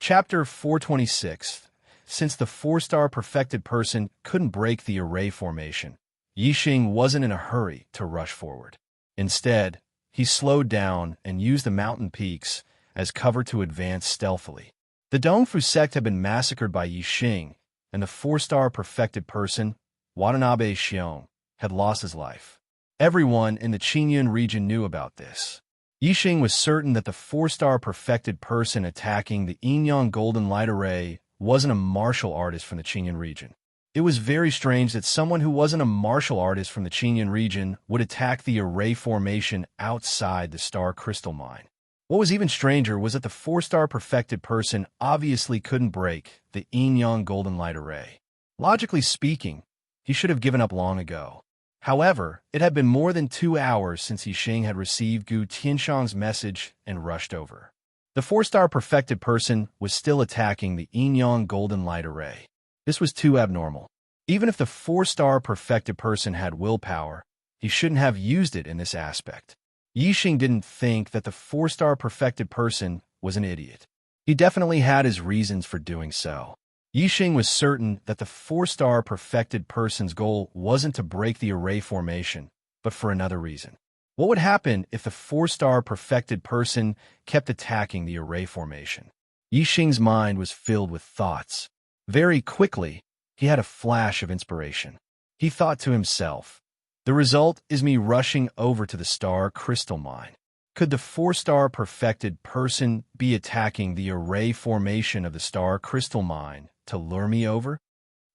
Chapter 426. Since the 4-star perfected person couldn't break the array formation, Yixing wasn't in a hurry to rush forward. Instead, he slowed down and used the mountain peaks as cover to advance stealthily. The Dongfu sect had been massacred by Yixing, and the 4-star perfected person, Watanabe Xiong, had lost his life. Everyone in the Qingyun region knew about this. Yixing was certain that the 4-star perfected person attacking the Enyang Golden Light Array wasn't a martial artist from the Qingyun region. It was very strange that someone who wasn't a martial artist from the Qingyun region would attack the array formation outside the star crystal mine. What was even stranger was that the 4-star perfected person obviously couldn't break the Enyang Golden Light Array. Logically speaking, he should have given up long ago. However, it had been more than 2 hours since Yixing had received Gu Tianshang's message and rushed over. The 4-star perfected person was still attacking the Enyang Golden Light Array. This was too abnormal. Even if the 4-star perfected person had willpower, he shouldn't have used it in this aspect. Yixing didn't think that the 4-star perfected person was an idiot. He definitely had his reasons for doing so. Yixing was certain that the 4-star perfected person's goal wasn't to break the array formation, but for another reason. What would happen if the 4-star perfected person kept attacking the array formation? Yixing's mind was filled with thoughts. Very quickly, he had a flash of inspiration. He thought to himself, the result is me rushing over to the star crystal mine. Could the 4-star perfected person be attacking the array formation of the star crystal mine to lure me over?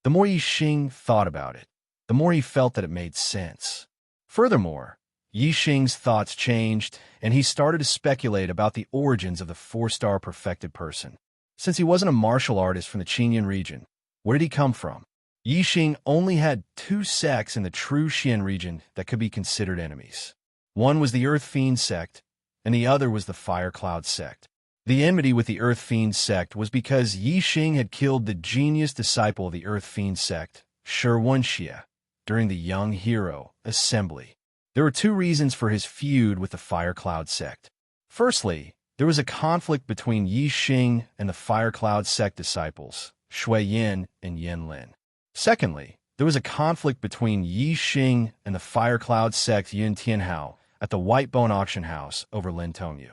The more Yixing thought about it, the more he felt that it made sense. Furthermore, Yixing's thoughts changed, and he started to speculate about the origins of the 4-star perfected person. Since he wasn't a martial artist from the Qingyun region, where did he come from? Yixing only had 2 sects in the true Xian region that could be considered enemies. One was the Earth Fiend sect, and the other was the Fire Cloud sect. The enmity with the Earth Fiend sect was because Yixing had killed the genius disciple of the Earth Fiend sect, Shi Wenxie, during the Young Hero Assembly. There were 2 reasons for his feud with the Fire Cloud sect. Firstly, there was a conflict between Yixing and the Fire Cloud sect disciples, Shui Yin and Yin Lin. Secondly, there was a conflict between Yixing and the Fire Cloud sect Yun Tianhao at the White Bone Auction House over Lin Tongyu.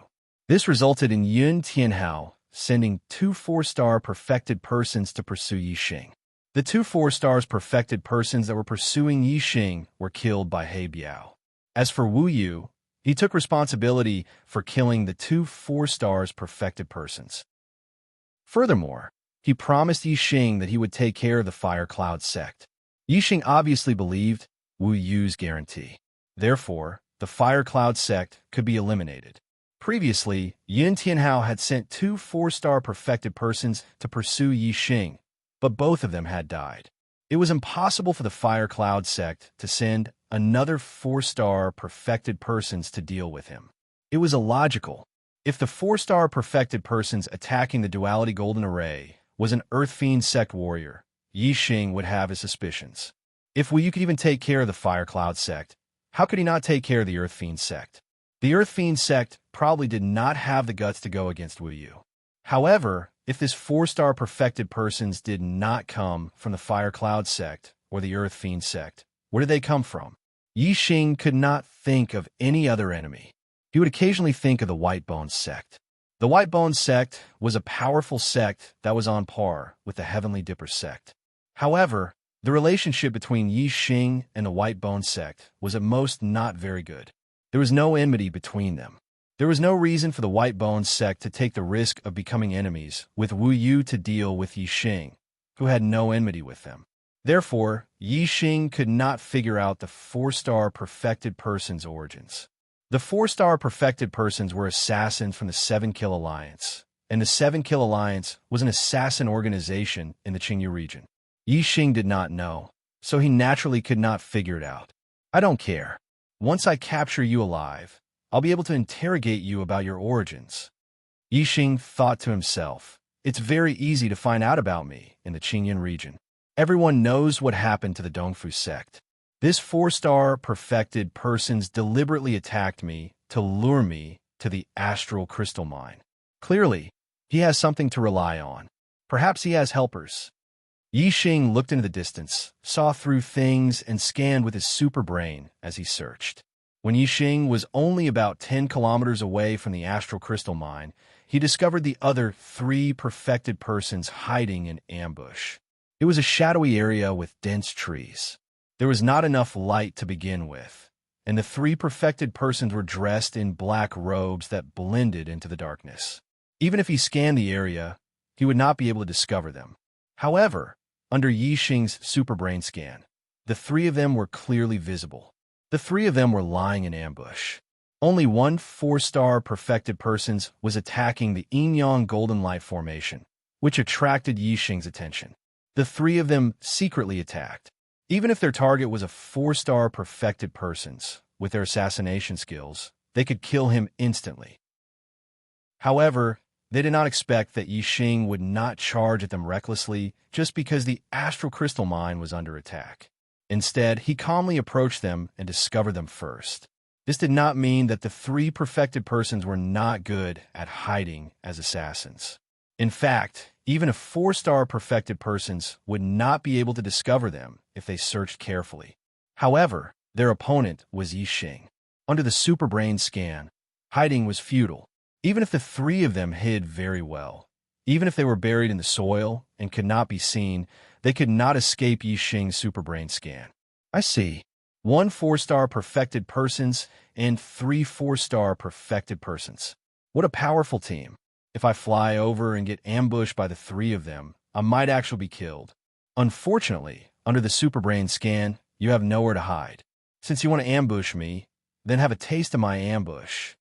This resulted in Yun Tianhao sending 2 4-star perfected persons to pursue Yixing. The 2 4-stars perfected persons that were pursuing Yixing were killed by He Biao. As for Wu Yu, he took responsibility for killing the 2 4-stars perfected persons. Furthermore, he promised Yixing that he would take care of the Fire Cloud sect. Yixing obviously believed Wu Yu's guarantee. Therefore, the Fire Cloud sect could be eliminated. Previously, Yun Tianhao had sent 2 4-star perfected persons to pursue Yixing, but both of them had died. It was impossible for the Fire Cloud sect to send another 4-star perfected persons to deal with him. It was illogical. If the 4-star perfected persons attacking the Duality Golden Array was an Earth Fiend sect warrior, Yixing would have his suspicions. If Wu Yu could even take care of the Fire Cloud sect, how could he not take care of the Earth Fiend sect? The Earth Fiend sect probably did not have the guts to go against Wu Yu. However, if this 4-star perfected persons did not come from the Fire Cloud sect or the Earth Fiend sect, where did they come from? Yixing could not think of any other enemy. He would occasionally think of the White Bone sect. The White Bone sect was a powerful sect that was on par with the Heavenly Dipper sect. However, the relationship between Yixing and the White Bone sect was at most not very good. There was no enmity between them. There was no reason for the White Bone sect to take the risk of becoming enemies with Wu Yu to deal with Yixing, who had no enmity with them. Therefore, Yixing could not figure out the 4-star perfected person's origins. The 4-star perfected persons were assassins from the 7 Kill Alliance, and the 7 Kill Alliance was an assassin organization in the Qingyu region. Yixing did not know, so he naturally could not figure it out. I don't care. Once I capture you alive, I'll be able to interrogate you about your origins. Yixing thought to himself, it's very easy to find out about me in the Qingyun region. Everyone knows what happened to the Dongfu sect. This 4-star perfected persons deliberately attacked me to lure me to the astral crystal mine. Clearly, He has something to rely on. Perhaps he has helpers. Yixing looked into the distance, saw through things, and scanned with his super brain as he searched. When Yixing was only about 10 kilometers away from the astral crystal mine, he discovered the other 3 perfected persons hiding in ambush. It was a shadowy area with dense trees. There was not enough light to begin with, and the 3 perfected persons were dressed in black robes that blended into the darkness. Even if he scanned the area, he would not be able to discover them. However, under Yixing's superbrain scan, the 3 of them were clearly visible. The 3 of them were lying in ambush. Only one 4-star perfected person was attacking the Yin-Yang Golden Light Formation, which attracted Yixing's attention. The 3 of them secretly attacked. Even if their target was a 4-star perfected person, with their assassination skills, they could kill him instantly. However, they did not expect that Yixing would not charge at them recklessly just because the astral crystal mine was under attack. Instead, he calmly approached them and discovered them first. This did not mean that the 3 perfected persons were not good at hiding as assassins. In fact, even a 4-star perfected persons would not be able to discover them if they searched carefully. However, their opponent was Yixing. Under the superbrain scan, hiding was futile. Even if the 3 of them hid very well, even if they were buried in the soil and could not be seen, they could not escape Yixing's superbrain scan. I see. 1 4-star perfected persons and 3 4-star perfected persons. What a powerful team. If I fly over and get ambushed by the 3 of them, I might actually be killed. Unfortunately, under the superbrain scan, you have nowhere to hide. Since you want to ambush me, then have a taste of my ambush.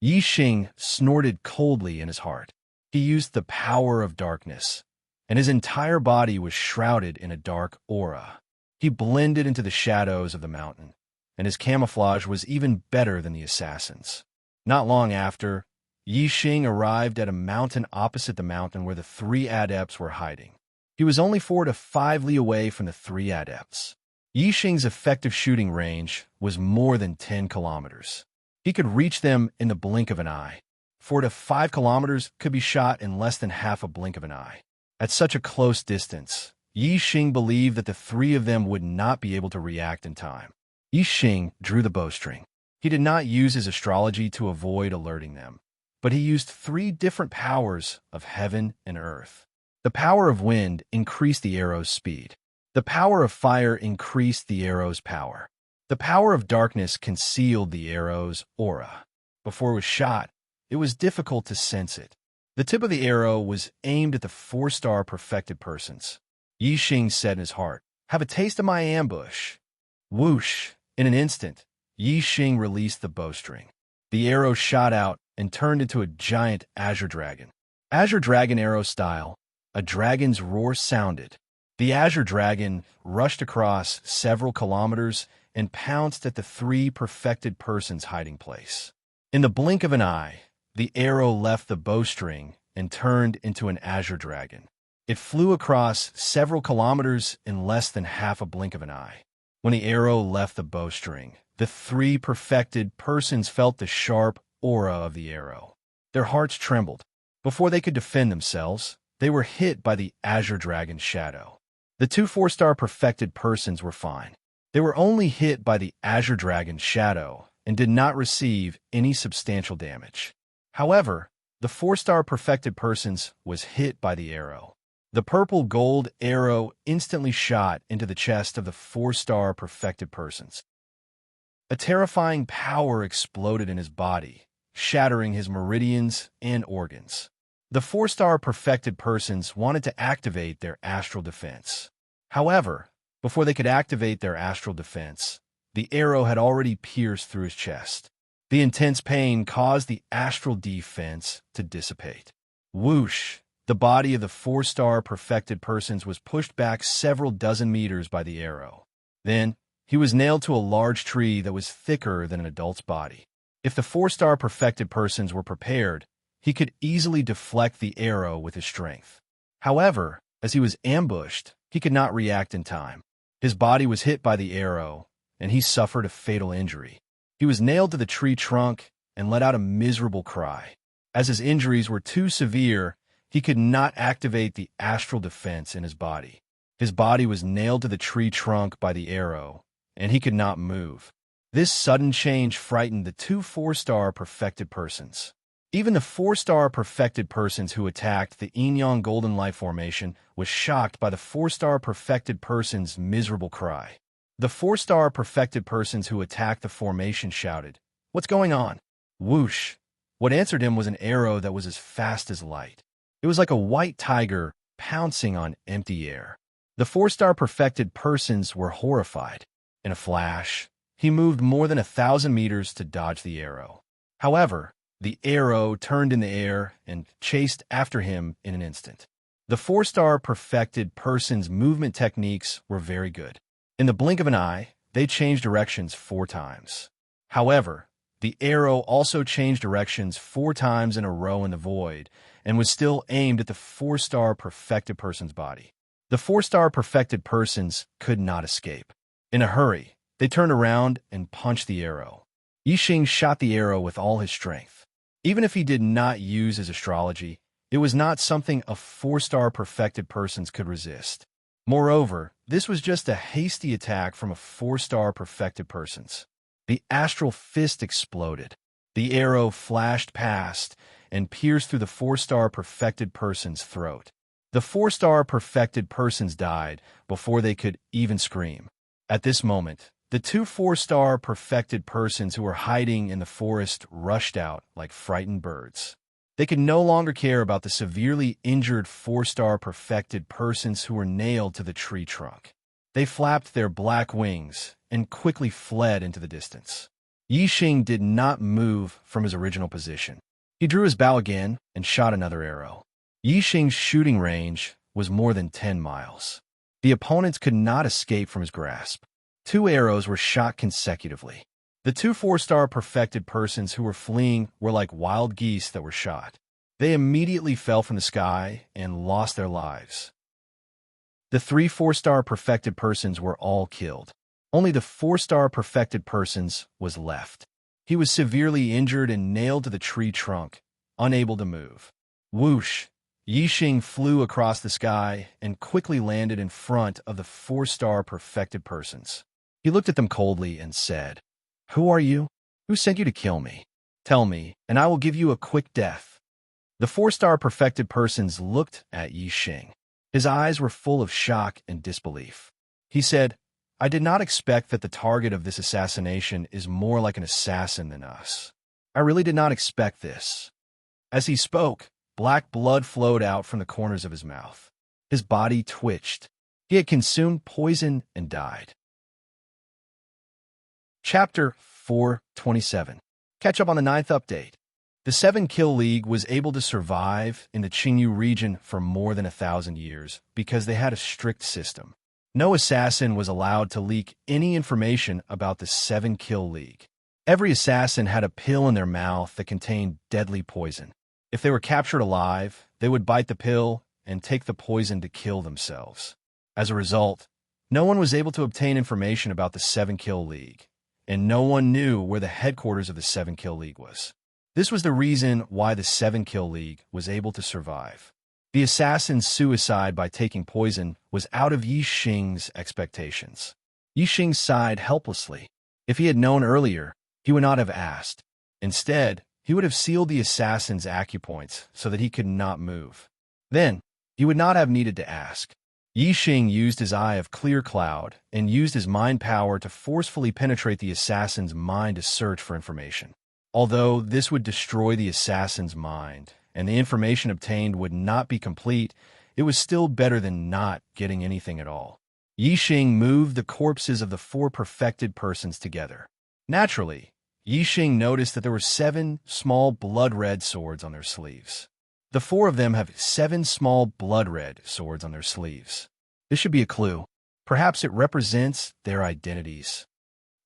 Yixing snorted coldly in his heart. He used the power of darkness, and his entire body was shrouded in a dark aura. He blended into the shadows of the mountain, and his camouflage was even better than the assassins. Not long after, Yixing arrived at a mountain opposite the mountain where the 3 adepts were hiding. He was only 4 to 5 li away from the 3 adepts. Yixing's effective shooting range was more than 10 kilometers. He could reach them in the blink of an eye. 4 to 5 kilometers could be shot in less than half a blink of an eye. At such a close distance, Yixing believed that the 3 of them would not be able to react in time. Yixing drew the bowstring. He did not use his astrology to avoid alerting them, but he used 3 different powers of heaven and earth. The power of wind increased the arrow's speed. The power of fire increased the arrow's power. The power of darkness concealed the arrow's aura. Before it was shot, it was difficult to sense it. The tip of the arrow was aimed at the 4-star perfected persons. Yixing said in his heart, "Have a taste of my ambush." Whoosh! In an instant, Yixing released the bowstring. The arrow shot out and turned into a giant azure dragon. Azure dragon arrow style, a dragon's roar sounded. The azure dragon rushed across several kilometers and pounced at the 3 perfected persons' hiding place. In the blink of an eye, the arrow left the bowstring and turned into an azure dragon. It flew across several kilometers in less than half a blink of an eye. When the arrow left the bowstring, the 3 perfected persons felt the sharp aura of the arrow. Their hearts trembled. Before they could defend themselves, they were hit by the azure dragon's shadow. The 2 4-star perfected persons were fine. They were only hit by the azure dragon's shadow and did not receive any substantial damage. However, the 4-star perfected persons was hit by the arrow. The purple gold arrow instantly shot into the chest of the 4-star perfected persons. A terrifying power exploded in his body, shattering his meridians and organs. The 4-star perfected persons wanted to activate their astral defense. However, before they could activate their astral defense, the arrow had already pierced through his chest. The intense pain caused the astral defense to dissipate. Whoosh! The body of the 4-star perfected persons was pushed back several dozen meters by the arrow. Then, he was nailed to a large tree that was thicker than an adult's body. If the 4-star perfected persons were prepared, he could easily deflect the arrow with his strength. However, as he was ambushed, he could not react in time. His body was hit by the arrow, and he suffered a fatal injury. He was nailed to the tree trunk and let out a miserable cry. As his injuries were too severe, He could not activate the astral defense in his body. His body was nailed to the tree trunk by the arrow, and he could not move. This sudden change frightened the two 4-star perfected persons. Even the 4-star perfected persons who attacked the Yin-Yang Golden Light Formation was shocked by the 4-star perfected person's miserable cry. The 4-star perfected persons who attacked the formation shouted, "What's going on?" Whoosh! What answered him was an arrow that was as fast as light. It was like a white tiger pouncing on empty air. The 4-star perfected persons were horrified. In a flash, he moved more than 1,000 meters to dodge the arrow. However, the arrow turned in the air and chased after him in an instant. The 4-star perfected person's movement techniques were very good. In the blink of an eye, they changed directions 4 times. However, the arrow also changed directions 4 times in a row in the void and was still aimed at the 4-star perfected person's body. The 4-star perfected persons could not escape. In a hurry, they turned around and punched the arrow. Yixing shot the arrow with all his strength. Even if he did not use his astrology, it was not something a 4-star perfected persons could resist. Moreover, this was just a hasty attack from a 4-star perfected persons. The astral fist exploded. The arrow flashed past and pierced through the 4-star perfected person's throat. The 4-star perfected persons died before they could even scream. At this moment, the two 4-star perfected persons who were hiding in the forest rushed out like frightened birds. They could no longer care about the severely injured 4-star perfected persons who were nailed to the tree trunk. They flapped their black wings and quickly fled into the distance. Yixing did not move from his original position. He drew his bow again and shot another arrow. Yixing's shooting range was more than 10 miles. The opponents could not escape from his grasp. 2 arrows were shot consecutively. The two 4-star perfected persons who were fleeing were like wild geese that were shot. They immediately fell from the sky and lost their lives. The 3 4-star perfected persons were all killed. Only the 4-star perfected persons was left. He was severely injured and nailed to the tree trunk, unable to move. Whoosh! Yixing flew across the sky and quickly landed in front of the 4-star perfected persons. He looked at them coldly and said, "Who are you? Who sent you to kill me? Tell me, and I will give you a quick death." The 4-star perfected persons looked at Yixing. His eyes were full of shock and disbelief. He said, "I did not expect that the target of this assassination is more like an assassin than us. I really did not expect this." As he spoke, black blood flowed out from the corners of his mouth. His body twitched. He had consumed poison and died. Chapter 427. Catch up on the 9th update. The 7-Kill League was able to survive in the Qingyu region for more than 1,000 years because they had a strict system. No assassin was allowed to leak any information about the 7-Kill League. Every assassin had a pill in their mouth that contained deadly poison. If they were captured alive, they would bite the pill and take the poison to kill themselves. As a result, no one was able to obtain information about the 7-Kill League, and no one knew where the headquarters of the 7-Kill League was. This was the reason why the 7-Kill League was able to survive. The assassin's suicide by taking poison was out of Yixing's expectations. Yixing sighed helplessly. If he had known earlier, he would not have asked. Instead, he would have sealed the assassin's acupoints so that he could not move. Then, he would not have needed to ask. Yixing used his eye of clear cloud and used his mind power to forcefully penetrate the assassin's mind to search for information. Although this would destroy the assassin's mind, and the information obtained would not be complete, it was still better than not getting anything at all. Yixing moved the corpses of the 4 perfected persons together. Naturally, Yixing noticed that there were 7 small blood-red swords on their sleeves. The 4 of them have 7 small blood-red swords on their sleeves. This should be a clue. Perhaps it represents their identities.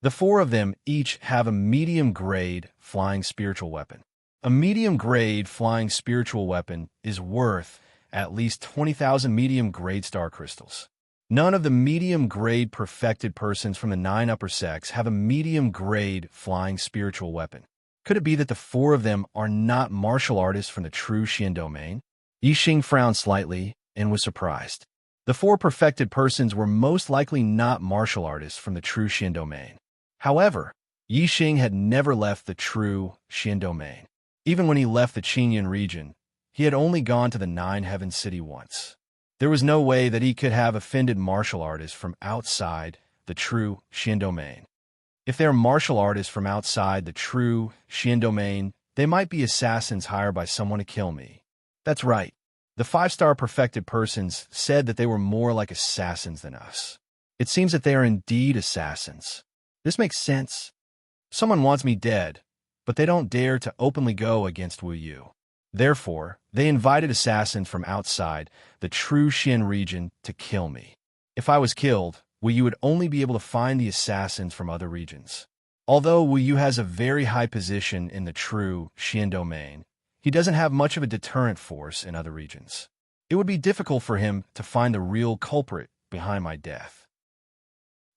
The 4 of them each have a medium-grade flying spiritual weapon. A medium-grade flying spiritual weapon is worth at least 20,000 medium-grade star crystals. None of the medium-grade perfected persons from the 9 upper sects have a medium-grade flying spiritual weapon. Could it be that the 4 of them are not martial artists from the true Xian domain? Yixing frowned slightly and was surprised. The 4 perfected persons were most likely not martial artists from the true Xian domain. However, Yixing had never left the true Xian domain. Even when he left the Qingyun region, he had only gone to the Nine Heaven City once. There was no way that he could have offended martial artists from outside the true Xian domain. If they are martial artists from outside the true Xian domain, they might be assassins hired by someone to kill me. That's right. The 5-star perfected persons said that they were more like assassins than us. It seems that they are indeed assassins. This makes sense. Someone wants me dead, but they don't dare to openly go against Wu Yu. Therefore, they invited assassins from outside the true Xian region to kill me. If I was killed, Wu Yu would only be able to find the assassins from other regions. Although Wu Yu has a very high position in the true Xian domain, he doesn't have much of a deterrent force in other regions. It would be difficult for him to find the real culprit behind my death.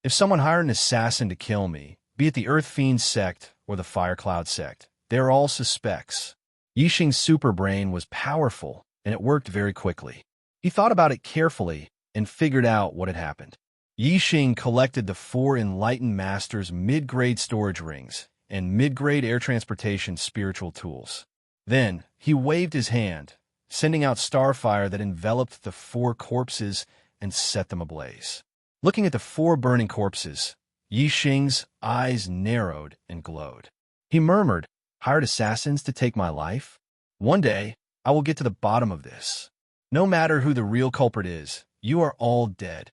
If someone hired an assassin to kill me, be it the Earth Fiend sect or the Fire Cloud sect, they are all suspects. Yixing's super brain was powerful, and it worked very quickly. He thought about it carefully and figured out what had happened. Yixing collected the 4 Enlightened Masters' mid-grade storage rings and mid-grade air transportation spiritual tools. Then, he waved his hand, sending out starfire that enveloped the 4 corpses and set them ablaze. Looking at the 4 burning corpses, Yixing's eyes narrowed and glowed. He murmured, "Hired assassins to take my life? One day, I will get to the bottom of this. No matter who the real culprit is, you are all dead."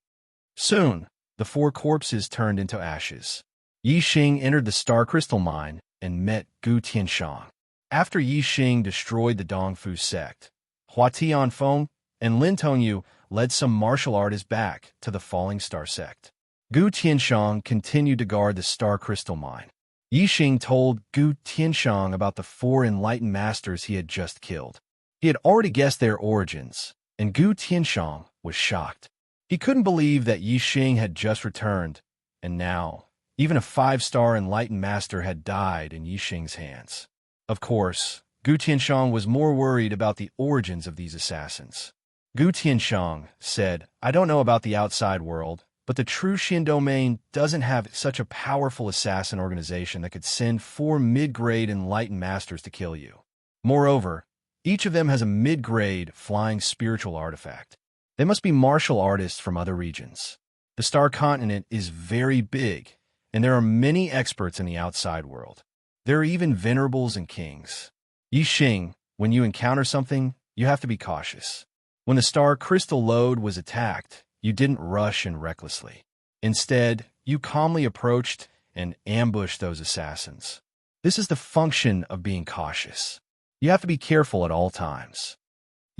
Soon, the 4 corpses turned into ashes. Yixing entered the Star Crystal Mine and met Gu Tianshang. After Yixing destroyed the Dongfu sect, Hua Tianfeng and Lin Tongyu led some martial artists back to the Falling Star sect. Gu Tianshang continued to guard the Star Crystal Mine. Yixing told Gu Tianshang about the 4 enlightened masters he had just killed. He had already guessed their origins, and Gu Tianshang was shocked. He couldn't believe that Yixing had just returned, and now, even a 5-star enlightened master had died in Yixing's hands. Of course, Gu Tianshang was more worried about the origins of these assassins. Gu Tianshang said, "I don't know about the outside world, but the true Xian domain doesn't have such a powerful assassin organization that could send 4 mid-grade enlightened masters to kill you. Moreover, each of them has a mid-grade flying spiritual artifact. They must be martial artists from other regions. The Star Continent is very big, and there are many experts in the outside world. There are even venerables and kings. Yixing, when you encounter something, you have to be cautious. When the Star Crystal Lode was attacked, you didn't rush in recklessly. Instead, you calmly approached and ambushed those assassins. This is the function of being cautious. You have to be careful at all times."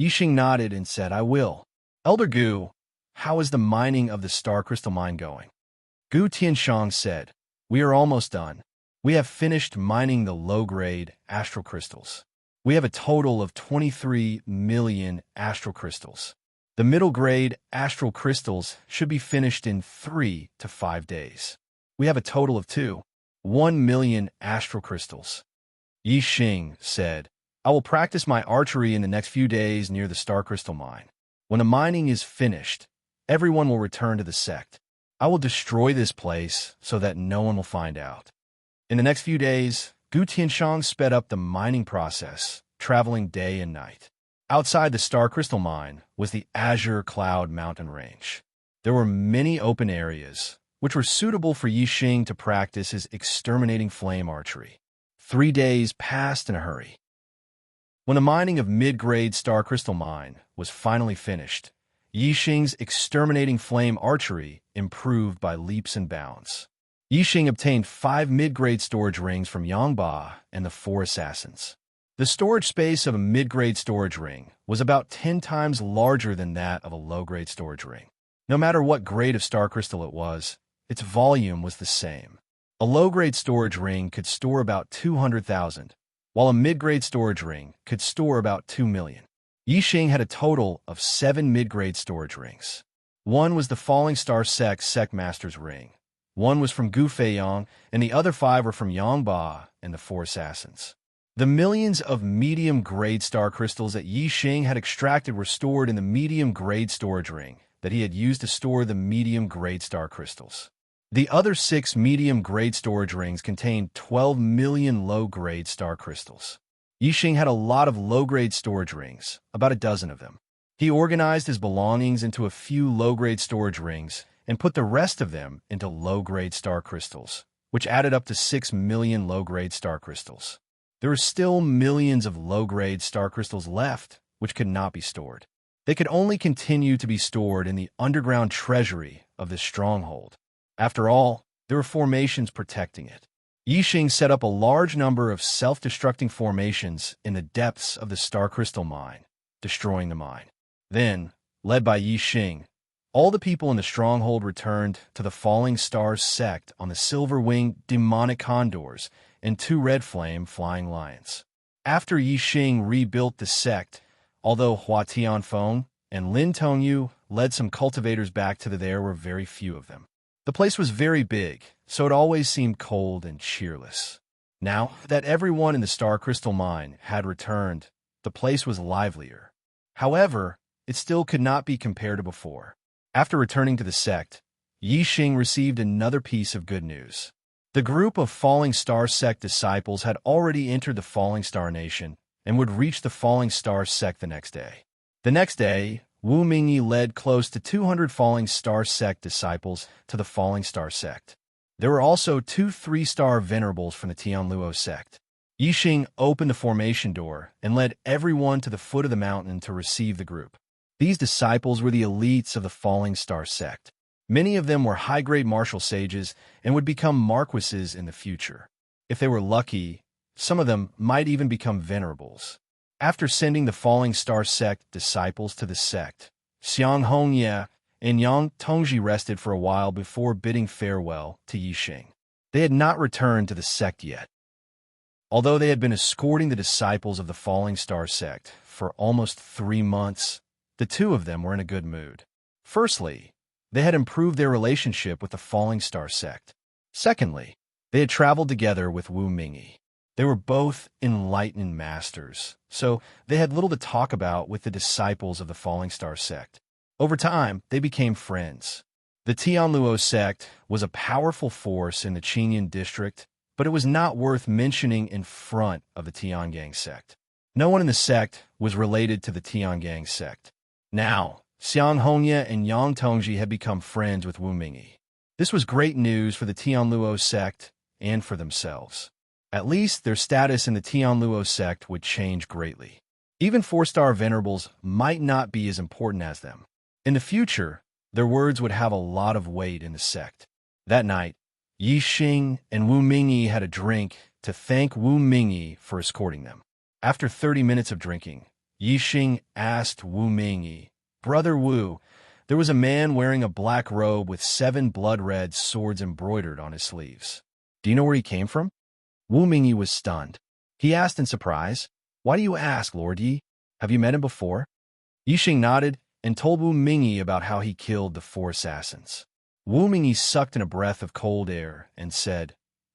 Yixing nodded and said, "I will." "Elder Gu, how is the mining of the Star Crystal Mine going?" Gu Tianshang said, "We are almost done. We have finished mining the low-grade astral crystals. We have a total of 23 million astral crystals. The middle-grade astral crystals should be finished in 3 to 5 days. We have a total of 1 million astral crystals." Yixing said, "I will practice my archery in the next few days near the Star Crystal Mine. When the mining is finished, everyone will return to the sect. I will destroy this place so that no one will find out." In the next few days, Gu Tianshang sped up the mining process, traveling day and night. Outside the Star Crystal Mine was the Azure Cloud Mountain Range. There were many open areas, which were suitable for Yixing to practice his exterminating flame archery. 3 days passed in a hurry. When the mining of mid-grade Star Crystal Mine was finally finished, Yixing's exterminating flame archery improved by leaps and bounds. Yixing obtained 5 mid-grade storage rings from Yangba and the 4 assassins. The storage space of a mid-grade storage ring was about 10 times larger than that of a low-grade storage ring. No matter what grade of star crystal it was, its volume was the same. A low-grade storage ring could store about 200,000, while a mid-grade storage ring could store about 2 million. Yixing had a total of 7 mid-grade storage rings. One was the Falling Star Sect Master's ring. One was from Gu Feiyang, and the other 5 were from Yangba and the 4 assassins. The millions of medium-grade star crystals that Yixing had extracted were stored in the medium-grade storage ring that he had used to store the medium-grade star crystals. The other 6 medium-grade storage rings contained 12 million low-grade star crystals. Yixing had a lot of low-grade storage rings, about a dozen of them. He organized his belongings into a few low-grade storage rings and put the rest of them into low-grade star crystals, which added up to 6 million low-grade star crystals. There were still millions of low-grade star crystals left, which could not be stored. They could only continue to be stored in the underground treasury of this stronghold. After all, there were formations protecting it. Yixing set up a large number of self-destructing formations in the depths of the star crystal mine, destroying the mine. Then, led by Yixing, all the people in the stronghold returned to the Falling Stars sect on the silver-winged demonic condors and 2 red flame flying lions. After Yixing rebuilt the sect, although Hua Tianfeng and Lin Tongyu led some cultivators back to there were very few of them. The place was very big, so it always seemed cold and cheerless. Now that everyone in the Star Crystal Mine had returned, the place was livelier. However, it still could not be compared to before. After returning to the sect, Yixing received another piece of good news. The group of Falling Star sect disciples had already entered the Falling Star Nation and would reach the Falling Star sect the next day. The next day, Wu Mingyi led close to 200 Falling Star sect disciples to the Falling Star sect. There were also 2 3-star venerables from the Tianluo sect. Yixing opened the formation door and led everyone to the foot of the mountain to receive the group. These disciples were the elites of the Falling Star sect. Many of them were high-grade martial sages and would become marquises in the future. If they were lucky, some of them might even become venerables. After sending the Falling Star sect disciples to the sect, Xiang Hongye and Yang Tongji rested for a while before bidding farewell to Yixing. They had not returned to the sect yet. Although they had been escorting the disciples of the Falling Star sect for almost 3 months, the 2 of them were in a good mood. Firstly, they had improved their relationship with the Falling Star sect. Secondly, they had traveled together with Wu Mingyi. They were both enlightened masters, so they had little to talk about with the disciples of the Falling Star sect. Over time, they became friends. The Tianluo sect was a powerful force in the Qingyun district, but it was not worth mentioning in front of the Tiangang sect. No one in the sect was related to the Tiangang sect. Now, Xiang Hongye and Yang Tongji had become friends with Wu Mingyi. This was great news for the Tianluo sect and for themselves. At least their status in the Tianluo sect would change greatly. Even 4-star venerables might not be as important as them. In the future, their words would have a lot of weight in the sect. That night, Yixing and Wu Mingyi had a drink to thank Wu Mingyi for escorting them. After 30 minutes of drinking, Yixing asked Wu Mingyi, "Brother Wu, there was a man wearing a black robe with 7 blood-red swords embroidered on his sleeves. Do you know where he came from?" Wu Mingyi was stunned. He asked in surprise, "Why do you ask, Lord Yi? Have you met him before?" Yixing nodded and told Wu Mingyi about how he killed the 4 assassins. Wu Mingyi sucked in a breath of cold air and said,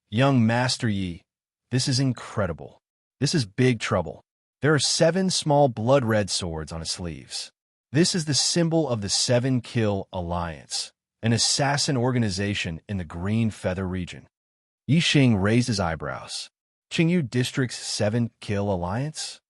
"Young Master Yi, this is incredible. This is big trouble. There are 7 small blood-red swords on his sleeves. This is the symbol of the 7 Kill Alliance, an assassin organization in the Green Feather region." Yixing raised his eyebrows. "Qingyu District's 7 Kill Alliance?"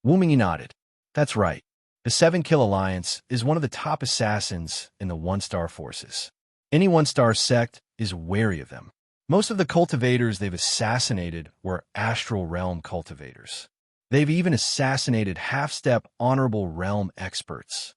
Wu Mingyi nodded. "That's right. The 7 Kill Alliance is one of the top assassins in the 1-star forces. Any 1-star sect is wary of them. Most of the cultivators they've assassinated were Astral Realm cultivators. They've even assassinated half-step Honorable Realm experts.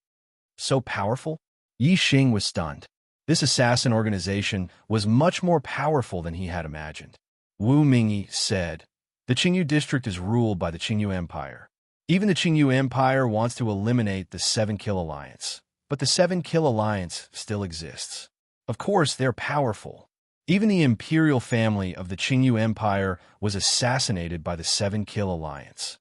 So powerful?" Yixing was stunned. This assassin organization was much more powerful than he had imagined. Wu Mingyi said, "The Qingyu district is ruled by the Qingyu Empire. Even the Qingyu Empire wants to eliminate the 7 Kill Alliance, but the 7 Kill Alliance still exists. Of course, they're powerful. Even the imperial family of the Qingyu Empire was assassinated by the 7 Kill Alliance."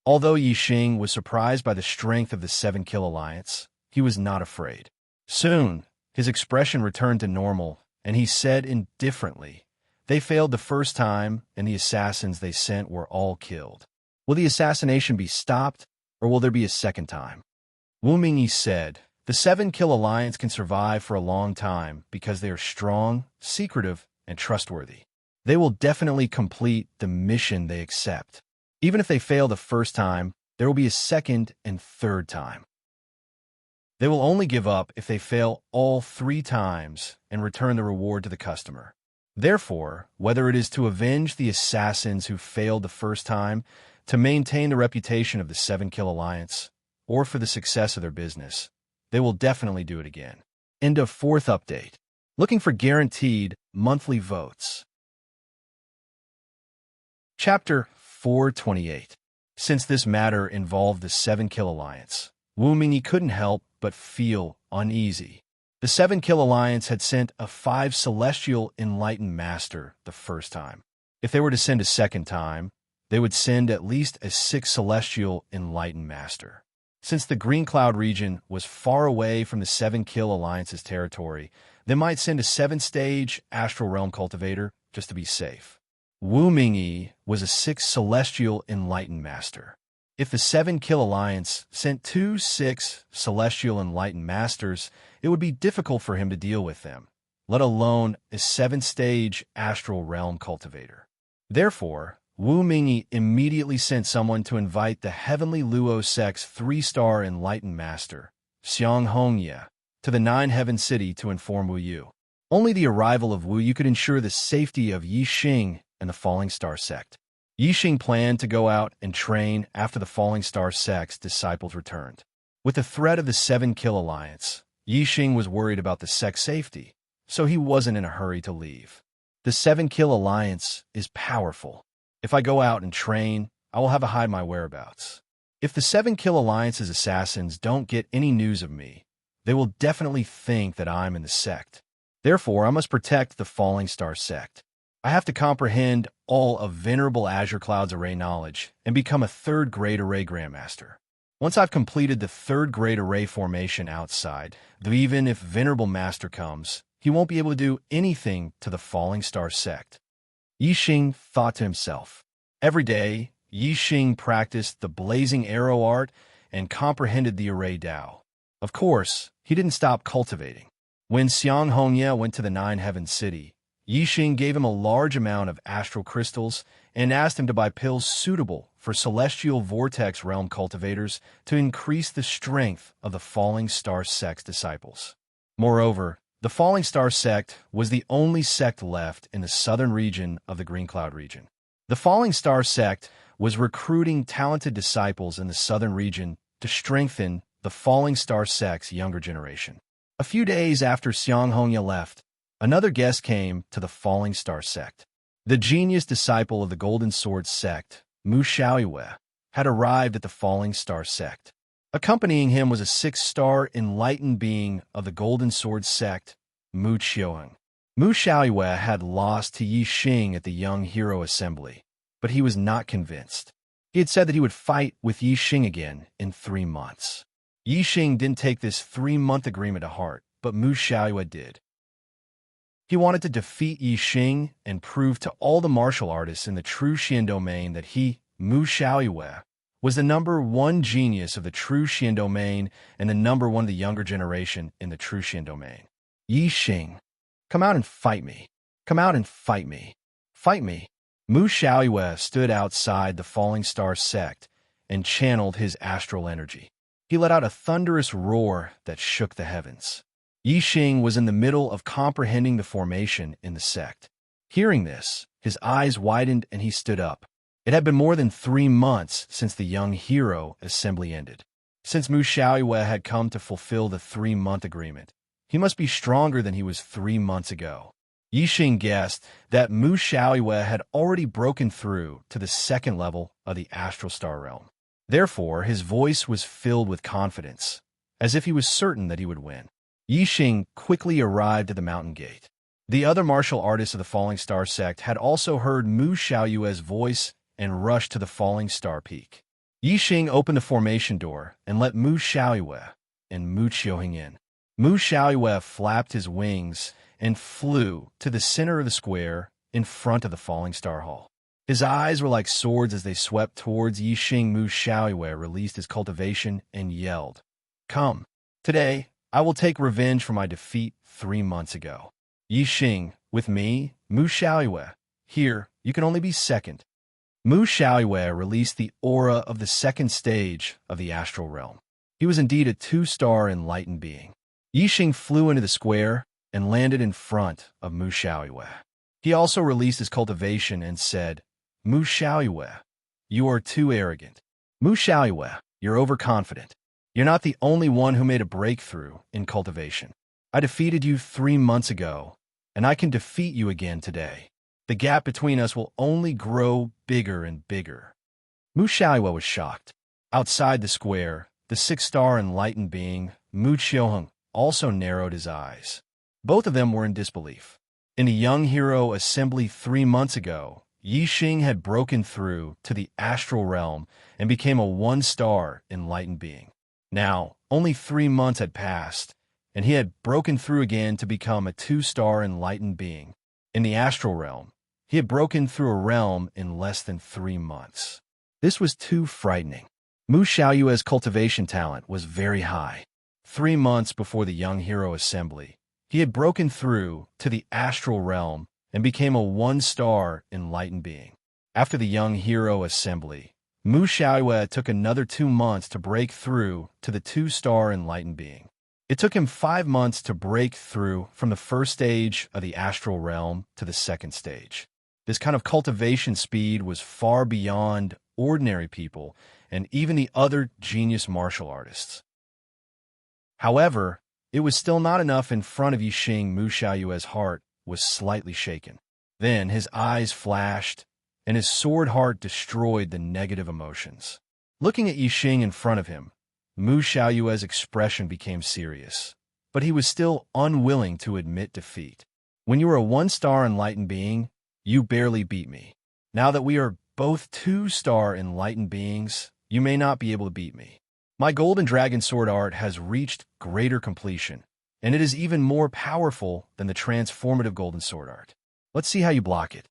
Although Yixing was surprised by the strength of the 7 Kill Alliance, he was not afraid. Soon, his expression returned to normal, and he said indifferently, They failed the first time, and the assassins they sent were all killed. Will the assassination be stopped, or will there be a second time? Wu Mingyi said, "The 7-kill alliance can survive for a long time because they are strong, secretive, and trustworthy. They will definitely complete the mission they accept. Even if they fail the first time, there will be a second and third time. They will only give up if they fail all 3 times and return the reward to the customer. Therefore, whether it is to avenge the assassins who failed the first time, to maintain the reputation of the 7-kill alliance, or for the success of their business, they will definitely do it again." End of 4th update. Looking for guaranteed monthly votes. Chapter 428. Since this matter involved the 7-kill alliance, Wu Mingyi couldn't help but feel uneasy. The 7-kill alliance had sent a 5 celestial enlightened master the first time. If they were to send a second time, they would send at least a 6 celestial enlightened master. Since the Green Cloud region was far away from the 7-kill alliance's territory, they might send a 7-stage astral realm cultivator just to be safe. Wu Mingyi was a 6 celestial enlightened master. If the 7-kill alliance sent 2 6 celestial enlightened masters, it would be difficult for him to deal with them, let alone a 7-stage astral realm cultivator. Therefore, Wu Mingyi immediately sent someone to invite the Heavenly Luo Sect's 3-star enlightened master, Xiang Hongye, to the 9-heaven city to inform Wu Yu. Only the arrival of Wu Yu could ensure the safety of Yixing and the Falling Star sect. Yixing planned to go out and train after the Falling Star sect's disciples returned. With the threat of the 7-kill alliance, Yixing was worried about the sect's safety, so he wasn't in a hurry to leave. The 7-kill alliance is powerful. If I go out and train, I will have to hide my whereabouts. If the 7-kill alliance's assassins don't get any news of me, they will definitely think that I'm in the sect. Therefore, I must protect the Falling Star sect. I have to comprehend all of Venerable Azure Cloud's array knowledge and become a 3rd-grade array grandmaster. Once I've completed the 3rd-grade array formation outside, though even if Venerable Master comes, he won't be able to do anything to the Falling Star sect. Yixing thought to himself. Every day, Yixing practiced the blazing arrow art and comprehended the array Tao. Of course, he didn't stop cultivating. When Xiang Hongye went to the 9-heaven city, Yixing gave him a large amount of astral crystals and asked him to buy pills suitable for celestial vortex realm cultivators to increase the strength of the Falling Star sect's disciples. Moreover, the Falling Star sect was the only sect left in the southern region of the Green Cloud region. The Falling Star sect was recruiting talented disciples in the southern region to strengthen the Falling Star sect's younger generation. A few days after Xiang Hongye left, another guest came to the Falling Star sect. The genius disciple of the Golden Sword sect, Mu Xiaoyue, had arrived at the Falling Star sect. Accompanying him was a 6-star enlightened being of the Golden Sword sect, Mu Qiuheng. Mu Xiaoyue had lost to Yixing at the Young Hero Assembly, but he was not convinced. He had said that he would fight with Yixing again in 3 months. Yixing didn't take this 3-month agreement to heart, but Mu Xiaoyue did. He wanted to defeat Yixing and prove to all the martial artists in the True Xian domain that he, Mu Xiaoyue, was the #1 genius of the True Xian domain and the #1 of the younger generation in the True Xian domain. Yixing, come out and fight me. Come out and fight me. Fight me. Mu Xiaoyue stood outside the Falling Star sect and channeled his astral energy. He let out a thunderous roar that shook the heavens. Yixing was in the middle of comprehending the formation in the sect. Hearing this, his eyes widened and he stood up. It had been more than 3 months since the Young Hero Assembly ended. Since Mu Xiaoyue had come to fulfill the 3-month agreement, he must be stronger than he was 3 months ago. Yixing guessed that Mu Xiaoyue had already broken through to the 2nd level of the Astral Star Realm. Therefore, his voice was filled with confidence, as if he was certain that he would win. Yixing quickly arrived at the mountain gate. The other martial artists of the Falling Star sect had also heard Mu Xiaoyue's voice and rushed to the Falling Star Peak. Yixing opened the formation door and let Mu Xiaoyue and Mu Qiuheng in. Mu Xiaoyue flapped his wings and flew to the center of the square in front of the falling star hall. His eyes were like swords as they swept towards Yixing. Mu Xiaoyue released his cultivation and yelled, "Come! Today, I will take revenge for my defeat 3 months ago. Yixing, with me, Mu Xiaoyue. Here, you can only be second." Mu Xiaoyue released the aura of the second stage of the astral realm. He was indeed a 2-star enlightened being. Yixing flew into the square and landed in front of Mu Xiaoyue. He also released his cultivation and said, "Mu Xiaoyue, you are too arrogant. Mu Xiaoyue, you're overconfident. You're not the only one who made a breakthrough in cultivation. I defeated you 3 months ago, and I can defeat you again today. The gap between us will only grow bigger and bigger." Mu Xiaoyue was shocked. Outside the square, the 6-star enlightened being, Mu Qiuheng, also narrowed his eyes. Both of them were in disbelief. In the Young Hero Assembly 3 months ago, Yixing had broken through to the astral realm and became a 1-star enlightened being. Now, only 3 months had passed, and he had broken through again to become a 2-star enlightened being. In the astral realm, he had broken through a realm in less than 3 months. This was too frightening. Mu Xiaoyue's cultivation talent was very high. 3 months before the Young Hero Assembly, he had broken through to the astral realm and became a 1-star enlightened being. After the Young Hero Assembly, Mu Xiaoyue took another 2 months to break through to the 2-star enlightened being. It took him 5 months to break through from the first stage of the astral realm to the second stage. This kind of cultivation speed was far beyond ordinary people and even the other genius martial artists. However, it was still not enough in front of Yixing. Mu Xiaoyue's heart was slightly shaken. Then his eyes flashed, and his sword heart destroyed the negative emotions. Looking at Yixing in front of him, Mu Xiaoyue's expression became serious, but he was still unwilling to admit defeat. "When you were a 1-star enlightened being, you barely beat me. Now that we are both 2-star enlightened beings, you may not be able to beat me. My golden dragon sword art has reached greater completion, and it is even more powerful than the transformative golden sword art. Let's see how you block it."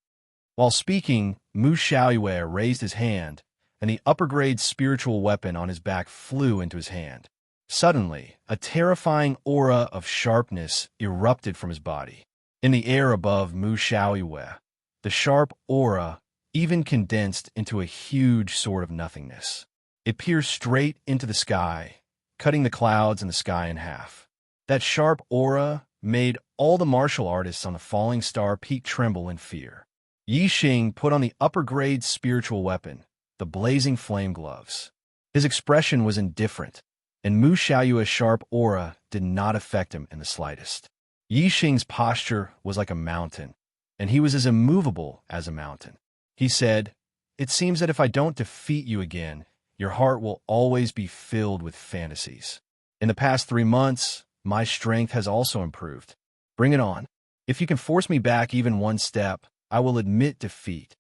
While speaking, Mu Xiaoyue raised his hand, and the upper-grade spiritual weapon on his back flew into his hand. Suddenly, a terrifying aura of sharpness erupted from his body. In the air above Mu Xiaoyue, the sharp aura even condensed into a huge sword of nothingness. It pierced straight into the sky, cutting the clouds and the sky in half. That sharp aura made all the martial artists on the falling star peak tremble in fear. Yixing put on the upper-grade spiritual weapon, the blazing flame gloves. His expression was indifferent, and Mu Xiaoyue's sharp aura did not affect him in the slightest. Yixing's posture was like a mountain, and he was as immovable as a mountain. He said, "It seems that if I don't defeat you again, your heart will always be filled with fantasies. In the past 3 months, my strength has also improved. Bring it on. If you can force me back even 1 step, I will admit defeat."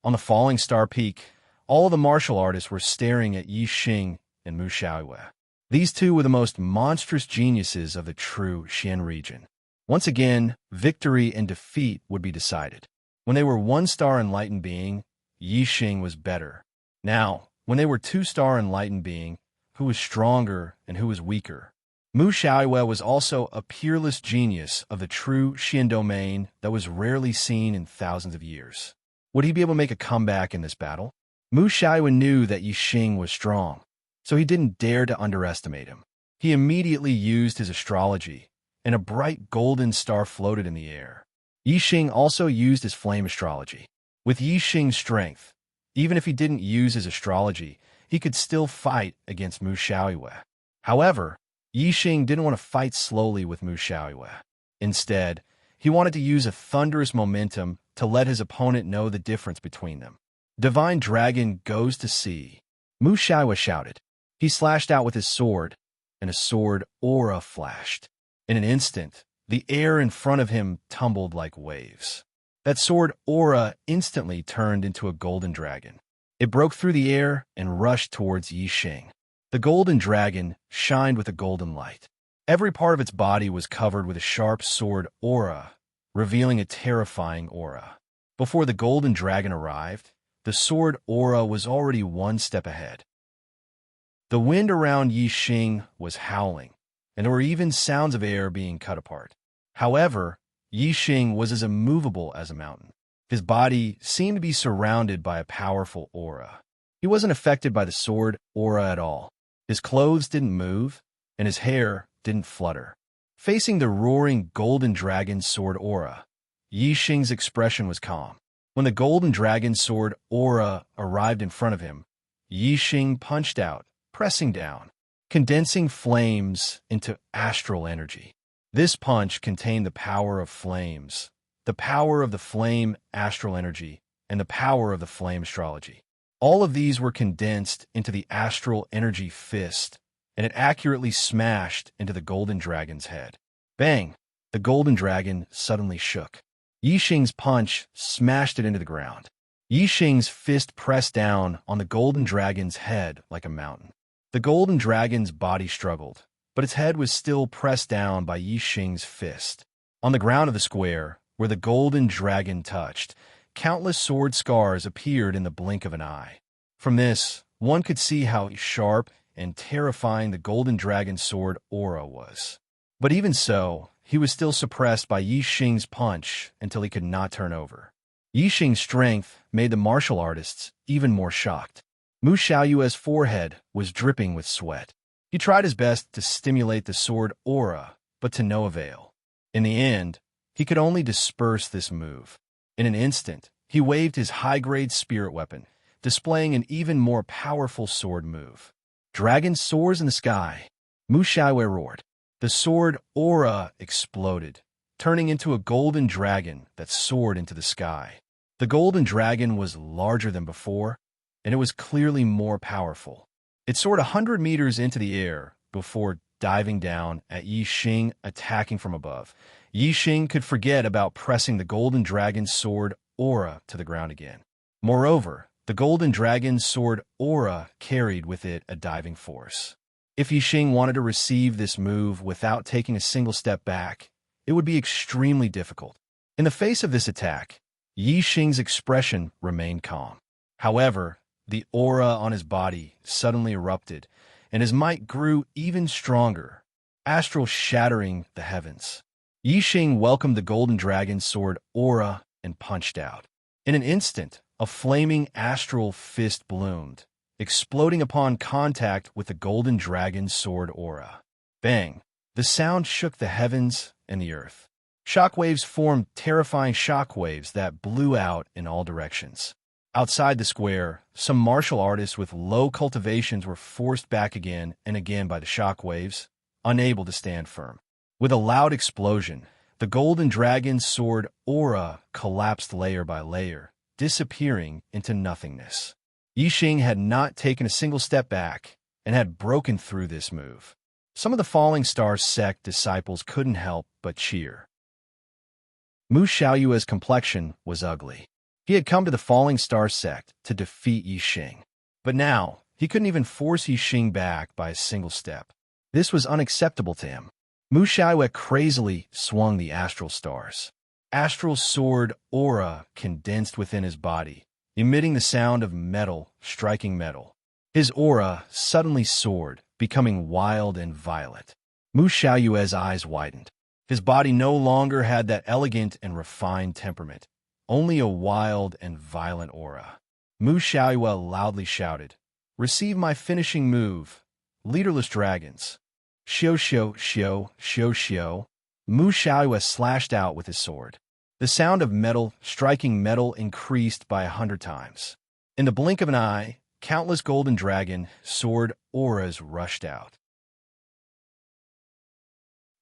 On the falling star peak, all of the martial artists were staring at Yixing and Mu Xiaoyue. These two were the most monstrous geniuses of the true Xian region. Once again, victory and defeat would be decided. When they were 1-star enlightened being, Yixing was better. Now, when they were 2-star enlightened being, who was stronger and who was weaker? Mu Xiaoyue was also a peerless genius of the true Xian domain that was rarely seen in thousands of years. Would he be able to make a comeback in this battle? Mu Xiaoyue knew that Yixing was strong, so he didn't dare to underestimate him. He immediately used his astrology, and a bright golden star floated in the air. Yixing also used his flame astrology. With Yixing's strength, even if he didn't use his astrology, he could still fight against Mu Xiaoyue. However, Yixing didn't want to fight slowly with Mu Xiaoyue. Instead, he wanted to use a thunderous momentum to let his opponent know the difference between them. "Divine Dragon goes to sea," Mu Xiaoyue shouted. He slashed out with his sword, and a sword aura flashed. In an instant, the air in front of him tumbled like waves. That sword aura instantly turned into a golden dragon. It broke through the air and rushed towards Yixing. The golden dragon shined with a golden light. Every part of its body was covered with a sharp sword aura, revealing a terrifying aura. Before the golden dragon arrived, the sword aura was already one step ahead. The wind around Yi Xing was howling, and there were even sounds of air being cut apart. However, Yi Xing was as immovable as a mountain. His body seemed to be surrounded by a powerful aura. He wasn't affected by the sword aura at all. His clothes didn't move, and his hair didn't flutter. Facing the roaring golden dragon sword aura, Yi Xing's expression was calm. When the golden dragon sword aura arrived in front of him, Yi Xing punched out, pressing down, condensing flames into astral energy. This punch contained the power of flames, the power of the flame astral energy, and the power of the flame astrology. All of these were condensed into the astral energy fist, and it accurately smashed into the golden dragon's head. Bang! The golden dragon suddenly shook. Yi Xing's punch smashed it into the ground. Yi Xing's fist pressed down on the golden dragon's head like a mountain. The golden dragon's body struggled, but its head was still pressed down by Yi Xing's fist. On the ground of the square, where the golden dragon touched, countless sword scars appeared in the blink of an eye. From this, one could see how sharp and terrifying the golden dragon's sword aura was. But even so, he was still suppressed by Yi Xing's punch until he could not turn over. Yi Xing's strength made the martial artists even more shocked. Mu Xiaoyue's forehead was dripping with sweat. He tried his best to stimulate the sword aura, but to no avail. In the end, he could only disperse this move. In an instant, he waved his high-grade spirit weapon, displaying an even more powerful sword move. Dragon soars in the sky. Mu Xiaoyue roared. The sword aura exploded, turning into a golden dragon that soared into the sky. The golden dragon was larger than before, and it was clearly more powerful. It soared 100 meters into the air before diving down at Yi Xing, attacking from above. Yi Xing could forget about pressing the golden dragon's sword aura to the ground again. Moreover, the golden dragon's sword aura carried with it a diving force. If Yi Xing wanted to receive this move without taking a single step back, it would be extremely difficult. In the face of this attack, Yi Xing's expression remained calm. However, the aura on his body suddenly erupted, and his might grew even stronger, astral shattering the heavens. Yi Xing welcomed the golden dragon's sword aura and punched out. In an instant, a flaming astral fist bloomed, exploding upon contact with the golden dragon's sword aura. Bang! The sound shook the heavens and the earth. Shockwaves formed terrifying shockwaves that blew out in all directions. Outside the square, some martial artists with low cultivations were forced back again and again by the shockwaves, unable to stand firm. With a loud explosion, the golden dragon's sword aura collapsed layer by layer, disappearing into nothingness. Yi Xing had not taken a single step back and had broken through this move. Some of the Falling Star sect disciples couldn't help but cheer. Mu Xiaoyue's complexion was ugly. He had come to the Falling Star sect to defeat Yi Xing. But now, he couldn't even force Yi Xing back by a single step. This was unacceptable to him. Mu Xiaoyue crazily swung the astral stars. Astral sword aura condensed within his body, emitting the sound of metal striking metal. His aura suddenly soared, becoming wild and violent. Mu Xiaoyue's eyes widened. His body no longer had that elegant and refined temperament, only a wild and violent aura. Mu Xiaoyue loudly shouted, "Receive my finishing move, leaderless dragons." Xiu xiu xiu xiu xiu. Mu Xiaoyue slashed out with his sword. The sound of metal striking metal increased by 100 times. In the blink of an eye, countless golden dragon sword auras rushed out.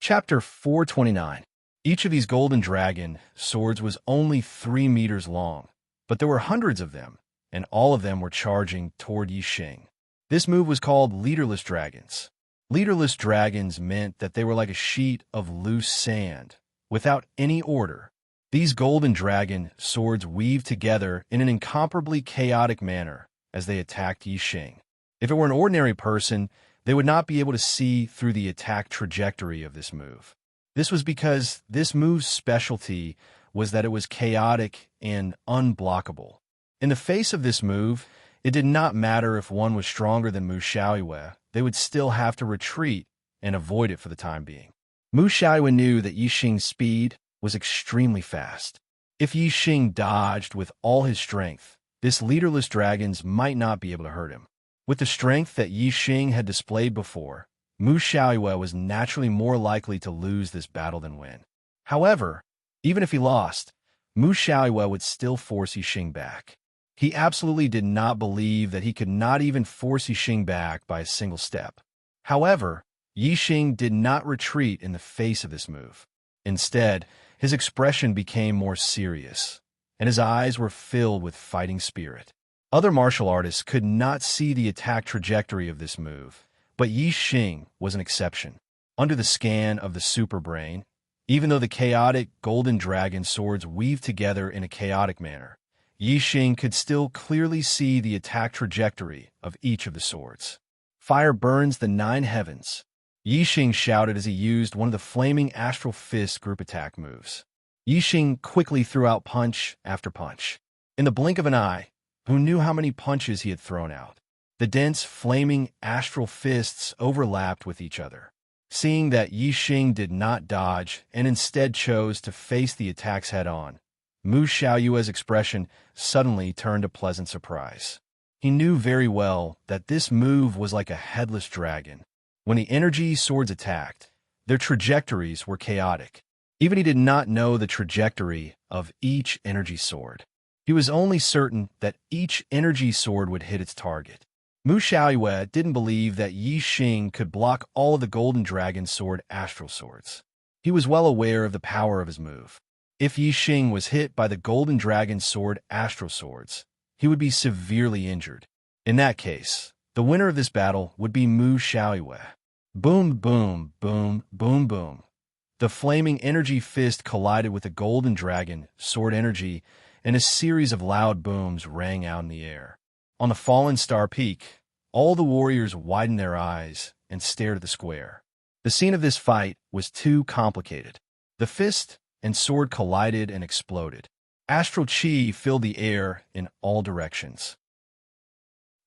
Chapter 429. Each of these golden dragon swords was only 3 meters long, but there were hundreds of them, and all of them were charging toward Yi Xing. This move was called leaderless dragons. Leaderless dragons meant that they were like a sheet of loose sand, without any order. These golden dragon swords weaved together in an incomparably chaotic manner as they attacked Yi Xing. If it were an ordinary person, they would not be able to see through the attack trajectory of this move. This was because this move's specialty was that it was chaotic and unblockable. In the face of this move, it did not matter if one was stronger than Mu Xiaoyue, they would still have to retreat and avoid it for the time being. Mu Xiaoyue knew that Yixing's speed was extremely fast. If Yixing dodged with all his strength, this leaderless dragon might not be able to hurt him. With the strength that Yixing had displayed before, Mu Xiaoyue was naturally more likely to lose this battle than win. However, even if he lost, Mu Xiaoyue would still force Yixing back. He absolutely did not believe that he could not even force Yixing back by a single step. However, Yixing did not retreat in the face of this move. Instead, his expression became more serious, and his eyes were filled with fighting spirit. Other martial artists could not see the attack trajectory of this move, but Yixing was an exception. Under the scan of the super brain, even though the chaotic golden dragon swords weaved together in a chaotic manner, Yixing could still clearly see the attack trajectory of each of the swords. Fire burns the 9 heavens, Yixing shouted as he used one of the flaming astral fist group attack moves. Yixing quickly threw out punch after punch. In the blink of an eye, who knew how many punches he had thrown out? The dense, flaming astral fists overlapped with each other. Seeing that Yixing did not dodge and instead chose to face the attacks head-on, Mu Xiaoyue's expression suddenly turned a pleasant surprise. He knew very well that this move was like a headless dragon. When the energy swords attacked, their trajectories were chaotic. Even he did not know the trajectory of each energy sword. He was only certain that each energy sword would hit its target. Mu Xiaoyue didn't believe that Yixing could block all of the Golden Dragon Sword astral swords. He was well aware of the power of his move. If Yixing was hit by the Golden Dragon Sword astral swords, he would be severely injured. In that case, the winner of this battle would be Mu Xiaoyue. Boom, boom, boom, boom, boom. The flaming energy fist collided with the Golden Dragon Sword energy, and a series of loud booms rang out in the air. On the fallen star peak, all the warriors widened their eyes and stared at the square. The scene of this fight was too complicated. The fist and sword collided and exploded. Astral chi filled the air in all directions.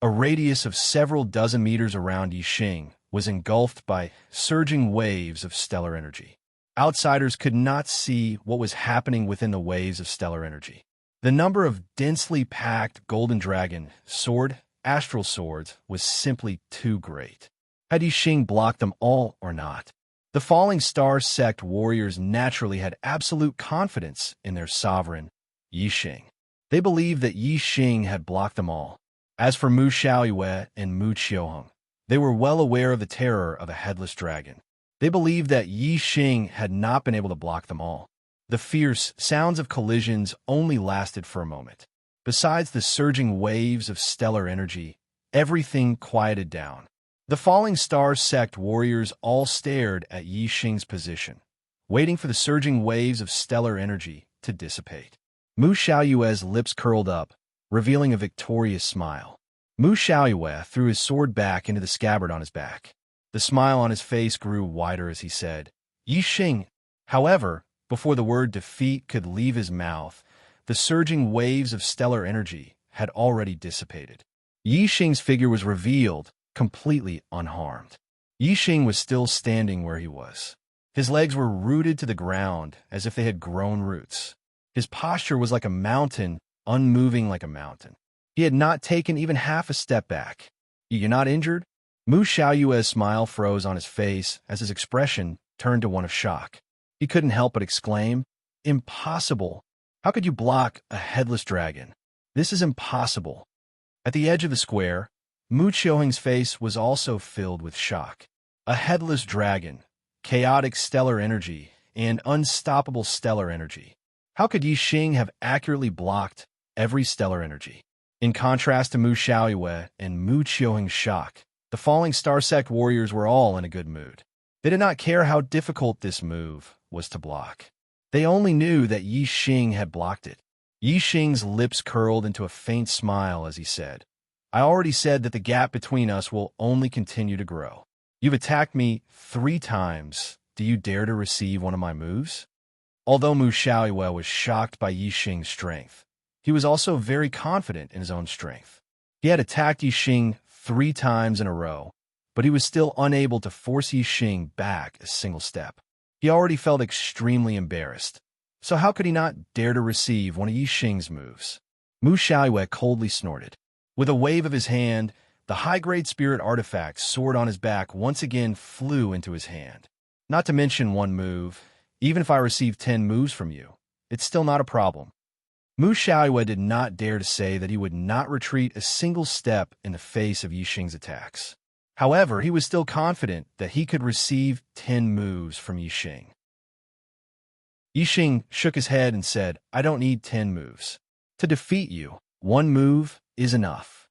A radius of several dozen meters around Yixing was engulfed by surging waves of stellar energy. Outsiders could not see what was happening within the waves of stellar energy. The number of densely packed Golden Dragon Sword astral swords was simply too great. Had Yixing blocked them all or not? The Falling Star Sect warriors naturally had absolute confidence in their sovereign, Yixing. They believed that Yixing had blocked them all. As for Mu Xiaoyue and Mu Qiuheng, they were well aware of the terror of a headless dragon. They believed that Yixing had not been able to block them all. The fierce sounds of collisions only lasted for a moment. Besides the surging waves of stellar energy, everything quieted down. The Falling Star Sect warriors all stared at Yixing's position, waiting for the surging waves of stellar energy to dissipate. Mu Xiaoyue's lips curled up, revealing a victorious smile. Mu Xiaoyue threw his sword back into the scabbard on his back. The smile on his face grew wider as he said, Yixing. However, before the word defeat could leave his mouth, the surging waves of stellar energy had already dissipated. Yixing's figure was revealed, completely unharmed. Yixing was still standing where he was. His legs were rooted to the ground as if they had grown roots. His posture was like a mountain, unmoving like a mountain. He had not taken even half a step back. You're not injured? Mu Xiaoyue's smile froze on his face as his expression turned to one of shock. He couldn't help but exclaim, Impossible! How could you block a headless dragon? This is impossible. At the edge of the square, Mu Qiuheng's face was also filled with shock. A headless dragon, chaotic stellar energy, and unstoppable stellar energy. How could Yixing have accurately blocked every stellar energy? In contrast to Mu Xiaoyue and Mu Qiuheng's shock, the Falling Star Sect warriors were all in a good mood. They did not care how difficult this move was to block. They only knew that Yixing had blocked it. Yixing's lips curled into a faint smile as he said, I already said that the gap between us will only continue to grow. You've attacked me 3 times. Do you dare to receive one of my moves? Although Mu Xiaoyue was shocked by Yi Xing's strength, he was also very confident in his own strength. He had attacked Yi Xing 3 times in a row, but he was still unable to force Yi Xing back a single step. He already felt extremely embarrassed, so how could he not dare to receive one of Yi Xing's moves? Mu Xiaoyue coldly snorted. With a wave of his hand, the high-grade spirit artifact sword on his back once again flew into his hand. Not to mention one move, even if I receive 10 moves from you, it's still not a problem. Mu Xiaoyue did not dare to say that he would not retreat a single step in the face of Yi Xing's attacks. However, he was still confident that he could receive 10 moves from Yi Xing. Yi Xing shook his head and said, I don't need 10 moves. To defeat you, 1 move is enough.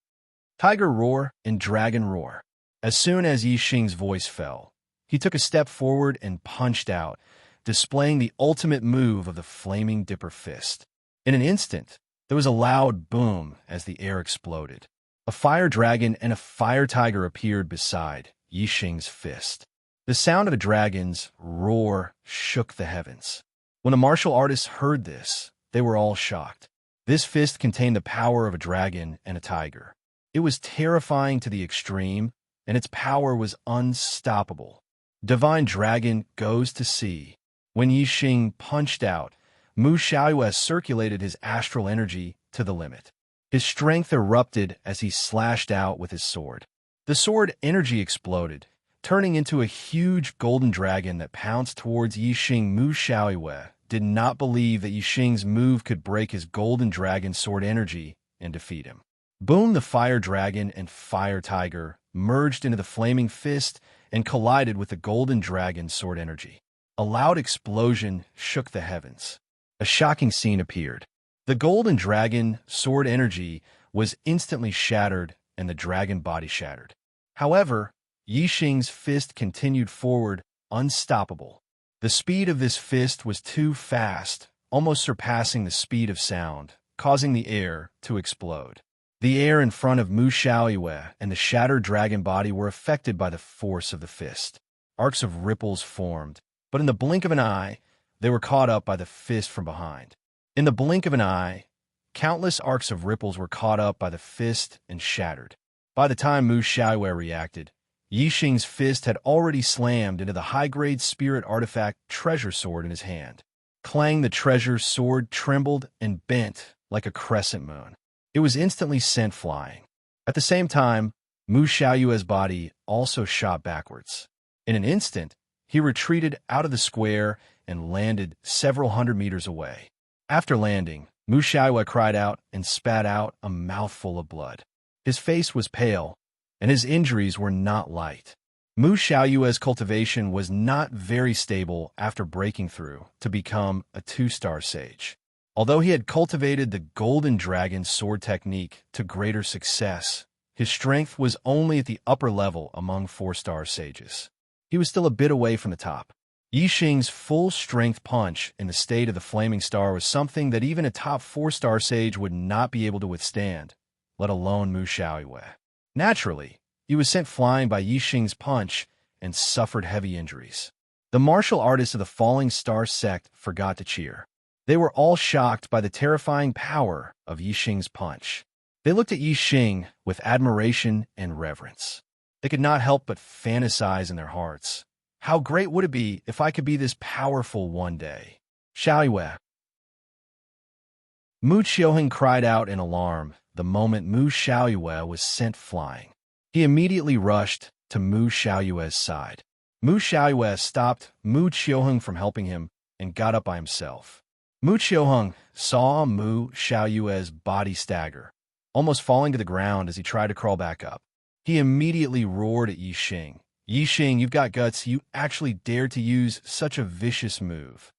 Tiger Roar and Dragon Roar. As soon as Yi Xing's voice fell, he took a step forward and punched out, displaying the ultimate move of the Flaming Dipper Fist. In an instant, there was a loud boom as the air exploded. A fire dragon and a fire tiger appeared beside Yi Xing's fist. The sound of a dragon's roar shook the heavens. When the martial artists heard this, they were all shocked. This fist contained the power of a dragon and a tiger. It was terrifying to the extreme, and its power was unstoppable. Divine Dragon goes to sea. When Yi Xing punched out, Mu Xiaoyue circulated his astral energy to the limit. His strength erupted as he slashed out with his sword. The sword energy exploded, turning into a huge golden dragon that pounced towards Yi Xing. Mu Xiaoyue did not believe that Yi Xing's move could break his golden dragon sword energy and defeat him. Boom! The fire dragon and fire tiger merged into the flaming fist and collided with the golden dragon sword energy. A loud explosion shook the heavens. A shocking scene appeared. The golden dragon sword energy was instantly shattered and the dragon body shattered. However, Yi Xing's fist continued forward, unstoppable. The speed of this fist was too fast, almost surpassing the speed of sound, causing the air to explode. The air in front of Mu Xiaoyue and the shattered dragon body were affected by the force of the fist. Arcs of ripples formed, but in the blink of an eye, they were caught up by the fist from behind. In the blink of an eye, countless arcs of ripples were caught up by the fist and shattered. By the time Mu Xiaoyue reacted, Yi Xing's fist had already slammed into the high-grade spirit artifact treasure sword in his hand. Clang! The treasure sword trembled and bent like a crescent moon. It was instantly sent flying. At the same time, Mu Xiaoyue's body also shot backwards. In an instant, he retreated out of the square and landed several hundred meters away. After landing, Mu Xiaoyue cried out and spat out a mouthful of blood. His face was pale, and his injuries were not light. Mu Xiaoyue's cultivation was not very stable after breaking through to become a 2-star sage. Although he had cultivated the Golden Dragon sword technique to greater success, his strength was only at the upper level among 4-star sages. He was still a bit away from the top. Yi Xing's full-strength punch in the state of the Flaming Star was something that even a top 4-star sage would not be able to withstand, let alone Mu Xiaoyue. Naturally, he was sent flying by Yi Xing's punch and suffered heavy injuries. The martial artists of the Falling Star sect forgot to cheer. They were all shocked by the terrifying power of Yi Xing's punch. They looked at Yi Xing with admiration and reverence. They could not help but fantasize in their hearts. How great would it be if I could be this powerful one day? Xiaoyue. Mu Qiuheng cried out in alarm the moment Mu Xiaoyue was sent flying. He immediately rushed to Mu Xiaoyue's side. Mu Xiaoyue stopped Mu Qiuheng from helping him and got up by himself. Mu Qiuheng saw Mu Xiaoyue's body stagger, almost falling to the ground as he tried to crawl back up. He immediately roared at Yi Xing. Yi Xing, you've got guts. You actually dared to use such a vicious move.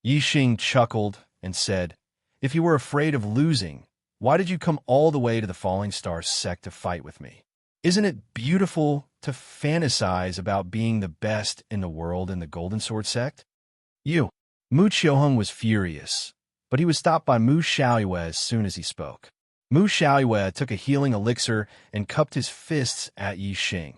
Yi Xing chuckled and said, if you were afraid of losing, why did you come all the way to the Falling Star sect to fight with me? Isn't it beautiful to fantasize about being the best in the world in the Golden Sword sect? Mu Qiuheng was furious, but he was stopped by Mu Xiaoyue as soon as he spoke. Mu Xiaoyue took a healing elixir and cupped his fists at Yi Xing.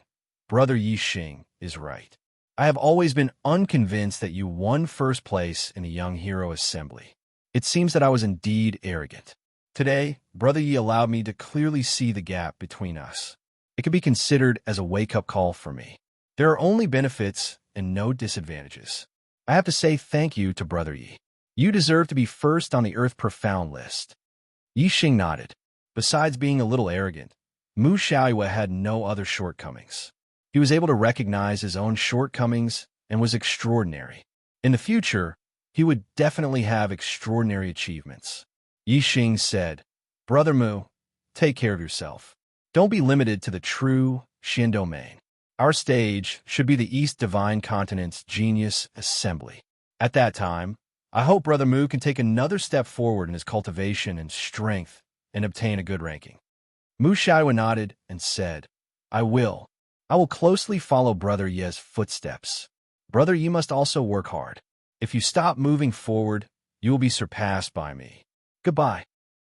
Brother Yi Xing is right. I have always been unconvinced that you won first place in a young hero assembly. It seems that I was indeed arrogant. Today, Brother Yi allowed me to clearly see the gap between us. It could be considered as a wake-up call for me. There are only benefits and no disadvantages. I have to say thank you to Brother Yi. You deserve to be first on the Earth Profound list. Yi Xing nodded. Besides being a little arrogant, Mu Xiaoyue had no other shortcomings. He was able to recognize his own shortcomings and was extraordinary. In the future, he would definitely have extraordinary achievements. Yi Xing said, Brother Mu, take care of yourself. Don't be limited to the true Xin domain. Our stage should be the East Divine Continent's Genius Assembly. At that time, I hope Brother Mu can take another step forward in his cultivation and strength and obtain a good ranking. Mu Xiaoyue nodded and said, I will. I will closely follow Brother Ye's footsteps. Brother Yi must also work hard. If you stop moving forward, you will be surpassed by me. Goodbye.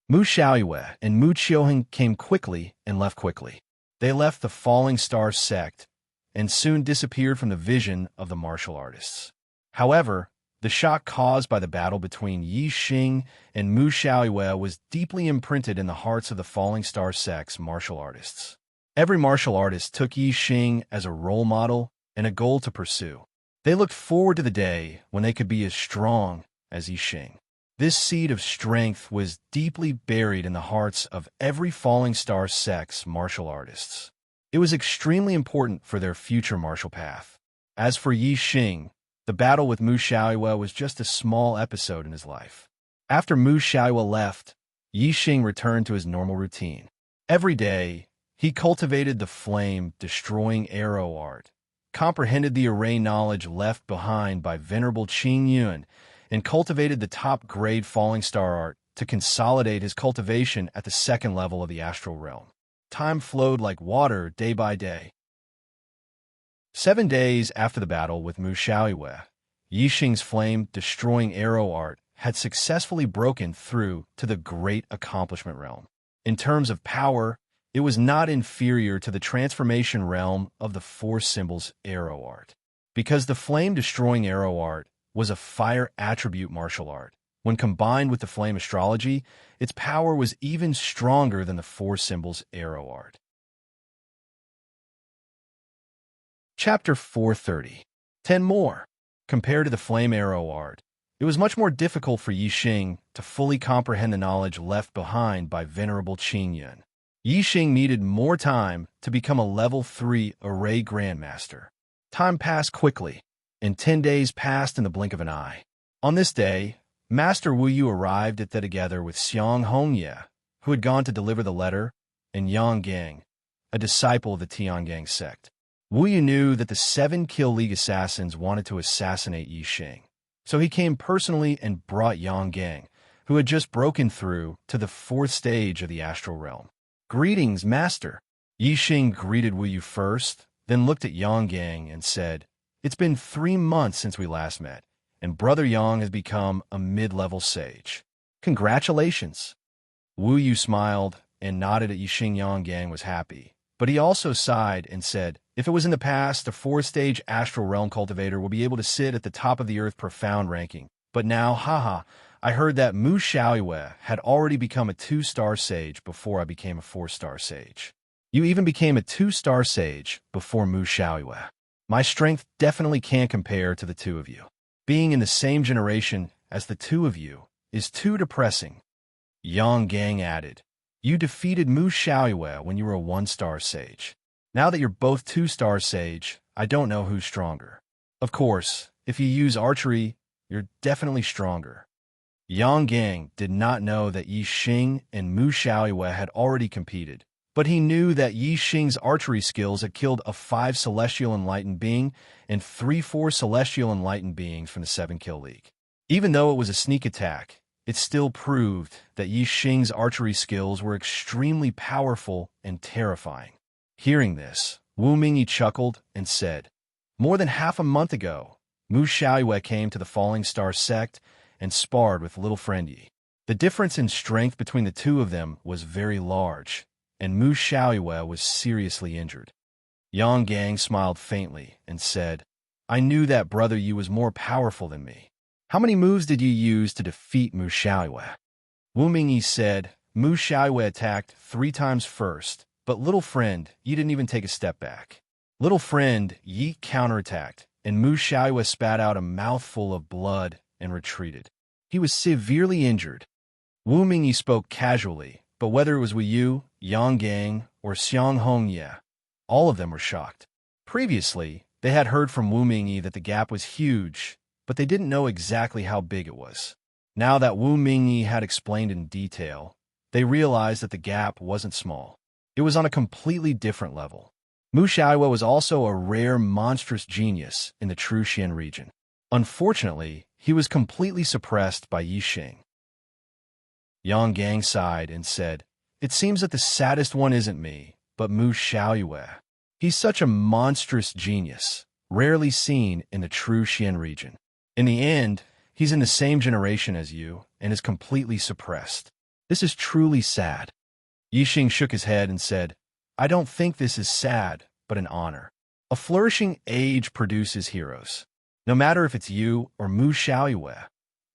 Mu Xiaoyue and Mu Qiuheng came quickly and left quickly. They left the Falling Star sect and soon disappeared from the vision of the martial artists. However, the shock caused by the battle between Yi Xing and Mu Xiaoyue was deeply imprinted in the hearts of the Falling Star sect's martial artists. Every martial artist took Yi Xing as a role model and a goal to pursue. They looked forward to the day when they could be as strong as Yi Xing. This seed of strength was deeply buried in the hearts of every Falling Star sect's martial artists. It was extremely important for their future martial path. As for Yi Xing, the battle with Mu Xiaoyue was just a small episode in his life. After Mu Xiaoyue left, Yi Xing returned to his normal routine. Every day, he cultivated the flame-destroying arrow art, comprehended the array knowledge left behind by Venerable Qing Yuan, and cultivated the top-grade Falling Star art to consolidate his cultivation at the second level of the astral realm. Time flowed like water day by day. 7 days after the battle with Mu Xiaoyue, Yi Xing's flame-destroying arrow art had successfully broken through to the great accomplishment realm. In terms of power, it was not inferior to the transformation realm of the Four Symbols arrow art. Because the flame-destroying arrow art was a fire attribute martial art, when combined with the flame astrology, its power was even stronger than the Four Symbols arrow art. Chapter 430. 10 more. Compared to the flame arrow art, it was much more difficult for Yi Xing to fully comprehend the knowledge left behind by Venerable Qing Yuan. Yi Xing needed more time to become a level 3 array grandmaster. Time passed quickly, and 10 days passed in the blink of an eye. On this day, Master Wu Yu arrived at the together with Xiang Hongye, who had gone to deliver the letter, and Yang Gang, a disciple of the Tiangang sect. Wu Yu knew that the 7 Kill League assassins wanted to assassinate Yi Xing, so he came personally and brought Yang Gang, who had just broken through to the 4th stage of the astral realm. Greetings, Master. Yi Xing greeted Wu Yu first, then looked at Yang Gang and said, It's been 3 months since we last met, and Brother Yang has become a mid-level sage. Congratulations. Wu Yu smiled and nodded at Yi Xing. Yang Gang was happy, but he also sighed and said, If it was in the past, a 4th-stage astral realm cultivator will be able to sit at the top of the Earth Profound ranking. But now, haha, I heard that Mu Xiaoyue had already become a 2-star sage before I became a 4-star sage. You even became a 2-star sage before Mu Xiaoyue. My strength definitely can't compare to the two of you. Being in the same generation as the two of you is too depressing. Yang Gang added, You defeated Mu Xiaoyue when you were a 1-star sage. Now that you're both 2-star sage, I don't know who's stronger. Of course, if you use archery, you're definitely stronger. Yang Gang did not know that Yi Xing and Mu Xiaoyue had already competed, but he knew that Yi Xing's archery skills had killed a 5 Celestial Enlightened Being and 3-4 Celestial Enlightened Beings from the 7 Kill League. Even though it was a sneak attack, it still proved that Yi Xing's archery skills were extremely powerful and terrifying. Hearing this, Wu Mingyi chuckled and said, More than half a month ago, Mu Xiaoyue came to the Falling Star sect and sparred with little friend Yi. The difference in strength between the two of them was very large, and Mu Xiaoyue was seriously injured. Yang Gang smiled faintly and said, I knew that Brother Yu was more powerful than me. How many moves did you use to defeat Mu Xiaoyue? Wu Mingyi said, Mu Xiaoyue attacked 3 times first, but little friend, Yi didn't even take a step back. Little friend, Yi counterattacked, and Mu Xiaoyue spat out a mouthful of blood and retreated. He was severely injured. Wu Mingyi spoke casually, but whether it was Wu Yu, Yang Gang, or Xiang Hongye, all of them were shocked. Previously, they had heard from Wu Mingyi that the gap was huge, but they didn't know exactly how big it was. Now that Wu Mingyi had explained in detail, they realized that the gap wasn't small. It was on a completely different level. Mu Xiaoyue was also a rare monstrous genius in the Truxian region. Unfortunately, he was completely suppressed by Yixing. Yang Gang sighed and said, It seems that the saddest one isn't me, but Mu Xiaoyue. He's such a monstrous genius, rarely seen in the Truxian region. In the end, he's in the same generation as you and is completely suppressed. This is truly sad. Yixing shook his head and said, I don't think this is sad, but an honor. A flourishing age produces heroes. No matter if it's you or Mu Xiaoyue.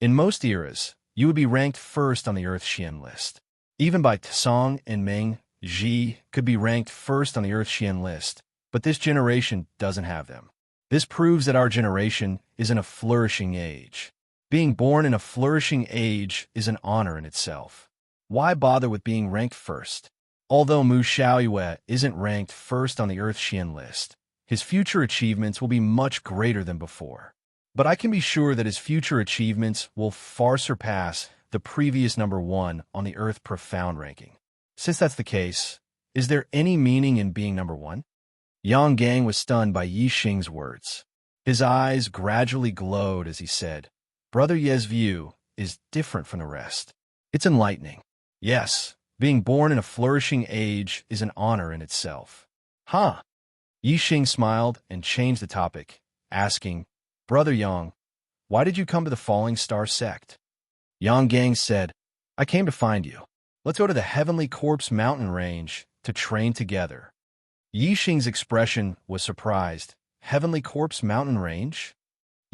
In most eras, you would be ranked first on the Earth-Xian list. Even by Tsong and Ming, Ji could be ranked first on the Earth-Xian list, but this generation doesn't have them. This proves that our generation is in a flourishing age. Being born in a flourishing age is an honor in itself. Why bother with being ranked first? Although Mu Xiaoyue isn't ranked first on the Earth-Xian list, his future achievements will be much greater than before. But I can be sure that his future achievements will far surpass the previous number 1 on the Earth Profound ranking. Since that's the case, is there any meaning in being number 1? Yang Gang was stunned by Yixing's words. His eyes gradually glowed as he said, Brother Ye's view is different from the rest. It's enlightening. Yes, being born in a flourishing age is an honor in itself. Huh? Yixing smiled and changed the topic, asking, Brother Yang, why did you come to the Falling Star sect? Yang Gang said, I came to find you. Let's go to the Heavenly Corpse mountain range to train together. Yixing's expression was surprised. Heavenly Corpse mountain range?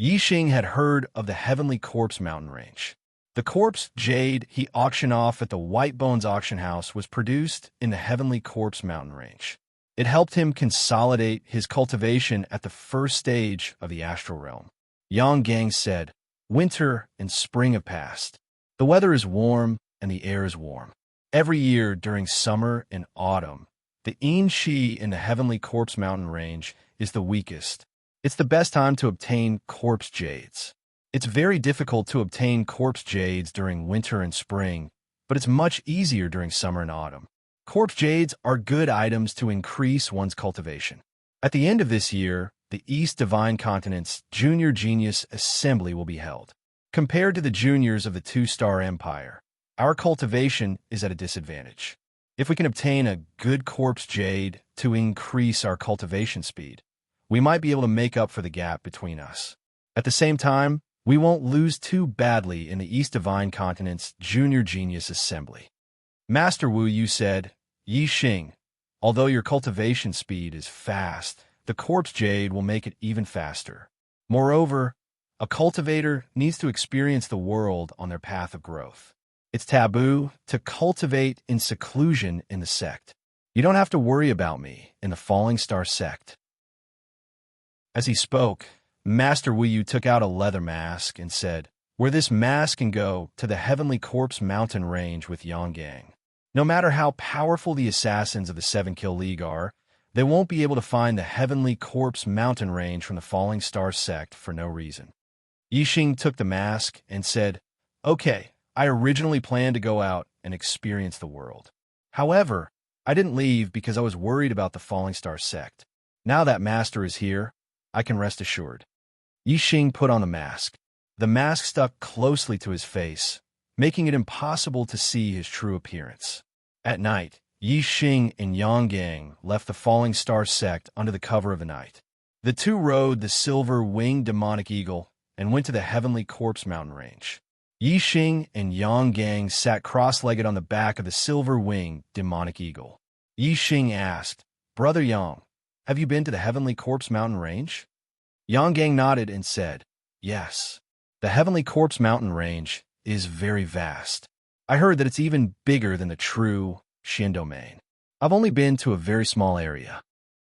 Yixing had heard of the Heavenly Corpse mountain range. The corpse jade he auctioned off at the White Bones auction house was produced in the Heavenly Corpse mountain range. It helped him consolidate his cultivation at the first stage of the astral realm. Yang Gang said, Winter and spring have passed. The weather is warm and the air is warm. Every year during summer and autumn, the Yin-Shi in the Heavenly Corpse mountain range is the weakest. It's the best time to obtain corpse jades. It's very difficult to obtain corpse jades during winter and spring, but it's much easier during summer and autumn. Corpse jades are good items to increase one's cultivation. At the end of this year, the East Divine Continent's Junior Genius Assembly will be held. Compared to the juniors of the Two-Star Empire, our cultivation is at a disadvantage. If we can obtain a good corpse jade to increase our cultivation speed, we might be able to make up for the gap between us. At the same time, we won't lose too badly in the East Divine Continent's Junior Genius Assembly. Master Wu Yu said, Yixing, although your cultivation speed is fast, the corpse jade will make it even faster. Moreover, a cultivator needs to experience the world on their path of growth. It's taboo to cultivate in seclusion in the sect. You don't have to worry about me in the Falling Star sect. As he spoke, Master Wu Yu took out a leather mask and said, Wear this mask and go to the Heavenly Corpse mountain range with Yang Gang. No matter how powerful the assassins of the 7-Kill League are, they won't be able to find the Heavenly Corpse mountain range from the Falling Star sect for no reason. Yixing took the mask and said, Okay, I originally planned to go out and experience the world. However, I didn't leave because I was worried about the Falling Star sect. Now that Master is here, I can rest assured. Yixing put on the mask. The mask stuck closely to his face, making it impossible to see his true appearance. At night, Yixing and Yang Gang left the Falling Star sect under the cover of the night. The two rode the silver-winged demonic eagle and went to the Heavenly Corpse mountain range. Yixing and Yang Gang sat cross-legged on the back of the silver-winged demonic eagle. Yixing asked, Brother Yang, have you been to the Heavenly Corpse mountain range? Yang Gang nodded and said, "Yes. The Heavenly Corpse mountain range is very vast. I heard that it's even bigger than the true Xian domain. I've only been to a very small area."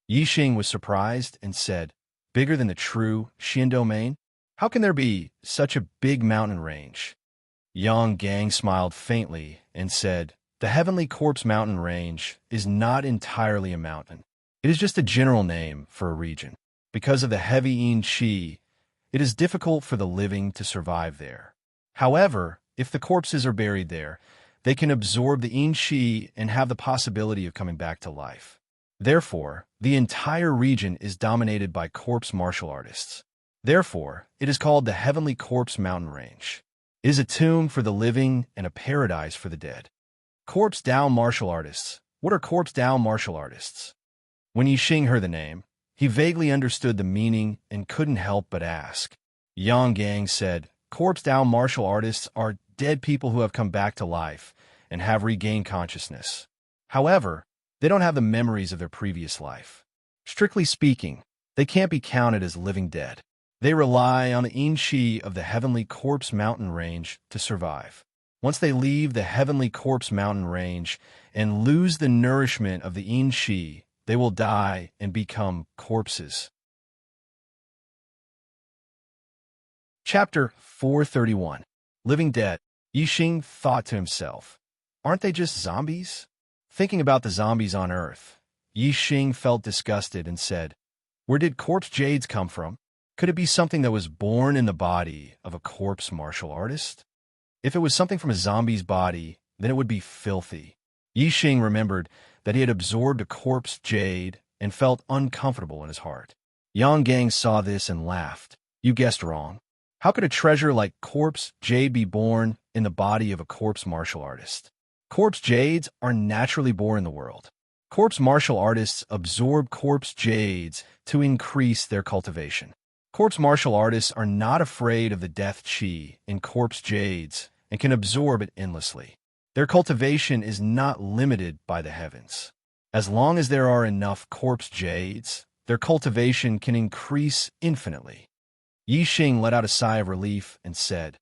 Yixing was surprised and said, "Bigger than the true Xian domain? How can there be such a big mountain range?" Yang Gang smiled faintly and said, "The Heavenly Corpse mountain range is not entirely a mountain. It is just a general name for a region. Because of the heavy yin qi, it is difficult for the living to survive there. However, if the corpses are buried there, they can absorb the yin qi and have the possibility of coming back to life. Therefore, the entire region is dominated by corpse martial artists. Therefore, it is called the Heavenly Corpse mountain range. It is a tomb for the living and a paradise for the dead." Corpse down martial artists. What are corpse down martial artists? When Yixing heard the name, he vaguely understood the meaning and couldn't help but ask. Yang Gang said, "Corpse down martial artists are dead people who have come back to life and have regained consciousness. However, they don't have the memories of their previous life. Strictly speaking, they can't be counted as living dead. They rely on the yin qi of the Heavenly Corpse mountain range to survive. Once they leave the Heavenly Corpse mountain range and lose the nourishment of the yin qi, they will die and become corpses." Chapter 431. Living Dead. Yixing thought to himself, "Aren't they just zombies?" Thinking about the zombies on Earth, Yixing felt disgusted and said, "Where did corpse jades come from? Could it be something that was born in the body of a corpse martial artist? If it was something from a zombie's body, then it would be filthy." Yixing remembered that he had absorbed a corpse jade and felt uncomfortable in his heart. Yang Gang saw this and laughed. "You guessed wrong. How could a treasure like corpse jade be born in the body of a corpse martial artist? Corpse jades are naturally born in the world. Corpse martial artists absorb corpse jades to increase their cultivation. Corpse martial artists are not afraid of the death chi in corpse jades and can absorb it endlessly. Their cultivation is not limited by the heavens. As long as there are enough corpse jades, their cultivation can increase infinitely." Yixing let out a sigh of relief and said,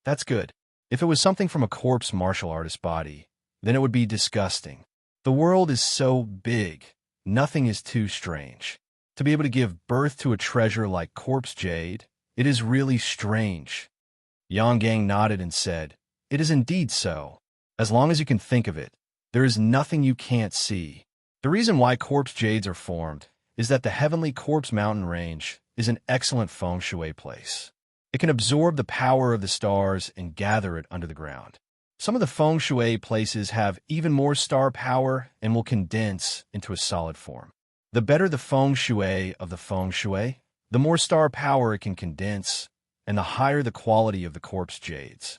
"That's good. If it was something from a corpse martial artist's body, then it would be disgusting. The world is so big, nothing is too strange. To be able to give birth to a treasure like corpse jade, it is really strange." Yang Gang nodded and said, "It is indeed so. As long as you can think of it, there is nothing you can't see. The reason why corpse jades are formed is that the Heavenly Corpse mountain range is an excellent feng shui place. It can absorb the power of the stars and gather it under the ground. Some of the feng shui places have even more star power and will condense into a solid form. The better the feng shui of the feng shui, the more star power it can condense, and the higher the quality of the corpse jades."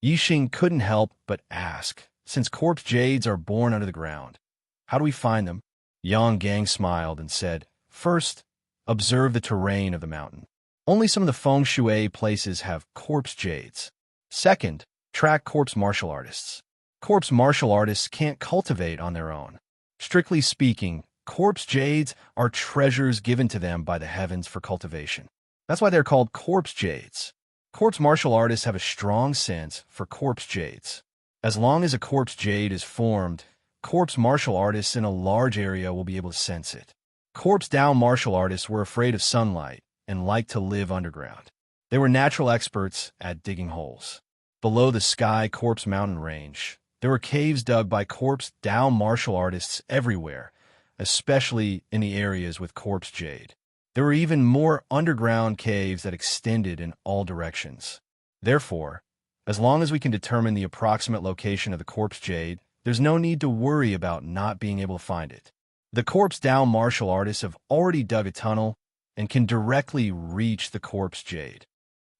Yixing couldn't help but ask, "Since corpse jades are born under the ground, how do we find them?" Yang Gang smiled and said, "First, observe the terrain of the mountain. Only some of the feng shui places have corpse jades. Second, track corpse martial artists. Corpse martial artists can't cultivate on their own. Strictly speaking, corpse jades are treasures given to them by the heavens for cultivation. That's why they're called corpse jades. Corpse martial artists have a strong sense for corpse jades. As long as a corpse jade is formed, corpse martial artists in a large area will be able to sense it. Corpse down martial artists were afraid of sunlight and liked to live underground. They were natural experts at digging holes. Below the Sky Corpse mountain range, there were caves dug by corpse down martial artists everywhere, especially in the areas with corpse jade. There were even more underground caves that extended in all directions. Therefore, as long as we can determine the approximate location of the corpse jade, there's no need to worry about not being able to find it. The corpse down martial artists have already dug a tunnel and can directly reach the corpse jade."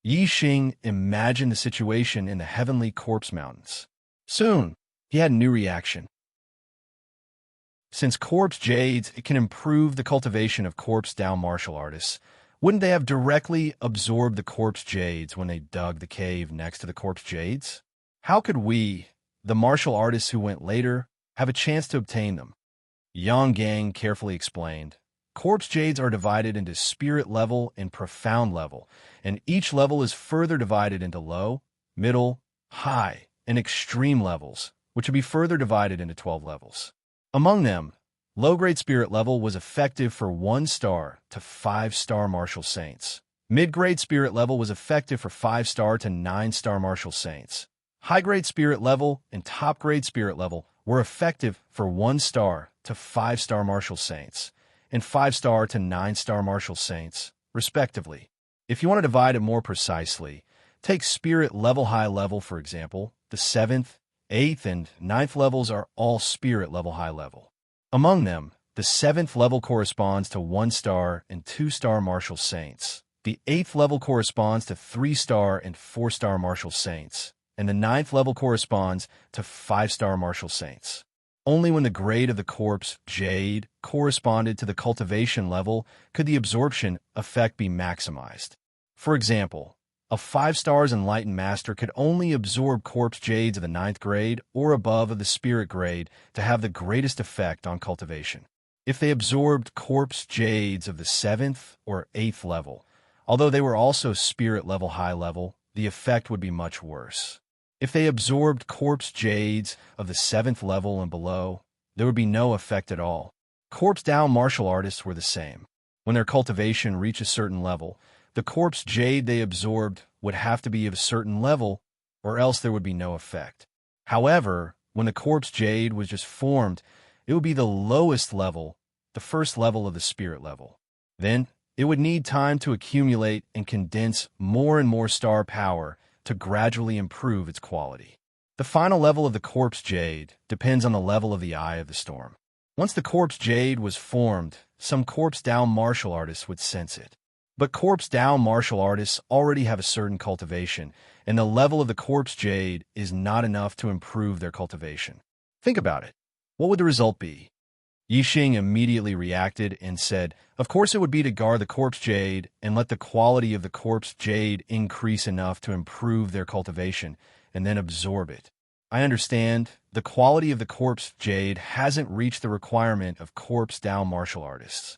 Yixing imagined the situation in the Heavenly Corpse Mountains. Soon, he had a new reaction. Since corpse jades can improve the cultivation of corpse down martial artists, wouldn't they have directly absorbed the corpse jades when they dug the cave next to the corpse jades? How could we, the martial artists who went later, have a chance to obtain them? Yang Gang carefully explained, Corpse jades are divided into spirit level and profound level, and each level is further divided into low, middle, high, and extreme levels, which would be further divided into 12 levels. Among them, low-grade spirit level was effective for 1-star to 5-star martial saints. Mid-grade spirit level was effective for 5-star to 9-star martial saints. High-grade spirit level and top-grade spirit level were effective for 1-star to 5-star martial saints, and 5-star to 9-star martial saints, respectively. If you want to divide it more precisely, take spirit level high level, for example. The 7th, 8th, and 9th levels are all spirit level high level. Among them, the 7th level corresponds to 1-star and 2-star martial saints. The 8th level corresponds to 3-star and 4-star martial saints, and the 9th level corresponds to 5-star martial saints. Only when the grade of the corpse jade corresponded to the cultivation level could the absorption effect be maximized. For example, a 5-stars enlightened master could only absorb corpse jades of the 9th grade or above of the spirit grade to have the greatest effect on cultivation. If they absorbed corpse jades of the 7th or 8th level, although they were also spirit level high level, the effect would be much worse. If they absorbed corpse jades of the 7th level and below, there would be no effect at all. Corpse down martial artists were the same. When their cultivation reached a certain level, the corpse jade they absorbed would have to be of a certain level, or else there would be no effect. However, when the corpse jade was just formed, it would be the lowest level, the first level of the spirit level. Then, it would need time to accumulate and condense more and more star power to gradually improve its quality. The final level of the corpse jade depends on the level of the eye of the storm. Once the corpse jade was formed, some corpse down martial artists would sense it. But corpse down martial artists already have a certain cultivation, and the level of the corpse jade is not enough to improve their cultivation. Think about it. What would the result be? Yixing immediately reacted and said, of course it would be to guard the corpse jade and let the quality of the corpse jade increase enough to improve their cultivation, and then absorb it. I understand, the quality of the corpse jade hasn't reached the requirement of corpse down martial artists.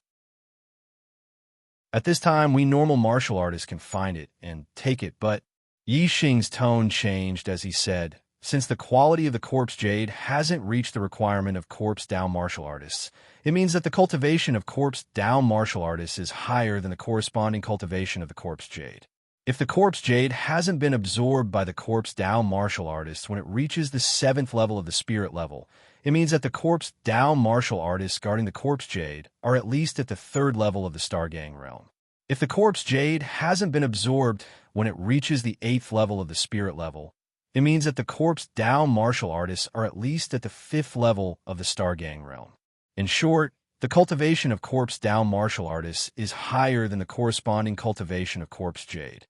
At this time, we normal martial artists can find it and take it, but Yixing's tone changed as he said, since the quality of the corpse jade hasn't reached the requirement of corpse down martial artists, it means that the cultivation of corpse down martial artists is higher than the corresponding cultivation of the corpse jade. If the corpse jade hasn't been absorbed by the corpse down martial artists when it reaches the 7th level of the spirit level, it means that the corpse down martial artists guarding the corpse jade are at least at the 3rd level of the Star Gang realm. If the corpse jade hasn't been absorbed when it reaches the 8th level of the spirit level, it means that the corpse down martial artists are at least at the 5th level of the Star Gang realm. In short, the cultivation of corpse down martial artists is higher than the corresponding cultivation of corpse jade.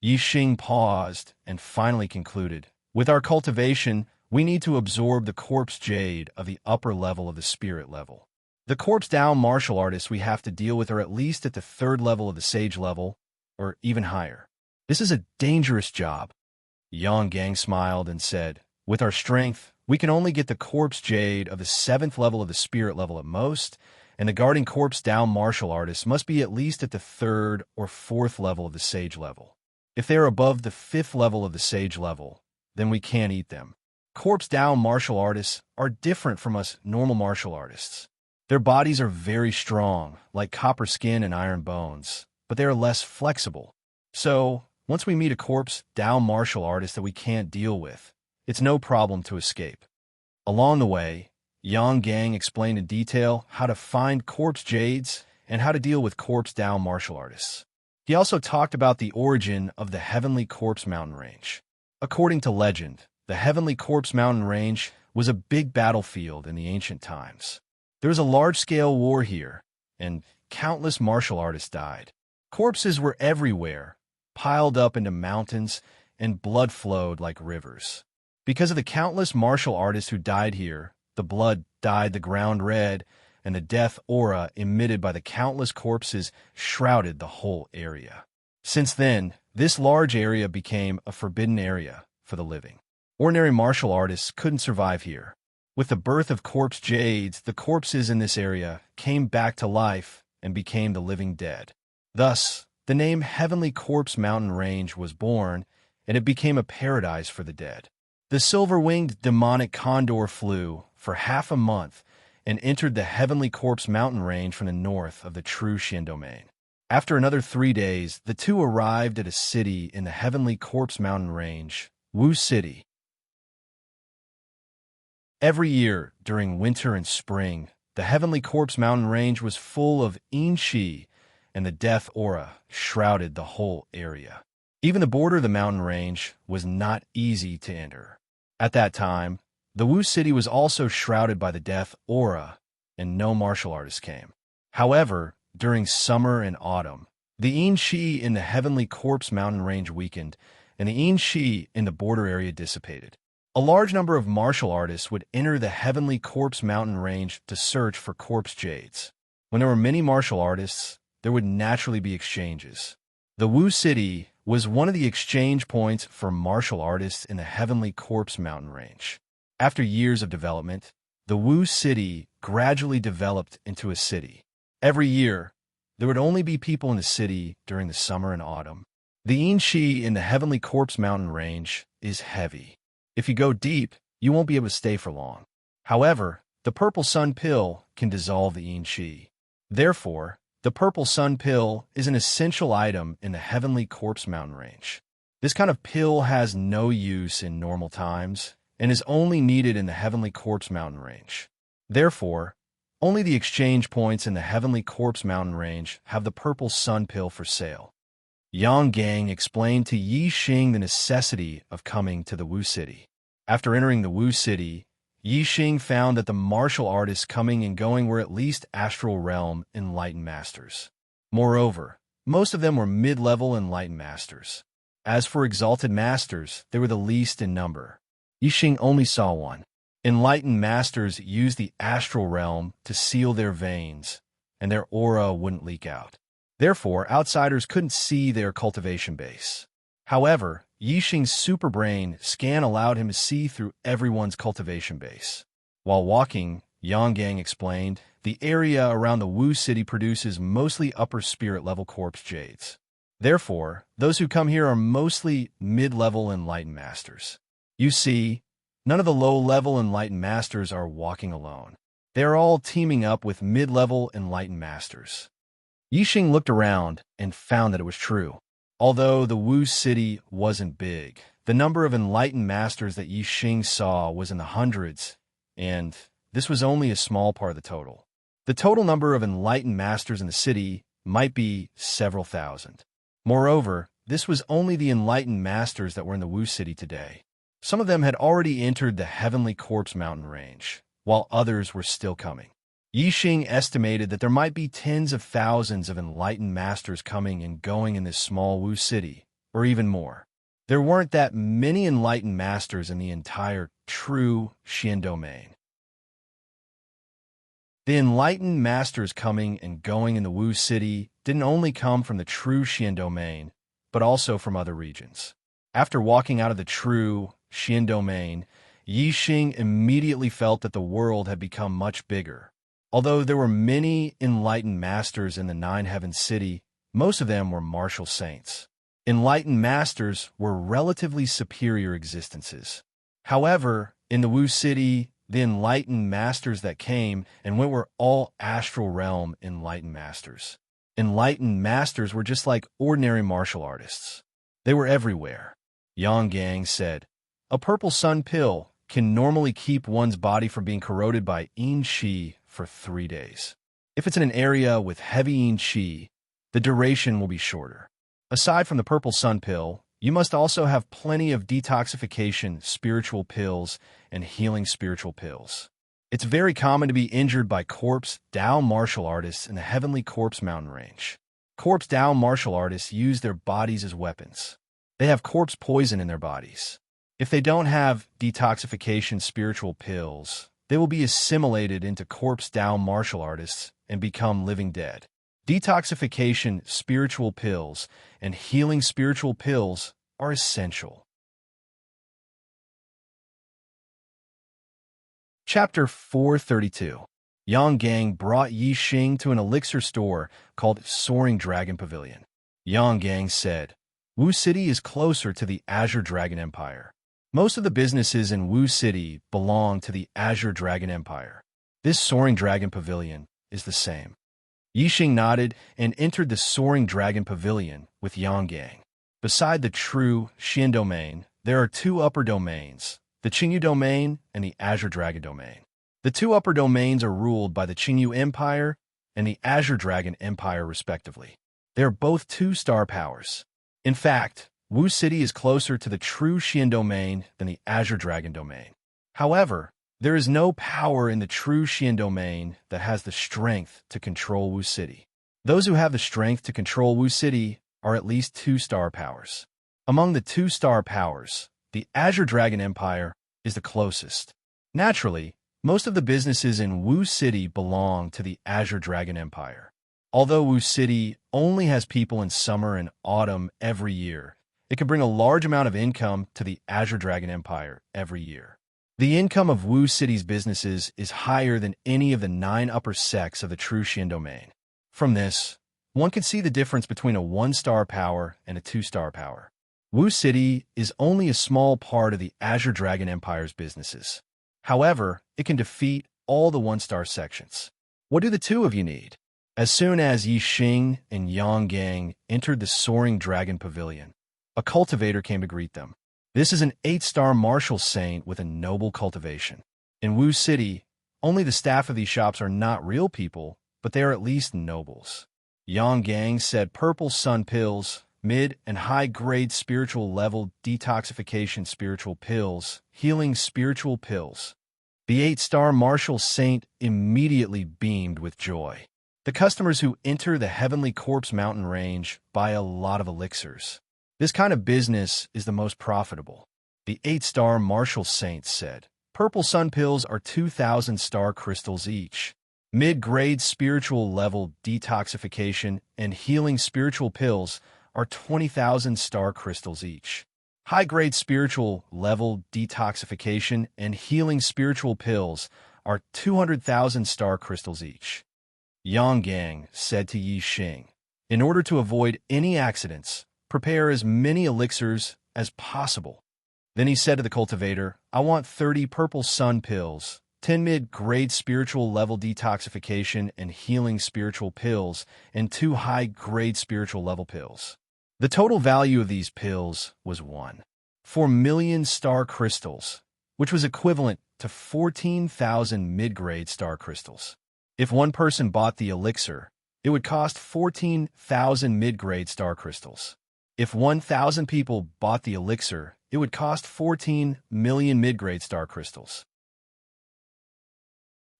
Yixing paused and finally concluded, with our cultivation, we need to absorb the corpse jade of the upper level of the spirit level. The corpse down martial artists we have to deal with are at least at the 3rd level of the sage level, or even higher. This is a dangerous job. Yang Gang smiled and said, with our strength, we can only get the corpse jade of the 7th level of the spirit level at most, and the guarding corpse down martial artists must be at least at the 3rd or 4th level of the sage level. If they are above the 5th level of the sage level, then we can't eat them. Corpse down martial artists are different from us normal martial artists. Their bodies are very strong, like copper skin and iron bones, but they are less flexible. So, once we meet a corpse down martial artist that we can't deal with, it's no problem to escape. Along the way, Yang Gang explained in detail how to find corpse jades and how to deal with corpse down martial artists. He also talked about the origin of the Heavenly Corpse Mountain Range. According to legend, the Heavenly Corpse Mountain Range was a big battlefield in the ancient times. There was a large-scale war here, and countless martial artists died. Corpses were everywhere, piled up into mountains, and blood flowed like rivers. Because of the countless martial artists who died here, the blood dyed the ground red, and the death aura emitted by the countless corpses shrouded the whole area. Since then, this large area became a forbidden area for the living. Ordinary martial artists couldn't survive here. With the birth of corpse jades, the corpses in this area came back to life and became the living dead. Thus, the name Heavenly Corpse Mountain Range was born, and it became a paradise for the dead. The silver-winged demonic condor flew for half a month and entered the Heavenly Corpse Mountain Range from the north of the true Xian domain. After another 3 days, the two arrived at a city in the Heavenly Corpse Mountain Range, Wu City. Every year, during winter and spring, the Heavenly Corpse Mountain Range was full of enrich, and the death aura shrouded the whole area. Even the border of the mountain range was not easy to enter. At that time, the Wu City was also shrouded by the death aura, and no martial artists came. However, during summer and autumn, the enrich in the Heavenly Corpse Mountain Range weakened, and the enrich in the border area dissipated. A large number of martial artists would enter the Heavenly Corpse Mountain Range to search for corpse jades. When there were many martial artists, there would naturally be exchanges. The Wu City was one of the exchange points for martial artists in the Heavenly Corpse Mountain Range. After years of development, the Wu City gradually developed into a city. Every year, there would only be people in the city during the summer and autumn. The enrich in the Heavenly Corpse Mountain Range is heavy. If you go deep, you won't be able to stay for long. However, the purple sun pill can dissolve the enrich. Therefore, the purple sun pill is an essential item in the Heavenly Corpse Mountain Range. This kind of pill has no use in normal times and is only needed in the Heavenly Corpse Mountain Range. Therefore, only the exchange points in the Heavenly Corpse Mountain Range have the purple sun pill for sale. Yang Gang explained to Yi Xing the necessity of coming to the Wu City. After entering the Wu City, Yi Xing found that the martial artists coming and going were at least Astral Realm Enlightened Masters. Moreover, most of them were mid-level Enlightened Masters. As for Exalted Masters, they were the least in number. Yi Xing only saw one. Enlightened Masters used the Astral Realm to seal their veins, and their aura wouldn't leak out. Therefore, outsiders couldn't see their cultivation base. However, Yi Xing's superbrain scan allowed him to see through everyone's cultivation base. While walking, Yang Gang explained, the area around the Wu City produces mostly upper spirit level corpse jades. Therefore, those who come here are mostly mid-level Enlightened Masters. You see, none of the low-level Enlightened Masters are walking alone. They are all teaming up with mid-level Enlightened Masters. Yi Xing looked around and found that it was true. Although the Wu City wasn't big, the number of Enlightened Masters that Yi Xing saw was in the hundreds, and this was only a small part of the total. The total number of Enlightened Masters in the city might be several thousand. Moreover, this was only the Enlightened Masters that were in the Wu City today. Some of them had already entered the Heavenly Corpse Mountain Range, while others were still coming. Yi Xing estimated that there might be tens of thousands of Enlightened Masters coming and going in this small Wu City, or even more. There weren't that many Enlightened Masters in the entire true Xian domain. The Enlightened Masters coming and going in the Wu City didn't only come from the true Xian domain, but also from other regions. After walking out of the true Xian domain, Yi Xing immediately felt that the world had become much bigger. Although there were many Enlightened Masters in the Nine Heavens City, most of them were martial saints. Enlightened Masters were relatively superior existences. However, in the Wu City, the Enlightened Masters that came and went were all Astral Realm Enlightened Masters. Enlightened Masters were just like ordinary martial artists. They were everywhere. Yang Gang said, "A purple sun pill can normally keep one's body from being corroded by enrich for 3 days. If it's in an area with heavy enrich, the duration will be shorter. Aside from the purple sun pill, you must also have plenty of detoxification spiritual pills and healing spiritual pills. It's very common to be injured by corpse Dao martial artists in the Heavenly Corpse Mountain Range. Corpse Dao martial artists use their bodies as weapons. They have corpse poison in their bodies. If they don't have detoxification spiritual pills, they will be assimilated into corpse Dao martial artists and become living dead. Detoxification spiritual pills and healing spiritual pills are essential." Chapter 432. Yang Gang brought Yi Xing to an elixir store called Soaring Dragon Pavilion. Yang Gang said, Wu City is closer to the Azure Dragon Empire. Most of the businesses in Wu City belong to the Azure Dragon Empire. This Soaring Dragon Pavilion is the same. Yi Xing nodded and entered the Soaring Dragon Pavilion with Yang Gang. Beside the true Xian domain, there are two upper domains, the Qingyu domain and the Azure Dragon domain. The two upper domains are ruled by the Qingyu Empire and the Azure Dragon Empire, respectively. They are both two-star powers. In fact, Wu City is closer to the true Xian domain than the Azure Dragon domain. However, there is no power in the true Xian domain that has the strength to control Wu City. Those who have the strength to control Wu City are at least two-star powers. Among the two-star powers, the Azure Dragon Empire is the closest. Naturally, most of the businesses in Wu City belong to the Azure Dragon Empire. Although Wu City only has people in summer and autumn every year, it can bring a large amount of income to the Azure Dragon Empire every year. The income of Wu City's businesses is higher than any of the 9 upper sects of the true Xian domain. From this, one can see the difference between a 1-star power and a 2-star power. Wu City is only a small part of the Azure Dragon Empire's businesses. However, it can defeat all the 1-star sections. What do the two of you need? As soon as Yi Xing and Yang Gang entered the Soaring Dragon Pavilion, a cultivator came to greet them. This is an 8-star martial saint with a noble cultivation. In Wu City, only the staff of these shops are not real people, but they are at least nobles. Yang Gang said purple sun pills, mid and high-grade spiritual level detoxification spiritual pills, healing spiritual pills. The 8-star martial saint immediately beamed with joy. The customers who enter the Heavenly Corpse mountain range buy a lot of elixirs. This kind of business is the most profitable. The 8-star martial saint said, purple sun pills are 2,000 star crystals each. Mid-grade spiritual level detoxification and healing spiritual pills are 20,000 star crystals each. High-grade spiritual level detoxification and healing spiritual pills are 200,000 star crystals each. Yang Gang said to Yi Xing, in order to avoid any accidents, prepare as many elixirs as possible. Then he said to the cultivator, I want 30 purple sun pills, 10 mid-grade spiritual level detoxification and healing spiritual pills, and 2 high-grade spiritual level pills. The total value of these pills was 4 million star crystals, which was equivalent to 14,000 mid-grade star crystals. If one person bought the elixir, it would cost 14,000 mid-grade star crystals. If 1,000 people bought the elixir, it would cost 14 million mid-grade star crystals.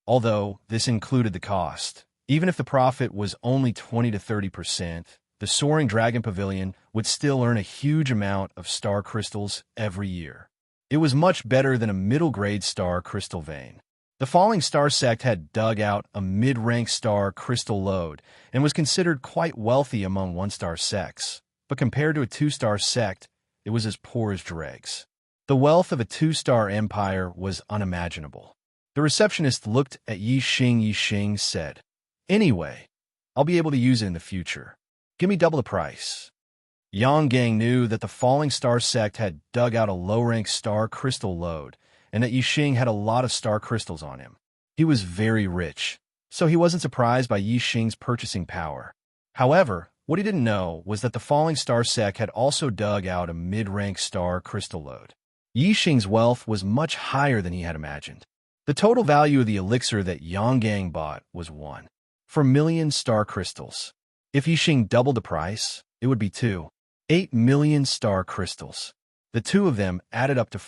Although this included the cost, even if the profit was only 20 to 30%, the Soaring Dragon Pavilion would still earn a huge amount of star crystals every year. It was much better than a middle-grade star crystal vein. The Falling Star sect had dug out a mid-rank star crystal lode and was considered quite wealthy among 1-star sects, but compared to a 2-star sect, it was as poor as dregs. The wealth of a 2-star empire was unimaginable. The receptionist looked at Yi Xing. Yi Xing said, anyway, I'll be able to use it in the future. Give me double the price. Yang Gang knew that the Falling Star sect had dug out a low-rank star crystal lode, and that Yi Xing had a lot of star crystals on him. He was very rich, so he wasn't surprised by Yi Xing's purchasing power. However, what he didn't know was that the Falling Star sect had also dug out a mid-rank star crystal lode. Yi Xing's wealth was much higher than he had imagined. The total value of the elixir that Yang Gang bought was 4 million star crystals. If Yi Xing doubled the price, it would be 8 million star crystals. The two of them added up to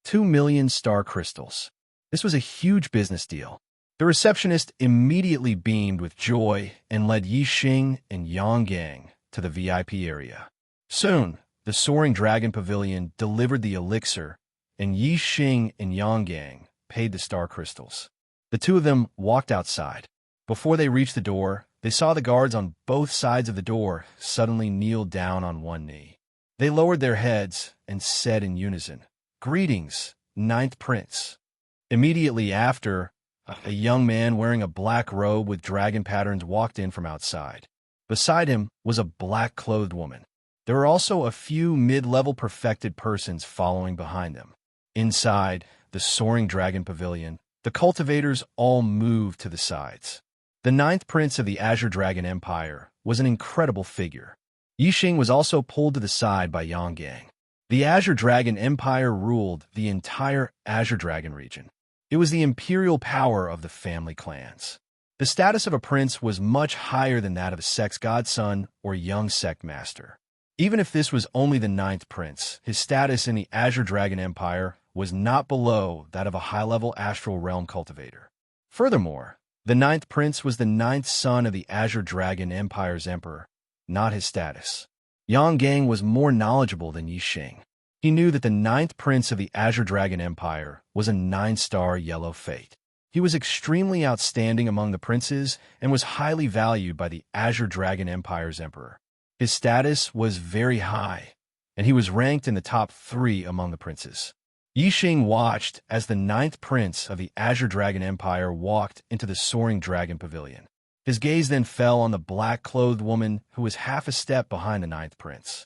2 million star crystals. This was a huge business deal. The receptionist immediately beamed with joy and led Yi Xing and Yang Gang to the VIP area. Soon, the Soaring Dragon Pavilion delivered the elixir, and Yi Xing and Yang Gang paid the star crystals. The two of them walked outside. Before they reached the door, they saw the guards on both sides of the door suddenly kneel down on one knee. They lowered their heads and said in unison, Greetings, Ninth Prince. Immediately after, A young man wearing a black robe with dragon patterns walked in from outside. Beside him was a black-clothed woman. There were also a few mid-level perfected persons following behind them. Inside the soaring dragon pavilion, the cultivators all moved to the sides. The ninth prince of the Azure Dragon Empire was an incredible figure. Yixing was also pulled to the side by Yang. The Azure Dragon Empire ruled the entire Azure Dragon region. It was the imperial power of the family clans. The status of a prince was much higher than that of a sex godson or young sect master. Even if this was only the ninth prince, his status in the Azure Dragon Empire was not below that of a high-level astral realm cultivator. Furthermore, the ninth prince was the ninth son of the Azure Dragon Empire's emperor, not his status. Yang was more knowledgeable than Yixing. He knew that the ninth prince of the Azure Dragon Empire was a 9-star yellow fate. He was extremely outstanding among the princes and was highly valued by the Azure Dragon Empire's emperor. His status was very high, and he was ranked in the top 3 among the princes. Yixing watched as the ninth prince of the Azure Dragon Empire walked into the soaring dragon pavilion. His gaze then fell on the black-clothed woman who was half a step behind the ninth prince.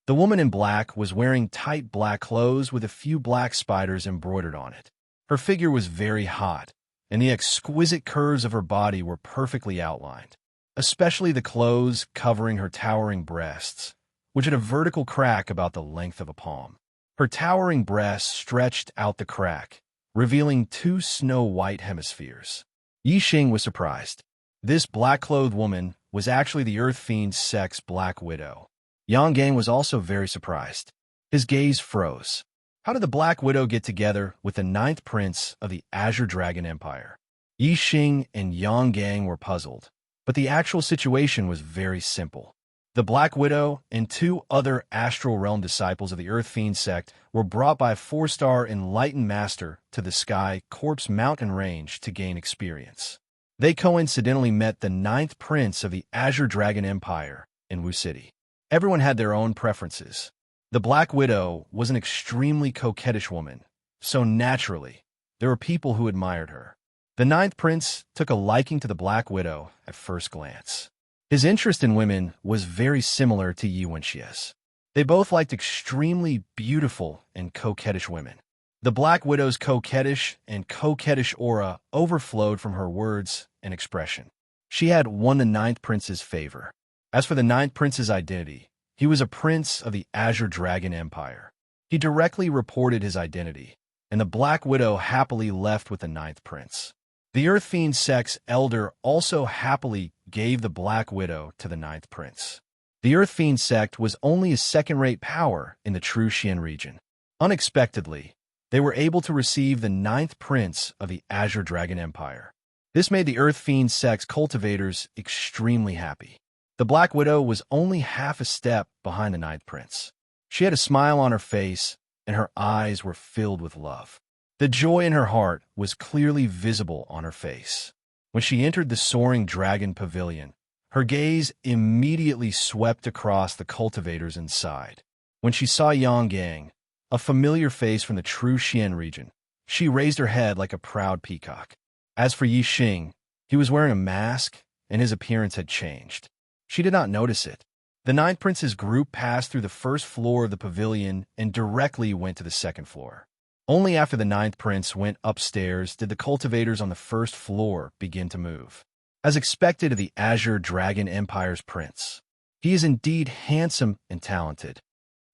The woman in black was wearing tight black clothes with a few black spiders embroidered on it. Her figure was very hot, and the exquisite curves of her body were perfectly outlined, especially the clothes covering her towering breasts, which had a vertical crack about the length of a palm. Her towering breasts stretched out the crack, revealing 2 snow-white hemispheres. Yixing was surprised. This black-clothed woman was actually the Earth Fiend's sex Black Widow. Yang was also very surprised. His gaze froze. How did the Black Widow get together with the ninth prince of the Azure Dragon Empire? Yixing and Yang were puzzled, but the actual situation was very simple. The Black Widow and 2 other Astral Realm disciples of the Earth Fiend sect were brought by a 4-star Enlightened Master to the Sky Corpse Mountain Range to gain experience. They coincidentally met the ninth prince of the Azure Dragon Empire in Wu City. Everyone had their own preferences. The Black Widow was an extremely coquettish woman, so naturally, there were people who admired her. The ninth prince took a liking to the Black Widow at first glance. His interest in women was very similar to Yi Wenxie's. They both liked extremely beautiful and coquettish women. The Black Widow's coquettish aura overflowed from her words and expression. She had won the ninth prince's favor. As for the ninth prince's identity, he was a prince of the Azure Dragon Empire. He directly reported his identity, and the Black Widow happily left with the ninth prince. The Earth Fiend sect's elder also happily gave the Black Widow to the ninth prince. The Earth Fiend sect was only a second-rate power in the True Xian region. Unexpectedly, they were able to receive the ninth prince of the Azure Dragon Empire. This made the Earth Fiend sect's cultivators extremely happy. The Black Widow was only half a step behind the ninth prince. She had a smile on her face, and her eyes were filled with love. The joy in her heart was clearly visible on her face. When she entered the soaring dragon pavilion, her gaze immediately swept across the cultivators inside. When she saw Yang, a familiar face from the True Xian region, she raised her head like a proud peacock. As for Yixing, he was wearing a mask, and his appearance had changed. She did not notice it. The ninth prince's group passed through the first floor of the pavilion and directly went to the second floor. Only after the ninth prince went upstairs did the cultivators on the first floor begin to move. As expected of the Azure Dragon Empire's prince, he is indeed handsome and talented.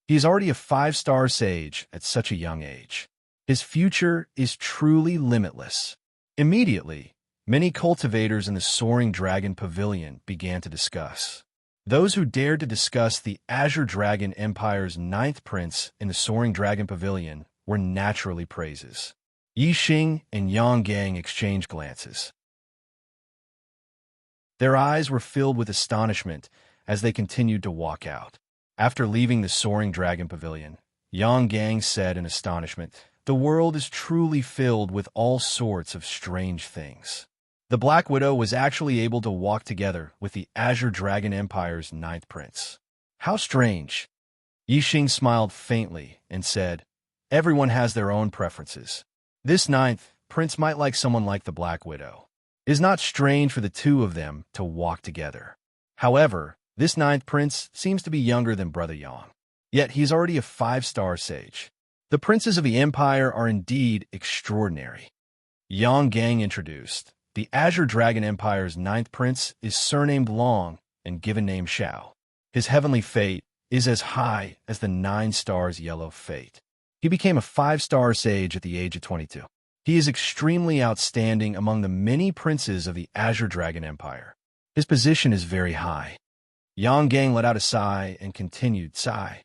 He is already a 5-star sage at such a young age. His future is truly limitless. Immediately, many cultivators in the soaring dragon pavilion began to discuss. Those who dared to discuss the Azure Dragon Empire's ninth prince in the soaring dragon pavilion were naturally praises. Yixing and Yang exchanged glances. Their eyes were filled with astonishment as they continued to walk out. After leaving the soaring dragon pavilion, Yang said in astonishment, "The world is truly filled with all sorts of strange things." The Black Widow was actually able to walk together with the Azure Dragon Empire's ninth prince. How strange! Yixing smiled faintly and said, "Everyone has their own preferences. This ninth prince might like someone like the Black Widow. It is not strange for the two of them to walk together. However, this ninth prince seems to be younger than Brother Yang. Yet he is already a 5-star sage. The princes of the Empire are indeed extraordinary. Yang Gang introduced. The Azure Dragon Empire's ninth prince is surnamed Long and given name Shao. His heavenly fate is as high as the 9 stars yellow fate. He became a 5-star sage at the age of 22. He is extremely outstanding among the many princes of the Azure Dragon Empire. His position is very high. Yang Gang let out a sigh and continued, sigh.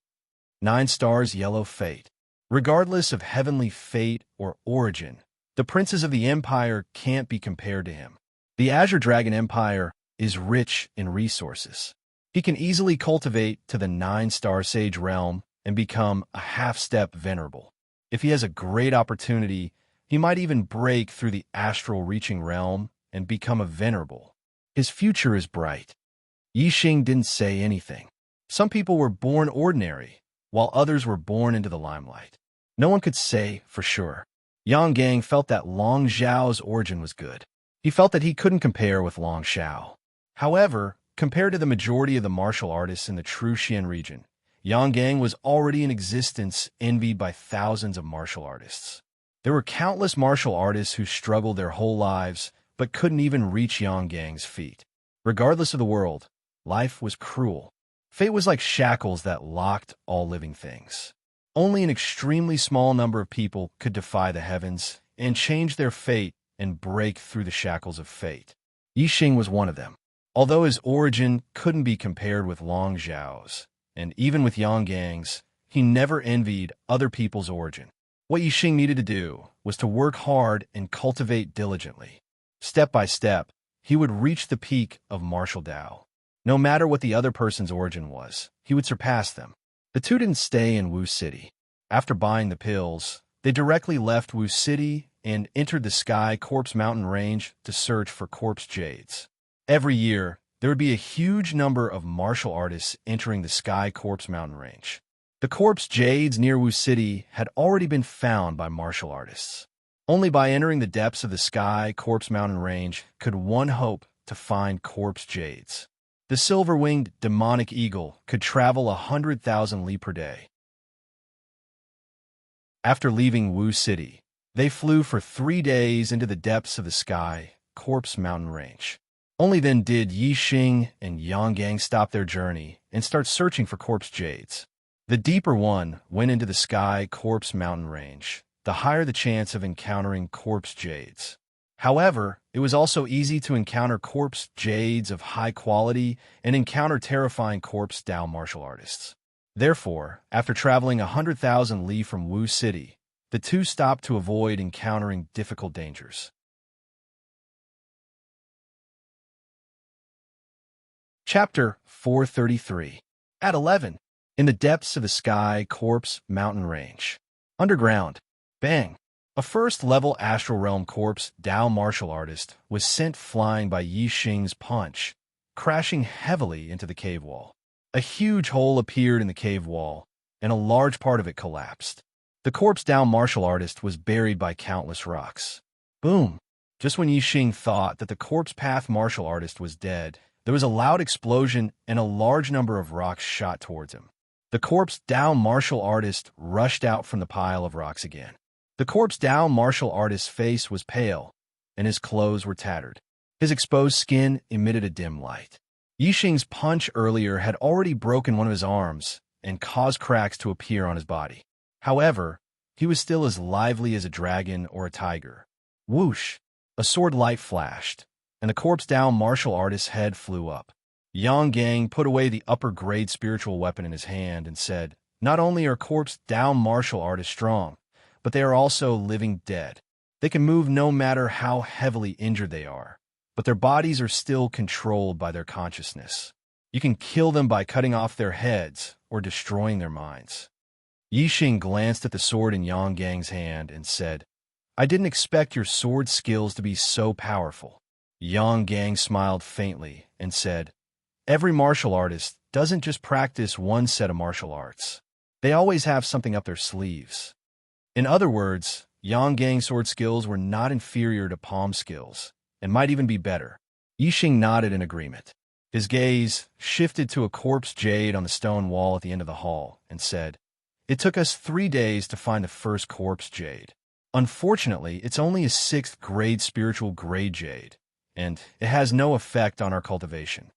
9 stars yellow fate. Regardless of heavenly fate or origin, the princes of the Empire can't be compared to him. The Azure Dragon Empire is rich in resources. He can easily cultivate to the 9-star sage realm and become a half-step venerable. If he has a great opportunity, he might even break through the astral reaching realm and become a venerable. His future is bright. Yixing didn't say anything. Some people were born ordinary, while others were born into the limelight. No one could say for sure. Yang Gang felt that Long Zhao's origin was good. He felt that he couldn't compare with Long Zhao. However, compared to the majority of the martial artists in the true Xian region, Yang Gang was already in existence, envied by thousands of martial artists. There were countless martial artists who struggled their whole lives, but couldn't even reach Yang Gang's feet. Regardless of the world, life was cruel. Fate was like shackles that locked all living things. Only an extremely small number of people could defy the heavens and change their fate and break through the shackles of fate. Yixing was one of them. Although his origin couldn't be compared with Long Zhao's, and even with Yang Gang's, he never envied other people's origin. What Yixing needed to do was to work hard and cultivate diligently. Step by step, he would reach the peak of martial Dao. No matter what the other person's origin was, he would surpass them. The two didn't stay in Wu City. After buying the pills, they directly left Wu City and entered the Sky Corpse Mountain Range to search for corpse jades. Every year, there would be a huge number of martial artists entering the Sky Corpse Mountain Range. The corpse jades near Wu City had already been found by martial artists. Only by entering the depths of the Sky Corpse Mountain Range could one hope to find corpse jades. The silver-winged demonic eagle could travel 100,000 li per day. After leaving Wu City, they flew for 3 days into the depths of the Sky Corpse Mountain Range. Only then did Yixing and Yang Gang stop their journey and start searching for corpse jades. The deeper one went into the Sky Corpse Mountain Range, the higher the chance of encountering corpse jades. However, it was also easy to encounter corpse jades of high quality and encounter terrifying corpse Dao martial artists. Therefore, after traveling 100,000 li from Wu City, the two stopped to avoid encountering difficult dangers. Chapter 433. At 11. In the depths of the Sky Corpse Mountain Range. Underground. Bang. A first-level Astral Realm Corpse Dao martial artist was sent flying by Yixing's punch, crashing heavily into the cave wall. A huge hole appeared in the cave wall, and a large part of it collapsed. The corpse Dao martial artist was buried by countless rocks. Boom! Just when Yixing thought that the corpse path martial artist was dead, there was a loud explosion and a large number of rocks shot towards him. The corpse Dao martial artist rushed out from the pile of rocks again. The corpse Dao martial artist's face was pale, and his clothes were tattered. His exposed skin emitted a dim light. Yixing's punch earlier had already broken one of his arms and caused cracks to appear on his body. However, he was still as lively as a dragon or a tiger. Whoosh! A sword light flashed, and the corpse Dao martial artist's head flew up. Yang Gang put away the upper-grade spiritual weapon in his hand and said, "Not only are corpse Dao martial artists strong, but they are also living dead. They can move no matter how heavily injured they are, but their bodies are still controlled by their consciousness. You can kill them by cutting off their heads or destroying their minds." Yixing glanced at the sword in Yang Gang's hand and said, "I didn't expect your sword skills to be so powerful." Yang Gang smiled faintly and said, "Every martial artist doesn't just practice one set of martial arts. They always have something up their sleeves. In other words, Yang sword skills were not inferior to palm skills, and might even be better. Yixing nodded in agreement. His gaze shifted to a corpse jade on the stone wall at the end of the hall, and said, "It took us 3 days to find the first corpse jade. Unfortunately, it's only a 6th grade spiritual grade jade, and it has no effect on our cultivation."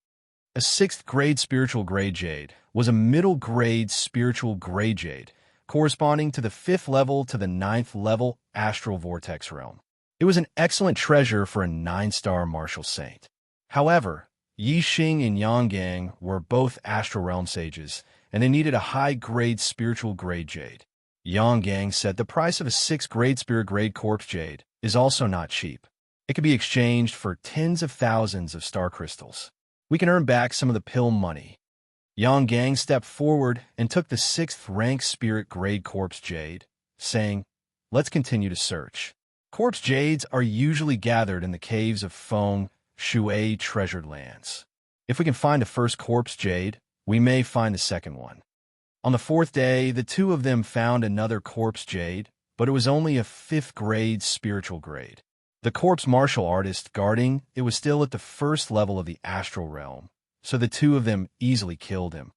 A 6th grade spiritual grade jade was a middle grade spiritual grade jade, corresponding to the 5th level to the 9th level astral vortex realm. It was an excellent treasure for a 9-star martial saint. However, Yixing and Yang were both astral realm sages, and they needed a high-grade spiritual grade jade. Yang said the price of a 6th grade spirit grade corpse jade is also not cheap. It could be exchanged for tens of thousands of star crystals. We can earn back some of the pill money. Yang stepped forward and took the 6th rank spirit grade corpse jade, saying, "Let's continue to search." Corpse jades are usually gathered in the caves of Feng Shui treasured lands. If we can find the first corpse jade, we may find the second one. On the 4th day, the two of them found another corpse jade, but it was only a 5th grade spiritual grade. The corpse martial artist guarding it was still at the 1st level of the astral realm, so the two of them easily killed him.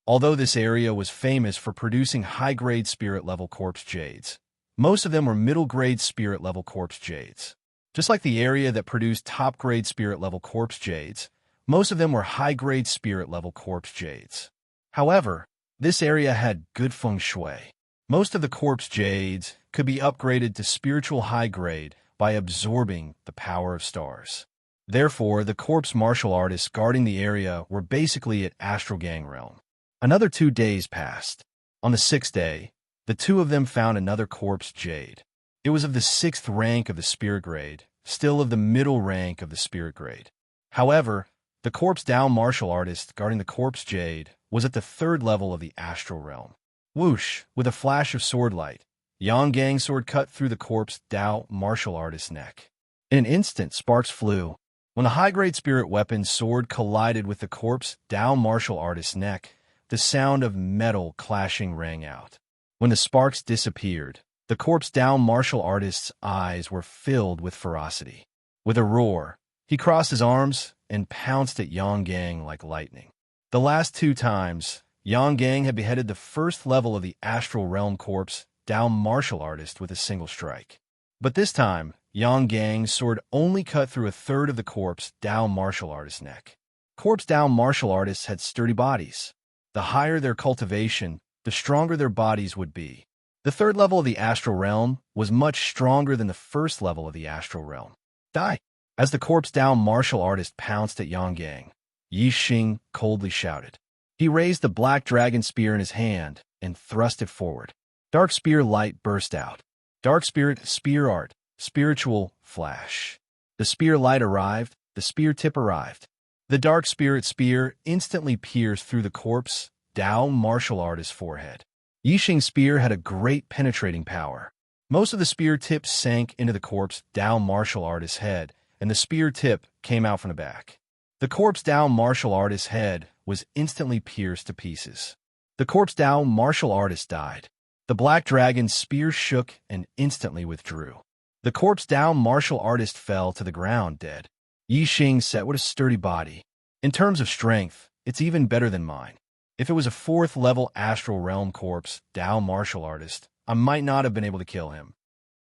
Although this area was famous for producing high-grade spirit-level corpse jades, most of them were middle-grade spirit-level corpse jades. Just like the area that produced top-grade spirit-level corpse jades, most of them were high-grade spirit-level corpse jades. However, this area had good feng shui. Most of the corpse jades could be upgraded to spiritual high-grade by absorbing the power of stars. Therefore, the corpse martial artists guarding the area were basically at Astral Gang realm. Another 2 days passed. On the 6th day, the two of them found another corpse jade. It was of the 6th rank of the spirit grade, still of the middle rank of the spirit grade. However, the corpse Dao martial artist guarding the corpse jade was at the 3rd level of the astral realm. Whoosh! With a flash of sword light, Yang sword cut through the corpse Dao martial artist's neck. In an instant, sparks flew. When the high-grade spirit weapon sword collided with the corpse Dao martial artist's neck, the sound of metal clashing rang out. When the sparks disappeared, the corpse Dao martial artist's eyes were filled with ferocity. With a roar, he crossed his arms and pounced at Yang like lightning. The last 2 times, Yang had beheaded the 1st level of the astral realm corpse Dao martial artist with a single strike. But this time, Yang sword only cut through a 1/3 of the corpse Dao martial artist's neck. Corpse Dao martial artists had sturdy bodies. The higher their cultivation, the stronger their bodies would be. The 3rd level of the astral realm was much stronger than the 1st level of the astral realm. Die! As the corpse Dao martial artist pounced at Yang, Yixing coldly shouted. He raised the black dragon spear in his hand and thrust it forward. Dark spear light burst out. Dark spirit spear art, spiritual flash. The spear light arrived, the spear tip arrived. The dark spirit spear instantly pierced through the corpse Dao martial artist's forehead. Yixing's spear had a great penetrating power. Most of the spear tip sank into the corpse Dao martial artist's head, and the spear tip came out from the back. The corpse Dao martial artist's head was instantly pierced to pieces. The corpse Dao martial artist died. The black dragon's spear shook and instantly withdrew. The corpse Dao martial artist fell to the ground dead. Yixing said, "What a sturdy body. In terms of strength, it's even better than mine. If it was a 4th level astral realm corpse Dao martial artist, I might not have been able to kill him."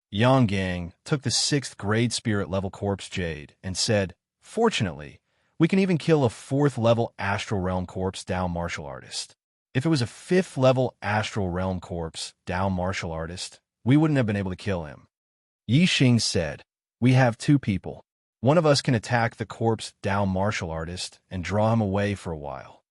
Yang took the 6th grade spirit level corpse jade and said, "Fortunately, we can even kill a 4th level astral realm corpse Dao martial artist. If it was a 5th level astral realm corpse Dao martial artist, we wouldn't have been able to kill him." Yixing said, "We have 2 people. One of us can attack the corpse Dao martial artist and draw him away for a while.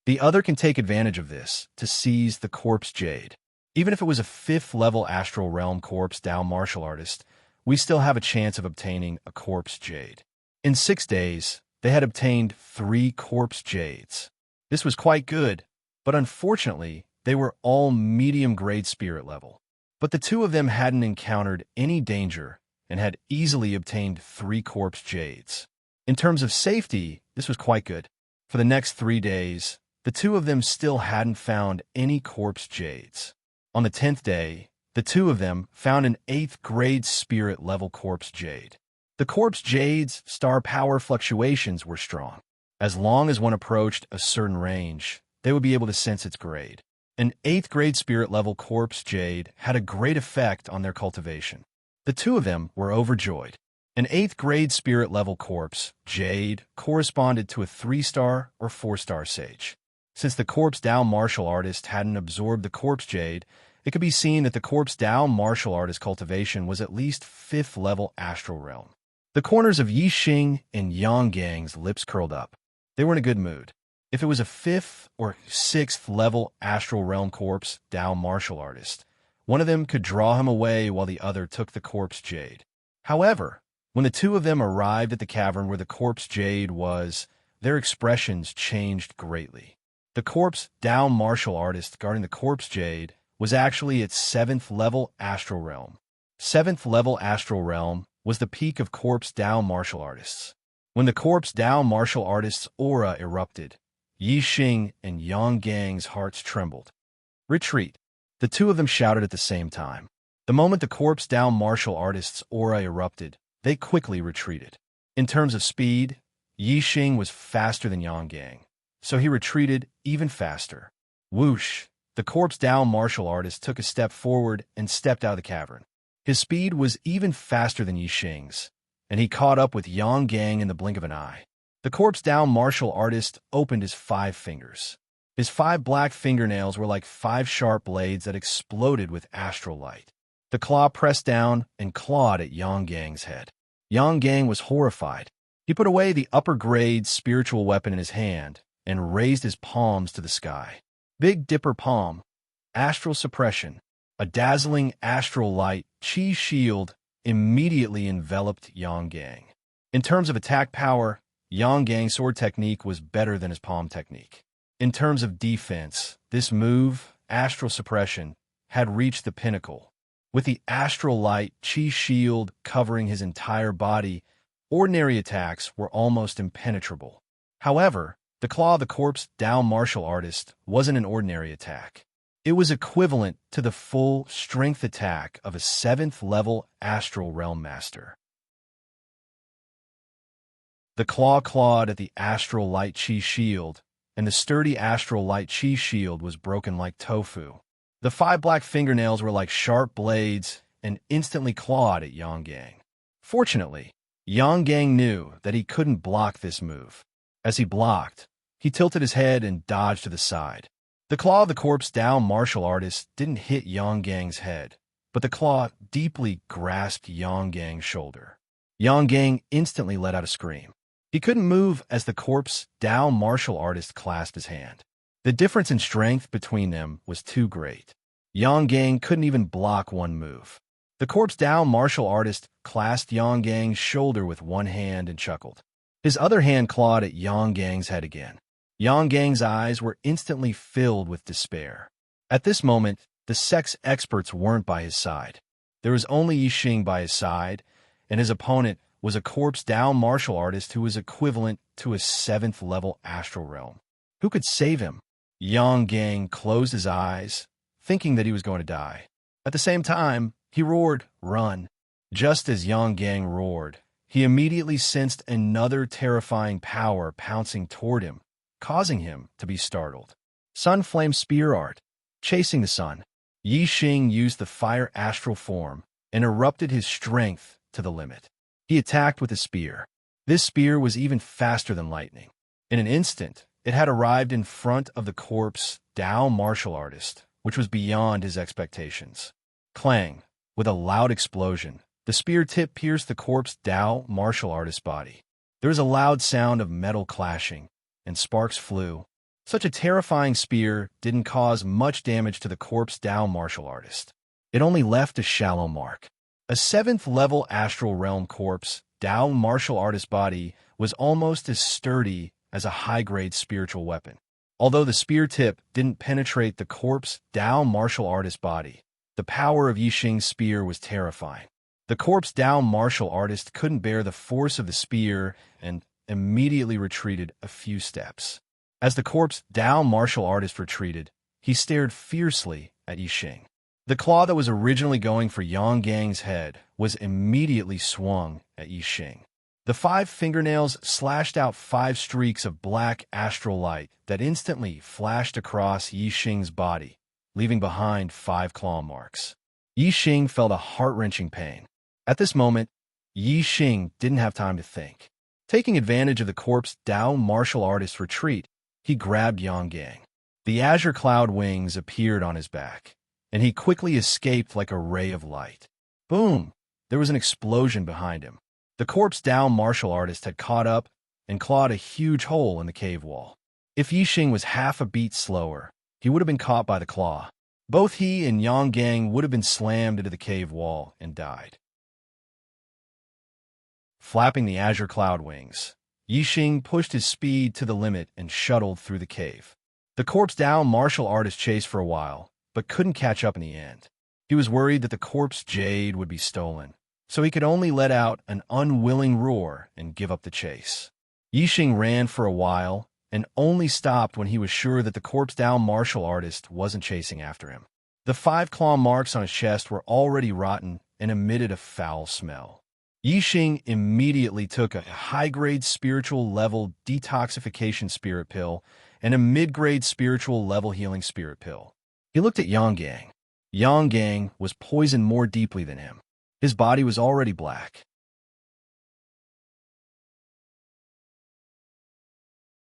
The other can take advantage of this to seize the corpse jade. Even if it was a 5th level astral realm corpse Dao martial artist, we still have a chance of obtaining a corpse jade." In 6 days, they had obtained 3 corpse jades. This was quite good, but unfortunately, they were all medium-grade spirit level. But the two of them hadn't encountered any danger and had easily obtained 3 corpse jades. In terms of safety, this was quite good. For the next 3 days, the two of them still hadn't found any corpse jades. On the 10th day, the two of them found an 8th grade spirit level corpse jade. The corpse jade's star power fluctuations were strong. As long as one approached a certain range, they would be able to sense its grade. An 8th grade spirit level corpse jade had a great effect on their cultivation. The two of them were overjoyed. An 8th grade spirit level corpse jade corresponded to a 3-star or 4-star sage. Since the corpse Dao martial artist hadn't absorbed the corpse jade, it could be seen that the corpse Dao martial artist cultivation was at least 5th level astral realm. The corners of Yixing and Yanggang's lips curled up. They were in a good mood. If it was a 5th or 6th level astral realm corpse Dao martial artist, one of them could draw him away while the other took the corpse jade. However, when the two of them arrived at the cavern where the corpse jade was, their expressions changed greatly. The corpse Dao martial artist guarding the corpse jade was actually its 7th level astral realm. 7th level astral realm was the peak of corpse Dao martial artists. When the corpse Dao martial artist's aura erupted, Yixing and Yanggang's hearts trembled. Retreat! The two of them shouted at the same time. The moment the corpse Dao martial artist's aura erupted, they quickly retreated. In terms of speed, Yixing was faster than Yanggang, so he retreated even faster. Whoosh! The corpse Dao martial artist took a step forward and stepped out of the cavern. His speed was even faster than Yixing's, and he caught up with Yanggang in the blink of an eye. The corpse Dao martial artist opened his 5 fingers. His 5 black fingernails were like 5 sharp blades that exploded with astral light. The claw pressed down and clawed at Yanggang's head. Yanggang was horrified. He put away the upper-grade spiritual weapon in his hand and raised his palms to the sky. Big Dipper Palm, astral suppression, a dazzling astral light chi shield immediately enveloped Yanggang. In terms of attack power, Yanggang's sword technique was better than his palm technique. In terms of defense, this move, astral suppression, had reached the pinnacle. With the astral light chi shield covering his entire body, ordinary attacks were almost impenetrable. However, the claw of the corpse Dao martial artist wasn't an ordinary attack. It was equivalent to the full strength attack of a 7th level astral realm master. The claw clawed at the astral light chi shield, and the sturdy astral light chi shield was broken like tofu. The 5 black fingernails were like sharp blades and instantly clawed at Yanggang. Fortunately, Yanggang knew that he couldn't block this move. As he blocked, he tilted his head and dodged to the side. The claw of the corpse Dao martial artist didn't hit Yanggang's head, but the claw deeply grasped Yanggang's shoulder. Yanggang instantly let out a scream. He couldn't move as the corpse Dao martial artist clasped his hand. The difference in strength between them was too great. Yanggang couldn't even block one move. The corpse Dao martial artist clasped Yanggang's shoulder with one hand and chuckled. His other hand clawed at Yanggang's head again. Yanggang's eyes were instantly filled with despair. At this moment, the sex experts weren't by his side. There was only Yixing by his side, and his opponent was a corpse Dao martial artist who was equivalent to a 7th level astral realm. Who could save him? Yanggang closed his eyes, thinking that he was going to die. At the same time, he roared, "Run!" Just as Yanggang roared, he immediately sensed another terrifying power pouncing toward him, causing him to be startled. Sun Flame Spear Art. Chasing the sun, Yixing used the fire astral form and erupted his strength to the limit. He attacked with a spear. This spear was even faster than lightning. In an instant, it had arrived in front of the corpse Dao martial artist, which was beyond his expectations. Clang! With a loud explosion, the spear tip pierced the corpse Dao martial artist's body. There was a loud sound of metal clashing, and sparks flew. Such a terrifying spear didn't cause much damage to the corpse Dao martial artist. It only left a shallow mark. A 7th level astral realm corpse Dao martial artist body was almost as sturdy as a high-grade spiritual weapon. Although the spear tip didn't penetrate the corpse Dao martial artist body, the power of Yixing's spear was terrifying. The corpse Dao martial artist couldn't bear the force of the spear and immediately retreated a few steps. As the corpse Dao martial artist retreated, he stared fiercely at Yixing. The claw that was originally going for Yang Gang's head was immediately swung at Yixing. The 5 fingernails slashed out 5 streaks of black astral light that instantly flashed across Yixing's body, leaving behind 5 claw marks. Yixing felt a heart-wrenching pain. At this moment, Yixing didn't have time to think. Taking advantage of the corpse Dao martial artist's retreat, he grabbed Yang Gang. The azure cloud wings appeared on his back, and he quickly escaped like a ray of light. Boom! There was an explosion behind him. The corpse Dao martial artist had caught up and clawed a huge hole in the cave wall. If Yixing was half a beat slower, he would have been caught by the claw. Both he and Yang Gang would have been slammed into the cave wall and died. Flapping the azure cloud wings, Yixing pushed his speed to the limit and shuttled through the cave. The corpse Dao martial artist chased for a while, but couldn't catch up in the end. He was worried that the corpse jade would be stolen, so he could only let out an unwilling roar and give up the chase. Yixing ran for a while and only stopped when he was sure that the corpse Dao martial artist wasn't chasing after him. The 5 claw marks on his chest were already rotten and emitted a foul smell. Yixing immediately took a high-grade spiritual level detoxification spirit pill and a mid-grade spiritual level healing spirit pill. He looked at Yang Gang. Yang Gang was poisoned more deeply than him. His body was already black.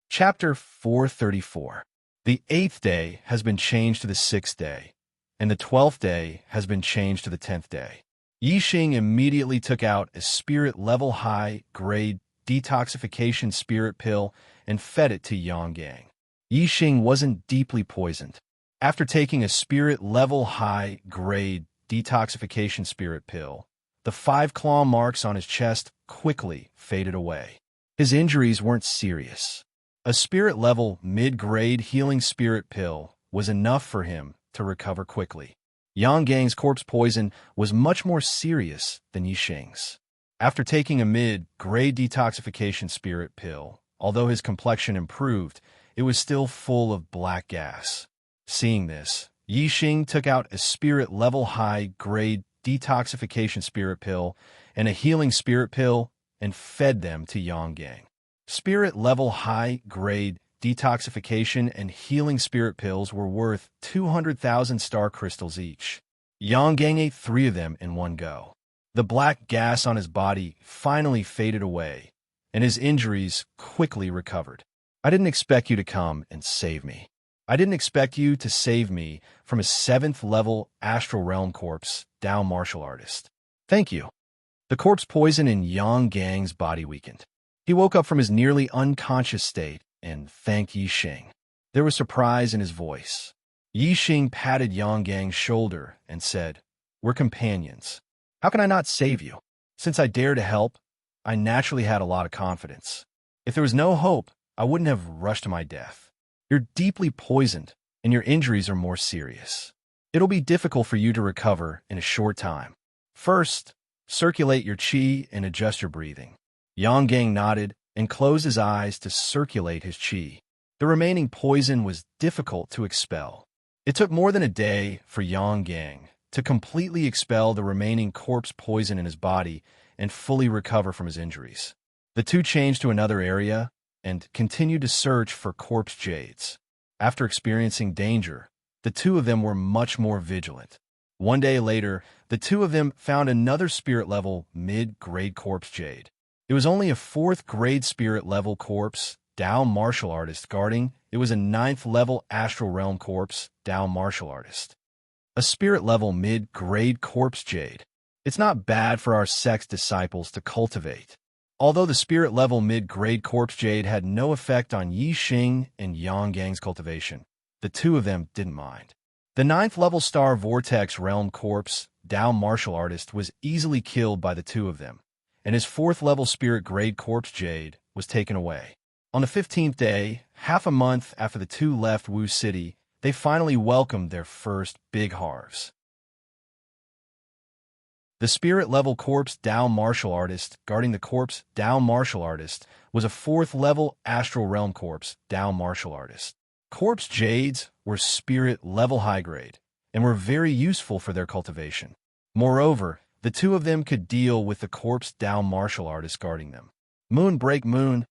Chapter 434. The 8th day has been changed to the 6th day, and the 12th day has been changed to the 10th day. Yixing immediately took out a spirit level high-grade detoxification spirit pill and fed it to Yang Gang. Yixing wasn't deeply poisoned. After taking a spirit level high-grade detoxification spirit pill, the 5 claw marks on his chest quickly faded away. His injuries weren't serious. A spirit level mid-grade healing spirit pill was enough for him to recover quickly. Yang Gang's corpse poison was much more serious than Yixing's. After taking a mid-grade detoxification spirit pill, although his complexion improved, it was still full of black gas. Seeing this, Yixing took out a spirit level high-grade detoxification spirit pill and a healing spirit pill and fed them to Yang Gang. Spirit level high-grade detoxification and healing spirit pills were worth 200,000 star crystals each. Yang Gang ate 3 of them in one go. The black gas on his body finally faded away, and his injuries quickly recovered. I didn't expect you to come and save me. I didn't expect you to save me from a 7th level astral realm corpse Dao martial artist. Thank you. The corpse poison in Yang Gang's body weakened. He woke up from his nearly unconscious state and thanked Yixing. There was surprise in his voice. Yixing patted Yang Gang's shoulder and said, "We're companions. How can I not save you? Since I dare to help, I naturally had a lot of confidence. If there was no hope, I wouldn't have rushed to my death. You're deeply poisoned, and your injuries are more serious. It'll be difficult for you to recover in a short time. First, circulate your qi and adjust your breathing." Yang Gang nodded and closed his eyes to circulate his qi. The remaining poison was difficult to expel. It took more than a day for Yang Gang to completely expel the remaining corpse poison in his body and fully recover from his injuries. The two changed to another area and continued to search for corpse jades. After experiencing danger, the two of them were much more vigilant. One day later, the two of them found another spirit-level mid-grade corpse jade. It was only a 4th-grade spirit-level corpse Dao martial artist guarding. It was a 9th-level astral realm corpse Dao martial artist. A spirit-level mid-grade corpse jade. It's not bad for our sex disciples to cultivate. Although the spirit-level mid-grade corpse jade had no effect on Yixing and Yang Gang's cultivation, the two of them didn't mind. The 9th-level star vortex realm corpse Dao martial artist was easily killed by the two of them, and his 4th-level spirit-grade corpse jade was taken away. On the 15th day, half a month after the two left Wu City, they finally welcomed their first big harvest. The spirit-level corpse Dao martial artist guarding the corpse Dao martial artist was a 4th-level Astral Realm Corpse Down martial artist. Corpse Jades were spirit-level high-grade and were very useful for their cultivation. Moreover, the two of them could deal with the Corpse Down martial artist guarding them. Moon break moon.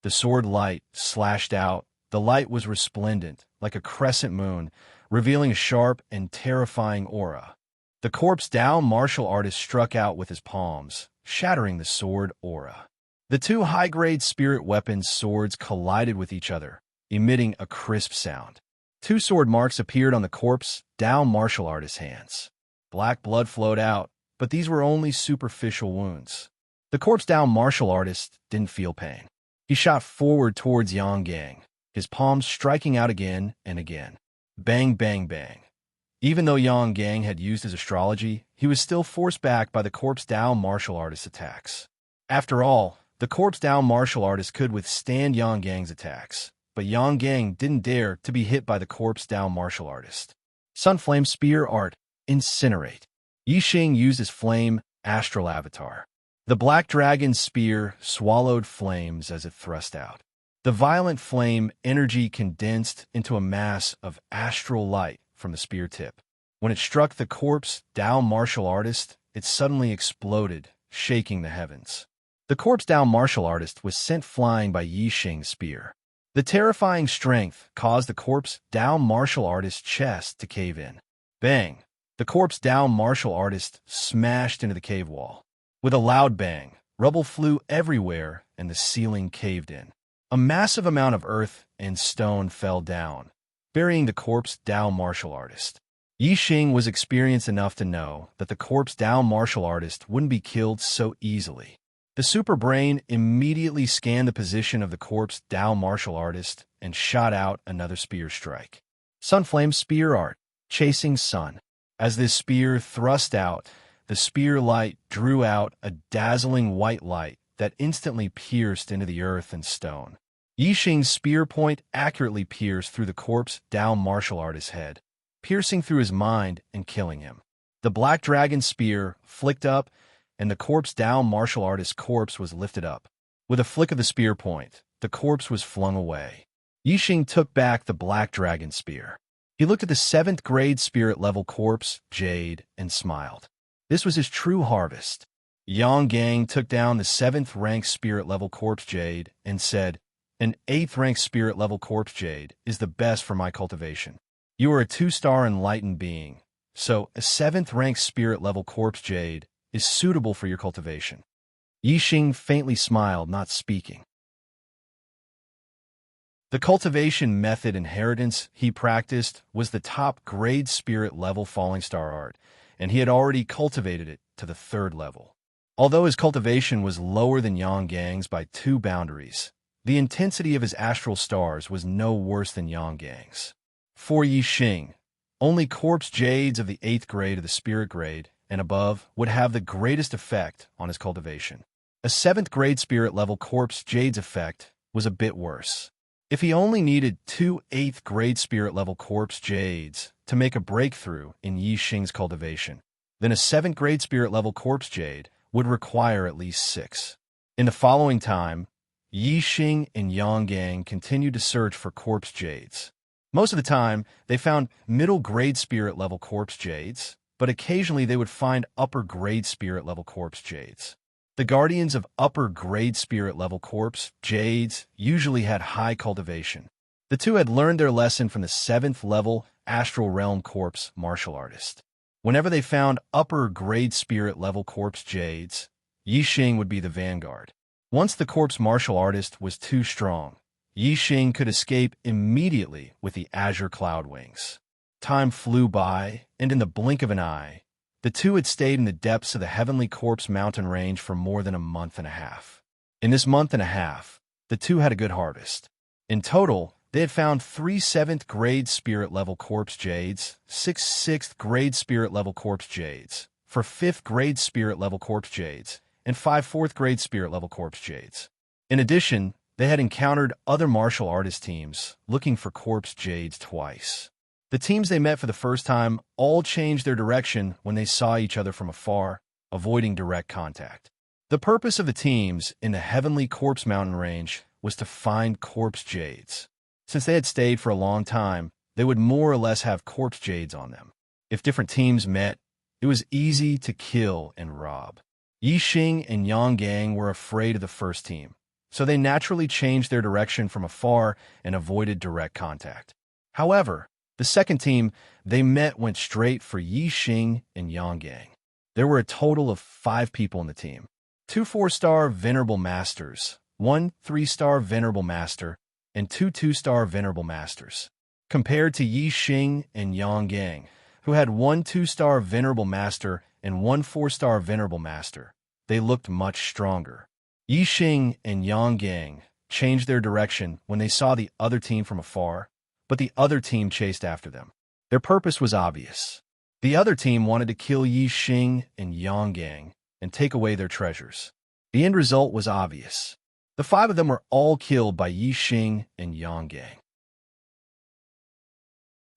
The sword light slashed out. The light was resplendent, like a crescent moon, revealing a sharp and terrifying aura. The Corpse Down martial artist struck out with his palms, shattering the sword aura. The two high-grade spirit weapons swords collided with each other, emitting a crisp sound. 2 sword marks appeared on the Corpse Down martial artist's hands. Black blood flowed out, but these were only superficial wounds. The Corpse Down martial artist didn't feel pain. He shot forward towards Yang Gang, his palms striking out again and again. Bang, bang, bang. Even though Yang Gang had used his astrology, he was still forced back by the Corpse Down martial artist's attacks. After all, the Corpse Down martial artist could withstand Yang Gang's attacks, but Yang Gang didn't dare to be hit by the Corpse Down martial artist. Sunflame Spear Art. Incinerate. Yixing used his flame astral avatar. The black dragon's spear swallowed flames as it thrust out. The violent flame energy condensed into a mass of astral light from the spear tip. When it struck the Corpse Down martial artist, it suddenly exploded, shaking the heavens. The Corpse Down martial artist was sent flying by Yixing's spear. The terrifying strength caused the Corpse Down martial artist's chest to cave in. Bang! The Corpse Down martial artist smashed into the cave wall. With a loud bang, rubble flew everywhere and the ceiling caved in. A massive amount of earth and stone fell down, burying the Corpse Down martial artist. Yixing was experienced enough to know that the Corpse Down martial artist wouldn't be killed so easily. The super brain immediately scanned the position of the Corpse Down martial artist and shot out another spear strike. Sunflame Spear Art. Chasing Sun. As this spear thrust out, the spear light drew out a dazzling white light that instantly pierced into the earth and stone. Yixing's spear point accurately pierced through the Corpse Down martial artist's head, piercing through his mind and killing him. The black dragon spear flicked up, and the Corpse Down martial artist's corpse was lifted up. With a flick of the spear point, the corpse was flung away. Yixing took back the black dragon spear. He looked at the 7th grade spirit level Corpse Jade and smiled. This was his true harvest. Yang Gang took down the 7th ranked spirit level Corpse Jade and said, "An 8th ranked spirit level Corpse Jade is the best for my cultivation. You are a 2-star enlightened being, so a 7th ranked spirit level Corpse Jade is suitable for your cultivation." Yixing faintly smiled, not speaking. The cultivation method inheritance he practiced was the top-grade spirit level Falling Star art, and he had already cultivated it to the 3rd level. Although his cultivation was lower than Yang Gang's by 2 boundaries, the intensity of his astral stars was no worse than Yang Gang's. For Yixing, only Corpse Jades of the 8th grade of the spirit grade and above would have the greatest effect on his cultivation. A 7th grade spirit level Corpse Jade's effect was a bit worse. If he only needed 2 8th grade spirit level Corpse Jades to make a breakthrough in Yixing's cultivation, then a 7th grade spirit level Corpse Jade would require at least 6. In the following time, Yixing and Yang Gang continued to search for Corpse Jades. Most of the time, they found middle grade spirit level Corpse Jades, but occasionally they would find upper grade spirit level Corpse Jades. The guardians of upper-grade spirit-level Corpse Jades usually had high cultivation. The two had learned their lesson from the 7th-level Astral Realm Corpse martial artist. Whenever they found upper-grade spirit-level Corpse Jades, Yixing would be the vanguard. Once the Corpse martial artist was too strong, Yixing could escape immediately with the Azure Cloud Wings. Time flew by, and in the blink of an eye, the two had stayed in the depths of the Heavenly Corpse mountain range for more than a month and a half. In this month and a half, the two had a good harvest. In total, they had found 3 7th-grade spirit-level Corpse Jades, 6 6th-grade spirit-level Corpse Jades, 4 5th-grade spirit-level Corpse Jades, and 5 4th-grade spirit-level Corpse Jades. In addition, they had encountered other martial artist teams looking for Corpse Jades twice. The teams they met for the first time all changed their direction when they saw each other from afar, avoiding direct contact. The purpose of the teams in the Heavenly Corpse Mountain Range was to find corpse jades. Since they had stayed for a long time, they would more or less have corpse jades on them. If different teams met, it was easy to kill and rob. Yixing and Yang Gang were afraid of the first team, so they naturally changed their direction from afar and avoided direct contact. However, the second team they met went straight for Yixing and Yang Gang. There were a total of 5 people in the team. 2 4-star Venerable Masters, 1 3-star Venerable Master, and 2 2-star Venerable Masters. Compared to Yixing and Yang Gang, who had 1 2-star Venerable Master and 1 4-star Venerable Master, they looked much stronger. Yixing and Yang Gang changed their direction when they saw the other team from afar, but the other team chased after them. Their purpose was obvious. The other team wanted to kill Yixing and Yang Gang and take away their treasures. The end result was obvious. The 5 of them were all killed by Yixing and Yang Gang.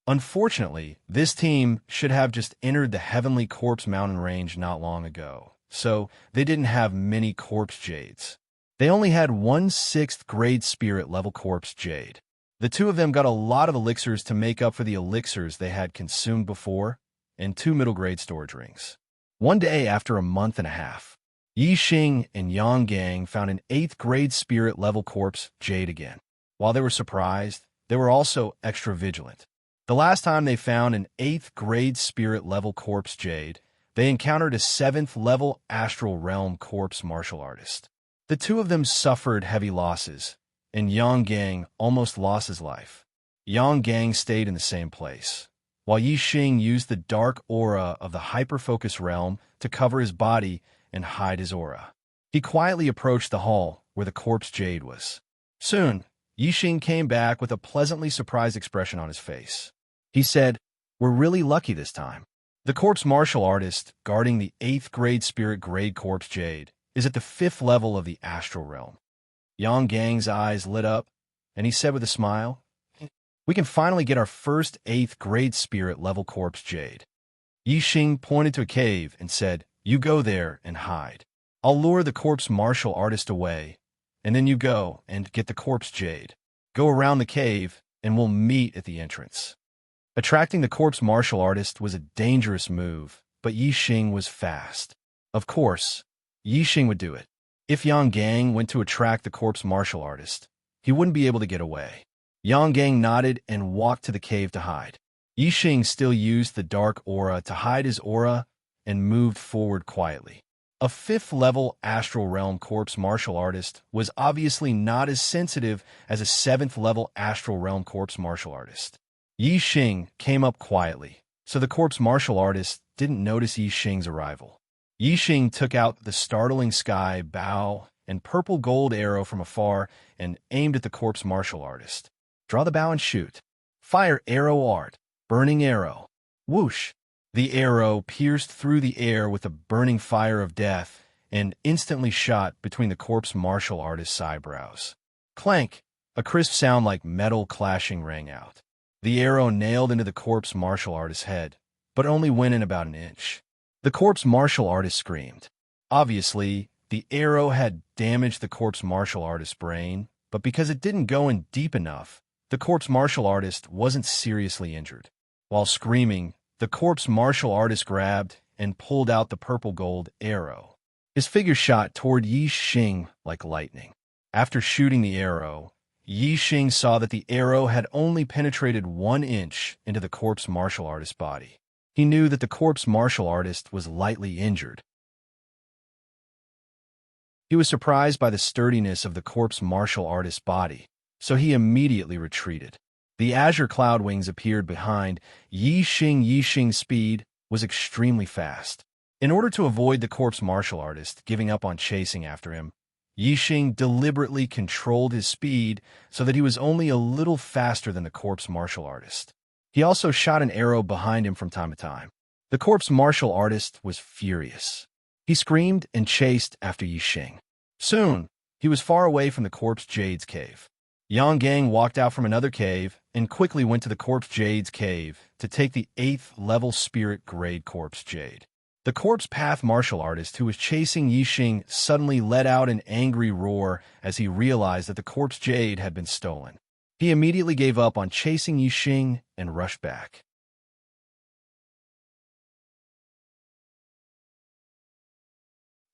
Unfortunately, this team should have just entered the Heavenly Corpse Mountain Range not long ago, so they didn't have many corpse jades. They only had 1 6th grade spirit level corpse jade. The 2 of them got a lot of elixirs to make up for the elixirs they had consumed before, and 2 middle grade storage rings. One day after a month and a half, Yixing and Yang Gang found an 8th grade spirit level corpse jade again. While they were surprised, they were also extra vigilant. The last time they found an 8th grade spirit level corpse jade, they encountered a 7th level astral realm corpse martial artist. The 2 of them suffered heavy losses, and Yang Gang almost lost his life. Yang Gang stayed in the same place, while Yixing used the dark aura of the hyperfocus realm to cover his body and hide his aura. He quietly approached the hall where the corpse jade was. Soon, Yixing came back with a pleasantly surprised expression on his face. He said, "We're really lucky this time." The corpse martial artist guarding the 8th grade spirit grade corpse jade is at the 5th level of the astral realm. Yang Gang's eyes lit up, and he said with a smile, "We can finally get our first 8th grade spirit level corpse jade." Yixing pointed to a cave and said, "You go there and hide. I'll lure the corpse martial artist away, and then you go and get the corpse jade. Go around the cave, and we'll meet at the entrance." Attracting the corpse martial artist was a dangerous move, but Yixing was fast. Of course, Yixing would do it. If Yang Gang went to attract the corpse martial artist, he wouldn't be able to get away. Yang Gang nodded and walked to the cave to hide. Yixing still used the dark aura to hide his aura and moved forward quietly. A 5th level astral realm corpse martial artist was obviously not as sensitive as a 7th level astral realm corpse martial artist. Yixing came up quietly, so the corpse martial artist didn't notice Yixing's arrival. Yixing took out the startling sky bow and purple gold arrow from afar and aimed at the corpse martial artist. Draw the bow and shoot. Fire arrow art. Burning arrow. Whoosh! The arrow pierced through the air with a burning fire of death and instantly shot between the corpse martial artist's eyebrows. Clank! A crisp sound like metal clashing rang out. The arrow nailed into the corpse martial artist's head, but only went in about an inch. The corpse martial artist screamed. Obviously, the arrow had damaged the corpse martial artist's brain, but because it didn't go in deep enough, the corpse martial artist wasn't seriously injured. While screaming, the corpse martial artist grabbed and pulled out the purple gold arrow. His figure shot toward Yixing like lightning. After shooting the arrow, Yixing saw that the arrow had only penetrated 1 inch into the corpse martial artist's body. He knew that the corpse martial artist was lightly injured. He was surprised by the sturdiness of the corpse martial artist's body, so he immediately retreated. The azure cloud wings appeared behind Yixing. Yixing's speed was extremely fast. In order to avoid the corpse martial artist giving up on chasing after him, Yixing deliberately controlled his speed so that he was only a little faster than the corpse martial artist. He also shot an arrow behind him from time to time. The corpse martial artist was furious. He screamed and chased after Yixing. Soon, he was far away from the corpse jade's cave. Yang Gang walked out from another cave and quickly went to the corpse jade's cave to take the 8th level spirit grade corpse jade. The corpse path martial artist who was chasing Yixing suddenly let out an angry roar as he realized that the corpse jade had been stolen. He immediately gave up on chasing Yixing and rushed back.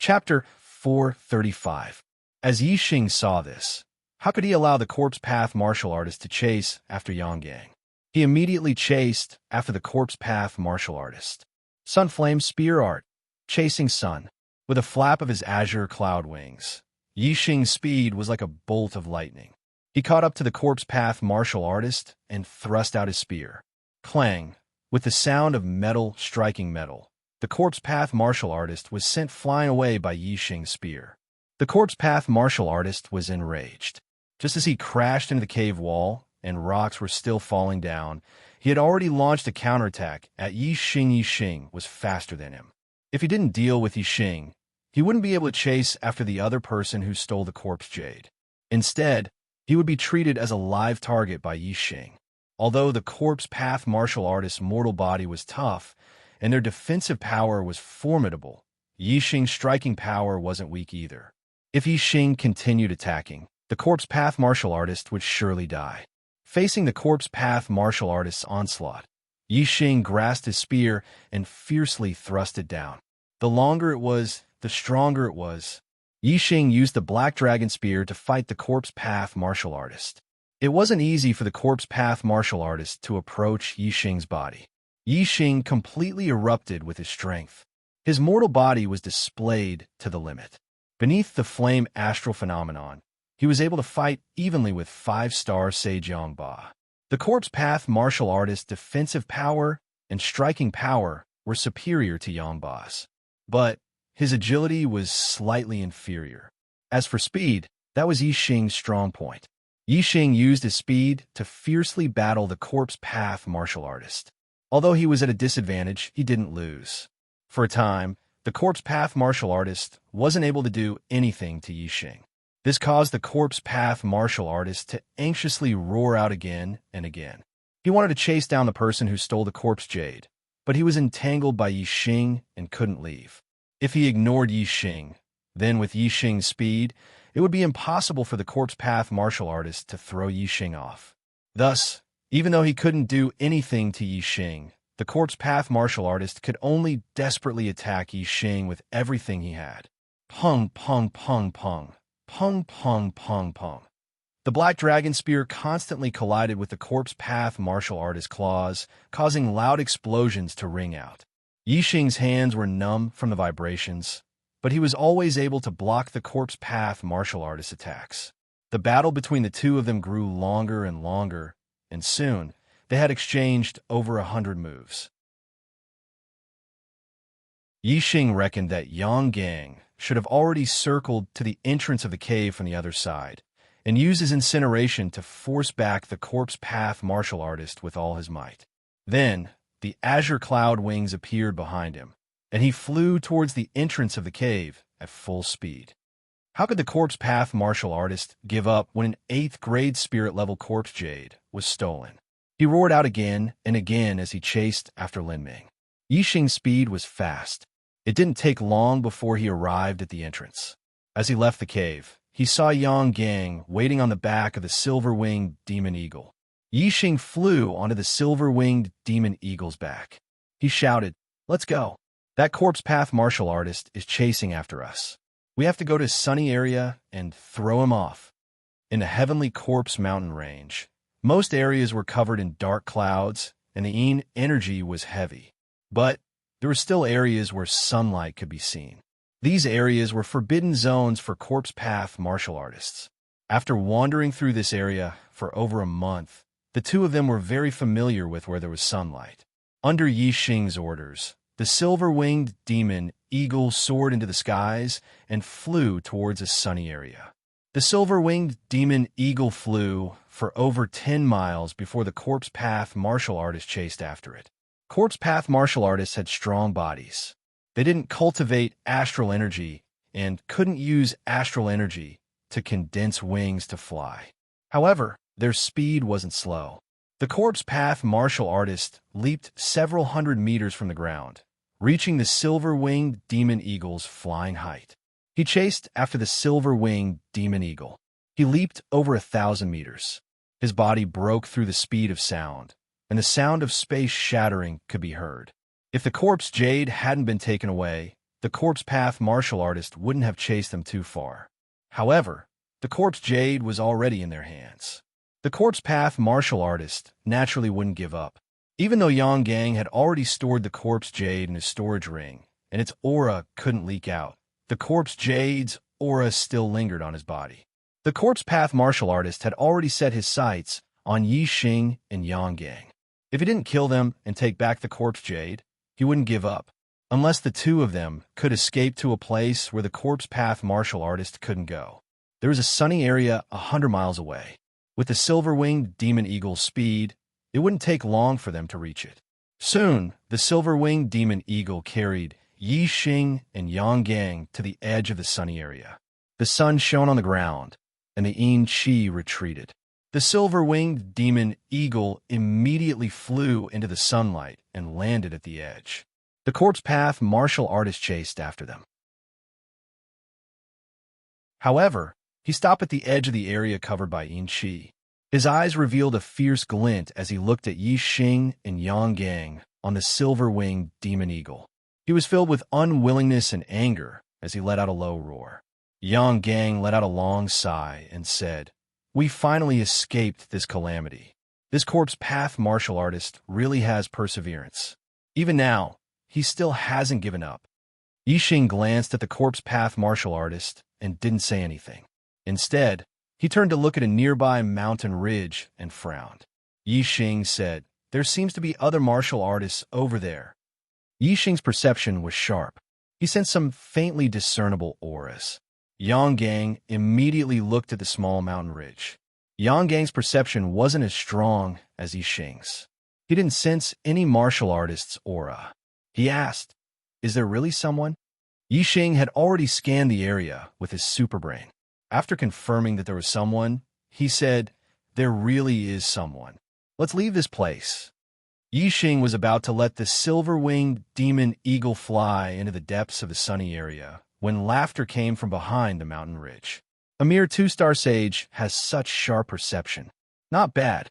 Chapter 435. As Yixing saw this, how could he allow the corpse path martial artist to chase after Yanggang? He immediately chased after the corpse path martial artist. Sunflame Spear Art, chasing sun. With a flap of his azure cloud wings, Yixing's speed was like a bolt of lightning. He caught up to the corpse path martial artist and thrust out his spear. Clang! With the sound of metal striking metal, the corpse path martial artist was sent flying away by Yixing's spear. The corpse path martial artist was enraged. Just as he crashed into the cave wall and rocks were still falling down, he had already launched a counterattack at Yixing. Yixing was faster than him. If he didn't deal with Yixing, he wouldn't be able to chase after the other person who stole the corpse jade. Instead, he would be treated as a live target by Yixing. Although the corpse path martial artist's mortal body was tough, and their defensive power was formidable, Yixing's striking power wasn't weak either. If Yixing continued attacking, the corpse path martial artist would surely die. Facing the corpse path martial artist's onslaught, Yixing grasped his spear and fiercely thrust it down. The longer it was, the stronger it was. Yixing used the black dragon spear to fight the corpse path martial artist. It wasn't easy for the corpse path martial artist to approach Yixing's body. Yixing completely erupted with his strength. His mortal body was displayed to the limit. Beneath the flame astral phenomenon, he was able to fight evenly with 5-star Sage Yongba. The corpse path martial artist's defensive power and striking power were superior to Yongba's, but his agility was slightly inferior. As for speed, that was Yixing's strong point. Yixing used his speed to fiercely battle the corpse path martial artist. Although he was at a disadvantage, he didn't lose. For a time, the corpse path martial artist wasn't able to do anything to Yixing. This caused the corpse path martial artist to anxiously roar out again and again. He wanted to chase down the person who stole the corpse jade, but he was entangled by Yixing and couldn't leave. If he ignored Yixing, then with Yixing's speed, it would be impossible for the corpse path martial artist to throw Yixing off. Thus, even though he couldn't do anything to Yixing, the corpse path martial artist could only desperately attack Yixing with everything he had. Pung, pung, pung, pung. Pung, pung, pung, pung. The black dragon spear constantly collided with the corpse path martial artist's claws, causing loud explosions to ring out. Yixing's hands were numb from the vibrations, but he was always able to block the corpse path martial artist's attacks. The battle between the two of them grew longer and longer, and soon they had exchanged over 100 moves. Yixing reckoned that Yanggang should have already circled to the entrance of the cave from the other side, and used his incineration to force back the corpse path martial artist with all his might. Then, the azure cloud wings appeared behind him, and he flew towards the entrance of the cave at full speed. How could the corpse path martial artist give up when an 8th grade spirit level corpse jade was stolen? He roared out again and again as he chased after Linming. Yixing's speed was fast. It didn't take long before he arrived at the entrance. As he left the cave, he saw Yanggang waiting on the back of the silver-winged demon eagle. Yixing flew onto the silver-winged demon eagle's back. He shouted, "Let's go. That corpse path martial artist is chasing after us. We have to go to sunny area and throw him off." In the heavenly corpse mountain range, most areas were covered in dark clouds, and the energy was heavy. But there were still areas where sunlight could be seen. These areas were forbidden zones for corpse path martial artists. After wandering through this area for over a month, the two of them were very familiar with where there was sunlight. Under Yixing's orders, the silver-winged demon eagle soared into the skies and flew towards a sunny area. The silver-winged demon eagle flew for over 10 miles before the corpse path martial artist chased after it. Corpse path martial artists had strong bodies. They didn't cultivate astral energy and couldn't use astral energy to condense wings to fly. However, their speed wasn't slow. The corpse path martial artist leaped several hundred meters from the ground, reaching the silver-winged demon eagle's flying height. He chased after the silver-winged demon eagle. He leaped over 1,000 meters. His body broke through the speed of sound, and the sound of space shattering could be heard. If the corpse jade hadn't been taken away, the corpse path martial artist wouldn't have chased them too far. However, the corpse jade was already in their hands. The corpse path martial artist naturally wouldn't give up. Even though Yang Gang had already stored the corpse jade in his storage ring, and its aura couldn't leak out, the corpse jade's aura still lingered on his body. The corpse path martial artist had already set his sights on Yi Xing and Yang Gang. If he didn't kill them and take back the corpse jade, he wouldn't give up, unless the two of them could escape to a place where the corpse path martial artist couldn't go. There was a sunny area 100 miles away. With the silver-winged demon eagle's speed, it wouldn't take long for them to reach it. Soon, the silver-winged demon eagle carried Yi Xing and Yang Gang to the edge of the sunny area. The sun shone on the ground, and the Yin Qi retreated. The silver-winged demon eagle immediately flew into the sunlight and landed at the edge. The corpse path martial artist chased after them. However, he stopped at the edge of the area covered by Yin Qi. His eyes revealed a fierce glint as he looked at Yi Xing and Yang Gang on the silver-winged demon eagle. He was filled with unwillingness and anger as he let out a low roar. Yang Gang let out a long sigh and said, "We finally escaped this calamity. This corpse path martial artist really has perseverance. Even now, he still hasn't given up." Yi Xing glanced at the corpse path martial artist and didn't say anything. Instead, he turned to look at a nearby mountain ridge and frowned. Yi Xing said, "There seems to be other martial artists over there." Yi Xing's perception was sharp. He sensed some faintly discernible auras. Yang Gang immediately looked at the small mountain ridge. Yang Gang's perception wasn't as strong as Yi Xing's. He didn't sense any martial artist's aura. He asked, "Is there really someone?" Yi Xing had already scanned the area with his superbrain. After confirming that there was someone, he said, "There really is someone. Let's leave this place." Yi Xing was about to let the silver-winged demon eagle fly into the depths of the sunny area when laughter came from behind the mountain ridge. A mere two-star sage has such sharp perception. Not bad.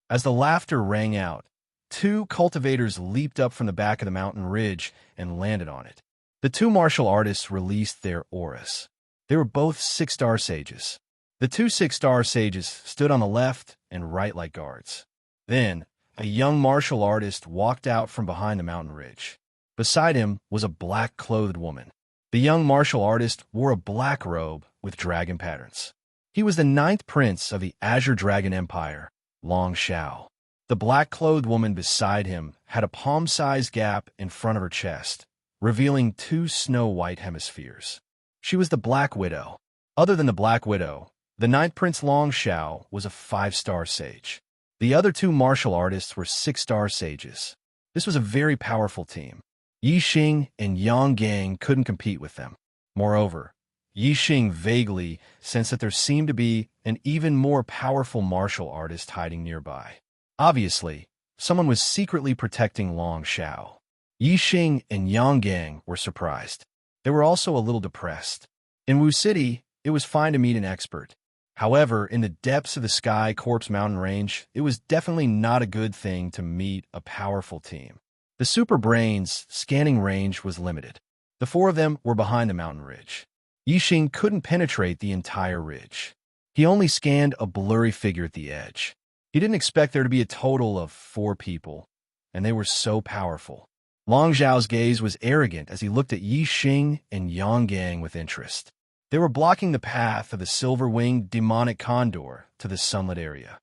As the laughter rang out, two cultivators leaped up from the back of the mountain ridge and landed on it. The two martial artists released their auras. They were both 6-star sages. The two 6-star sages stood on the left and right like guards. Then, a young martial artist walked out from behind the mountain ridge. Beside him was a black-clothed woman. The young martial artist wore a black robe with dragon patterns. He was the 9th prince of the Azure Dragon Empire, Long Xiao. The black-clothed woman beside him had a palm-sized gap in front of her chest, revealing 2 snow-white hemispheres. She was the Black Widow. Other than the Black Widow, the 9th Prince Long Xiao was a 5-star sage. The other 2 martial artists were 6-star sages. This was a very powerful team. Yi Xing and Yang Gang couldn't compete with them. Moreover, Yi Xing vaguely sensed that there seemed to be an even more powerful martial artist hiding nearby. Obviously, someone was secretly protecting Long Xiao. Yi Xing and Yang Gang were surprised. They were also a little depressed. In Wu City, it was fine to meet an expert. However, in the depths of the Sky Corpse Mountain Range, it was definitely not a good thing to meet a powerful team. The Super Brain's scanning range was limited. The 4 of them were behind the mountain ridge. Yi Xing couldn't penetrate the entire ridge. He only scanned a blurry figure at the edge. He didn't expect there to be a total of 4 people, and they were so powerful. Long Xiao's gaze was arrogant as he looked at Yi Xing and Yang Gang with interest. They were blocking the path of the silver-winged demonic condor to the sunlit area.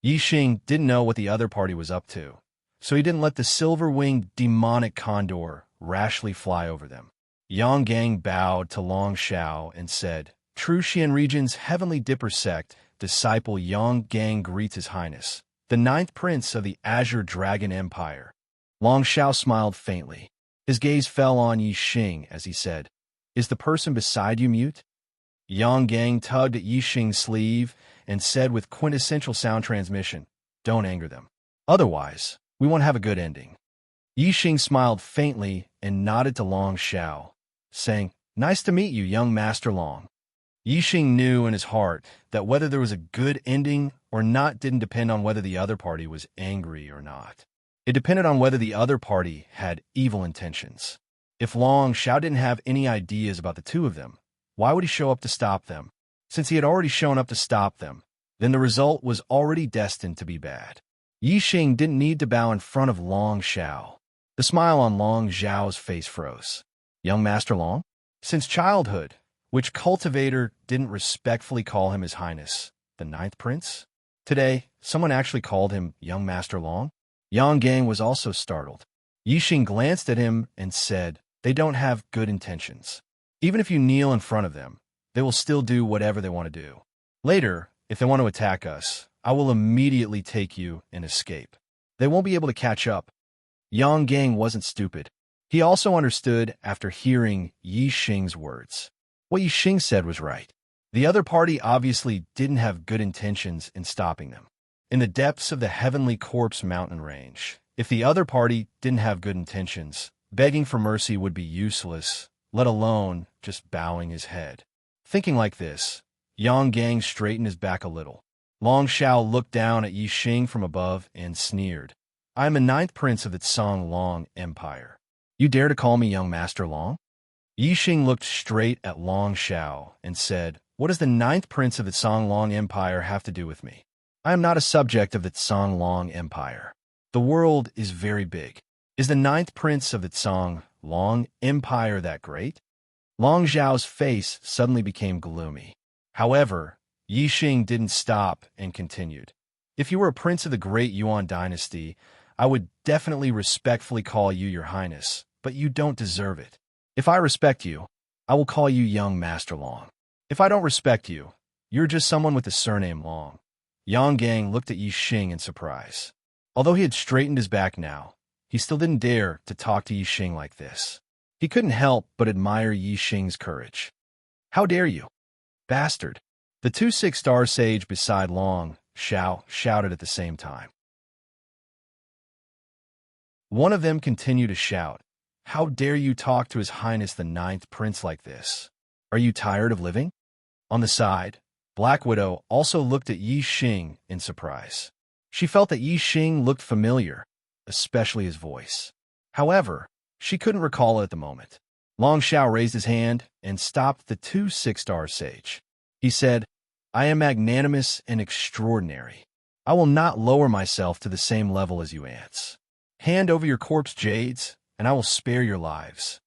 Yi Xing didn't know what the other party was up to, so he didn't let the silver-winged demonic condor rashly fly over them. Yang Gang bowed to Long Xiao and said, "True Xian region's heavenly dipper sect disciple Yang Gang greets His Highness, the 9th Prince of the Azure Dragon Empire." Long Xiao smiled faintly. His gaze fell on Yi Xing as he said, "Is the person beside you mute?" Yang Gang tugged at Yi Xing's sleeve and said with quintessential sound transmission, "Don't anger them. Otherwise, we won't have a good ending." Yixing smiled faintly and nodded to Long Xiao, saying, "Nice to meet you, young Master Long." Yixing knew in his heart that whether there was a good ending or not didn't depend on whether the other party was angry or not. It depended on whether the other party had evil intentions. If Long Xiao didn't have any ideas about the two of them, why would he show up to stop them? Since he had already shown up to stop them, then the result was already destined to be bad. Yixing didn't need to bow in front of Long Xiao. The smile on Long Xiao's face froze. Young Master Long? Since childhood, which cultivator didn't respectfully call him His Highness, the Ninth Prince? Today, someone actually called him Young Master Long? Yang Gang was also startled. Yixing glanced at him and said, "They don't have good intentions. Even if you kneel in front of them, they will still do whatever they want to do. Later, if they want to attack us, I will immediately take you and escape. They won't be able to catch up." Yang Gang wasn't stupid. He also understood after hearing Yixing's words. What Yixing said was right. The other party obviously didn't have good intentions in stopping them. In the depths of the Heavenly Corpse mountain range, if the other party didn't have good intentions, begging for mercy would be useless, let alone just bowing his head. Thinking like this, Yang Gang straightened his back a little. Long Xiao looked down at Yixing from above and sneered. "I am the Ninth Prince of the Tsang Long Empire. You dare to call me Young Master Long?" Yixing looked straight at Long Xiao and said, "What does the Ninth Prince of the Tsang Long Empire have to do with me? I am not a subject of the Tsang Long Empire. The world is very big. Is the Ninth Prince of the Tsang Long Empire that great?" Long Xiao's face suddenly became gloomy. However, Yixing didn't stop and continued. "If you were a prince of the Great Yuan dynasty, I would definitely respectfully call you Your Highness, but you don't deserve it. If I respect you, I will call you Young Master Long. If I don't respect you, you're just someone with the surname Long." Yang Gang looked at Yixing in surprise. Although he had straightened his back now, he still didn't dare to talk to Yixing like this. He couldn't help but admire Yixing's courage. "How dare you, bastard!" The two six-star sage beside Long Xiao shouted at the same time. One of them continued to shout, "How dare you talk to His Highness the Ninth Prince like this? Are you tired of living?" On the side, Black Widow also looked at Yixing in surprise. She felt that Yixing looked familiar, especially his voice. However, she couldn't recall it at the moment. Long Xiao raised his hand and stopped the two six-star sage. He said, "I am magnanimous and extraordinary. I will not lower myself to the same level as you ants. Hand over your corpse jades, and I will spare your lives."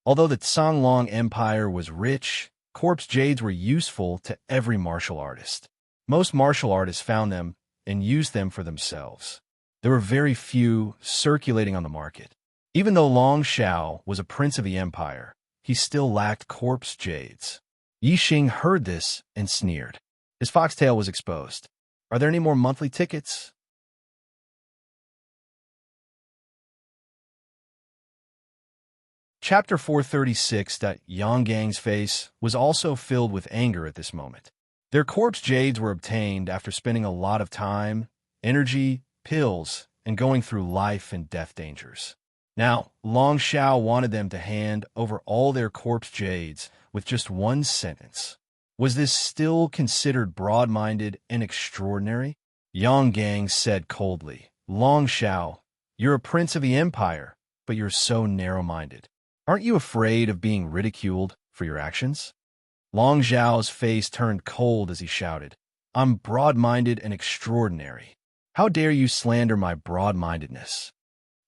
Although the Tsang Long Empire was rich, corpse jades were useful to every martial artist. Most martial artists found them and used them for themselves. There were very few circulating on the market. Even though Long Xiao was a prince of the empire, he still lacked corpse jades. Yixing heard this and sneered. His foxtail was exposed. "Are there any more monthly tickets?" Chapter 436. Yang Gang's face was also filled with anger at this moment. Their corpse jades were obtained after spending a lot of time, energy, pills, and going through life and death dangers. Now, Long Xiao wanted them to hand over all their corpse jades with just one sentence. Was this still considered broad-minded and extraordinary? Yang Gang said coldly, "Long Xiao, you're a prince of the empire, but you're so narrow-minded. Aren't you afraid of being ridiculed for your actions?" Long Xiao's face turned cold as he shouted, "I'm broad-minded and extraordinary. How dare you slander my broad-mindedness?"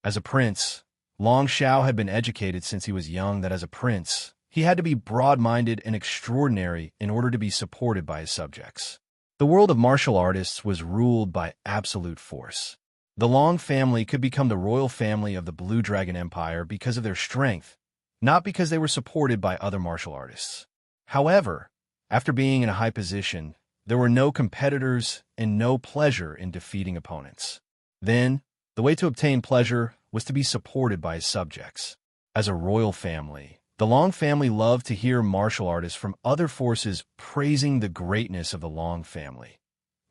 As a prince, Long Xiao had been educated since he was young that as a prince, he had to be broad-minded and extraordinary in order to be supported by his subjects. The world of martial artists was ruled by absolute force. The Long family could become the royal family of the Blue Dragon Empire because of their strength, not because they were supported by other martial artists. However, after being in a high position, there were no competitors and no pleasure in defeating opponents. Then, the way to obtain pleasure was to be supported by his subjects. As a royal family, the Long family loved to hear martial artists from other forces praising the greatness of the Long family.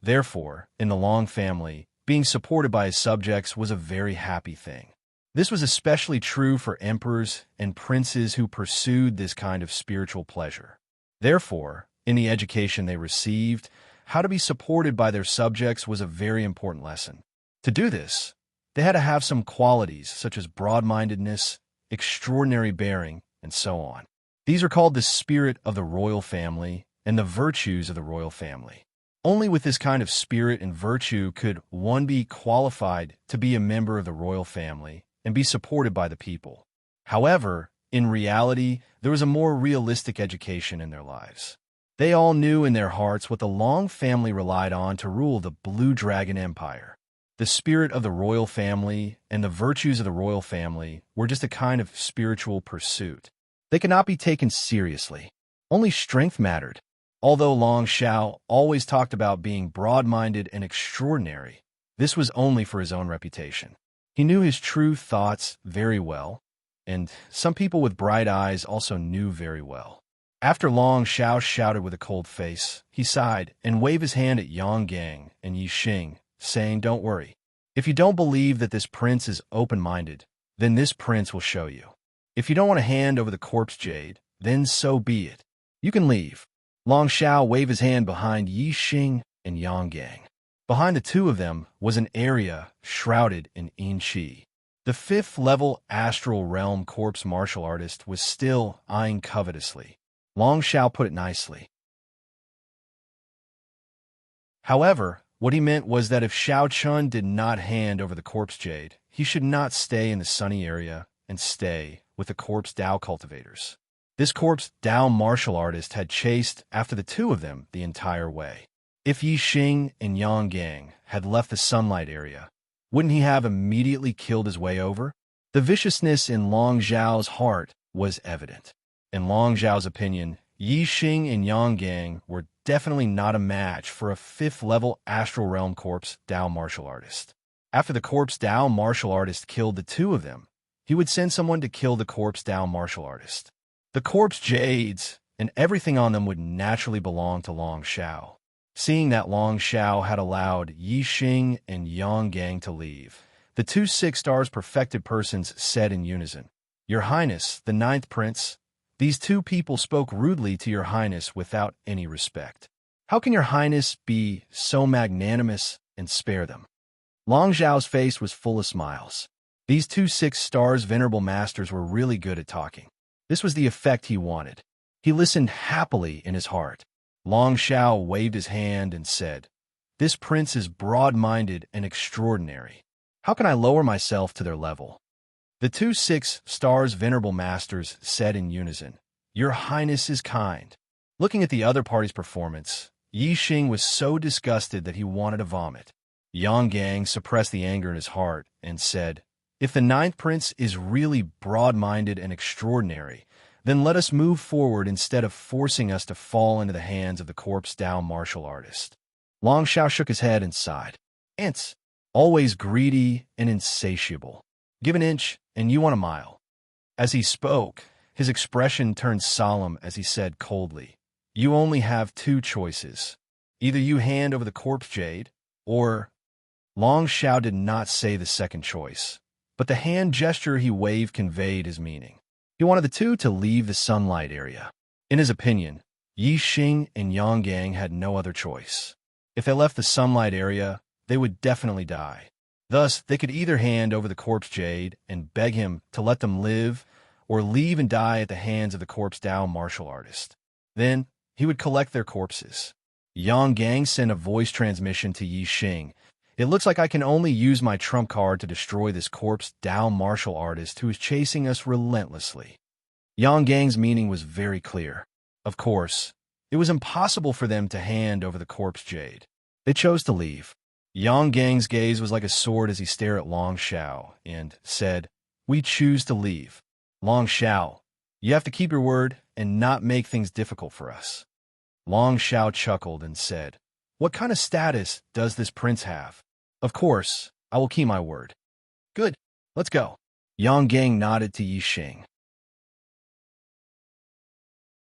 Therefore, in the Long family, being supported by his subjects was a very happy thing. This was especially true for emperors and princes who pursued this kind of spiritual pleasure. Therefore, in the education they received, how to be supported by their subjects was a very important lesson. To do this, they had to have some qualities such as broad-mindedness, extraordinary bearing, and so on. These are called the spirit of the royal family and the virtues of the royal family. Only with this kind of spirit and virtue could one be qualified to be a member of the royal family and be supported by the people. However, in reality, there was a more realistic education in their lives. They all knew in their hearts what the Long family relied on to rule the Blue Dragon Empire. The spirit of the royal family and the virtues of the royal family were just a kind of spiritual pursuit. They could not be taken seriously. Only strength mattered. Although Long Xiao always talked about being broad-minded and extraordinary, this was only for his own reputation. He knew his true thoughts very well, and some people with bright eyes also knew very well. After Long Xiao shouted with a cold face, he sighed and waved his hand at Yang Gang and Yi Xing, saying, "Don't worry. If you don't believe that this prince is open-minded, then this prince will show you. If you don't want to hand over the corpse jade, then so be it. You can leave." Long Xiao waved his hand behind Yi Xing and Yang Gang. Behind the two of them was an area shrouded in Qi. The fifth-level astral realm corpse martial artist was still eyeing covetously. Long Xiao put it nicely. However, what he meant was that if Xiao Chun did not hand over the corpse jade, he should not stay in the sunny area and stay with the corpse Dao cultivators. This corpse Dao martial artist had chased after the two of them the entire way. If Yi Xing and Yang Gang had left the sunlight area, wouldn't he have immediately killed his way over? The viciousness in Long Xiao's heart was evident. In Long Xiao's opinion, Yi Xing and Yang Gang were definitely not a match for a fifth-level astral realm corpse Dao martial artist. After the corpse Dao martial artist killed the two of them, he would send someone to kill the corpse Dao martial artist. The corpse jades and everything on them would naturally belong to Long Xiao. Seeing that Long Xiao had allowed Yi Xing and Yang Gang to leave, the two 6-stars perfected persons said in unison, "Your Highness, the 9th Prince, these two people spoke rudely to Your Highness without any respect. How can Your Highness be so magnanimous and spare them?" Long Xiao's face was full of smiles. These two 6-stars venerable masters were really good at talking. This was the effect he wanted. He listened happily in his heart. Long Xiao waved his hand and said, "This prince is broad-minded and extraordinary. How can I lower myself to their level?" The two 6-stars venerable masters said in unison, "Your Highness is kind." Looking at the other party's performance, Yi Xing was so disgusted that he wanted to vomit. Yang Gang suppressed the anger in his heart and said, "If the 9th Prince is really broad-minded and extraordinary, then let us move forward instead of forcing us to fall into the hands of the corpse Dao martial artist." Long Xiao shook his head and sighed. "Ants, always greedy and insatiable. Give an inch and you want a mile." As he spoke, his expression turned solemn as he said coldly, "You only have two choices. Either you hand over the corpse jade, or—" Long Xiao did not say the second choice, but the hand gesture he waved conveyed his meaning. He wanted the two to leave the sunlight area. In his opinion, Yi Xing and Yang Gang had no other choice. If they left the sunlight area, they would definitely die. Thus, they could either hand over the corpse jade and beg him to let them live, or leave and die at the hands of the corpse Dao martial artist. Then, he would collect their corpses. Yang Gang sent a voice transmission to Yi Xing. "It looks like I can only use my trump card to destroy this corpse Dao martial artist who is chasing us relentlessly." Yang Gang's meaning was very clear. Of course, it was impossible for them to hand over the corpse jade. They chose to leave. Yang Gang's gaze was like a sword as he stared at Long Xiao and said, "We choose to leave. Long Xiao, you have to keep your word and not make things difficult for us." Long Xiao chuckled and said, "What kind of status does this prince have? Of course, I will keep my word." "Good, let's go." Yang Gang nodded to Yi Xing.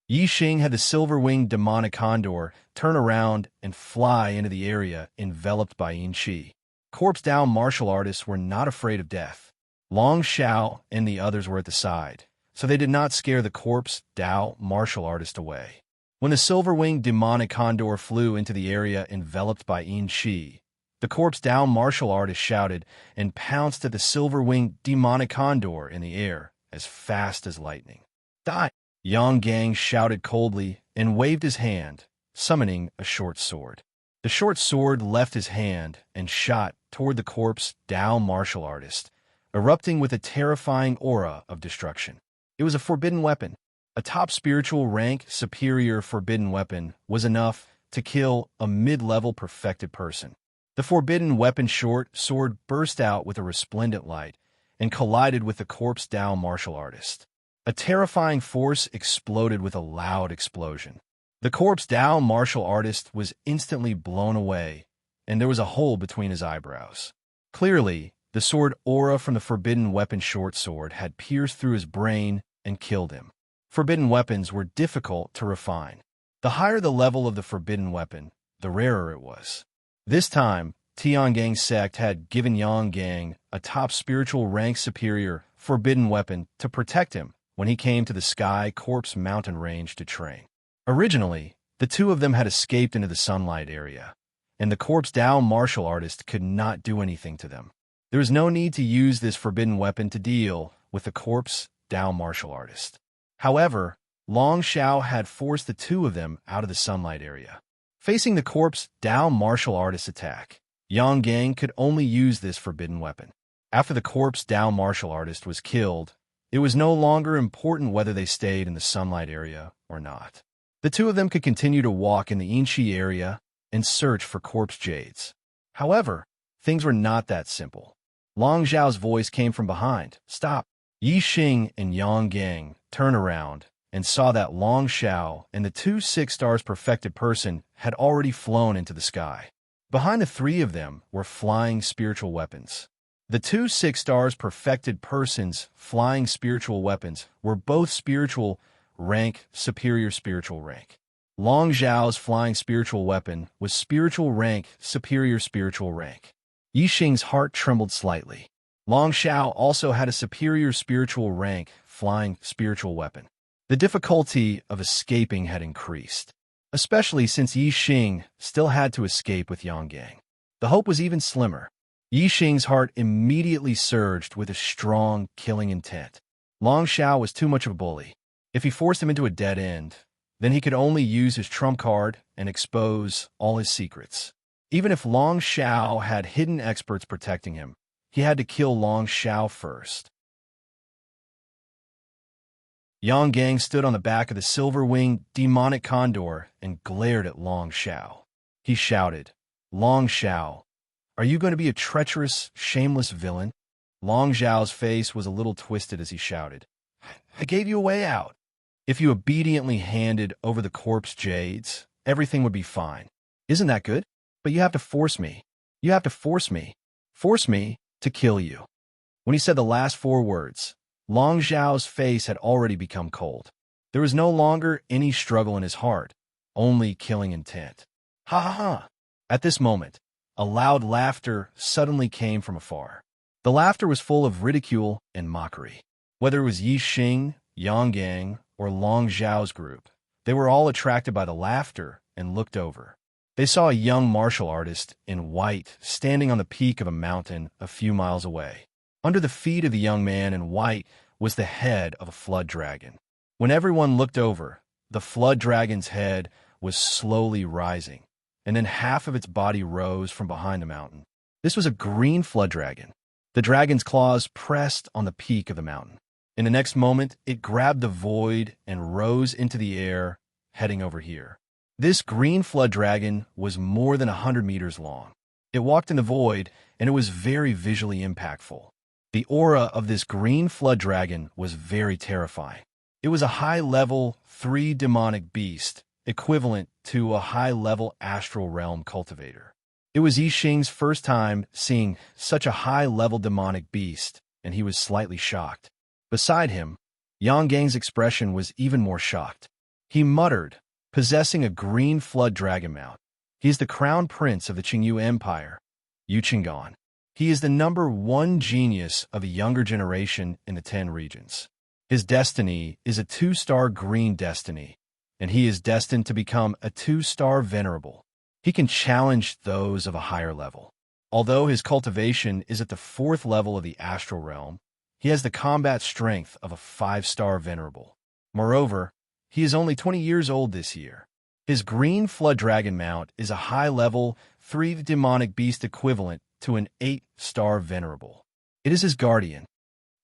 Yi Xing had the silver-winged demonic condor turn around and fly into the area enveloped by Qi. Corpse Dao martial artists were not afraid of death. Long Xiao and the others were at the side, so they did not scare the corpse Dao martial artist away. When the silver-winged demonic condor flew into the area enveloped by Yin Shi, the corpse Dao martial artist shouted and pounced at the silver-winged demonic condor in the air as fast as lightning. Die! Yang Gang shouted coldly and waved his hand, summoning a short sword. The short sword left his hand and shot toward the corpse Dao martial artist, erupting with a terrifying aura of destruction. It was a forbidden weapon. A top spiritual rank superior forbidden weapon was enough to kill a mid-level perfected person. The forbidden weapon short sword burst out with a resplendent light and collided with the corpse Dao martial artist. A terrifying force exploded with a loud explosion. The corpse Dao martial artist was instantly blown away, and there was a hole between his eyebrows. Clearly, the sword aura from the forbidden weapon short sword had pierced through his brain and killed him. Forbidden weapons were difficult to refine. The higher the level of the forbidden weapon, the rarer it was. This time, Tiangang's sect had given Yang Gang a top spiritual rank superior forbidden weapon to protect him when he came to the Sky Corpse mountain range to train. Originally, the two of them had escaped into the sunlight area, and the corpse Dao martial artist could not do anything to them. There was no need to use this forbidden weapon to deal with the corpse Dao martial artist. However, Long Xiao had forced the two of them out of the sunlight area. Facing the corpse Dao martial artist's attack, Yang Gang could only use this forbidden weapon. After the corpse Dao martial artist was killed, it was no longer important whether they stayed in the sunlight area or not. The two of them could continue to walk in the Yinshi area and search for corpse jades. However, things were not that simple. Long Xiao's voice came from behind. Stop! Yi Xing and Yang Gang turned around and saw that Long Xiao and the two 6 stars perfected person had already flown into the sky. Behind the three of them were flying spiritual weapons. The two 6 stars perfected persons' flying spiritual weapons were both spiritual rank, superior spiritual rank. Long Xiao's flying spiritual weapon was spiritual rank, superior spiritual rank. Yi Xing's heart trembled slightly. Long Xiao also had a superior spiritual rank flying spiritual weapon. The difficulty of escaping had increased, especially since Yi Xing still had to escape with Yang Gang. The hope was even slimmer. Yi Xing's heart immediately surged with a strong, killing intent. Long Xiao was too much of a bully. If he forced him into a dead end, then he could only use his trump card and expose all his secrets. Even if Long Xiao had hidden experts protecting him, he had to kill Long Xiao first. Yang Gang stood on the back of the silver-winged demonic condor and glared at Long Xiao. He shouted, Long Xiao, are you going to be a treacherous, shameless villain? Long Xiao's face was a little twisted as he shouted, I gave you a way out. If you obediently handed over the corpse jades, everything would be fine. Isn't that good? But you have to force me. You have to force me. Force me to kill you. When he said the last 4 words, Long Xiao's face had already become cold. There was no longer any struggle in his heart, only killing intent. Ha ha ha! At this moment, a loud laughter suddenly came from afar. The laughter was full of ridicule and mockery. Whether it was Yi Xing, Yang Gang, or Long Xiao's group, they were all attracted by the laughter and looked over. They saw a young martial artist in white standing on the peak of a mountain a few miles away. Under the feet of the young man in white was the head of a flood dragon. When everyone looked over, the flood dragon's head was slowly rising, and then half of its body rose from behind the mountain. This was a green flood dragon. The dragon's claws pressed on the peak of the mountain. In the next moment, it grabbed the void and rose into the air, heading over here. This green flood dragon was more than 100 meters long. It walked in the void, and it was very visually impactful. The aura of this green flood dragon was very terrifying. It was a high-level 3 demonic beast, equivalent to a high-level astral realm cultivator. It was Yi Xing's first time seeing such a high-level demonic beast, and he was slightly shocked. Beside him, Yang Gang's expression was even more shocked. He muttered, possessing a green flood dragon mount. He is the crown prince of the Qingyu Empire, Yu Qinggan. He is the #1 genius of a younger generation in the 10 regions. His destiny is a 2-star green destiny, and he is destined to become a 2-star venerable. He can challenge those of a higher level. Although his cultivation is at the 4th level of the astral realm, he has the combat strength of a 5-star venerable. Moreover, he is only 20 years old this year. His green flood dragon mount is a high-level 3 demonic beast equivalent to an 8-star venerable. It is his guardian.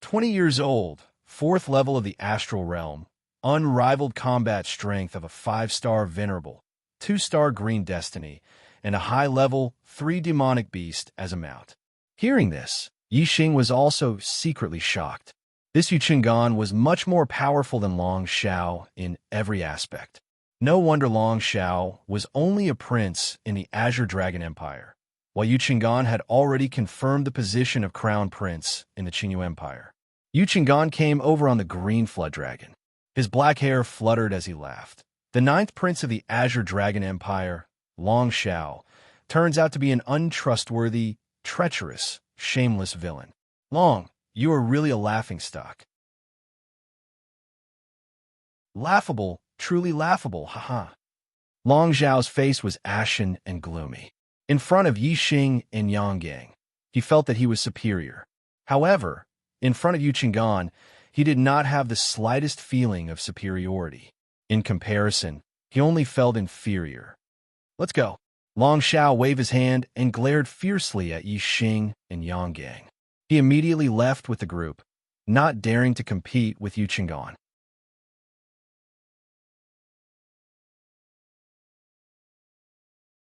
20 years old, 4th level of the astral realm, unrivaled combat strength of a 5-star venerable, 2-star green destiny, and a high-level 3 demonic beast as a mount. Hearing this, Yixing was also secretly shocked. This Yuqinggan was much more powerful than Long Xiao in every aspect. No wonder Long Xiao was only a prince in the Azure Dragon Empire, while Yuqinggan had already confirmed the position of crown prince in the Qingyu Empire. Yuqinggan came over on the green flood dragon. His black hair fluttered as he laughed. The 9th prince of the Azure Dragon Empire, Long Xiao, turns out to be an untrustworthy, treacherous, shameless villain. Long, you are really a laughingstock. Laughable, truly laughable, haha. Long Xiao's face was ashen and gloomy. In front of Yixing and Yanggang, he felt that he was superior. However, in front of Yuqinggan, he did not have the slightest feeling of superiority. In comparison, he only felt inferior. Let's go. Long Xiao waved his hand and glared fiercely at Yixing and Yanggang. He immediately left with the group, not daring to compete with Yuqinggan.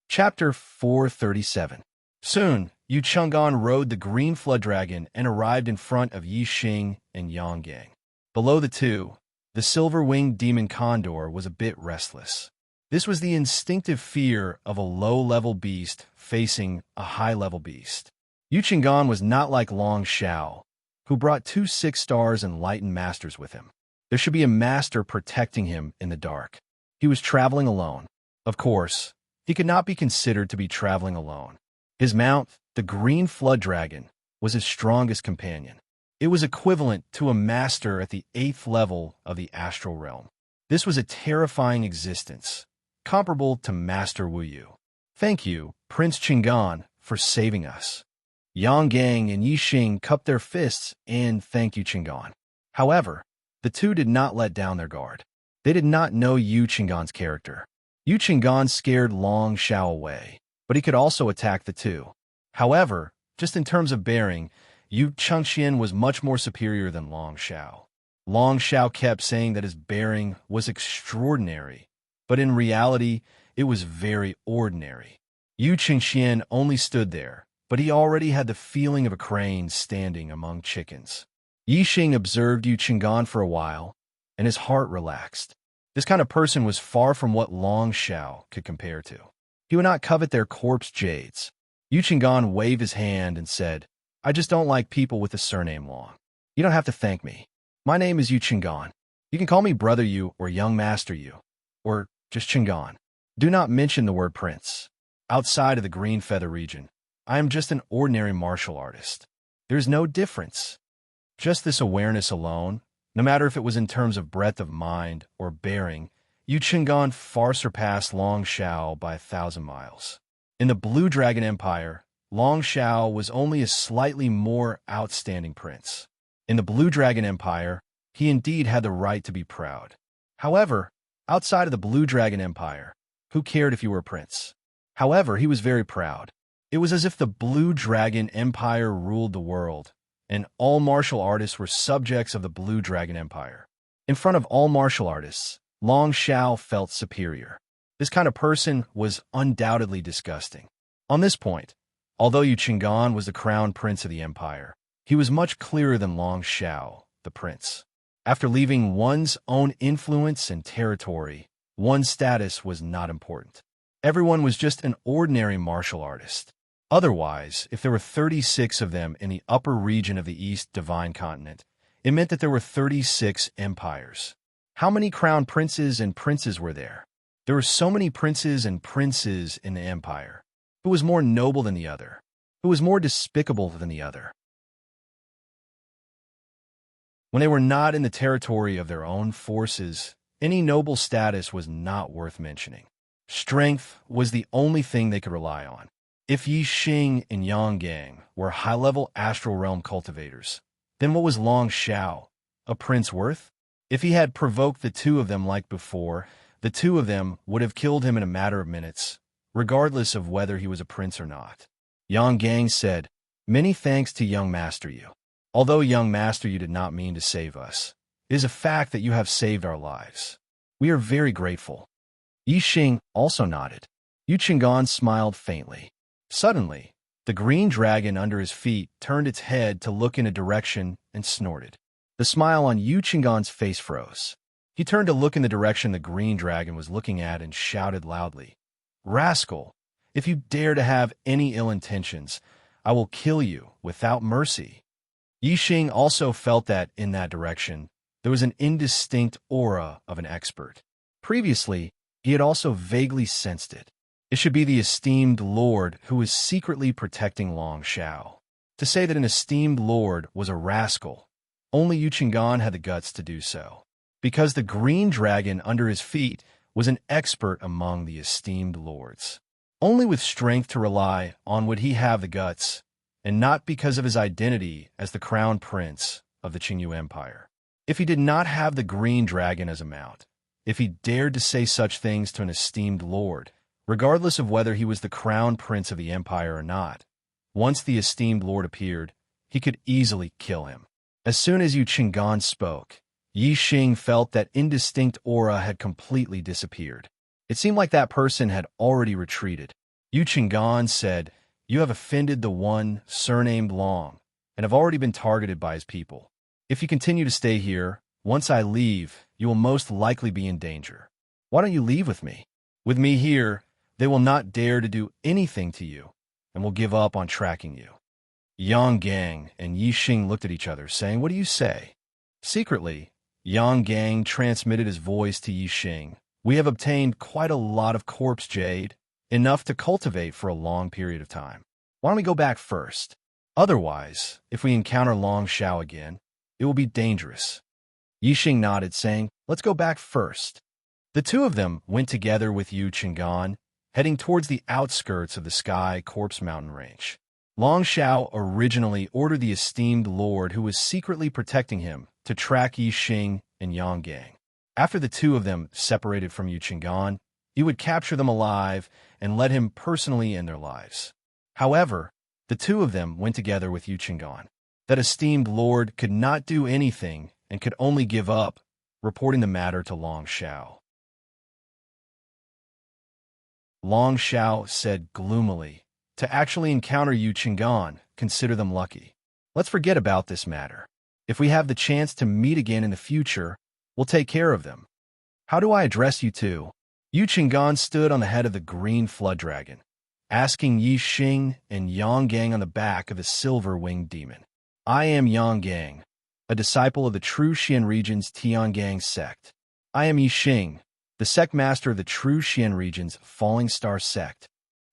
Chapter 437. Soon, Yuqinggan rode the green flood dragon and arrived in front of Yixing and Yanggang. Below the two, the silver-winged demon condor was a bit restless. This was the instinctive fear of a low-level beast facing a high-level beast. Yuqinggan was not like Long Xiao, who brought 2 6-stars enlightened masters with him. There should be a master protecting him in the dark. He was traveling alone. Of course, he could not be considered to be traveling alone. His mount, the green flood dragon, was his strongest companion. It was equivalent to a master at the 8th level of the astral realm. This was a terrifying existence, comparable to Master Wu Yu. Thank you, Prince Qinggan, for saving us. Yanggang and Yixing cupped their fists and thanked Yuqinggan. However, the two did not let down their guard. They did not know Yuqinggan's character. Yuqinggan scared Long Xiao away, but he could also attack the two. However, just in terms of bearing, Yu Chengxian was much more superior than Long Xiao. Long Xiao kept saying that his bearing was extraordinary, but in reality, it was very ordinary. Yu Chengxian only stood there, but he already had the feeling of a crane standing among chickens. Yixing observed Yuqinggan for a while, and his heart relaxed. This kind of person was far from what Long Xiao could compare to. He would not covet their corpse jades. Yuqinggan waved his hand and said, I just don't like people with the surname Long. You don't have to thank me. My name is Yuqinggan. You can call me Brother Yu or Young Master Yu, or just Qinggan. Do not mention the word prince. Outside of the green feather region, I am just an ordinary martial artist. There is no difference. Just this awareness alone, no matter if it was in terms of breadth of mind or bearing, Yuqinggan far surpassed Long Xiao by 1,000 miles. In the Blue Dragon Empire, Long Xiao was only a slightly more outstanding prince. In the Blue Dragon Empire, he indeed had the right to be proud. However, outside of the Blue Dragon Empire, who cared if you were a prince? However, he was very proud. It was as if the Blue Dragon Empire ruled the world, and all martial artists were subjects of the Blue Dragon Empire. In front of all martial artists, Long Xiao felt superior. This kind of person was undoubtedly disgusting. On this point, although Yuqinggan was the crown prince of the empire, he was much clearer than Long Xiao, the prince. After leaving one's own influence and territory, one's status was not important. Everyone was just an ordinary martial artist. Otherwise, if there were 36 of them in the upper region of the East Divine Continent, it meant that there were 36 empires. How many crown princes and princes were there? There were so many princes and princes in the empire. Who was more noble than the other? who was more despicable than the other. When they were not in the territory of their own forces, any noble status was not worth mentioning. Strength was the only thing they could rely on. If Yi Xing and Yang Gang were high-level astral realm cultivators, then what was Long Xiao, a prince, worth? If he had provoked the two of them like before, the two of them would have killed him in a matter of minutes, regardless of whether he was a prince or not. Yang Gang said, "Many thanks to young master you. Although young master you did not mean to save us, it is a fact that you have saved our lives. We are very grateful." Yi Xing also nodded. Yu Qinggan smiled faintly. Suddenly, the green dragon under his feet turned its head to look in a direction and snorted. The smile on Yu Qinggan's face froze. He turned to look in the direction the green dragon was looking at and shouted loudly, "Rascal, if you dare to have any ill intentions, I will kill you without mercy." Yi Xing also felt that, in that direction, there was an indistinct aura of an expert. Previously, he had also vaguely sensed it. It should be the esteemed lord who was secretly protecting Long Xiao. To say that an esteemed lord was a rascal, only Yu Qinggan had the guts to do so. Because the green dragon under his feet was an expert among the esteemed lords. Only with strength to rely on would he have the guts, and not because of his identity as the crown prince of the Qingyu Empire. If he did not have the green dragon as a mount, if he dared to say such things to an esteemed lord, regardless of whether he was the crown prince of the empire or not, once the esteemed lord appeared, he could easily kill him. As soon as Yu Qinggan spoke, Yi Xing felt that indistinct aura had completely disappeared. It seemed like that person had already retreated. Yu Qinggan said, "You have offended the one surnamed Long, and have already been targeted by his people. If you continue to stay here, once I leave, you will most likely be in danger. Why don't you leave with me? With me here, they will not dare to do anything to you, and will give up on tracking you." Yang Gang and Yi Xing looked at each other, saying, "What do you say?" Secretly, Yang Gang transmitted his voice to Yi Xing. "We have obtained quite a lot of corpse jade, enough to cultivate for a long period of time. Why don't we go back first? Otherwise, if we encounter Long Xiao again, it will be dangerous." Yi Xing nodded, saying, "Let's go back first." The two of them went together with Yu Qinggan, heading towards the outskirts of the Sky Corpse Mountain Range. Long Xiao originally ordered the esteemed lord who was secretly protecting him to track Yi Xing and Yang Gang. After the two of them separated from Yu Qinggan, he would capture them alive and let him personally end their lives. However, the two of them went together with Yu Qinggan. That esteemed lord could not do anything and could only give up, reporting the matter to Long Xiao. Long Xiao said gloomily, "To actually encounter Yu Qinggan, consider them lucky. Let's forget about this matter. If we have the chance to meet again in the future, we'll take care of them. How do I address you two?" Yu Qinggan stood on the head of the green flood dragon, asking Yi Xing and Yang Gang on the back of the silver-winged demon. "I am Yang Gang, a disciple of the true Xian region's Tiangang sect. I am Yi Xing, the sect master of the true Xian region's Falling Star sect."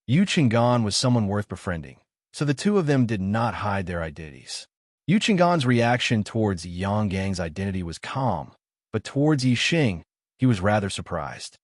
Yu Qinggan was someone worth befriending, so the two of them did not hide their identities. Yu Qinggan's reaction towards Yang Gang's identity was calm, but towards Yi Xing, he was rather surprised.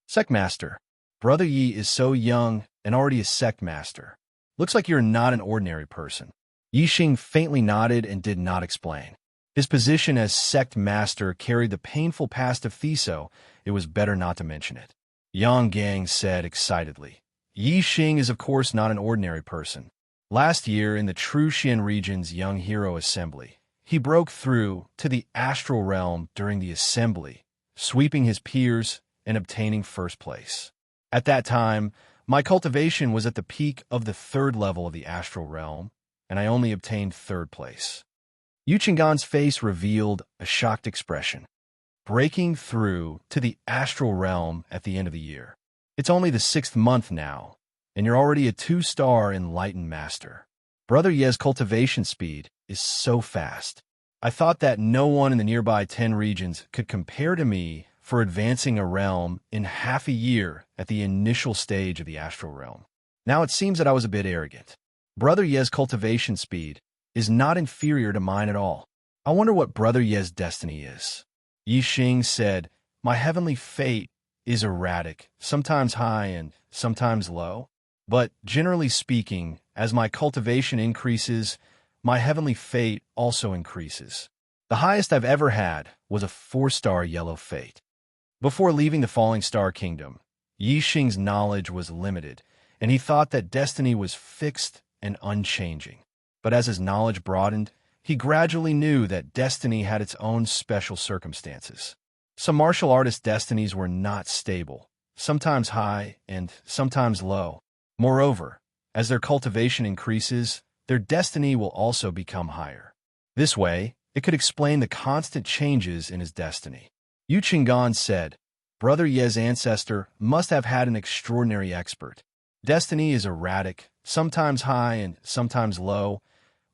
"Sect master, Brother Yi is so young and already a sect master. Looks like you're not an ordinary person." Yi Xing faintly nodded and did not explain. His position as sect master carried the painful past of Thiso. It was better not to mention it. Yang Gang said excitedly, "Yi Xing is of course not an ordinary person. Last year, in the True Xian region's Young Hero Assembly, he broke through to the astral realm during the assembly, sweeping his peers and obtaining first place. At that time, my cultivation was at the peak of the 3rd level of the astral realm, and I only obtained 3rd place." Yu Qinggan's face revealed a shocked expression. Breaking through to the astral realm at the end of the year. It's only the 6th month now, and you're already a 2-star enlightened master. Brother Ye's cultivation speed is so fast. I thought that no one in the nearby 10 regions could compare to me for advancing a realm in half a year at the initial stage of the astral realm. Now it seems that I was a bit arrogant. Brother Ye's cultivation speed is not inferior to mine at all. I wonder what Brother Ye's destiny is. Yixing said, my heavenly fate is erratic, sometimes high and sometimes low. But generally speaking, as my cultivation increases, my heavenly fate also increases. The highest I've ever had was a 4-star yellow fate. Before leaving the Falling Star Kingdom, Yixing's knowledge was limited, and he thought that destiny was fixed and unchanging. But as his knowledge broadened, he gradually knew that destiny had its own special circumstances. Some martial artists' destinies were not stable, sometimes high and sometimes low. Moreover, as their cultivation increases, their destiny will also become higher. This way, it could explain the constant changes in his destiny. Yu Qinggan said, Brother Ye's ancestor must have had an extraordinary expert. Destiny is erratic, sometimes high and sometimes low,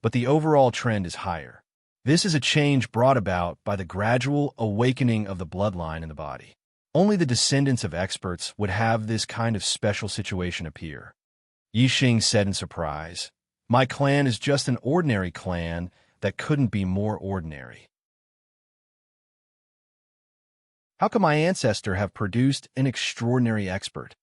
but the overall trend is higher. This is a change brought about by the gradual awakening of the bloodline in the body. Only the descendants of experts would have this kind of special situation appear. Yixing said in surprise, my clan is just an ordinary clan that couldn't be more ordinary. How could my ancestor have produced an extraordinary expert?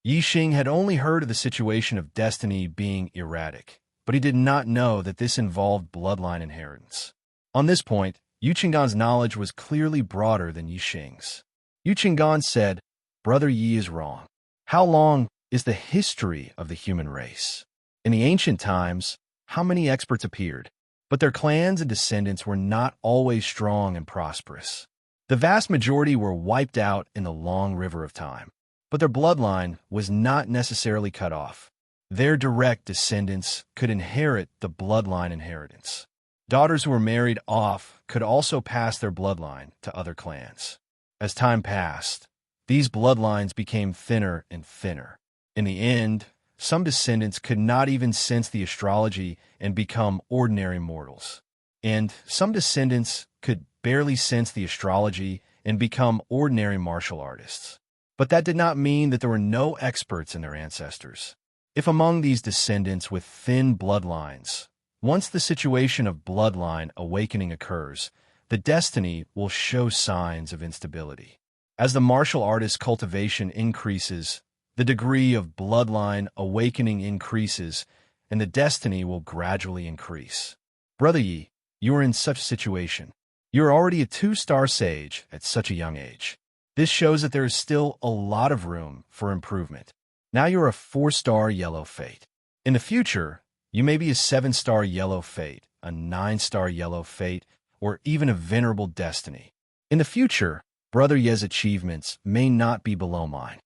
Yixing had only heard of the situation of destiny being erratic, but he did not know that this involved bloodline inheritance. On this point, Yu Qinggan's knowledge was clearly broader than Yixing's. Yu Qinggan said, Brother Yi is wrong. How long is the history of the human race? In the ancient times, how many experts appeared? But their clans and descendants were not always strong and prosperous. The vast majority were wiped out in the long river of time, but their bloodline was not necessarily cut off. Their direct descendants could inherit the bloodline inheritance. Daughters who were married off could also pass their bloodline to other clans. As time passed, these bloodlines became thinner and thinner. In the end, some descendants could not even sense the astrology and become ordinary mortals. And some descendants could barely sense the astrology and become ordinary martial artists. But that did not mean that there were no experts in their ancestors. If among these descendants with thin bloodlines, once the situation of bloodline awakening occurs, the destiny will show signs of instability. As the martial artist's cultivation increases, the degree of bloodline awakening increases, and the destiny will gradually increase. Brother Yi, you are in such a situation. You are already a 2-star sage at such a young age. This shows that there is still a lot of room for improvement. Now you are a 4-star yellow fate. In the future, you may be a 7-star yellow fate, a 9-star yellow fate, or even a venerable destiny. In the future, Brother Ye's achievements may not be below mine.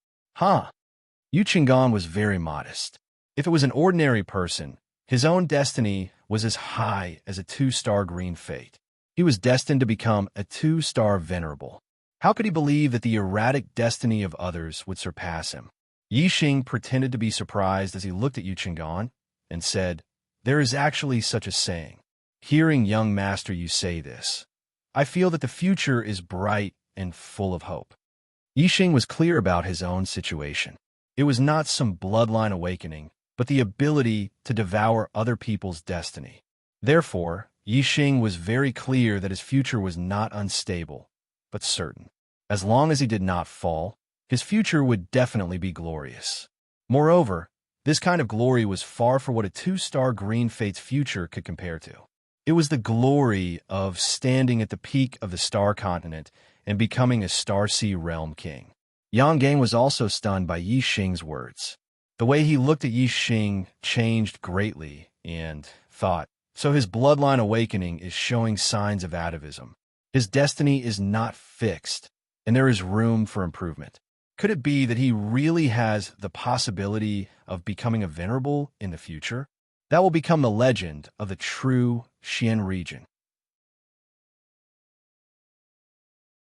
Yu Qinggan was very modest. If it was an ordinary person, his own destiny was as high as a 2-star green fate. He was destined to become a 2-star venerable. How could he believe that the erratic destiny of others would surpass him? Yixing pretended to be surprised as he looked at Yu Qinggan and said, there is actually such a saying. Hearing young master you say this, I feel that the future is bright and full of hope. Yixing was clear about his own situation. It was not some bloodline awakening, but the ability to devour other people's destiny. Therefore, Yixing was very clear that his future was not unstable, but certain. As long as he did not fall, his future would definitely be glorious. Moreover, this kind of glory was far from what a 2-star green fate's future could compare to. It was the glory of standing at the peak of the star continent and becoming a Starsea realm king. Yang Gang was also stunned by Yixing's words. The way he looked at Yixing changed greatly and thought, so his bloodline awakening is showing signs of atavism. His destiny is not fixed, and there is room for improvement. Could it be that he really has the possibility of becoming a venerable in the future? That will become the legend of the true Xian region.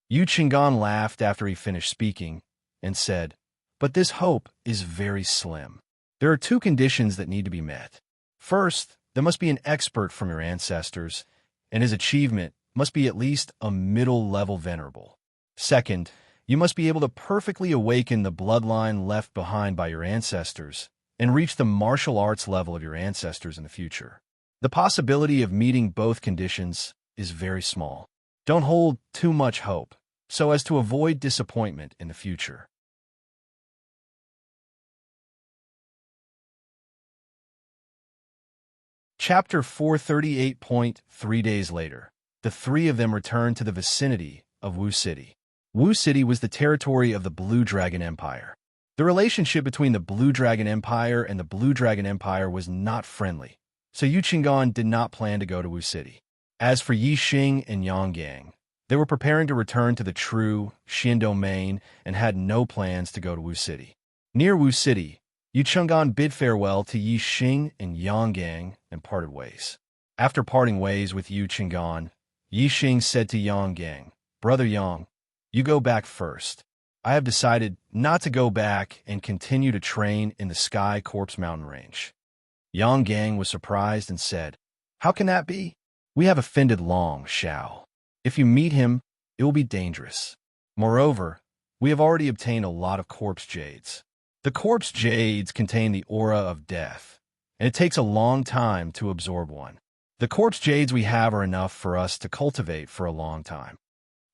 Yu Qinggan laughed after he finished speaking and said, but this hope is very slim. There are 2 conditions that need to be met. First, there must be an expert from your ancestors, and his achievement must be at least a middle-level venerable. Second, you must be able to perfectly awaken the bloodline left behind by your ancestors and reach the martial arts level of your ancestors in the future. The possibility of meeting both conditions is very small. Don't hold too much hope, so as to avoid disappointment in the future. Chapter 438. 3 days later, the three of them returned to the vicinity of Wu City. Wu City was the territory of the Blue Dragon Empire. The relationship between the Blue Dragon Empire and the Blue Dragon Empire was not friendly, so Yu Qinggan did not plan to go to Wu City. As for Yi Xing and Yang Gang, they were preparing to return to the true Xian domain and had no plans to go to Wu City. Near Wu City, Yu Qinggan bid farewell to Yi Xing and Yang Gang and parted ways. After parting ways with Yu Qinggan, Yi Xing said to Yang Gang, "Brother Yang, you go back first. I have decided not to go back and continue to train in the Sky Corpse Mountain Range." Yang Gang was surprised and said, "How can that be? We have offended Long Xiao. If you meet him, it will be dangerous. Moreover, we have already obtained a lot of corpse jades. The corpse jades contain the aura of death, and it takes a long time to absorb one. The corpse jades we have are enough for us to cultivate for a long time."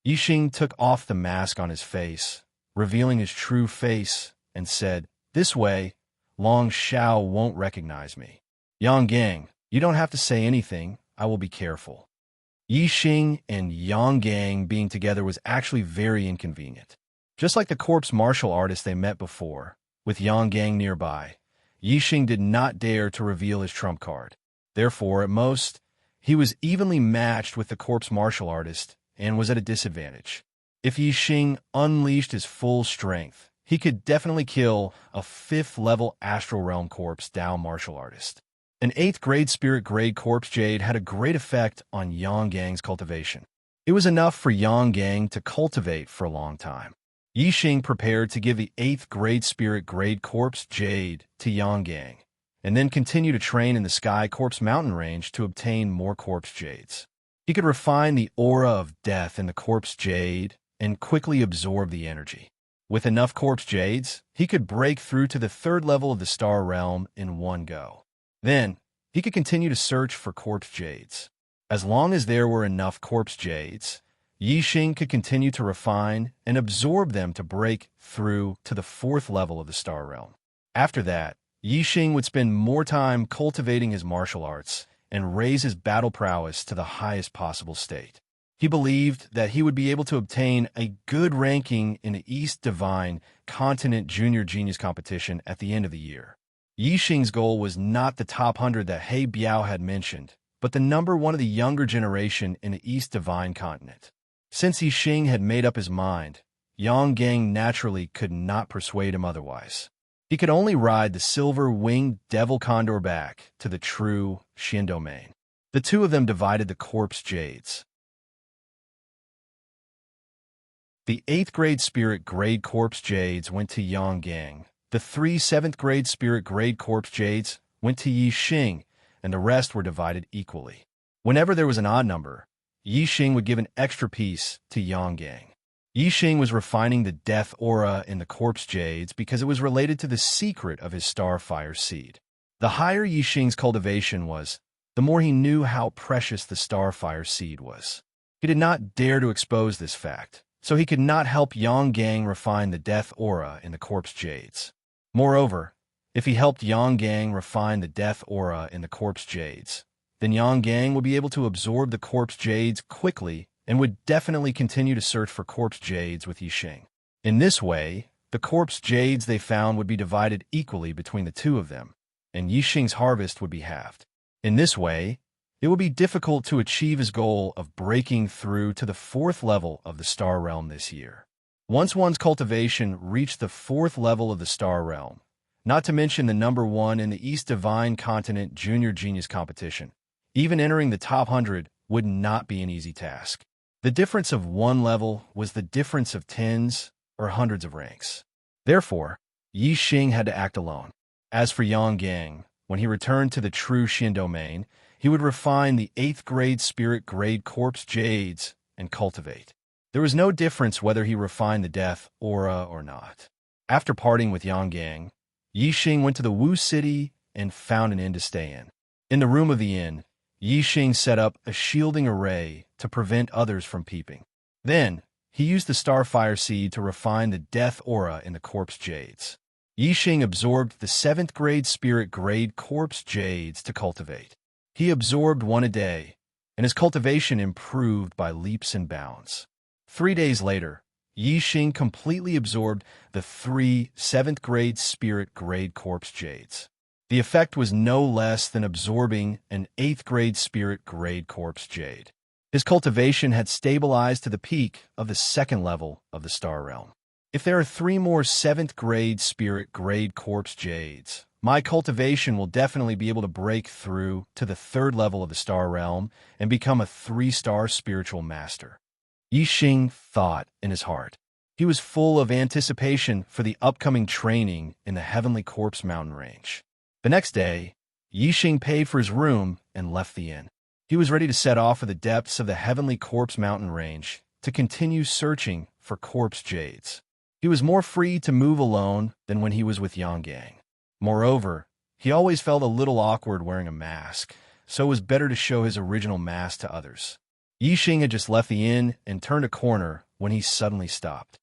Yi Xing took off the mask on his face, revealing his true face, and said, "This way, Long Xiao won't recognize me. Yang Gang, you don't have to say anything. I will be careful." Yi Xing and Yang Gang being together was actually very inconvenient. Just like the corpse martial artist they met before, with Yang Gang nearby, Yi Xing did not dare to reveal his trump card. Therefore, at most, he was evenly matched with the corpse martial artist and was at a disadvantage. If Yi Xing unleashed his full strength, he could definitely kill a 5th-level Astral Realm Corpse Dao martial artist. An 8th-grade Spirit Grade Corpse Jade had a great effect on Yang Gang's cultivation. It was enough for Yang Gang to cultivate for a long time. Yi Xing prepared to give the 8th-grade Spirit Grade Corpse Jade to Yang Gang, and then continue to train in the Sky Corpse Mountain Range to obtain more Corpse Jades. He could refine the aura of death in the Corpse Jade and quickly absorb the energy. With enough Corpse Jades, he could break through to the 3rd level of the Star Realm in one go. Then, he could continue to search for Corpse Jades. As long as there were enough Corpse Jades, Yi Xing could continue to refine and absorb them to break through to the 4th level of the Star Realm. After that, Yi Xing would spend more time cultivating his martial arts and raise his battle prowess to the highest possible state. He believed that he would be able to obtain a good ranking in the East Divine Continent Junior Genius Competition at the end of the year. Yi Xing's goal was not the top 100 that He Biao had mentioned, but the number 1 of the younger generation in the East Divine Continent. Since Yi Xing had made up his mind, Yang Gang naturally could not persuade him otherwise. He could only ride the silver-winged Devil Condor back to the true Xian domain. The two of them divided the Corpse Jades. The 8th-grade Spirit Grade Corpse Jades went to Yang Gang. The 3 7th-grade Spirit Grade Corpse Jades went to Yi Xing, and the rest were divided equally. Whenever there was an odd number, Yi Xing would give an extra piece to Yang Gang. Yi Xing was refining the death aura in the Corpse Jades because it was related to the secret of his Starfire seed. The higher Yi Xing's cultivation was, the more he knew how precious the Starfire seed was. He did not dare to expose this fact, so he could not help Yang Gang refine the death aura in the Corpse Jades. Moreover, if he helped Yang Gang refine the death aura in the Corpse Jades, then Yang Gang would be able to absorb the Corpse Jades quickly and would definitely continue to search for Corpse Jades with Yi Xing. In this way, the Corpse Jades they found would be divided equally between the two of them, and Yi Xing's harvest would be halved. In this way, it would be difficult to achieve his goal of breaking through to the 4th level of the Star Realm this year. Once one's cultivation reached the 4th level of the Star Realm, not to mention the number 1 in the East Divine Continent Junior Genius Competition, even entering the top 100 would not be an easy task. The difference of 1 level was the difference of tens or hundreds of ranks. Therefore, Yi Xing had to act alone. As for Yang Gang, when he returned to the true Xian domain, he would refine the 8th-grade Spirit Grade Corpse Jades and cultivate. There was no difference whether he refined the death aura or not. After parting with Yang Gang, Yixing went to the Wu city and found an inn to stay in. In the room of the inn, Yixing set up a shielding array to prevent others from peeping. Then, he used the starfire seed to refine the death aura in the corpse jades. Yixing absorbed the 7th grade spirit grade corpse jades to cultivate. He absorbed one a day, and his cultivation improved by leaps and bounds. 3 days later, Yixing completely absorbed the 3 7th grade spirit grade corpse jades. The effect was no less than absorbing an 8th grade spirit grade corpse jade. His cultivation had stabilized to the peak of the 2nd level of the star realm. If there are 3 more 7th grade spirit grade corpse jades, my cultivation will definitely be able to break through to the 3rd level of the star realm and become a 3-star spiritual master. Yixing thought in his heart. He was full of anticipation for the upcoming training in the Heavenly Corpse mountain range. The next day, Yixing paid for his room and left the inn. He was ready to set off for the depths of the Heavenly Corpse mountain range to continue searching for corpse jades. He was more free to move alone than when he was with Yang. Moreover, he always felt a little awkward wearing a mask, so it was better to show his original mask to others. Yixing had just left the inn and turned a corner when he suddenly stopped.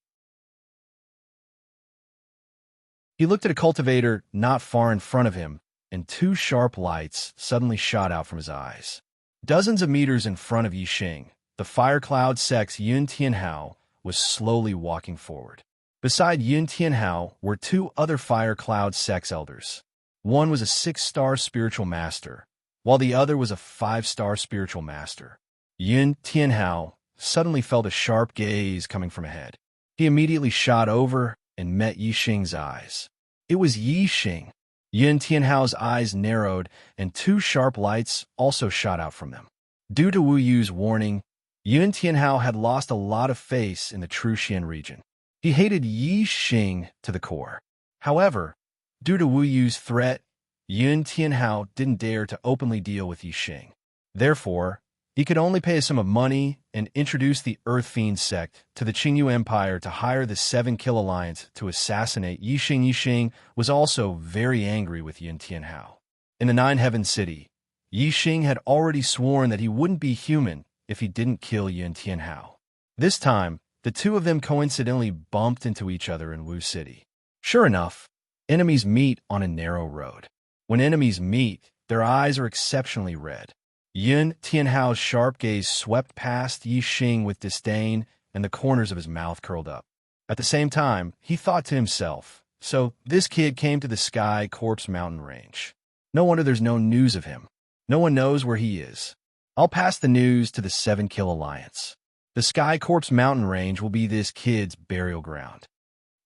He looked at a cultivator not far in front of him, and 2 sharp lights suddenly shot out from his eyes. Dozens of meters in front of Yixing, the fire cloud sex Yun Tianhao was slowly walking forward. Beside Yun Tianhao were 2 other fire cloud sex elders. One was a 6-star spiritual master, while the other was a 5-star spiritual master. Yun Tianhao suddenly felt a sharp gaze coming from ahead. He immediately shot over and met Yixing's eyes. It was Yixing. Yun Tianhao's eyes narrowed, and 2 sharp lights also shot out from them. Due to Wu Yu's warning, Yun Tianhao had lost a lot of face in the Truxian region. He hated Yixing to the core. However, due to Wu Yu's threat, Yun Tianhao didn't dare to openly deal with Yixing. Therefore, he could only pay a sum of money and introduce the Earth Fiend sect to the Qingyu Empire to hire the 7 Kill Alliance to assassinate Yixing. Yixing was also very angry with Yun Tianhao. In the 9 Heaven City, Yixing had already sworn that he wouldn't be human if he didn't kill Yun Tianhao. This time, the 2 of them coincidentally bumped into each other in Wu City. Sure enough, enemies meet on a narrow road. When enemies meet, their eyes are exceptionally red. Yun Tianhao's sharp gaze swept past Yixing with disdain, and the corners of his mouth curled up. At the same time, he thought to himself, so this kid came to the Sky Corpse mountain range. No wonder there's no news of him. No one knows where he is. I'll pass the news to the 7 Kill Alliance. The Sky Corpse mountain range will be this kid's burial ground.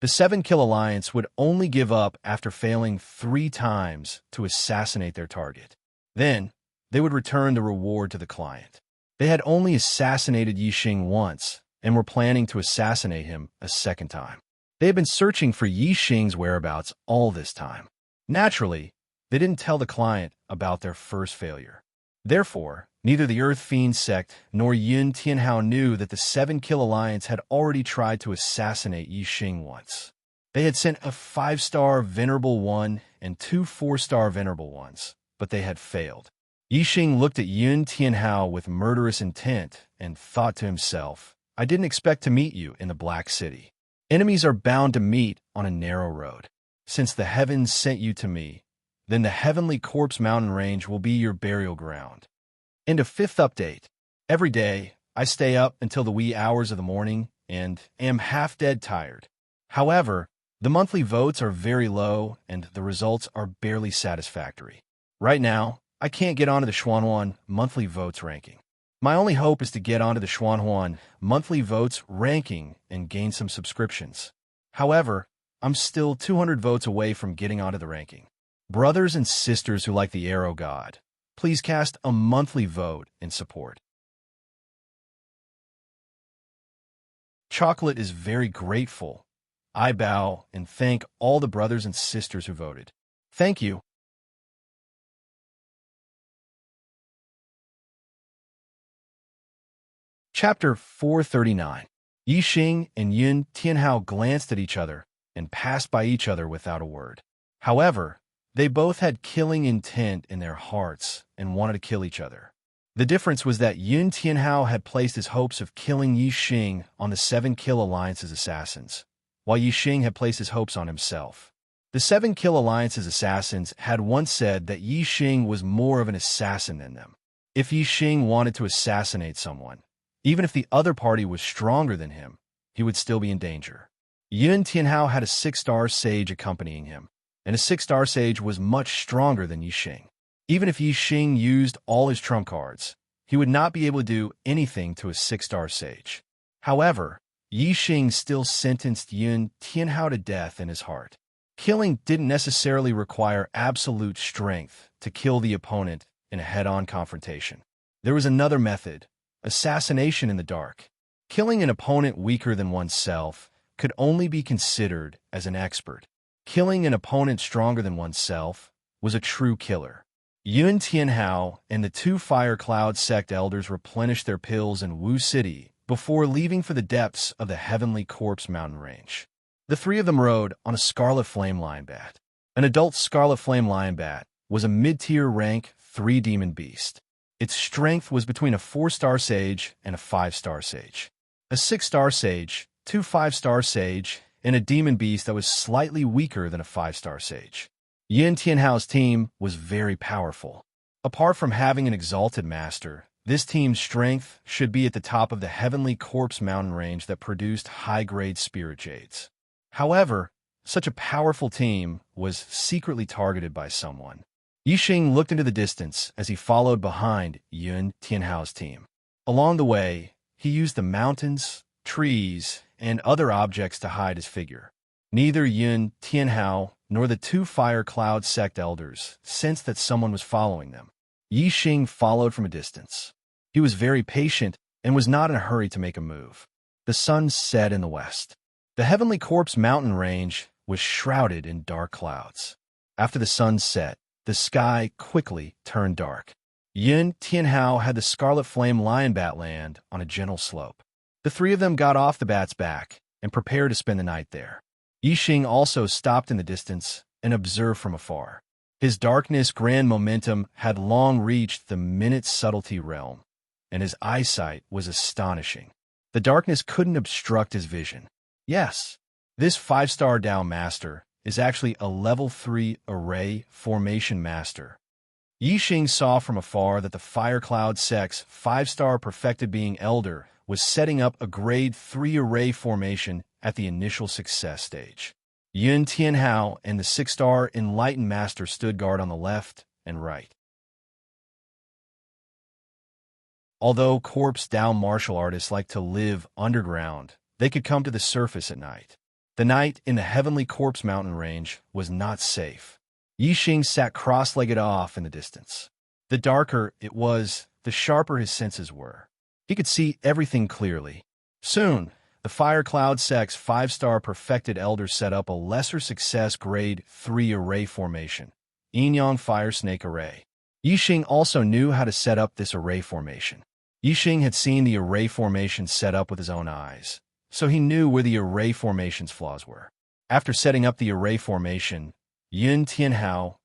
The 7 Kill Alliance would only give up after failing 3 times to assassinate their target. Then, they would return the reward to the client. They had only assassinated Yixing once and were planning to assassinate him a 2nd time. They had been searching for Yixing's whereabouts all this time. Naturally, they didn't tell the client about their first failure. Therefore, neither the Earth Fiend sect nor Yun Tianhao knew that the 7 Kill Alliance had already tried to assassinate Yixing once. They had sent a 5-star Venerable One and 2 4-star Venerable Ones, but they had failed. Yixing looked at Yun Tianhao with murderous intent and thought to himself, I didn't expect to meet you in the Black City. Enemies are bound to meet on a narrow road. Since the heavens sent you to me, then the Heavenly Corpse mountain range will be your burial ground. And a 5th update. Every day, I stay up until the wee hours of the morning and am half-dead tired. However, the monthly votes are very low and the results are barely satisfactory. Right now, I can't get onto the Xuanhuan monthly votes ranking. My only hope is to get onto the Xuanhuan monthly votes ranking and gain some subscriptions. However, I'm still 200 votes away from getting onto the ranking. Brothers and sisters who like the Arrow God, please cast a monthly vote in support. Chocolate is very grateful. I bow and thank all the brothers and sisters who voted. Thank you. Chapter 439. Yixing and Yun Tianhao glanced at each other and passed by each other without a word. However, they both had killing intent in their hearts and wanted to kill each other. The difference was that Yun Tianhao had placed his hopes of killing Yi Xing on the 7 Kill Alliance's assassins, while Yi Xing had placed his hopes on himself. The 7 Kill Alliance's assassins had once said that Yi Xing was more of an assassin than them. If Yi Xing wanted to assassinate someone, even if the other party was stronger than him, he would still be in danger. Yun Tianhao had a 6-star sage accompanying him, and a 6-star sage was much stronger than Yi Xing. Even if Yi Xing used all his trump cards, he would not be able to do anything to a 6-star sage. However, Yi Xing still sentenced Yun Tianhao to death in his heart. Killing didn't necessarily require absolute strength to kill the opponent in a head-on confrontation. There was another method: assassination in the dark. Killing an opponent weaker than oneself could only be considered as an expert. Killing an opponent stronger than oneself was a true killer. Yun Tianhao and the 2 Fire Cloud sect elders replenished their pills in Wu City before leaving for the depths of the Heavenly Corpse mountain range. The 3 of them rode on a Scarlet Flame Lion Bat. An adult Scarlet Flame Lion Bat was a mid-tier rank 3 demon beast. Its strength was between a 4-star sage and a 5-star sage. A 6-star sage, 2 5-star sage, and a demon beast that was slightly weaker than a 5-star sage. Yun Tianhao's team was very powerful. Apart from having an exalted master, this team's strength should be at the top of the Heavenly Corpse mountain range that produced high-grade spirit jades. However, such a powerful team was secretly targeted by someone. Yi Xing looked into the distance as he followed behind Yun Tianhao's team. Along the way, he used the mountains, trees, and other objects to hide his figure. Neither Yun Tianhao nor the 2 Fire Cloud sect elders sensed that someone was following them. Yi Xing followed from a distance. He was very patient and was not in a hurry to make a move. The sun set in the west. The Heavenly Corpse mountain range was shrouded in dark clouds. After the sun set, the sky quickly turned dark. Yun Tianhao had the Scarlet Flame Lion Bat land on a gentle slope. The 3 of them got off the bat's back and prepared to spend the night there. Yi Xing also stopped in the distance and observed from afar. His darkness grand momentum had long reached the minute subtlety realm, and his eyesight was astonishing. The darkness couldn't obstruct his vision. Yes, this 5-star Dao Master is actually a level 3 array formation master. Yi Xing saw from afar that the Fire Cloud sect's 5-star perfected being elder was setting up a grade 3 array formation at the initial success stage. Yun Tianhao and the 6-star enlightened master stood guard on the left and right. Although corpse Dao martial artists like to live underground, they could come to the surface at night. The night in the Heavenly Corpse mountain range was not safe. Yi Xing sat cross-legged off in the distance. The darker it was, the sharper his senses were. He could see everything clearly. Soon, the Fire Cloud sect's 5-star perfected elder set up a lesser success grade 3 array formation, Yin-Yang Fire Snake Array. Yi Xing also knew how to set up this array formation. Yi Xing had seen the array formation set up with his own eyes, so he knew where the array formation's flaws were. After setting up the array formation, Yun Tianhao,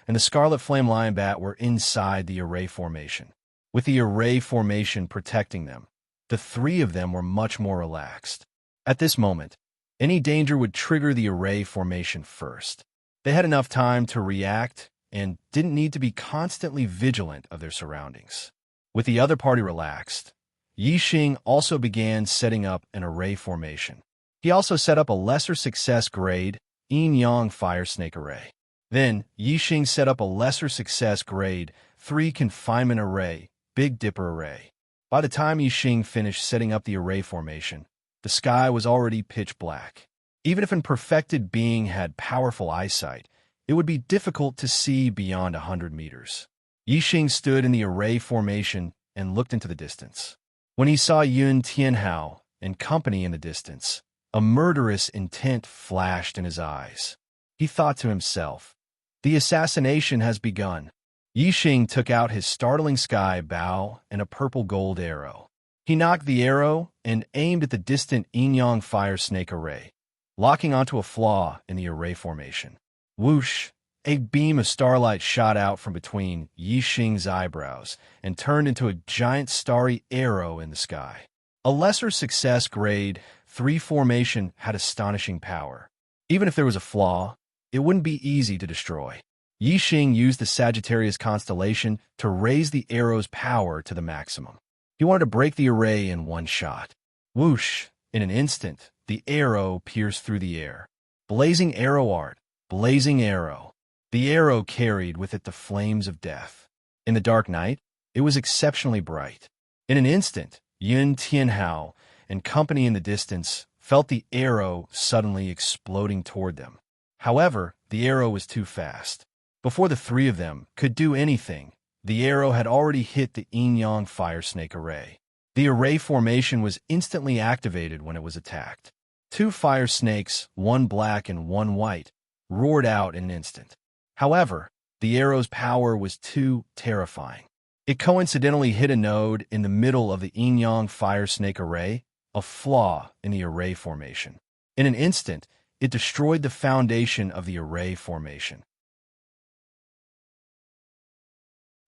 and the Scarlet Flame Lion Bat were inside the array formation. With the array formation protecting them, the 3 of them were much more relaxed. At this moment, any danger would trigger the array formation first. They had enough time to react and didn't need to be constantly vigilant of their surroundings. With the other party relaxed, Yi Xing also began setting up an array formation. He also set up a lesser success grade, Yin-Yang Fire Snake Array. Then, Yi Xing set up a lesser success grade, 3 Confinement Array, Big Dipper Array. By the time Yi Xing finished setting up the array formation, the sky was already pitch black. Even if a perfected being had powerful eyesight, it would be difficult to see beyond 100 meters. Yi Xing stood in the array formation and looked into the distance. When he saw Yun Tianhao and company in the distance, a murderous intent flashed in his eyes. He thought to himself, "The assassination has begun." Yi Xing took out his startling sky bow and a purple gold arrow. He knocked the arrow and aimed at the distant Yin-Yang Fire Snake Array. locking onto a flaw in the array formation. Whoosh! A beam of starlight shot out from between Yixing's eyebrows and turned into a giant starry arrow in the sky. A lesser success grade 3 formation had astonishing power. Even if there was a flaw, it wouldn't be easy to destroy. Yixing used the Sagittarius constellation to raise the arrow's power to the maximum. He wanted to break the array in one shot. Whoosh! In an instant, the arrow pierced through the air. Blazing arrow art, blazing arrow. The arrow carried with it the flames of death. In the dark night, it was exceptionally bright. In an instant, Yun Tianhao and company in the distance felt the arrow suddenly exploding toward them. However, the arrow was too fast. Before the three of them could do anything, the arrow had already hit the yin-yang fire snake array. The array formation was instantly activated when it was attacked. 2 fire snakes, one black and one white, roared out in an instant. However, the arrow's power was too terrifying. It coincidentally hit a node in the middle of the yin-yang fire snake array, a flaw in the array formation. In an instant, it destroyed the foundation of the array formation.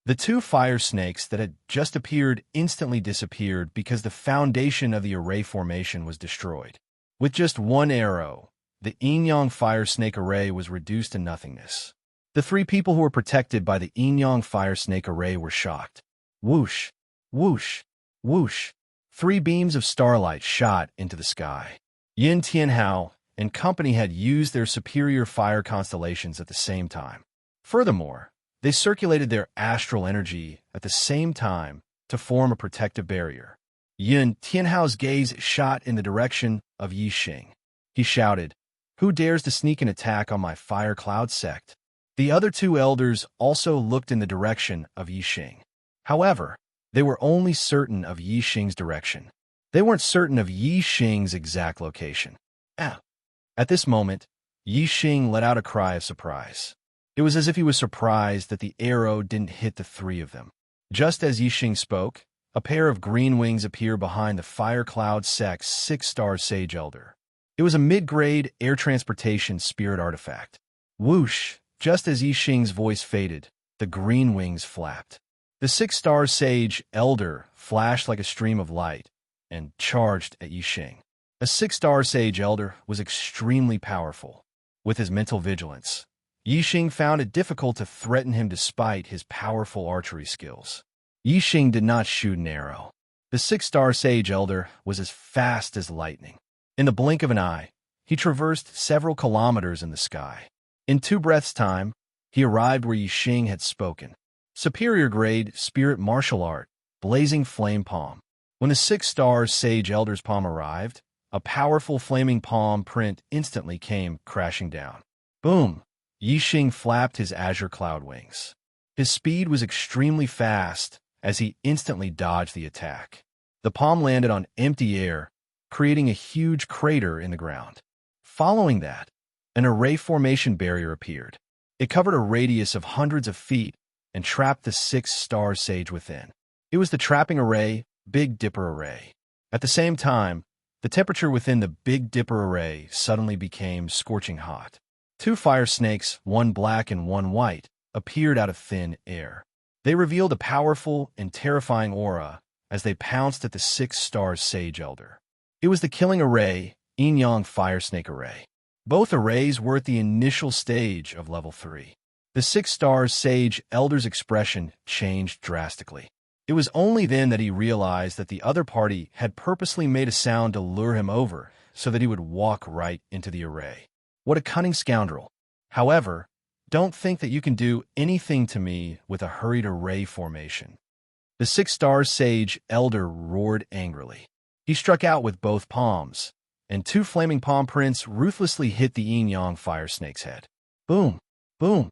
The 2 fire snakes that had just appeared instantly disappeared because the foundation of the array formation was destroyed. With just one arrow, the yin-yang fire snake array was reduced to nothingness. The 3 people who were protected by the yin-yang fire snake array were shocked. Whoosh! Whoosh! Whoosh! 3 beams of starlight shot into the sky. Yin Tianhao and company had used their superior fire constellations at the same time. Furthermore, they circulated their astral energy at the same time to form a protective barrier. Yin Tianhao's gaze shot in the direction of Yixing. He shouted, "Who dares to sneak an attack on my fire cloud sect?" The other 2 elders also looked in the direction of Yixing. However, they were only certain of Yixing's direction. They weren't certain of Yixing's exact location. At this moment, Yixing let out a cry of surprise. It was as if he was surprised that the arrow didn't hit the 3 of them. Just as Yixing spoke, a pair of green wings appeared behind the Fire Cloud Sect's 6-star Sage Elder. It was a mid-grade air transportation spirit artifact. Whoosh! Just as Yixing's voice faded, the green wings flapped. The 6-star Sage Elder flashed like a stream of light and charged at Yixing. A 6-star Sage Elder was extremely powerful. With his mental vigilance, Yixing found it difficult to threaten him despite his powerful archery skills. Yixing did not shoot an arrow. The 6-star Sage Elder was as fast as lightning. In the blink of an eye, he traversed several kilometers in the sky. In 2 breaths' time, he arrived where Yixing had spoken. Superior grade spirit martial art, blazing flame palm. When the 6-star Sage Elder's palm arrived, a powerful flaming palm print instantly came crashing down. Boom! Yixing flapped his azure cloud wings. His speed was extremely fast as he instantly dodged the attack. The palm landed on empty air, creating a huge crater in the ground. Following that, an array formation barrier appeared. It covered a radius of hundreds of feet and trapped the 6-star Sage within. It was the trapping array, Big Dipper Array. At the same time, the temperature within the Big Dipper Array suddenly became scorching hot. 2 fire snakes, one black and one white, appeared out of thin air. They revealed a powerful and terrifying aura as they pounced at the 6-star Sage Elder. It was the killing array, yin-yang fire snake array. Both arrays were at the initial stage of level 3. The 6-star Sage Elder's expression changed drastically. It was only then that he realized that the other party had purposely made a sound to lure him over so that he would walk right into the array. What a cunning scoundrel. However, don't think that you can do anything to me with a hurried array formation. The 6-star Sage Elder roared angrily. He struck out with both palms, and 2 flaming palm prints ruthlessly hit the yin-yang fire snake's head. Boom! Boom!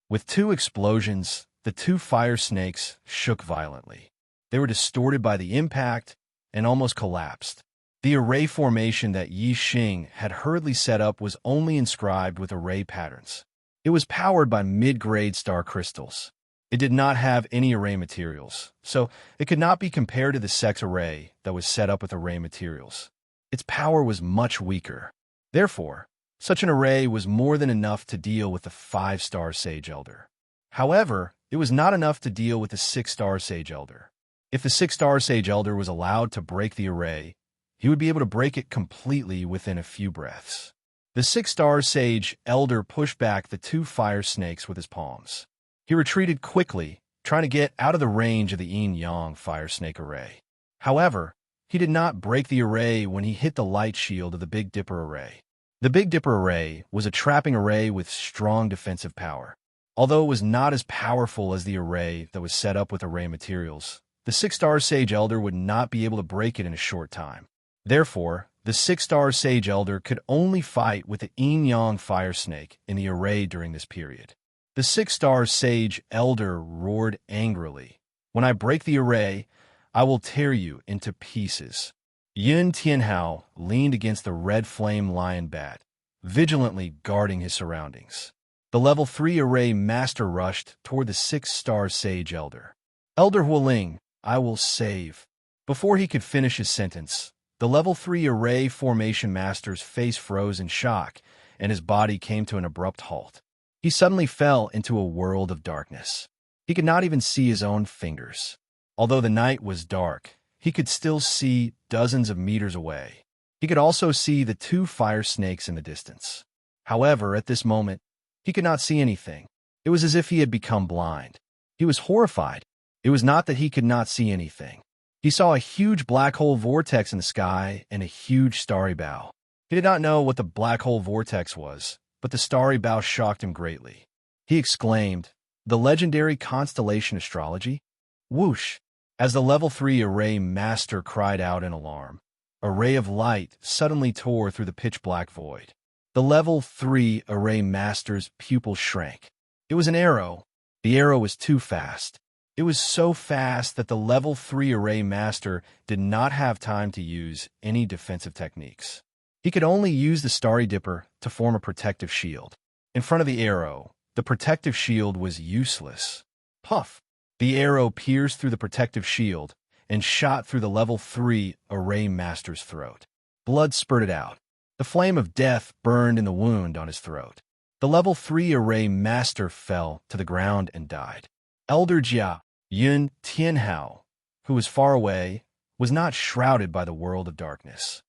With 2 explosions, the 2 fire snakes shook violently. They were distorted by the impact and almost collapsed. The array formation that Yixing had hurriedly set up was only inscribed with array patterns. It was powered by mid-grade star crystals. It did not have any array materials, so it could not be compared to the Sex array that was set up with array materials. its power was much weaker. Therefore, such an array was more than enough to deal with the 5-star Sage Elder. However, it was not enough to deal with the 6-star Sage Elder. If the 6-star Sage Elder was allowed to break the array, he would be able to break it completely within a few breaths. The 6-star Sage Elder pushed back the 2 fire snakes with his palms. He retreated quickly, trying to get out of the range of the yin-yang fire snake array. However, he did not break the array when he hit the light shield of the Big Dipper array. The Big Dipper array was a trapping array with strong defensive power. Although it was not as powerful as the array that was set up with array materials, the 6-star Sage Elder would not be able to break it in a short time. Therefore, the 6-star Sage Elder could only fight with the yin-yang fire snake in the array during this period. The 6-star Sage Elder roared angrily, "When I break the array, I will tear you into pieces." Yun Tianhao leaned against the red flame lion bat, vigilantly guarding his surroundings. The level 3 array master rushed toward the 6-star Sage Elder. "Elder Hualing, I will save." Before he could finish his sentence, the level 3 array formation master's face froze in shock, and his body came to an abrupt halt. He suddenly fell into a world of darkness. He could not even see his own fingers. Although the night was dark, he could still see dozens of meters away. He could also see the 2 fire snakes in the distance. However, at this moment, he could not see anything. It was as if he had become blind. He was horrified. It was not that he could not see anything. He saw a huge black hole vortex in the sky and a huge starry bow. He did not know what the black hole vortex was, but the starry bow shocked him greatly. He exclaimed, "The legendary constellation astrology?" Whoosh! As the level 3 array master cried out in alarm, a ray of light suddenly tore through the pitch-black void. The level 3 array master's pupil shrank. It was an arrow. The arrow was too fast. It was so fast that the level 3 array master did not have time to use any defensive techniques. He could only use the Starry Dipper to form a protective shield. In front of the arrow, the protective shield was useless. Puff! The arrow pierced through the protective shield and shot through the level 3 array master's throat. Blood spurted out. The flame of death burned in the wound on his throat. The level 3 array master fell to the ground and died. Elder Jia, Yun Tianhao, who was far away, was not shrouded by the world of darkness.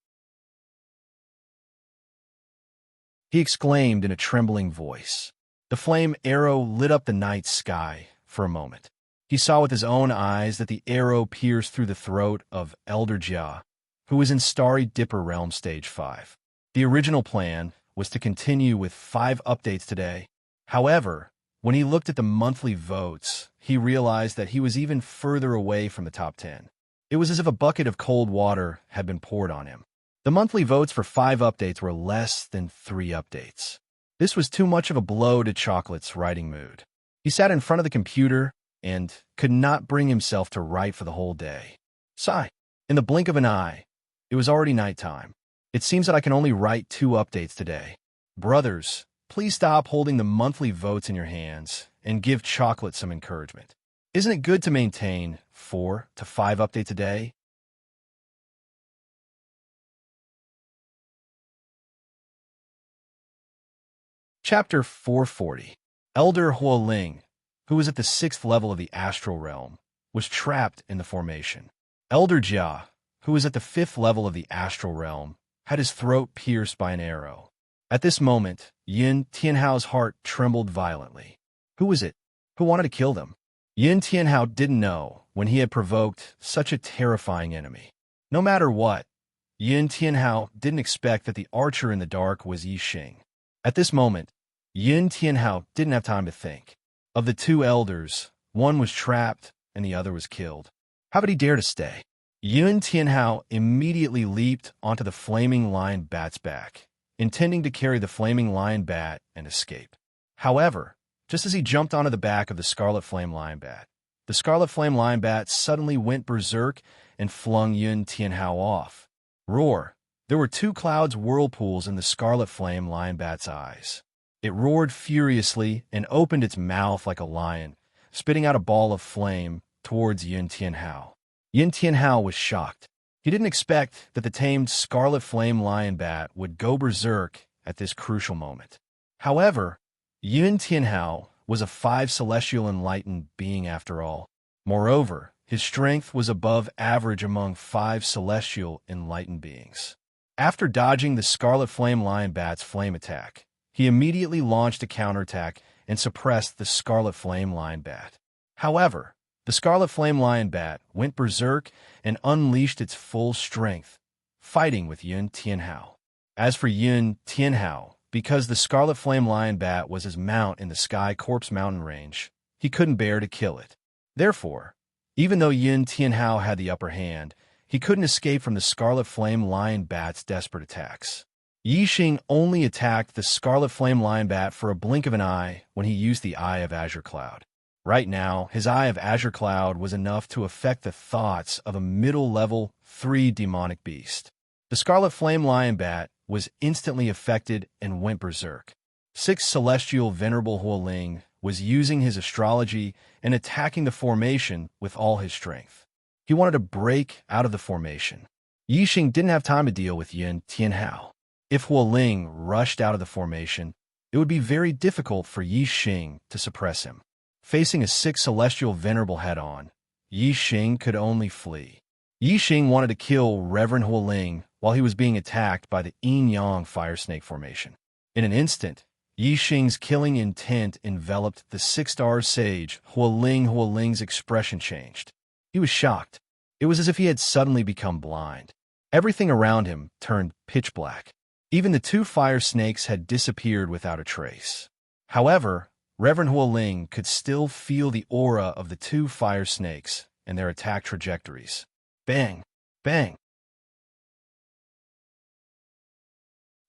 He exclaimed in a trembling voice. The flame arrow lit up the night sky for a moment. He saw with his own eyes that the arrow pierced through the throat of Elder Jia, who was in Starry Dipper Realm Stage 5. The original plan was to continue with 5 updates today. However, when he looked at the monthly votes, he realized that he was even further away from the top 10. It was as if a bucket of cold water had been poured on him. The monthly votes for 5 updates were less than 3 updates. This was too much of a blow to Chocolate's writing mood. He sat in front of the computer and could not bring himself to write for the whole day. Sigh. In the blink of an eye, it was already nighttime. It seems that I can only write 2 updates today. Brothers, please stop holding the monthly votes in your hands and give Chocolate some encouragement. Isn't it good to maintain 4 to 5 updates a day? Chapter 440. Elder Hualing, who was at the 6th level of the astral realm, was trapped in the formation. Elder Jia, who was at the 5th level of the astral realm, had his throat pierced by an arrow. At this moment, Yin Tianhao's heart trembled violently. Who was it? Who wanted to kill them? Yin Tianhao didn't know when he had provoked such a terrifying enemy. No matter what, Yin Tianhao didn't expect that the archer in the dark was Yi Xing. At this moment, Yin Tianhao didn't have time to think. Of the 2 elders, one was trapped and the other was killed. How could he dare to stay? Yin Tianhao immediately leaped onto the flaming lion bat's back, intending to carry the flaming lion bat and escape. However, just as he jumped onto the back of the scarlet flame lion bat, the scarlet flame lion bat suddenly went berserk and flung Yin Tianhao off. Roar! There were 2 clouds whirlpools in the scarlet flame lion bat's eyes. It roared furiously and opened its mouth like a lion, spitting out a ball of flame towards Yin Tianhao. Yin Tianhao was shocked. He didn't expect that the tamed scarlet flame lion bat would go berserk at this crucial moment. However, Yun Tianhao was a 5 celestial enlightened being after all. Moreover, his strength was above average among 5 celestial enlightened beings. After dodging the scarlet flame lion bat's flame attack, he immediately launched a counterattack and suppressed the scarlet flame lion bat. However, the scarlet flame lion bat went berserk and unleashed its full strength, fighting with Yun Tianhao. As for Yun Tianhao, because the scarlet flame lion bat was his mount in the Sky Corpse mountain range, he couldn't bear to kill it. Therefore, even though Yun Tianhao had the upper hand, he couldn't escape from the scarlet flame lion bat's desperate attacks. Yixing only attacked the scarlet flame lion bat for a blink of an eye when he used the Eye of Azure Cloud. Right now, his Eye of Azure Cloud was enough to affect the thoughts of a middle-level 3 demonic beast. The scarlet flame lion bat was instantly affected and went berserk. 6 celestial venerable Huoling was using his astrology and attacking the formation with all his strength. He wanted to break out of the formation. Yixing didn't have time to deal with Yun Tianhao. If Huoling rushed out of the formation, it would be very difficult for Yixing to suppress him. Facing a 6 celestial venerable head-on, Yixing could only flee. Yixing wanted to kill Reverend Huoling while he was being attacked by the Yin-Yang fire snake formation. In an instant, Yixing's killing intent enveloped the 6-star sage. Huoling's expression changed. He was shocked. It was as if he had suddenly become blind. Everything around him turned pitch black. Even the 2 fire snakes had disappeared without a trace. However, Reverend Huoling could still feel the aura of the 2 fire snakes and their attack trajectories. Bang! Bang!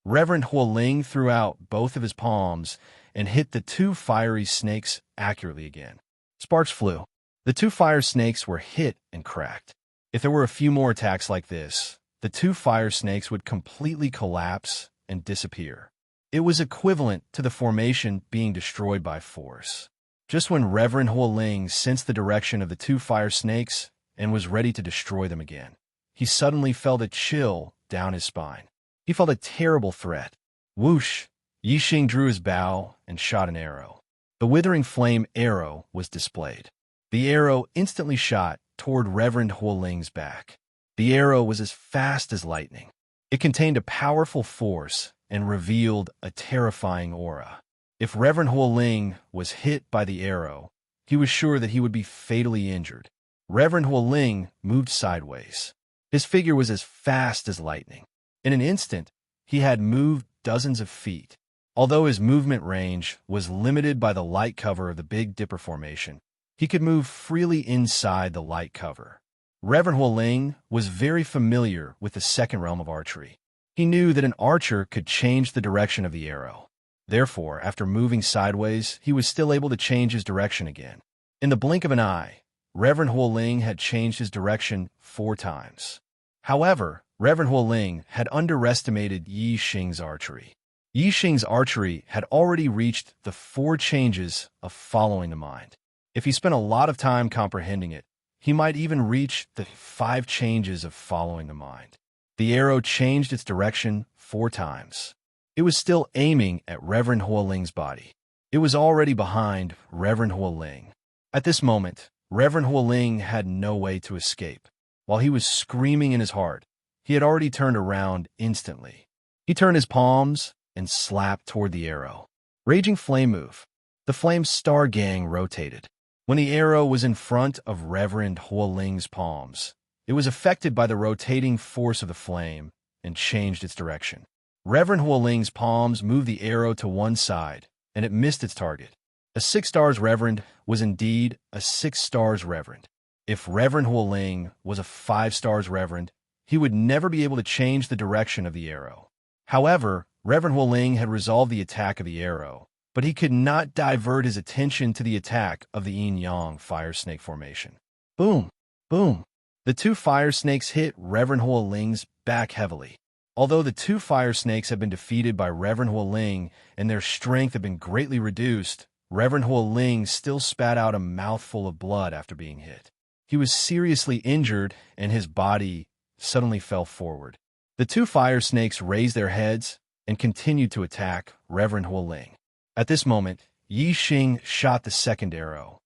Reverend Huoling threw out both of his palms and hit the 2 fiery snakes accurately again. Sparks flew. The 2 fire snakes were hit and cracked. If there were a few more attacks like this, the 2 fire snakes would completely collapse and disappear. It was equivalent to the formation being destroyed by force. Just when Reverend Huoling sensed the direction of the 2 fire snakes and was ready to destroy them again, he suddenly felt a chill down his spine. He felt a terrible threat. Whoosh! Yixing drew his bow and shot an arrow. The withering flame arrow was displayed. The arrow instantly shot toward Reverend Huoling's back. The arrow was as fast as lightning. It contained a powerful force and revealed a terrifying aura. If Reverend Huoling was hit by the arrow, he was sure that he would be fatally injured. Reverend Huoling moved sideways. His figure was as fast as lightning. In an instant, he had moved dozens of feet. Although his movement range was limited by the light cover of the Big Dipper Formation, he could move freely inside the light cover. Reverend Huoling was very familiar with the second realm of archery. He knew that an archer could change the direction of the arrow. Therefore, after moving sideways, he was still able to change his direction again. In the blink of an eye, Reverend Huoling had changed his direction 4 times. However, Reverend Huoling had underestimated Yixing's archery. Yixing's archery had already reached the 4 changes of following the mind. If he spent a lot of time comprehending it, he might even reach the 5 changes of following the mind. The arrow changed its direction 4 times. It was still aiming at Reverend Huoling's body. It was already behind Reverend Huoling. At this moment, Reverend Huoling had no way to escape. While he was screaming in his heart, he had already turned around instantly. He turned his palms and slapped toward the arrow. Raging flame move. The flame star gang rotated. When the arrow was in front of Reverend Huoling's palms, it was affected by the rotating force of the flame and changed its direction. Reverend Huoling's palms moved the arrow to one side, and it missed its target. A 6 stars Reverend was indeed a 6 stars Reverend. If Reverend Huoling was a 5 stars Reverend, he would never be able to change the direction of the arrow. However, Reverend Huoling had resolved the attack of the arrow, but he could not divert his attention to the attack of the Yin-Yang fire snake formation. Boom! Boom! The 2 fire snakes hit Reverend Huoling's back heavily. Although the 2 fire snakes had been defeated by Reverend Huoling and their strength had been greatly reduced, Reverend Huoling still spat out a mouthful of blood after being hit. He was seriously injured and his body suddenly fell forward. The two fire snakes raised their heads and continued to attack Reverend Hualing. At this moment, Yi Xing shot the second arrow.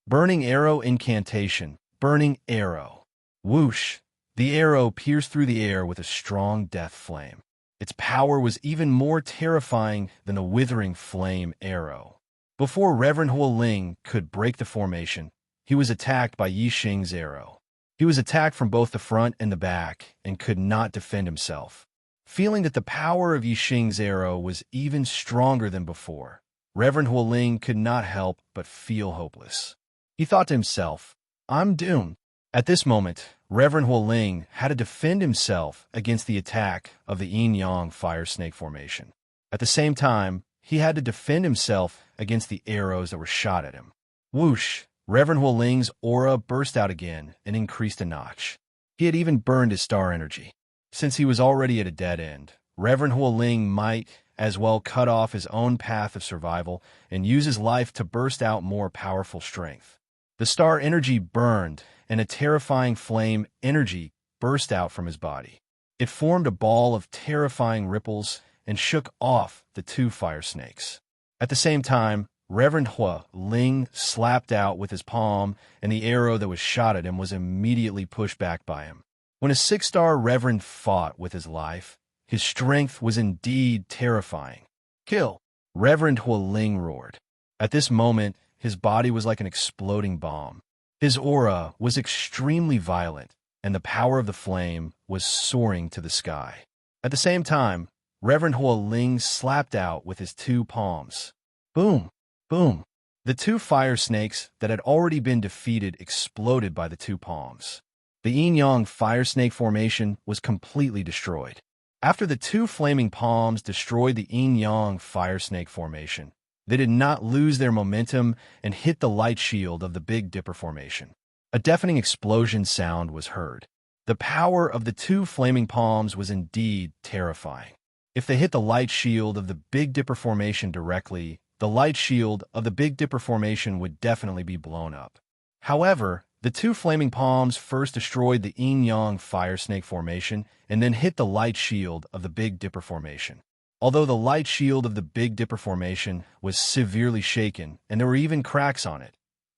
Burning Arrow Incantation. Burning Arrow. Whoosh! The arrow pierced through the air with a strong death flame. Its power was even more terrifying than the withering flame arrow. Before Reverend Hualing could break the formation, he was attacked by Yi Xing's arrow. He was attacked from both the front and the back and could not defend himself. Feeling that the power of Yi Xing's arrow was even stronger than before, Reverend Hualing could not help but feel hopeless. He thought to himself, "I'm doomed." At this moment, Reverend Hualing had to defend himself against the attack of the yin-yang fire snake formation. At the same time, he had to defend himself against the arrows that were shot at him. Whoosh! Reverend Hualing's aura burst out again and increased a notch. He had even burned his star energy. Since he was already at a dead end, Reverend Hualing might as well cut off his own path of survival and use his life to burst out more powerful strength. The star energy burned, and a terrifying flame energy burst out from his body. It formed a ball of terrifying ripples and shook off the two fire snakes. At the same time, Reverend Hualing slapped out with his palm, and the arrow that was shot at him was immediately pushed back by him. When a six-star Reverend fought with his life, his strength was indeed terrifying. "Kill!" Reverend Hualing roared. At this moment, his body was like an exploding bomb. His aura was extremely violent, and the power of the flame was soaring to the sky. At the same time, Reverend Hualing slapped out with his two palms. Boom! Boom! The two fire snakes that had already been defeated exploded by the two palms. The yin-yang fire snake formation was completely destroyed. After the two flaming palms destroyed the yin-yang fire snake formation, they did not lose their momentum and hit the light shield of the Big Dipper formation. A deafening explosion sound was heard. The power of the two flaming palms was indeed terrifying. If they hit the light shield of the Big Dipper formation directly, the light shield of the Big Dipper formation would definitely be blown up. However, the two flaming palms first destroyed the yin-yang fire snake formation and then hit the light shield of the Big Dipper formation. Although the light shield of the Big Dipper formation was severely shaken and there were even cracks on it,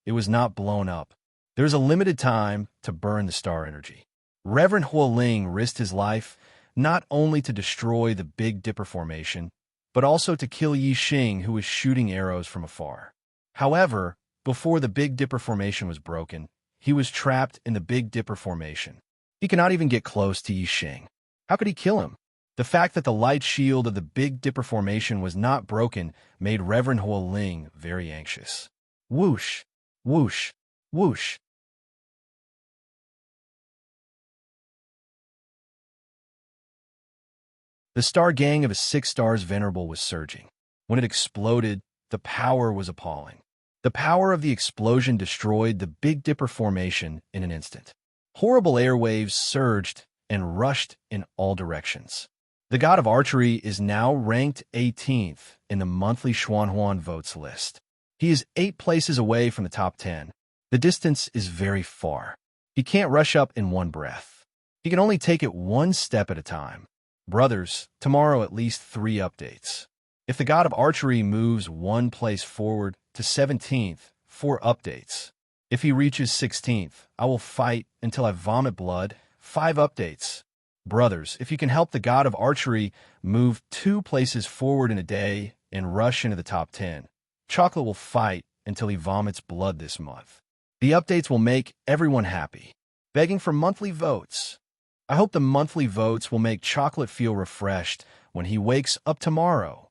it was not blown up. There was a limited time to burn the star energy. Reverend Hualing risked his life not only to destroy the Big Dipper formation, but also to kill Yi Xing, who was shooting arrows from afar. However, before the Big Dipper formation was broken, he was trapped in the Big Dipper formation. He could not even get close to Yi Xing. How could he kill him? The fact that the light shield of the Big Dipper formation was not broken made Reverend Hualing very anxious. Whoosh! Whoosh! Whoosh! The star gang of his 6 stars venerable was surging. When it exploded, the power was appalling. The power of the explosion destroyed the Big Dipper formation in an instant. Horrible airwaves surged and rushed in all directions. The god of archery is now ranked 18th in the monthly Xuanhuan votes list. He is 8 places away from the top 10. The distance is very far. He can't rush up in one breath. He can only take it one step at a time. Brothers, tomorrow at least 3 updates. If the god of archery moves 1 place forward to 17th, 4 updates. If he reaches 16th, I will fight until I vomit blood, 5 updates. Brothers, if you can help the god of archery move 2 places forward in a day and rush into the top 10, Chocolate will fight until he vomits blood this month. The updates will make everyone happy. Begging for monthly votes. I hope the monthly votes will make Chocolate feel refreshed when he wakes up tomorrow.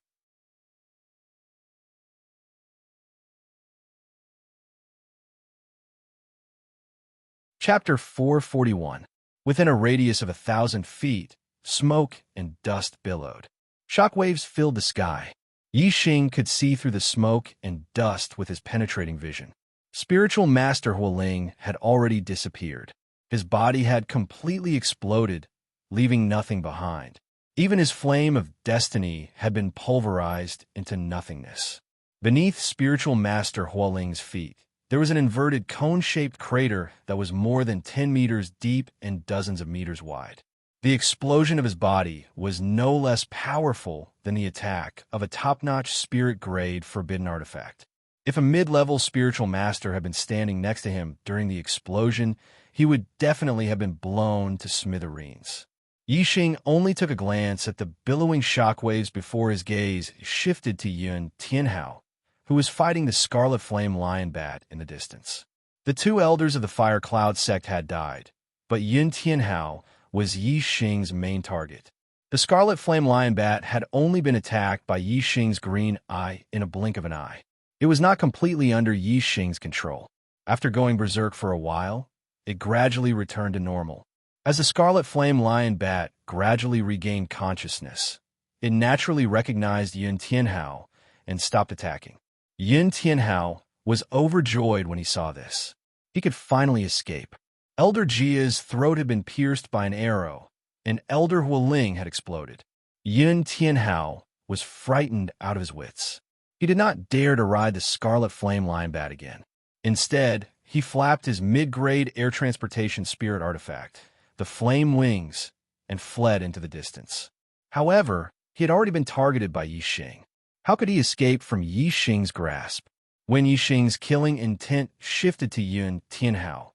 Chapter 441. Within a radius of 1,000 feet, smoke and dust billowed. Shockwaves filled the sky. Yi Xing could see through the smoke and dust with his penetrating vision. Spiritual Master Hualing had already disappeared. His body had completely exploded, leaving nothing behind. Even his flame of destiny had been pulverized into nothingness. Beneath Spiritual Master Hualing's feet, There was an inverted cone-shaped crater that was more than 10 meters deep and dozens of meters wide. The explosion of his body was no less powerful than the attack of a top-notch spirit-grade forbidden artifact. If a mid-level spiritual master had been standing next to him during the explosion, he would definitely have been blown to smithereens. Yixing only took a glance at the billowing shockwaves before his gaze shifted to Yun Tianhao, who was fighting the Scarlet Flame Lion Bat in the distance. The two elders of the Fire Cloud sect had died, but Yun Tianhao was Yixing's main target. The Scarlet Flame Lion Bat had only been attacked by Yixing's green eye in a blink of an eye. It was not completely under Yixing's control. After going berserk for a while, it gradually returned to normal. As the Scarlet Flame Lion Bat gradually regained consciousness, it naturally recognized Yun Tianhao and stopped attacking. Yun Tianhao was overjoyed when he saw this. He could finally escape. Elder Jia's throat had been pierced by an arrow, and Elder Hualing had exploded. Yun Tianhao was frightened out of his wits. He did not dare to ride the Scarlet Flame Lion Bat again. Instead, he flapped his mid-grade air transportation spirit artifact, the Flame Wings, and fled into the distance. However, he had already been targeted by Yixing. How could he escape from Yixing's grasp? When Yixing's killing intent shifted to Yun Tianhao,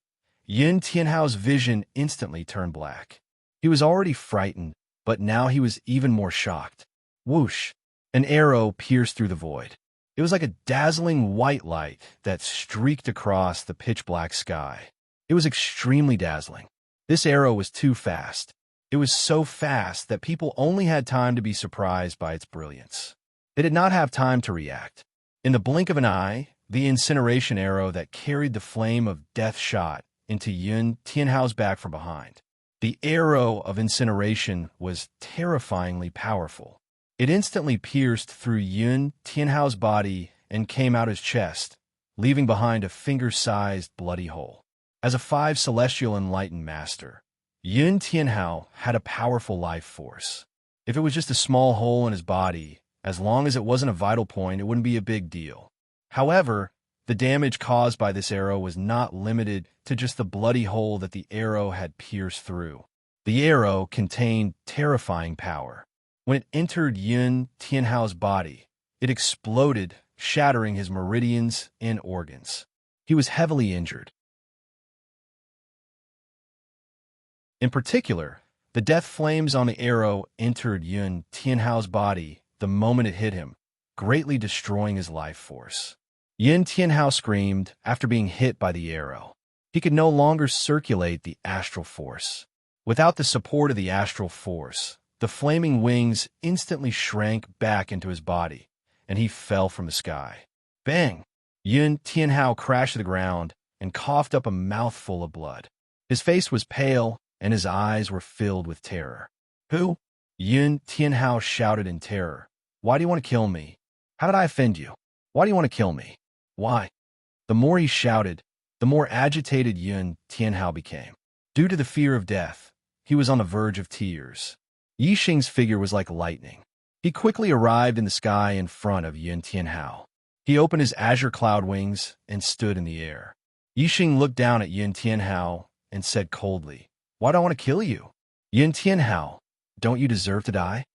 Yun Tianhao's vision instantly turned black. He was already frightened, but now he was even more shocked. Whoosh! An arrow pierced through the void. It was like a dazzling white light that streaked across the pitch-black sky. It was extremely dazzling. This arrow was too fast. It was so fast that people only had time to be surprised by its brilliance. They did not have time to react. In the blink of an eye, the incineration arrow that carried the flame of death shot into Yun Tianhao's back from behind. The arrow of incineration was terrifyingly powerful. It instantly pierced through Yun Tianhao's body and came out his chest, leaving behind a finger-sized bloody hole. As a 5 celestial enlightened master, Yun Tianhao had a powerful life force. If it was just a small hole in his body, as long as it wasn't a vital point, it wouldn't be a big deal. However, the damage caused by this arrow was not limited to just the bloody hole that the arrow had pierced through. The arrow contained terrifying power. When it entered Yun Tianhao's body, it exploded, shattering his meridians and organs. He was heavily injured. In particular, the death flames on the arrow entered Yun Tianhao's body the moment it hit him, greatly destroying his life force. Yun Tianhao screamed after being hit by the arrow. He could no longer circulate the astral force. Without the support of the astral force, the flaming wings instantly shrank back into his body, and he fell from the sky. Bang! Yun Tianhao crashed to the ground and coughed up a mouthful of blood. His face was pale, and his eyes were filled with terror. Who? Yun Tianhao shouted in terror. Why do you want to kill me? How did I offend you? Why do you want to kill me? Why? The more he shouted, the more agitated Yun Tianhao became. Due to the fear of death, he was on the verge of tears. Yixing's figure was like lightning. He quickly arrived in the sky in front of Yun Tianhao. He opened his azure cloud wings and stood in the air. Yixing looked down at Yun Tianhao and said coldly, Why do I want to kill you? Yun Tianhao, don't you deserve to die?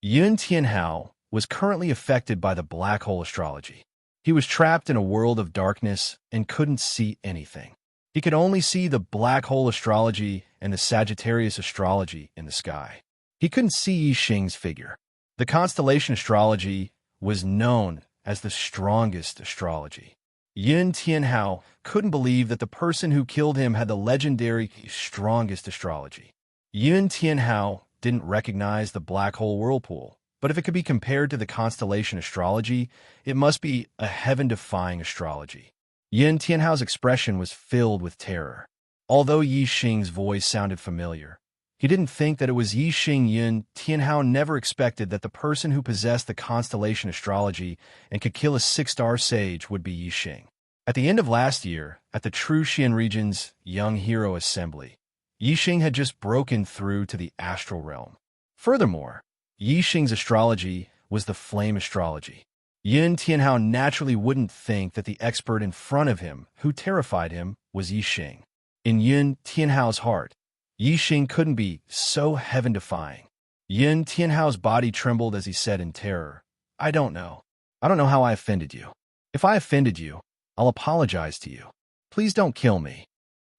Yun Tianhao was currently affected by the black hole astrology. He was trapped in a world of darkness and couldn't see anything. He could only see the black hole astrology and the Sagittarius astrology in the sky. He couldn't see Yixing's figure. The constellation astrology was known as the strongest astrology. Yun Tianhao couldn't believe that the person who killed him had the legendary strongest astrology. Yun Tianhao didn't recognize the black hole whirlpool, but if it could be compared to the constellation astrology, it must be a heaven-defying astrology. Yun Tianhao's expression was filled with terror. Although Yixing's voice sounded familiar, he didn't think that it was Yixing. Yun Tianhao never expected that the person who possessed the constellation astrology and could kill a 6-star sage would be Yixing. At the end of last year, at the True Xian region's Young Hero Assembly, Yixing had just broken through to the astral realm. Furthermore, Yixing's astrology was the flame astrology. Yin Tianhao naturally wouldn't think that the expert in front of him, who terrified him, was Yixing. In Yin Tianhao's heart, Yixing couldn't be so heaven-defying. Yin Tianhao's body trembled as he said in terror, I don't know. I don't know how I offended you. If I offended you, I'll apologize to you. Please don't kill me.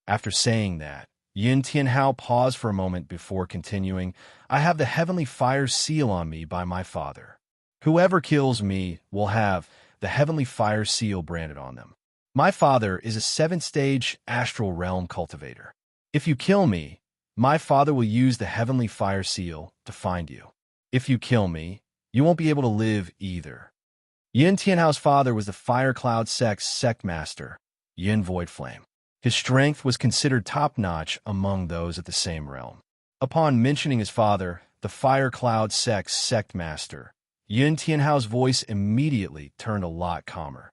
After saying that, Yin Tianhao paused for a moment before continuing, I have the heavenly fire seal on me by my father. Whoever kills me will have the heavenly fire seal branded on them. My father is a 7th-stage astral realm cultivator. If you kill me, my father will use the heavenly fire seal to find you. If you kill me, you won't be able to live either. Yin Tianhao's father was the Fire Cloud sect master, Yin Void Flame. His strength was considered top-notch among those of the same realm. Upon mentioning his father, the Fire Cloud sect master, Yin Tianhao's voice immediately turned a lot calmer.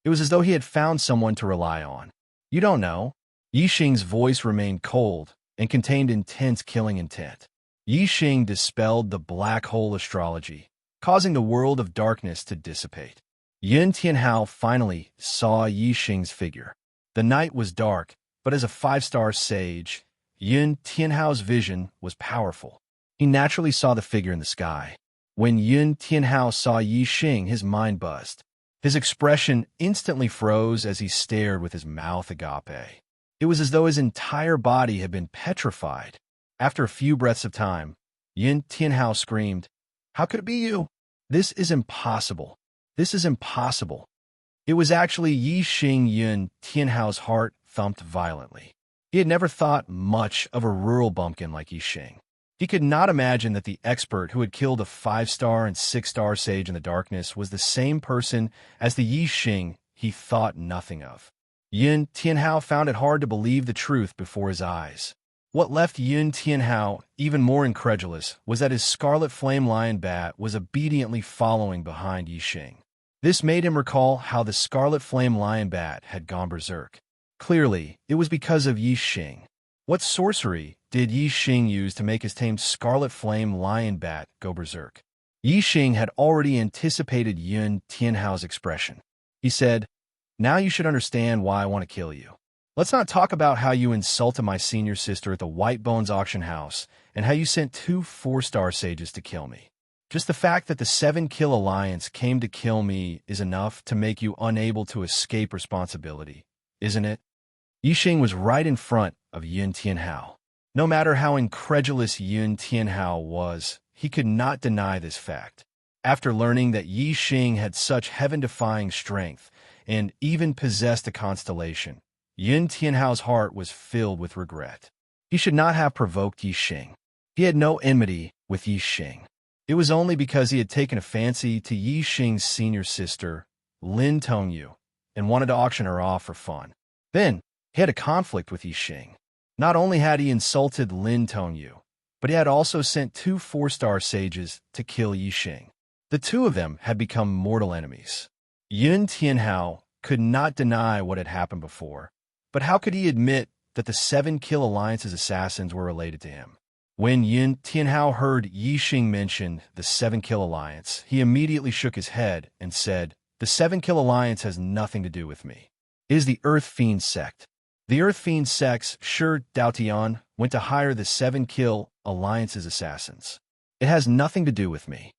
It was as though he had found someone to rely on. You don't know. Yixing's voice remained cold and contained intense killing intent. Yixing dispelled the black hole astrology, causing the world of darkness to dissipate. Yin Tianhao finally saw Yixing's figure. The night was dark, but as a 5-star sage, Yin Tianhao's vision was powerful. He naturally saw the figure in the sky. When Yin Tianhao saw Yixing, his mind buzzed. His expression instantly froze as he stared with his mouth agape. It was as though his entire body had been petrified. After a few breaths of time, Yin Tianhao screamed, How could it be you? This is impossible. This is impossible. It was actually Yixing. Yin Tianhao's heart thumped violently. He had never thought much of a rural bumpkin like Yixing. He could not imagine that the expert who had killed a 5-star and 6-star sage in the darkness was the same person as the Yixing he thought nothing of. Yin Tianhao found it hard to believe the truth before his eyes. What left Yin Tianhao even more incredulous was that his scarlet flame lion bat was obediently following behind Yixing. This made him recall how the scarlet flame lion bat had gone berserk. Clearly, it was because of Yixing. What sorcery did Yixing use to make his tamed scarlet flame lion bat go berserk? Yixing had already anticipated Yin Tianhao's expression. He said, Now you should understand why I want to kill you. Let's not talk about how you insulted my senior sister at the White Bones auction house and how you sent 2 4-star sages to kill me. Just the fact that the 7-kill alliance came to kill me is enough to make you unable to escape responsibility, isn't it? Yixing was right in front of Yin Tianhao. No matter how incredulous Yin Tianhao was, he could not deny this fact. After learning that Yixing had such heaven-defying strength and even possessed a constellation, Yin Tianhao's heart was filled with regret. He should not have provoked Yixing. He had no enmity with Yixing. It was only because he had taken a fancy to Yixing's senior sister, Lin Tongyu, and wanted to auction her off for fun. Then, he had a conflict with Yixing. Not only had he insulted Lin Tongyu, but he had also sent 2 4-star sages to kill Yixing. The two of them had become mortal enemies. Yin Tianhao could not deny what had happened before, but how could he admit that the 7-kill alliance's assassins were related to him? When Yin Tianhao heard Yixing mention the 7-kill alliance, he immediately shook his head and said, The 7-kill alliance has nothing to do with me. It is the Earth Fiend sect. The Earth Fiend sect's Shi Daotian went to hire the 7-kill alliance's assassins. It has nothing to do with me.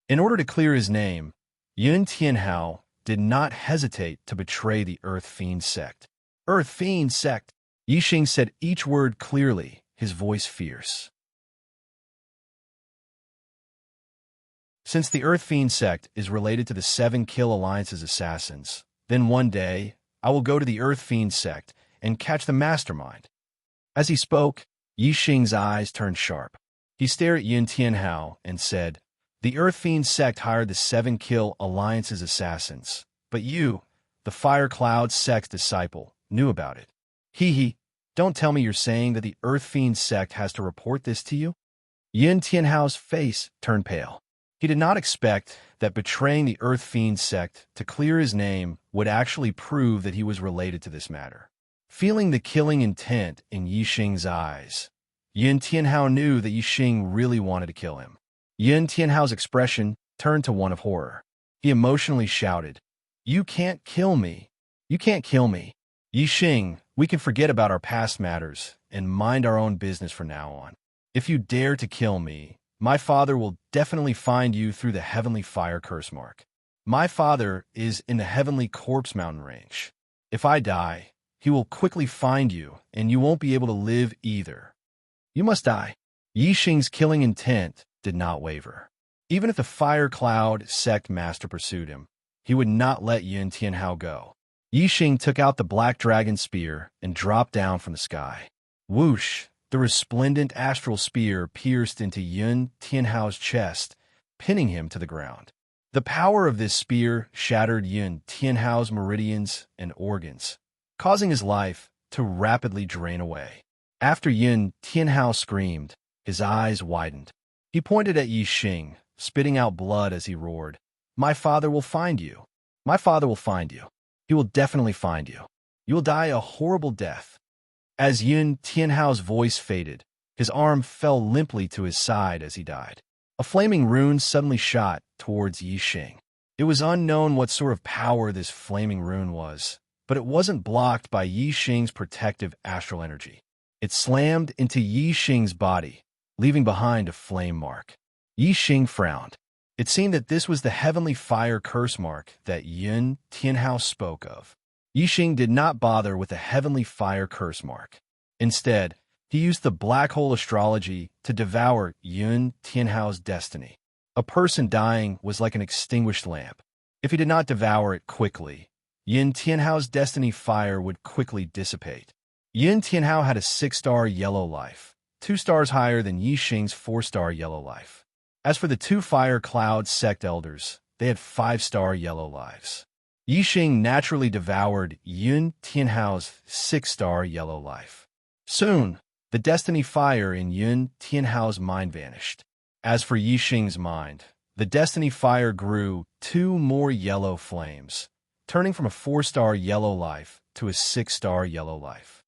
In order to clear his name, Yin Tianhao did not hesitate to betray the Earth Fiend sect. Earth Fiend sect! Yixing said each word clearly, his voice fierce. Since the Earth Fiend sect is related to the 7-kill alliance's assassins, then one day I will go to the Earth Fiend sect and catch the mastermind. As he spoke, Yixing's eyes turned sharp. He stared at Yin Tianhao and said, The Earth Fiend sect hired the 7-kill alliance's assassins, but you, the Fire Cloud sect's disciple, knew about it. Don't tell me you're saying that the Earth Fiend sect has to report this to you? Yin Tianhao's face turned pale. He did not expect that betraying the Earth Fiend sect to clear his name would actually prove that he was related to this matter. Feeling the killing intent in Yixing's eyes, Yin Tianhao knew that Yixing really wanted to kill him. Yun Tianhao's expression turned to one of horror. He emotionally shouted, "You can't kill me! You can't kill me! Yixing, we can forget about our past matters and mind our own business from now on. If you dare to kill me, my father will definitely find you through the heavenly fire curse mark. My father is in the heavenly corpse mountain range. If I die, he will quickly find you, and you won't be able to live either. You must die." Yixing's killing intent did not waver. Even if the Fire Cloud sect master pursued him, he would not let Yun Tianhao go. Yixing took out the black dragon spear and dropped down from the sky. Whoosh! The resplendent astral spear pierced into Yun Tianhao's chest, pinning him to the ground. The power of this spear shattered Yun Tianhao's meridians and organs, causing his life to rapidly drain away. After Yun Tianhao screamed, his eyes widened. He pointed at Yixing, spitting out blood as he roared, "My father will find you. My father will find you. He will definitely find you. You will die a horrible death." As Yun Tianhao's voice faded, his arm fell limply to his side as he died. A flaming rune suddenly shot towards Yixing. It was unknown what sort of power this flaming rune was, but it wasn't blocked by Yixing's protective astral energy. It slammed into Yixing's body, leaving behind a flame mark. Yixing frowned. It seemed that this was the heavenly fire curse mark that Yun Tianhao spoke of. Yixing did not bother with the heavenly fire curse mark. Instead, he used the black hole astrology to devour Yun Tianhao's destiny. A person dying was like an extinguished lamp. If he did not devour it quickly, Yun Tianhao's destiny fire would quickly dissipate. Yun Tianhao had a 6-star yellow life, 2 stars higher than Yixing's 4-star yellow life. As for the 2 Fire Cloud sect elders, they had 5-star yellow lives. Yixing naturally devoured Yun Tianhao's 6-star yellow life. Soon, the destiny fire in Yun Tianhao's mind vanished. As for Yixing's mind, the destiny fire grew 2 more yellow flames, turning from a 4-star yellow life to a 6-star yellow life.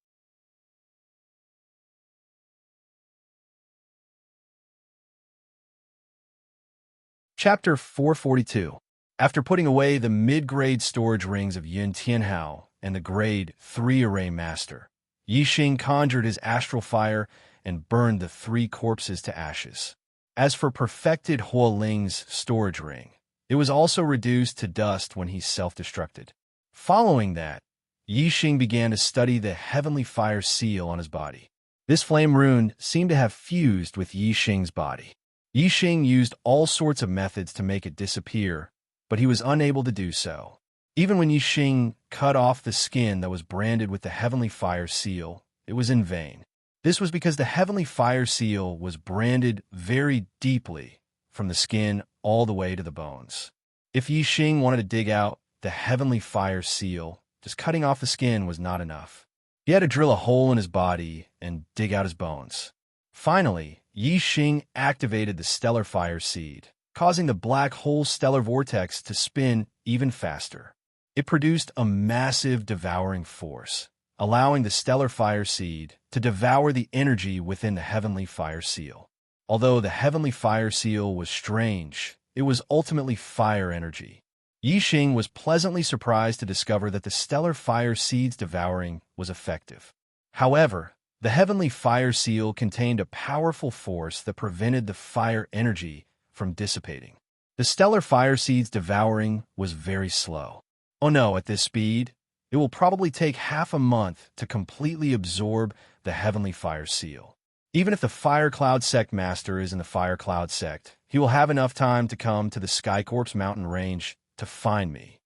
Chapter 442. After putting away the mid-grade storage rings of Yun Tianhao and the grade 3 array master, Yixing conjured his astral fire and burned the 3 corpses to ashes. As for perfected Huoling's storage ring, it was also reduced to dust when he self-destructed. Following that, Yixing began to study the heavenly fire seal on his body. This flame rune seemed to have fused with Yixing's body. Yixing used all sorts of methods to make it disappear, but he was unable to do so. Even when Yixing cut off the skin that was branded with the heavenly fire seal, it was in vain. This was because the heavenly fire seal was branded very deeply from the skin all the way to the bones. If Yixing wanted to dig out the heavenly fire seal, just cutting off the skin was not enough. He had to drill a hole in his body and dig out his bones. Finally, Yixing activated the stellar fire seed, causing the black hole stellar vortex to spin even faster. It produced a massive devouring force, allowing the stellar fire seed to devour the energy within the heavenly fire seal. Although the heavenly fire seal was strange, it was ultimately fire energy. Yixing was pleasantly surprised to discover that the stellar fire seed's devouring was effective. However, the heavenly fire seal contained a powerful force that prevented the fire energy from dissipating. The stellar fire seed's devouring was very slow. Oh no, at this speed, it will probably take half a month to completely absorb the heavenly fire seal. Even if the Fire Cloud sect master is in the Fire Cloud sect, he will have enough time to come to the Sky Corpse mountain range to find me.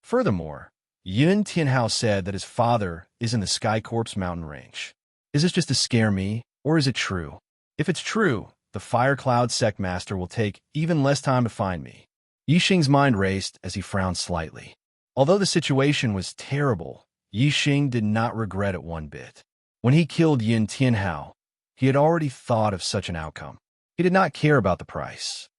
Furthermore, Yun Tianhao said that his father is in the Sky Corpse mountain range. Is this just to scare me, or is it true? If it's true, the Fire Cloud sect master will take even less time to find me. Yixing's mind raced as he frowned slightly. Although the situation was terrible, Yixing did not regret it one bit. When he killed Yun Tianhao, he had already thought of such an outcome. He did not care about the price.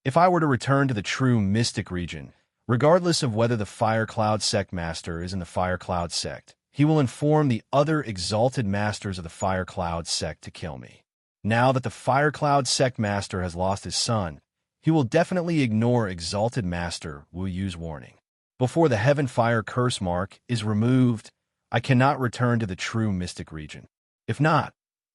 If I were to return to the true mystic region, regardless of whether the Fire Cloud sect master is in the Fire Cloud sect, he will inform the other exalted masters of the Fire Cloud sect to kill me. Now that the Fire Cloud Sect Master has lost his son, he will definitely ignore Exalted Master Wu Yu's warning. Before the Heaven Fire curse mark is removed, I cannot return to the true mystic region. If not,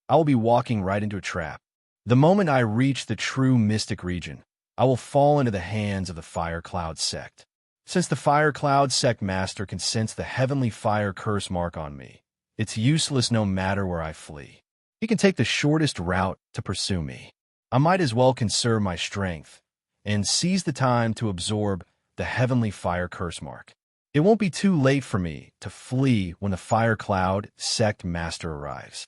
I will be walking right into a trap. The moment I reach the true mystic region, I will fall into the hands of the Fire Cloud Sect. Since the Fire Cloud Sect Master can sense the Heavenly Fire curse mark on me, it's useless no matter where I flee. He can take the shortest route to pursue me. I might as well conserve my strength and seize the time to absorb the Heavenly Fire curse mark. It won't be too late for me to flee when the Fire Cloud Sect Master arrives.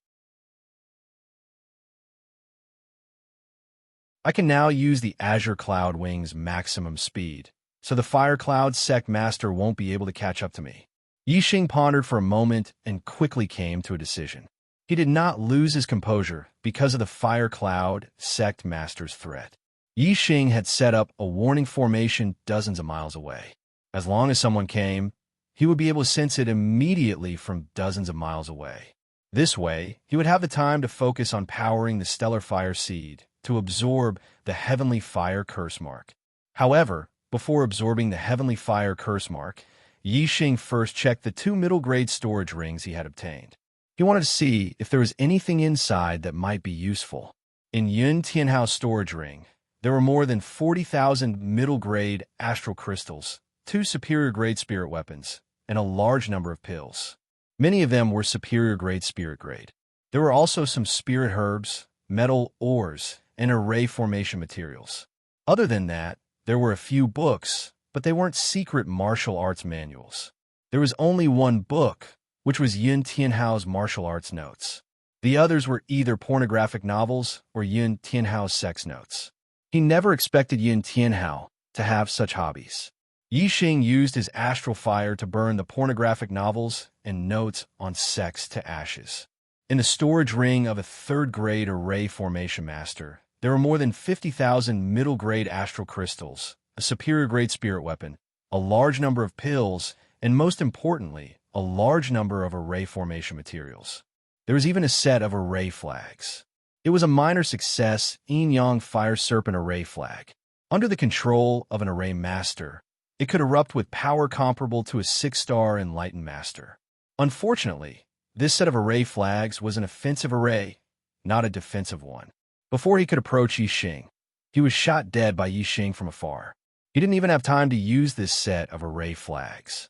I can now use the Azure Cloud Wing's maximum speed, so the Fire Cloud Sect Master won't be able to catch up to me. Yixing pondered for a moment and quickly came to a decision. He did not lose his composure because of the Fire Cloud Sect Master's threat. Yixing had set up a warning formation dozens of miles away. As long as someone came, he would be able to sense it immediately from dozens of miles away. This way, he would have the time to focus on powering the Stellar Fire Seed to absorb the Heavenly Fire curse mark. However, before absorbing the Heavenly Fire curse mark, Yixing first checked the 2 middle-grade storage rings he had obtained. He wanted to see if there was anything inside that might be useful. In Yun Tianhao's storage ring, there were more than 40,000 middle-grade astral crystals, 2 superior-grade spirit weapons, and a large number of pills. Many of them were superior-grade spirit grade. There were also some spirit herbs, metal ores, and array formation materials. Other than that, there were a few books, but they weren't secret martial arts manuals. There was only one book, which was Yun Tianhao's martial arts notes. The others were either pornographic novels or Yun Tianhao's sex notes. He never expected Yun Tianhao to have such hobbies. Yixing used his astral fire to burn the pornographic novels and notes on sex to ashes. In the storage ring of a 3rd-grade array formation master, there were more than 50,000 middle-grade astral crystals, a superior-grade spirit weapon, a large number of pills, and most importantly, a large number of array formation materials. There was even a set of array flags. It was a minor success Yin-Yang Fire Serpent array flag. Under the control of an array master, it could erupt with power comparable to a 6-star enlightened master. Unfortunately, this set of array flags was an offensive array, not a defensive one. Before he could approach Yixing, he was shot dead by Yixing from afar. He didn't even have time to use this set of array flags.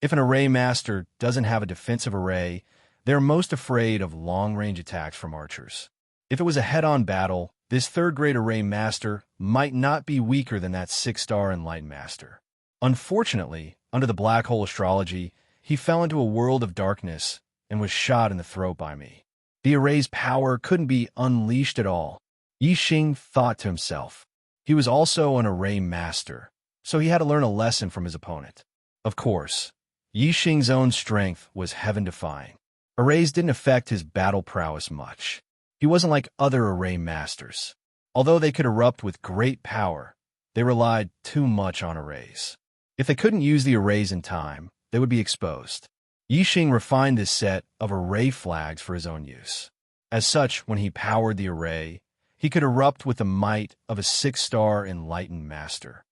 If an array master doesn't have a defensive array, they're most afraid of long-range attacks from archers. If it was a head-on battle, this 3rd-grade array master might not be weaker than that 6-star enlightened master. Unfortunately, under the black hole astrology, he fell into a world of darkness and was shot in the throat by me. The array's power couldn't be unleashed at all. Yixing thought to himself. He was also an array master, so he had to learn a lesson from his opponent. Of course, Yixing's own strength was heaven-defying. Arrays didn't affect his battle prowess much. He wasn't like other array masters. Although they could erupt with great power, they relied too much on arrays. If they couldn't use the arrays in time, they would be exposed. Yixing refined this set of array flags for his own use. As such, when he powered the array, he could erupt with the might of a 6-star enlightened master.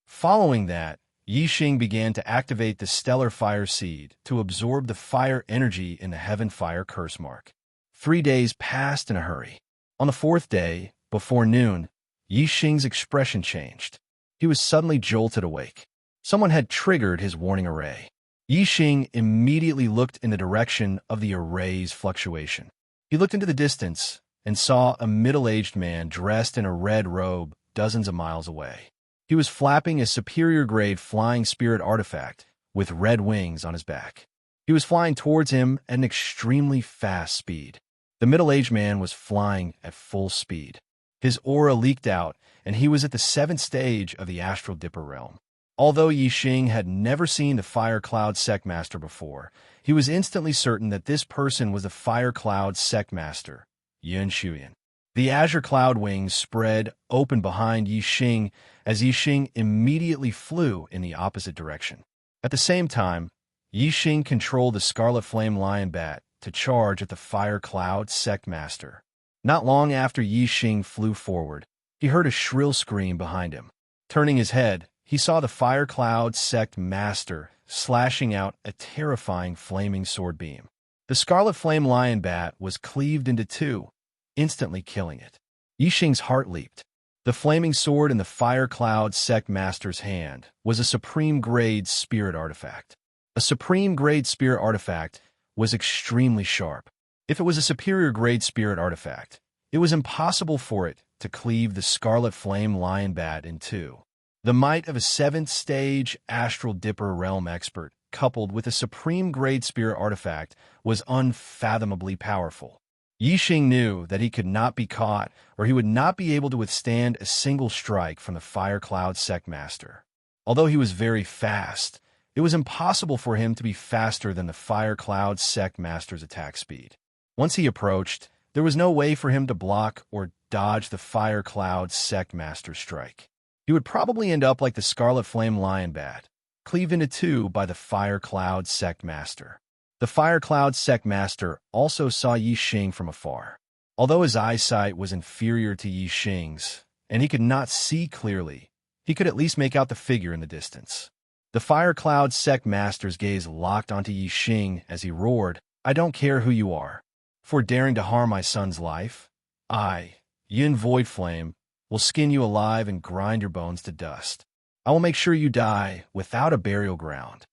Following that, Yixing began to activate the Stellar Fire Seed to absorb the fire energy in the Heaven Fire curse mark. 3 days passed in a hurry. On the 4th day, before noon, Yixing's expression changed. He was suddenly jolted awake. Someone had triggered his warning array. Yixing immediately looked in the direction of the array's fluctuation. He looked into the distance and saw a middle-aged man dressed in a red robe dozens of miles away. He was flapping a superior-grade flying spirit artifact with red wings on his back. He was flying towards him at an extremely fast speed. The middle-aged man was flying at full speed. His aura leaked out, and he was at the 7th stage of the Astral Dipper realm. Although Yixing had never seen the Fire Cloud Sect Master before, he was instantly certain that this person was the Fire Cloud Sect Master, Yun Shuyan. The Azure Cloud wings spread open behind Yixing as Yixing immediately flew in the opposite direction. At the same time, Yixing controlled the Scarlet Flame Lion Bat to charge at the Fire Cloud Sect Master. Not long after Yi Xing flew forward, he heard a shrill scream behind him. Turning his head, he saw the Fire Cloud Sect Master slashing out a terrifying flaming sword beam. The Scarlet Flame Lion Bat was cleaved into two, instantly killing it. Yi Xing's heart leaped. The flaming sword in the Fire Cloud Sect Master's hand was a supreme-grade spirit artifact. A supreme-grade spirit artifact was extremely sharp. If it was a superior-grade spirit artifact, it was impossible for it to cleave the Scarlet Flame Lion Bat in two. The might of a 7th-stage Astral Dipper Realm expert, coupled with a supreme-grade spirit artifact, was unfathomably powerful. Yi Xing knew that he could not be caught, or he would not be able to withstand a single strike from the Fire Cloud Sect Master. Although he was very fast, it was impossible for him to be faster than the Fire Cloud Sect Master's attack speed. Once he approached, there was no way for him to block or dodge the Fire Cloud Sect Master's strike. He would probably end up like the Scarlet Flame Lion Bat, cleaved into two by the Fire Cloud Sect Master. The Fire Cloud Sect Master also saw Yi Xing from afar. Although his eyesight was inferior to Yi Xing's, and he could not see clearly, he could at least make out the figure in the distance. The Fire Cloud Sect Master's gaze locked onto Yi Xing as he roared, "I don't care who you are. For daring to harm my son's life, I, Yin Void Flame, will skin you alive and grind your bones to dust. I will make sure you die without a burial ground."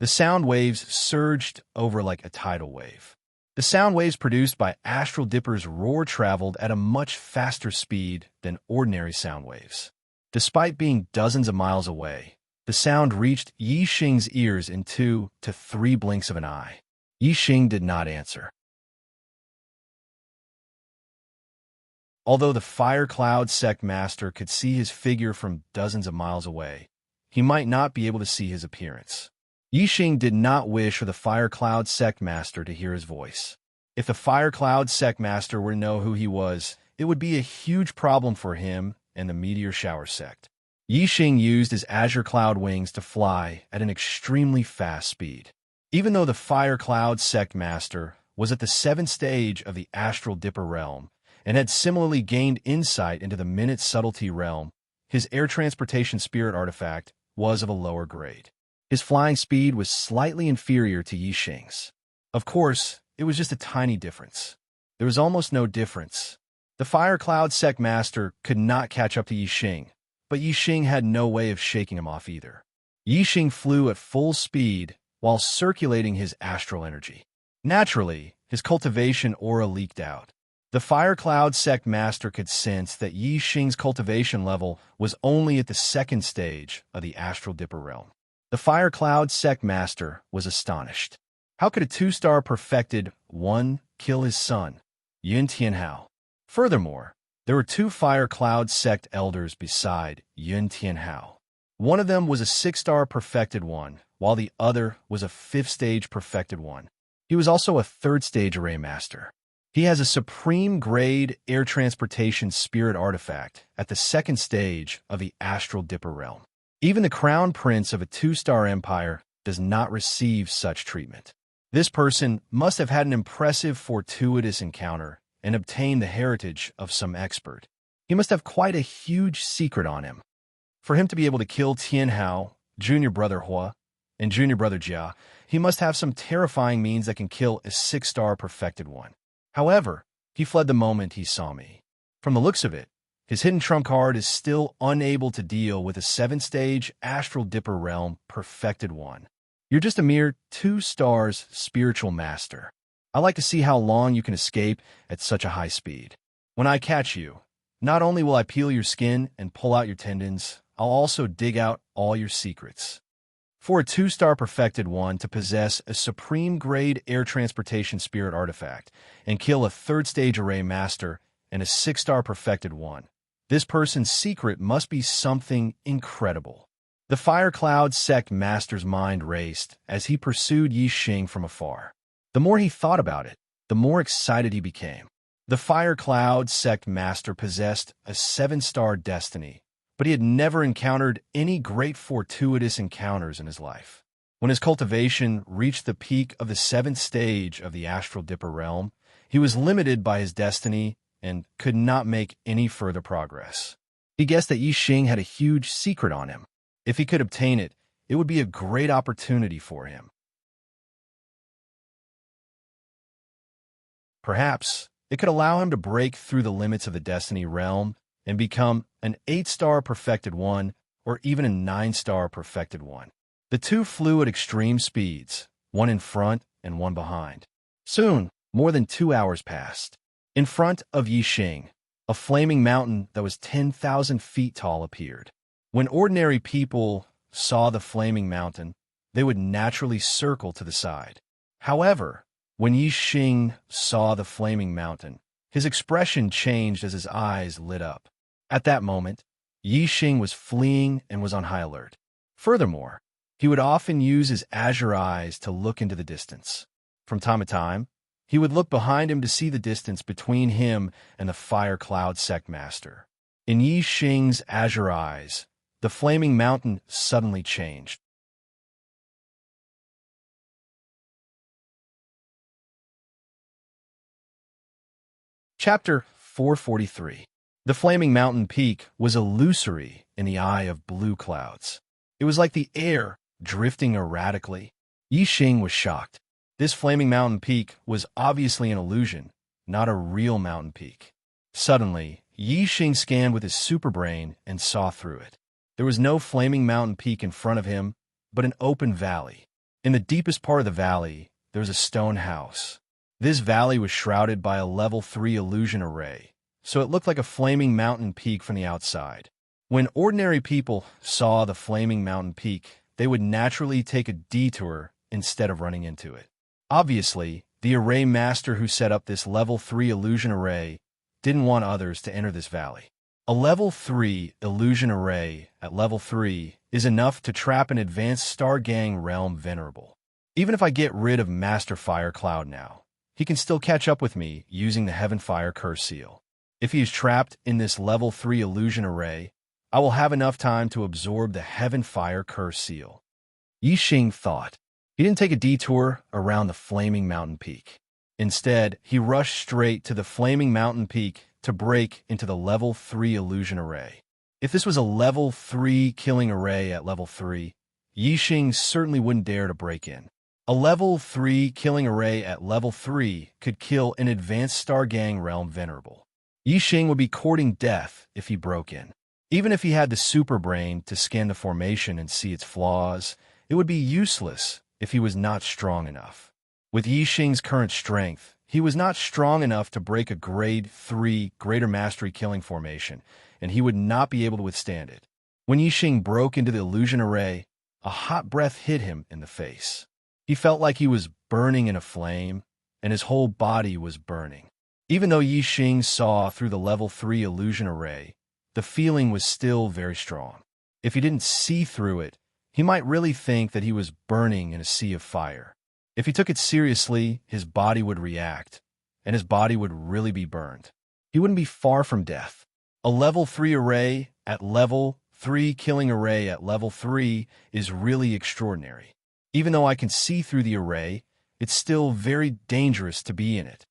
The sound waves surged over like a tidal wave. The sound waves produced by Astral Dipper's roar traveled at a much faster speed than ordinary sound waves. Despite being dozens of miles away, the sound reached Yi Xing's ears in 2 to 3 blinks of an eye. Yi Xing did not answer. Although the Fire Cloud Sect Master could see his figure from dozens of miles away, he might not be able to see his appearance. Yi Xing did not wish for the Fire Cloud Sect Master to hear his voice. If the Fire Cloud Sect Master were to know who he was, it would be a huge problem for him and the Meteor Shower Sect. Yi Xing used his Azure Cloud wings to fly at an extremely fast speed. Even though the Fire Cloud Sect Master was at the 7th stage of the Astral Dipper realm, and had similarly gained insight into the Minute Subtlety realm, his air transportation spirit artifact was of a lower grade. His flying speed was slightly inferior to Yi Xing's. Of course, it was just a tiny difference. There was almost no difference. The Fire Cloud Sect Master could not catch up to Yi Xing, but Yi Xing had no way of shaking him off either. Yi Xing flew at full speed while circulating his astral energy. Naturally, his cultivation aura leaked out. The Fire Cloud Sect Master could sense that Yi Xing's cultivation level was only at the 2nd stage of the Astral Dipper realm. The Fire Cloud Sect Master was astonished. How could a 2-star perfected one kill his son, Yun Tianhao? Furthermore, there were 2 Fire Cloud Sect elders beside Yun Tianhao. One of them was a 6-star perfected one, while the other was a 5th-stage perfected one. He was also a 3rd-stage array master. He has a supreme-grade air transportation spirit artifact at the 2nd stage of the Astral Dipper realm. Even the Crown Prince of a 2-star empire does not receive such treatment. This person must have had an impressive fortuitous encounter and obtained the heritage of some expert. He must have quite a huge secret on him. For him to be able to kill Tianhao, Junior Brother Hua, and Junior Brother Jia, he must have some terrifying means that can kill a 6-star perfected one. However, he fled the moment he saw me. From the looks of it, his hidden trump card is still unable to deal with a 7th-stage Astral Dipper realm perfected one. You're just a mere 2 stars spiritual master. I like to see how long you can escape at such a high speed. When I catch you, not only will I peel your skin and pull out your tendons, I'll also dig out all your secrets. For a 2-star perfected one to possess a supreme-grade air transportation spirit artifact and kill a 3rd-stage array master and a 6-star perfected one, this person's secret must be something incredible. The Fire Cloud Sect Master's mind raced as he pursued Yi Xing from afar. The more he thought about it, the more excited he became. The Fire Cloud Sect Master possessed a 7-star destiny, but he had never encountered any great fortuitous encounters in his life. When his cultivation reached the peak of the 7th stage of the Astral Dipper realm, he was limited by his destiny and could not make any further progress. He guessed that Yi Xing had a huge secret on him. If he could obtain it, it would be a great opportunity for him. Perhaps it could allow him to break through the limits of the Destiny realm and become an 8-star perfected one or even a 9-star perfected one. The two flew at extreme speeds, one in front and one behind. Soon, more than 2 hours passed. In front of Yi Xing, a flaming mountain that was 10,000 feet tall appeared. When ordinary people saw the flaming mountain, they would naturally circle to the side. However, when Yi Xing saw the flaming mountain, his expression changed as his eyes lit up. At that moment, Yi Xing was fleeing and was on high alert. Furthermore, he would often use his azure eyes to look into the distance. From time to time, he would look behind him to see the distance between him and the Fire Cloud Sect Master. In Yi Xing's azure eyes, the flaming mountain suddenly changed. Chapter 443. The flaming mountain peak was illusory in the eye of blue clouds. It was like the air drifting erratically. Yi Xing was shocked. This flaming mountain peak was obviously an illusion, not a real mountain peak. Suddenly, Yi Xing scanned with his superbrain and saw through it. There was no flaming mountain peak in front of him, but an open valley. In the deepest part of the valley, there was a stone house. This valley was shrouded by a level 3 illusion array, so it looked like a flaming mountain peak from the outside. When ordinary people saw the flaming mountain peak, they would naturally take a detour instead of running into it. Obviously, the array master who set up this level 3 illusion array didn't want others to enter this valley. A level 3 illusion array at level 3 is enough to trap an advanced Star Gang realm venerable. Even if I get rid of Master Fire Cloud now, he can still catch up with me using the Heaven Fire Curse Seal. If he is trapped in this level 3 illusion array, I will have enough time to absorb the Heaven Fire Curse Seal. Yi Xing thought. He didn't take a detour around the flaming mountain peak. Instead, he rushed straight to the flaming mountain peak to break into the level 3 illusion array. If this was a level 3 killing array at level 3, Yi Xing certainly wouldn't dare to break in. A level 3 killing array at level 3 could kill an advanced Star Gang realm venerable. Yi Xing would be courting death if he broke in. Even if he had the super brain to scan the formation and see its flaws, it would be useless if he was not strong enough. With Yi Xing's current strength, he was not strong enough to break a grade 3 greater mastery killing formation, and he would not be able to withstand it. When Yi Xing broke into the illusion array, a hot breath hit him in the face. He felt like he was burning in a flame, and his whole body was burning. Even though Yi Xing saw through the level 3 illusion array, the feeling was still very strong. If he didn't see through it, he might really think that he was burning in a sea of fire. If he took it seriously, his body would react, and his body would really be burned. He wouldn't be far from death. A level 3 array at level 3 killing array at level 3 is really extraordinary. Even though I can see through the array, it's still very dangerous to be in it.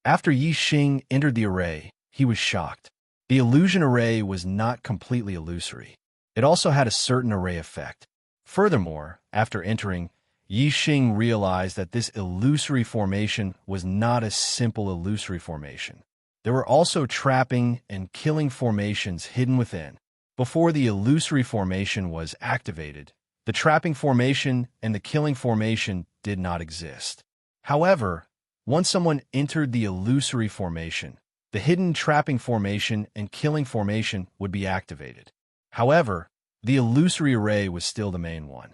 After Yi Xing entered the array, he was shocked. The illusion array was not completely illusory. It also had a certain array effect. Furthermore, after entering, Yi Xing realized that this illusory formation was not a simple illusory formation. There were also trapping and killing formations hidden within. Before the illusory formation was activated, the trapping formation and the killing formation did not exist. However, once someone entered the illusory formation, the hidden trapping formation and killing formation would be activated. However, the illusory array was still the main one.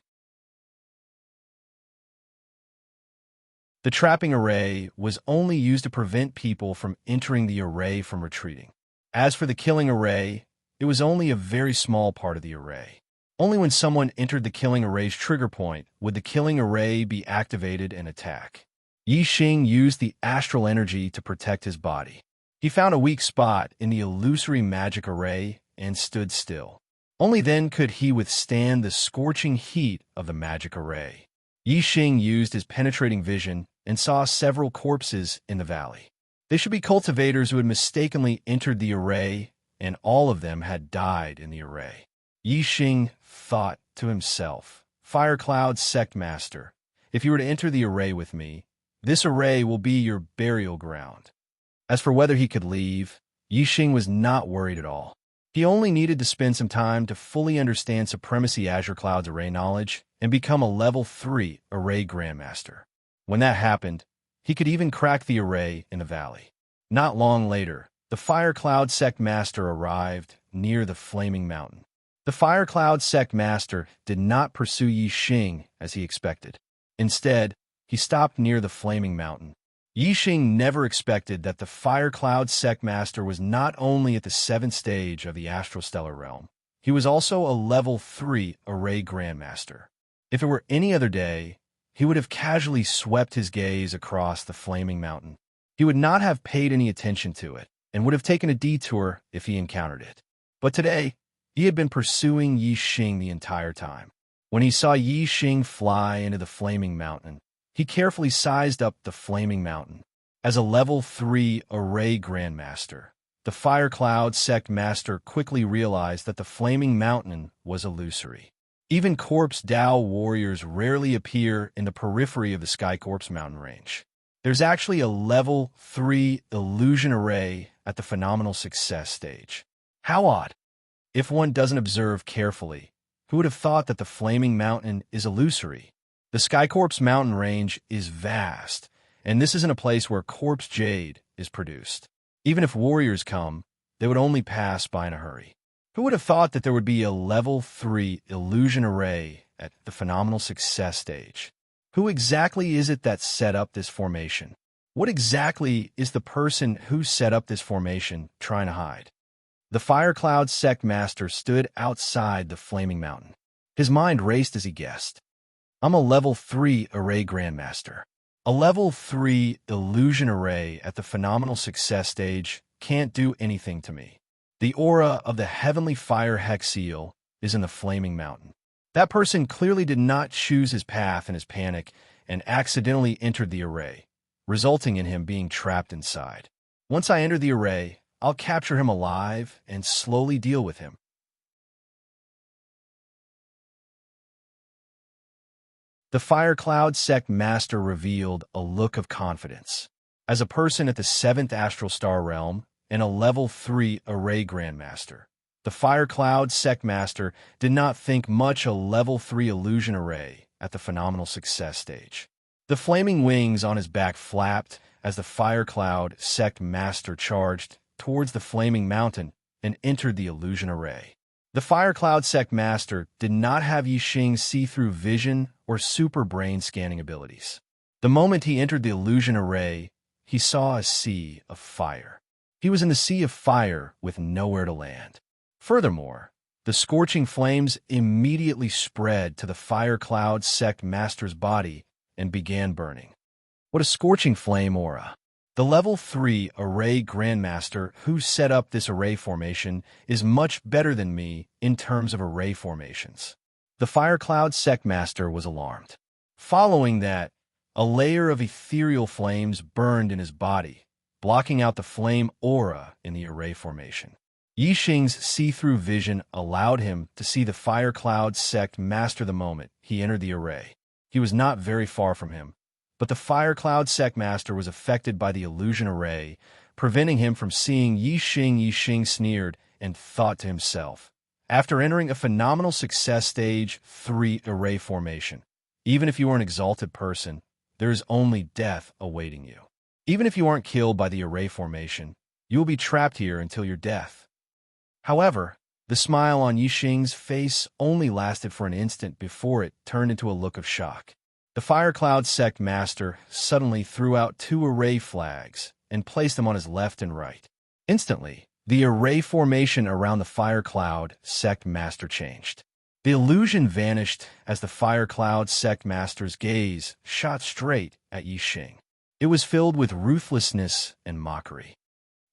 The trapping array was only used to prevent people from entering the array from retreating. As for the killing array, it was only a very small part of the array. Only when someone entered the killing array's trigger point would the killing array be activated and attack. Yi Xing used the astral energy to protect his body. He found a weak spot in the illusory magic array and stood still. Only then could he withstand the scorching heat of the magic array. Yixing used his penetrating vision and saw several corpses in the valley. They should be cultivators who had mistakenly entered the array, and all of them had died in the array. Yixing thought to himself, Fire Cloud Sect Master, if you were to enter the array with me, this array will be your burial ground. As for whether he could leave, Yixing was not worried at all. He only needed to spend some time to fully understand Supremacy Azure Cloud's array knowledge and become a level 3 array grandmaster. When that happened, he could even crack the array in the valley. Not long later, the Fire Cloud Sect Master arrived near the Flaming Mountain. The Fire Cloud Sect Master did not pursue Yixing as he expected. Instead, he stopped near the Flaming Mountain. Yixing never expected that the Fire Cloud Sect Master was not only at the 7th stage of the Astral Stellar Realm, he was also a level 3 array grandmaster. If it were any other day, he would have casually swept his gaze across the Flaming Mountain. He would not have paid any attention to it and would have taken a detour if he encountered it. But today, he had been pursuing Yixing the entire time. When he saw Yixing fly into the Flaming Mountain, he carefully sized up the Flaming Mountain. As a level 3 array grandmaster, the Fire Cloud Sect Master quickly realized that the Flaming Mountain was illusory. Even Corpse Dao warriors rarely appear in the periphery of the Sky Corpse mountain range. There's actually a level 3 illusion array at the Phenomenal Success stage. How odd! If one doesn't observe carefully, who would have thought that the Flaming Mountain is illusory? The Sky Corpse mountain range is vast, and this isn't a place where Corpse Jade is produced. Even if warriors come, they would only pass by in a hurry. Who would have thought that there would be a level 3 illusion array at the Phenomenal Success stage? Who exactly is it that set up this formation? What exactly is the person who set up this formation trying to hide? The Fire Cloud Sect Master stood outside the Flaming Mountain. His mind raced as he guessed. I'm a level 3 array grandmaster. A level 3 illusion array at the Phenomenal Success stage can't do anything to me. The aura of the Heavenly Fire Hex Seal is in the Flaming Mountain. That person clearly did not choose his path in his panic and accidentally entered the array, resulting in him being trapped inside. Once I enter the array, I'll capture him alive and slowly deal with him. The Fire Cloud Sect Master revealed a look of confidence. As a person at the 7th Astral Star Realm and a level 3 array grandmaster, the Fire Cloud Sect Master did not think much a level 3 illusion array at the Phenomenal Success stage. The flaming wings on his back flapped as the Fire Cloud Sect Master charged towards the Flaming Mountain and entered the illusion array. The Fire Cloud Sect Master did not have Yixing's see-through vision or super brain scanning abilities. The moment he entered the illusion array, he saw a sea of fire. He was in the sea of fire with nowhere to land. Furthermore, the scorching flames immediately spread to the Fire Cloud Sect Master's body and began burning. What a scorching flame aura! The level 3 array grandmaster who set up this array formation is much better than me in terms of array formations. The Fire Cloud Sect Master was alarmed. Following that, a layer of ethereal flames burned in his body, blocking out the flame aura in the array formation. Yixing's see-through vision allowed him to see the Fire Cloud Sect Master the moment he entered the array. He was not very far from him, but the Fire Cloud Sect Master was affected by the illusion array, preventing him from seeing Yixing. Yixing sneered and thought to himself, after entering a Phenomenal Success Stage 3 array formation, even if you are an exalted person, there is only death awaiting you. Even if you aren't killed by the array formation, you will be trapped here until your death. However, the smile on Yixing's face only lasted for an instant before it turned into a look of shock. The Fire Cloud Sect Master suddenly threw out 2 array flags and placed them on his left and right. Instantly, the array formation around the Fire Cloud Sect Master changed. The illusion vanished as the Fire Cloud Sect Master's gaze shot straight at Yixing. It was filled with ruthlessness and mockery.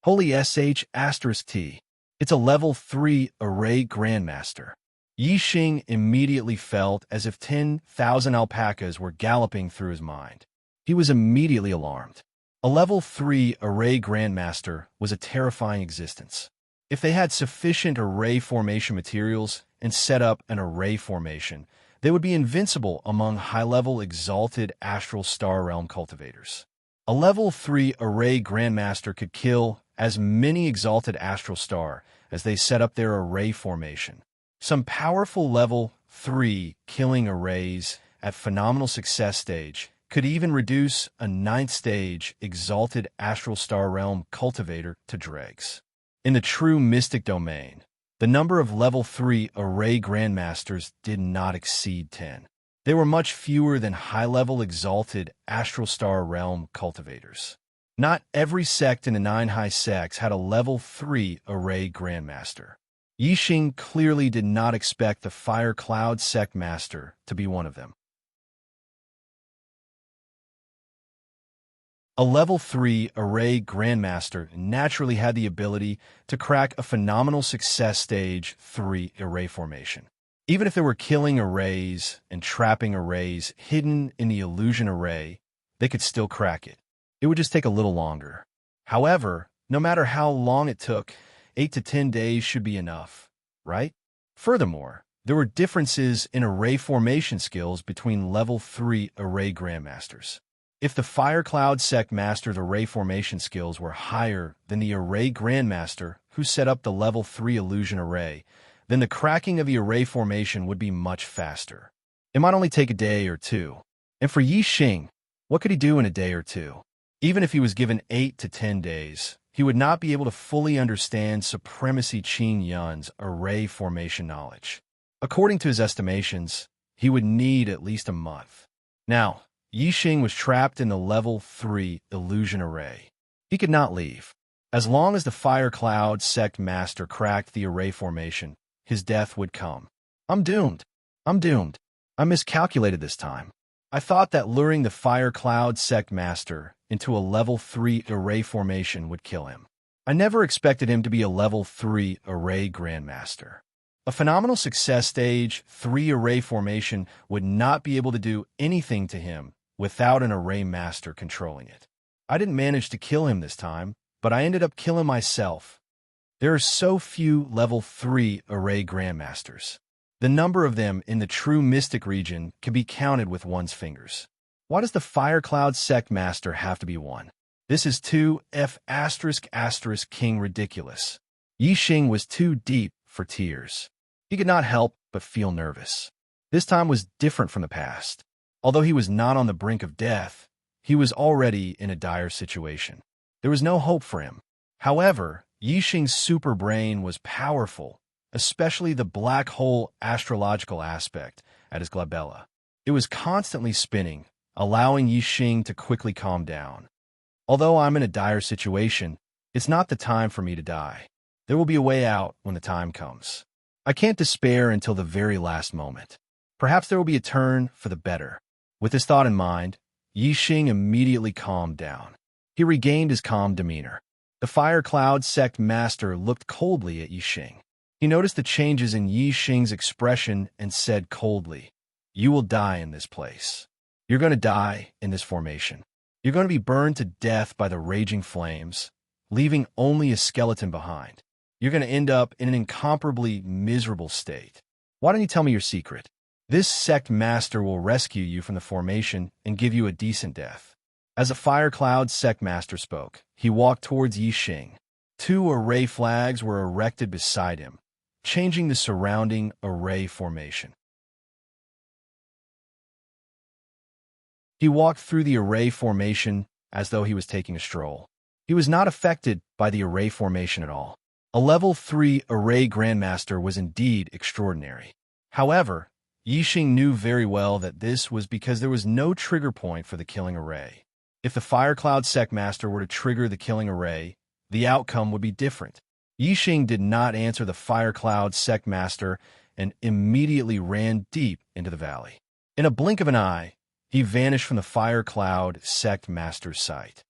Holy SH*T. It's a level 3 array grandmaster. Yixing immediately felt as if 10,000 alpacas were galloping through his mind. He was immediately alarmed. A level 3 array grandmaster was a terrifying existence. If they had sufficient array formation materials and set up an array formation, they would be invincible among high-level exalted astral star realm cultivators. A level 3 array grandmaster could kill as many exalted astral star as they set up their array formation. Some powerful level 3 killing arrays at phenomenal success stage could even reduce a 9th stage exalted astral star realm cultivator to dregs. In the true mystic domain, the number of level 3 array grandmasters did not exceed 10. They were much fewer than high-level exalted astral star realm cultivators. Not every sect in the 9 high sects had a level 3 array grandmaster. Yixing clearly did not expect the Fire Cloud sect master to be one of them. A level 3 array grandmaster naturally had the ability to crack a phenomenal success stage 3 array formation. Even if there were killing arrays and trapping arrays hidden in the illusion array, they could still crack it. It would just take a little longer. However, no matter how long it took, 8 to 10 days should be enough, right? Furthermore, there were differences in array formation skills between level 3 array grandmasters. If the Fire Cloud sect master's array formation skills were higher than the array grandmaster who set up the level 3 illusion array, then the cracking of the array formation would be much faster. It might only take a day or two. And for Yixing, what could he do in a day or two? Even if he was given 8 to 10 days, he would not be able to fully understand Supremacy Qin Yun's array formation knowledge. According to his estimations, he would need at least a month. Now, Yixing was trapped in the level 3 illusion array. He could not leave. As long as the Fire Cloud sect master cracked the array formation, his death would come. I'm doomed. I'm doomed. I miscalculated this time. I thought that luring the Fire Cloud sect master into a level 3 array formation would kill him. I never expected him to be a level 3 array grandmaster. A phenomenal success stage 3 array formation would not be able to do anything to him without an array master controlling it. I didn't manage to kill him this time, but I ended up killing myself. There are so few level 3 array grandmasters. The number of them in the true mystic region can be counted with one's fingers. Why does the Fire Cloud sect master have to be one? This is too King ridiculous. Yixing was too deep for tears. He could not help but feel nervous. This time was different from the past. Although he was not on the brink of death, he was already in a dire situation. There was no hope for him. However, Yixing's super brain was powerful, especially the black hole astrological aspect at his glabella. It was constantly spinning, allowing Yixing to quickly calm down. Although I'm in a dire situation, it's not the time for me to die. There will be a way out when the time comes. I can't despair until the very last moment. Perhaps there will be a turn for the better. With this thought in mind, Yixing immediately calmed down. He regained his calm demeanor. The Fire Cloud sect master looked coldly at Yixing. He noticed the changes in Yixing's expression and said coldly, "You will die in this place. You're going to die in this formation. You're going to be burned to death by the raging flames, leaving only a skeleton behind. You're going to end up in an incomparably miserable state. Why don't you tell me your secret? This sect master will rescue you from the formation and give you a decent death." As the Fire Cloud sect master spoke, he walked towards Yixing. 2 array flags were erected beside him, changing the surrounding array formation. He walked through the array formation as though he was taking a stroll. He was not affected by the array formation at all. A level 3 array grandmaster was indeed extraordinary. However, Yixing knew very well that this was because there was no trigger point for the killing array. If the Fire Cloud sect master were to trigger the killing array, the outcome would be different. Yixing did not answer the Fire Cloud sect master and immediately ran deep into the valley. In a blink of an eye, he vanished from the Fire Cloud sect master's sight.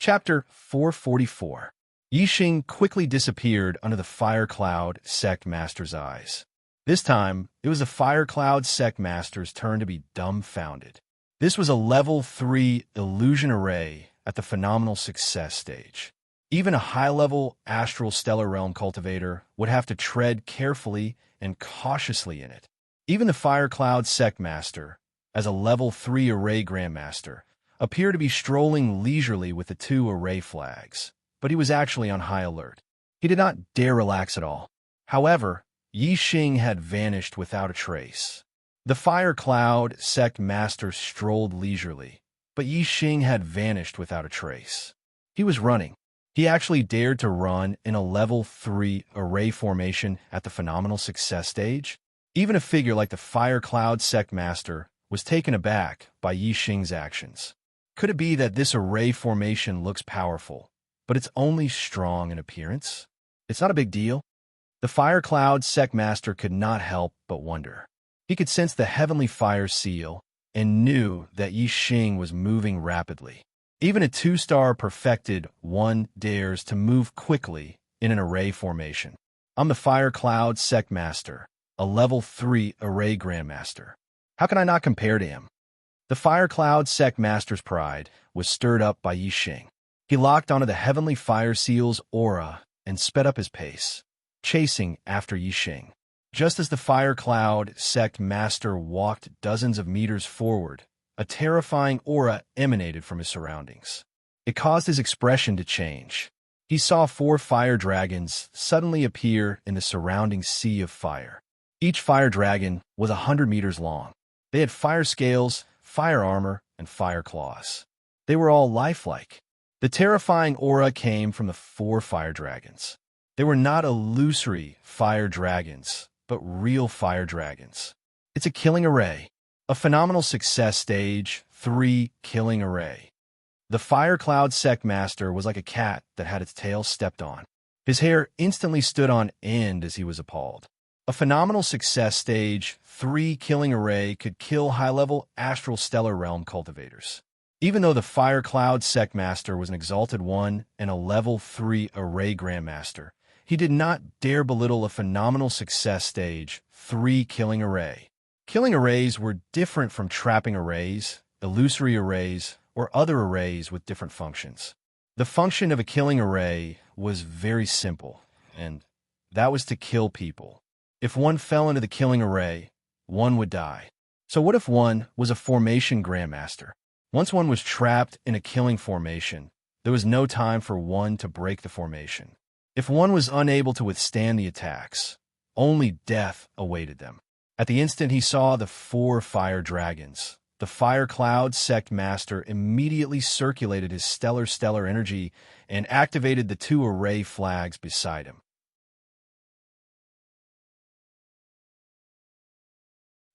Chapter 444. Yixing quickly disappeared under the Fire Cloud Sect Master's eyes. This time, it was the Fire Cloud Sect Master's turn to be dumbfounded. This was a Level 3 illusion array at the phenomenal success stage. Even a high-level astral stellar realm cultivator would have to tread carefully and cautiously in it. Even the Fire Cloud Sect Master, as a Level 3 array Grandmaster, appeared to be strolling leisurely with the 2 array flags, but he was actually on high alert. He did not dare relax at all. However, Yixing had vanished without a trace. The Fire Cloud Sect Master strolled leisurely, but Yixing had vanished without a trace. He was running. He actually dared to run in a Level 3 array formation at the phenomenal success stage. Even a figure like the Fire Cloud Sect Master was taken aback by Yixing's actions. Could it be that this array formation looks powerful, but it's only strong in appearance? It's not a big deal. The Fire Cloud Sect Master could not help but wonder. He could sense the heavenly fire seal and knew that Yixing was moving rapidly. Even a 2-star perfected one dares to move quickly in an array formation. I'm the Fire Cloud Sect Master, a Level 3 array Grandmaster. How can I not compare to him? The Fire Cloud Sect Master's pride was stirred up by Yixing. He locked onto the heavenly fire seal's aura and sped up his pace, chasing after Yixing. Just as the Fire Cloud Sect Master walked dozens of meters forward, a terrifying aura emanated from his surroundings. It caused his expression to change. He saw 4 fire dragons suddenly appear in the surrounding sea of fire. Each fire dragon was 100 meters long. They had fire scales, fire armor, and fire claws. They were all lifelike. The terrifying aura came from the 4 fire dragons. They were not illusory fire dragons, but real fire dragons. It's a killing array. A phenomenal success stage, 3 killing array. The Fire Cloud Sect Master was like a cat that had its tail stepped on. His hair instantly stood on end as he was appalled. A phenomenal success stage, 3 killing array could kill high-level astral stellar realm cultivators. Even though the Fire Cloud Sect Master was an exalted 1 and a Level 3 array Grandmaster, he did not dare belittle a phenomenal success stage, 3 killing array. Killing arrays were different from trapping arrays, illusory arrays, or other arrays with different functions. The function of a killing array was very simple, and that was to kill people. If one fell into the killing array, one would die. So what if one was a formation Grandmaster? Once one was trapped in a killing formation, there was no time for one to break the formation. If one was unable to withstand the attacks, only death awaited them. At the instant he saw the 4 fire dragons, the Fire Cloud Sect Master immediately circulated his stellar energy and activated the 2 array flags beside him.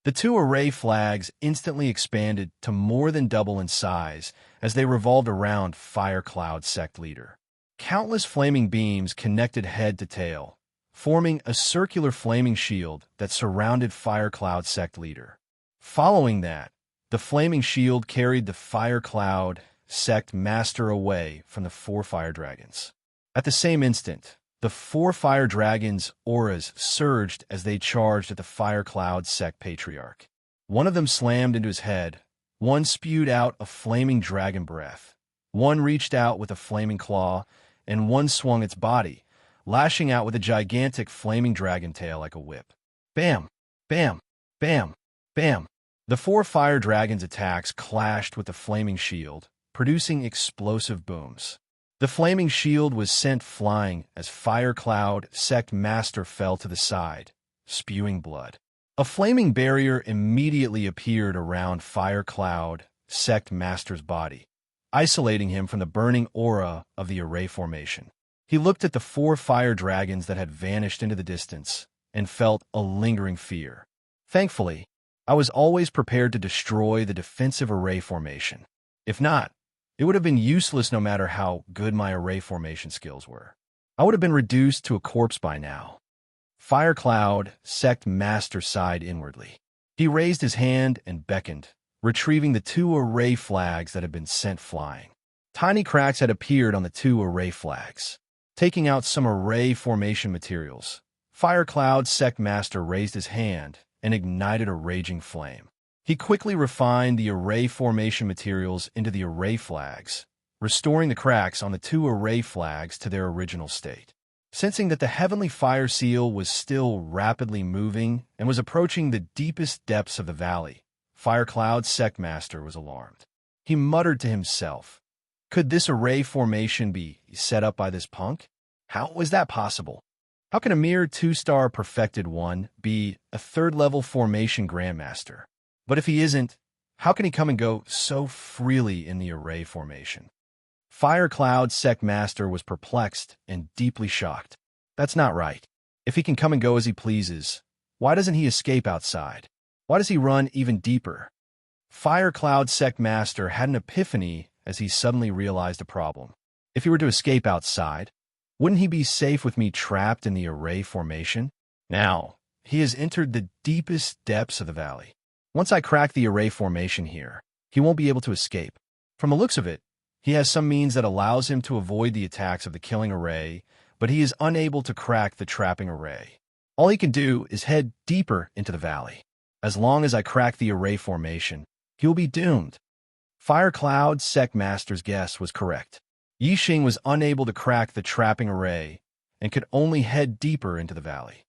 The 2 array flags instantly expanded to more than double in size as they revolved around Fire Cloud Sect Leader. Countless flaming beams connected head to tail, forming a circular flaming shield that surrounded Fire Cloud Sect Leader. Following that, the flaming shield carried the Fire Cloud Sect Master away from the 4 fire dragons. At the same instant, the 4 fire dragons' auras surged as they charged at the Fire Cloud Sect Patriarch. One of them slammed into his head, one spewed out a flaming dragon breath, one reached out with a flaming claw, and one swung its body, lashing out with a gigantic flaming dragon tail like a whip. Bam! Bam! Bam! Bam! The 4 fire dragons' attacks clashed with the flaming shield, producing explosive booms. The flaming shield was sent flying as Fire Cloud Sect Master fell to the side, spewing blood. A flaming barrier immediately appeared around Fire Cloud Sect Master's body, isolating him from the burning aura of the array formation. He looked at the 4 fire dragons that had vanished into the distance and felt a lingering fear. Thankfully, I was always prepared to destroy the defensive array formation. If not, it would have been useless no matter how good my array formation skills were. I would have been reduced to a corpse by now. Fire Cloud Sect Master sighed inwardly. He raised his hand and beckoned, retrieving the 2 array flags that had been sent flying. Tiny cracks had appeared on the two array flags. Taking out some array formation materials, Fire Cloud Sect Master raised his hand and ignited a raging flame. He quickly refined the array formation materials into the array flags, restoring the cracks on the two array flags to their original state. Sensing that the heavenly fire seal was still rapidly moving and was approaching the deepest depths of the valley, Fire Cloud Sect Master was alarmed. He muttered to himself, "Could this array formation be set up by this punk? How was that possible? How can a mere 2-star perfected one be a third-level formation grandmaster? But if he isn't, how can he come and go so freely in the array formation?" Fire Cloud Sect Master was perplexed and deeply shocked. That's not right. If he can come and go as he pleases, why doesn't he escape outside? Why does he run even deeper? Fire Cloud Sect Master had an epiphany as he suddenly realized a problem. If he were to escape outside, wouldn't he be safe with me trapped in the array formation? Now, he has entered the deepest depths of the valley. Once I crack the array formation here, he won't be able to escape. From the looks of it, he has some means that allows him to avoid the attacks of the killing array, but he is unable to crack the trapping array. All he can do is head deeper into the valley. As long as I crack the array formation, he will be doomed. Fire Cloud Sect Master's guess was correct. Yixing was unable to crack the trapping array and could only head deeper into the valley.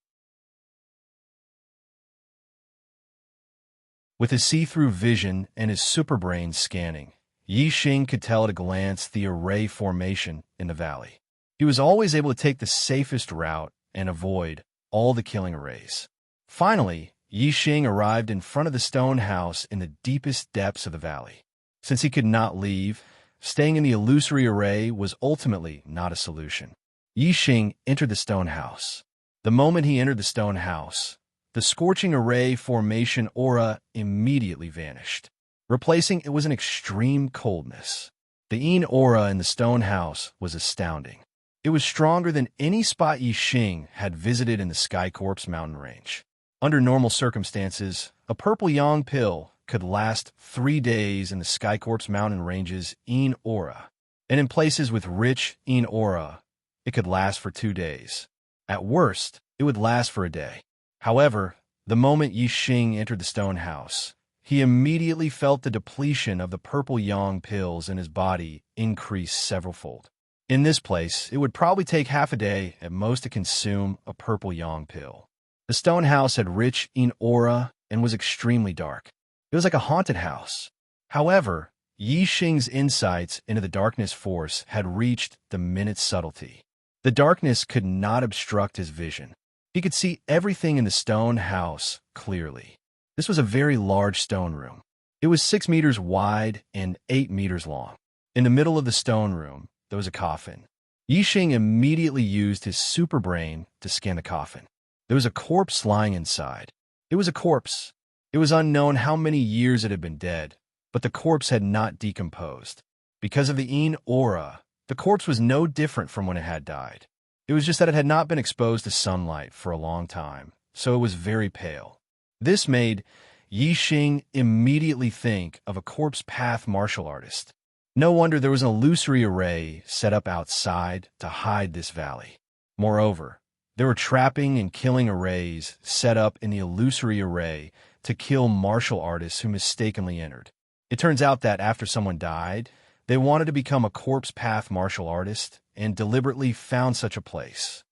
With his see-through vision and his superbrain scanning, Yixing could tell at a glance the array formation in the valley. He was always able to take the safest route and avoid all the killing arrays. Finally, Yixing arrived in front of the stone house in the deepest depths of the valley. Since he could not leave, staying in the illusory array was ultimately not a solution. Yixing entered the stone house. The moment he entered the stone house, the scorching array formation aura immediately vanished. Replacing it was an extreme coldness. The Yin aura in the stone house was astounding. It was stronger than any spot Yixing had visited in the Skycorpse mountain range. Under normal circumstances, a purple yang pill could last 3 days in the Skycorpse mountain range's Yin aura, and in places with rich Yin aura, it could last for 2 days. At worst, it would last for a day. However, the moment Yixing entered the stone house, he immediately felt the depletion of the purple yang pills in his body increase severalfold. In this place, it would probably take half a day at most to consume a purple yang pill. The stone house had rich Yin aura and was extremely dark. It was like a haunted house. However, Yixing's insights into the darkness force had reached the minute subtlety. The darkness could not obstruct his vision. He could see everything in the stone house clearly. This was a very large stone room. It was 6 meters wide and 8 meters long. In the middle of the stone room, there was a coffin. Yixing immediately used his superbrain to scan the coffin. There was a corpse lying inside. It was a corpse. It was unknown how many years it had been dead, but the corpse had not decomposed. Because of the Yin aura, the corpse was no different from when it had died. It was just that it had not been exposed to sunlight for a long time, so it was very pale. This made Yixing immediately think of a corpse path martial artist. No wonder there was an illusory array set up outside to hide this valley. Moreover, there were trapping and killing arrays set up in the illusory array to kill martial artists who mistakenly entered. It turns out that after someone died, they wanted to become a corpse path martial artist and deliberately found such a place.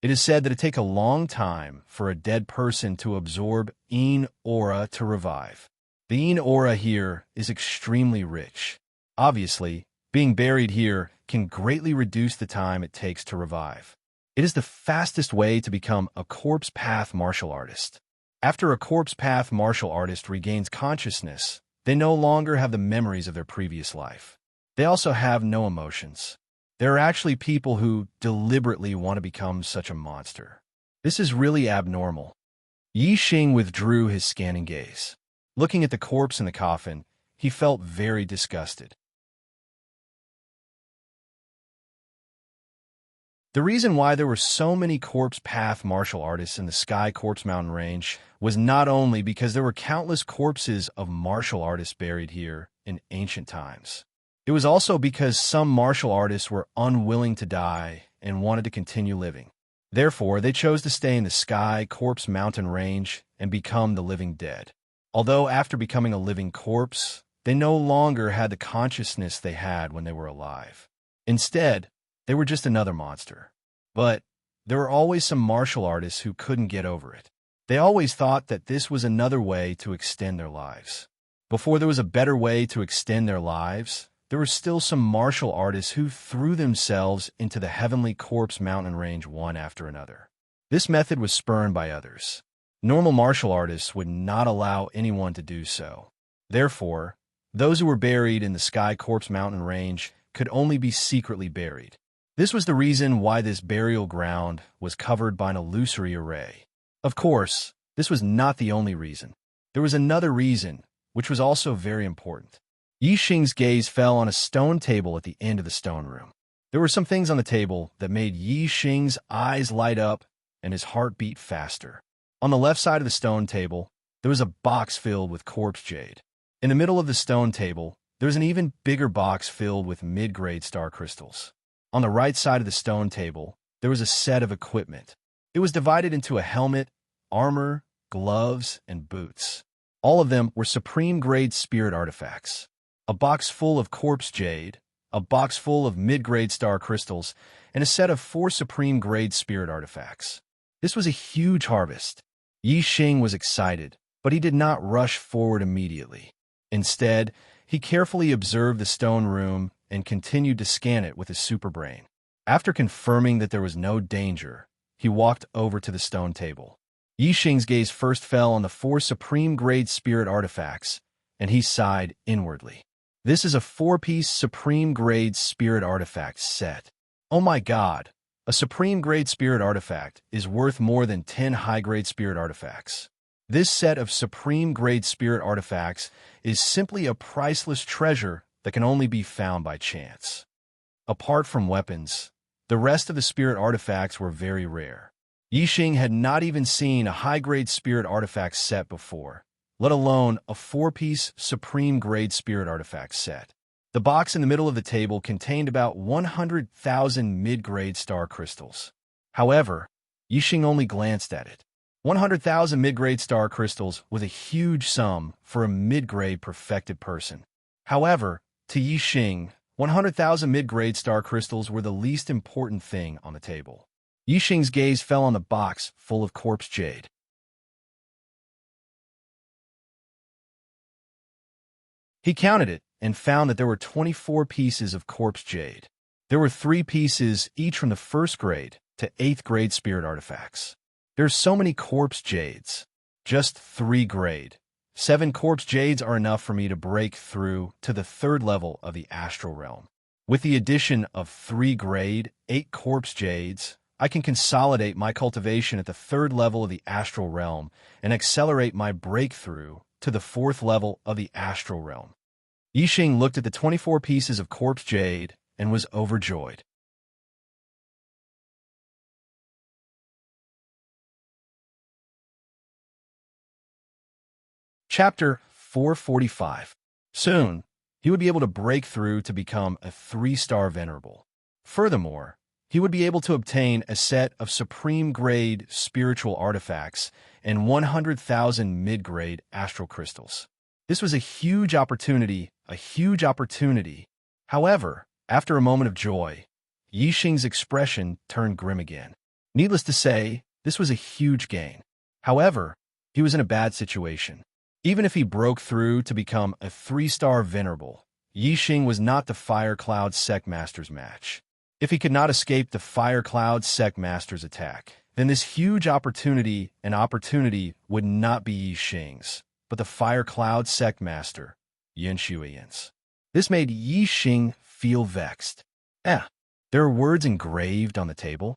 It is said that it takes a long time for a dead person to absorb Yin aura to revive. The Yin aura here is extremely rich. Obviously, being buried here can greatly reduce the time it takes to revive. It is the fastest way to become a corpse path martial artist. After a corpse path martial artist regains consciousness, they no longer have the memories of their previous life. They also have no emotions. There are actually people who deliberately want to become such a monster. This is really abnormal. Yixing withdrew his scanning gaze. Looking at the corpse in the coffin, he felt very disgusted. The reason why there were so many corpse path martial artists in the Skycorpse mountain range was not only because there were countless corpses of martial artists buried here in ancient times. It It was also because some martial artists were unwilling to die and wanted to continue living. Therefore, they chose to stay in the Sky Corpse mountain range and become the living dead. Although after becoming a living corpse, they no longer had the consciousness they had when they were alive. Instead, they were just another monster. But there were always some martial artists who couldn't get over it. They always thought that this was another way to extend their lives. Before there was a better way to extend their lives, there were still some martial artists who threw themselves into the heavenly corpse mountain range one after another. This method was spurned by others. Normal martial artists would not allow anyone to do so. Therefore, those who were buried in the Sky Corpse mountain range could only be secretly buried. This was the reason why this burial ground was covered by an illusory array. Of course, this was not the only reason. There was another reason, which was also very important. Yi Xing's gaze fell on a stone table at the end of the stone room. There were some things on the table that made Yi Xing's eyes light up and his heart beat faster. On the left side of the stone table, there was a box filled with corpse jade. In the middle of the stone table, there was an even bigger box filled with mid-grade star crystals. On the right side of the stone table, there was a set of equipment. It was divided into a helmet, armor, gloves, and boots. All of them were supreme-grade spirit artifacts. A box full of corpse jade, a box full of mid-grade star crystals, and a set of 4 supreme-grade spirit artifacts. This was a huge harvest. Yi Xing was excited, but he did not rush forward immediately. Instead, he carefully observed the stone room and continued to scan it with his superbrain. After confirming that there was no danger, he walked over to the stone table. Yi Xing's gaze first fell on the 4 supreme-grade spirit artifacts, and he sighed inwardly. This is a 4-piece supreme-grade spirit artifact set. Oh my god, a supreme-grade spirit artifact is worth more than 10 high-grade spirit artifacts. This set of supreme-grade spirit artifacts is simply a priceless treasure that can only be found by chance. Apart from weapons, the rest of the spirit artifacts were very rare. Yi Xing had not even seen a high-grade spirit artifact set before, let alone a 4-piece supreme-grade spirit artifact set. The box in the middle of the table contained about 100,000 mid-grade star crystals. However, Yi Xing only glanced at it. 100,000 mid-grade star crystals was a huge sum for a mid-grade perfected person. However, to Yi Xing, 100,000 mid-grade star crystals were the least important thing on the table. Yi Xing's gaze fell on the box full of corpse jade. He counted it and found that there were 24 pieces of corpse jade. There were 3 pieces each from the 1st grade to 8th grade spirit artifacts. There's so many corpse jades. Just 3 grade. 7 corpse jades are enough for me to break through to the 3rd level of the astral realm. With the addition of 3 grade, 8 corpse jades, I can consolidate my cultivation at the 3rd level of the astral realm and accelerate my breakthrough to the 4th level of the astral realm. Yi Xing looked at the 24 pieces of corpse jade and was overjoyed. Chapter 445. Soon, he would be able to break through to become a 3-star venerable. Furthermore, he would be able to obtain a set of supreme-grade spiritual artifacts and 100,000 mid-grade astral crystals. This was a huge opportunity. However, after a moment of joy, Yi Xing's expression turned grim again. Needless to say, this was a huge gain. However, he was in a bad situation. Even if he broke through to become a 3-star venerable, Yi Xing was not the Fire Cloud Sect Master's match. If he could not escape the Fire Cloud Sect Master's attack, then this huge opportunity would not be Yi Xing's, but the Fire Cloud Sect Master, Yin Shuiyan's. This made Yi Xing feel vexed. There are words engraved on the table?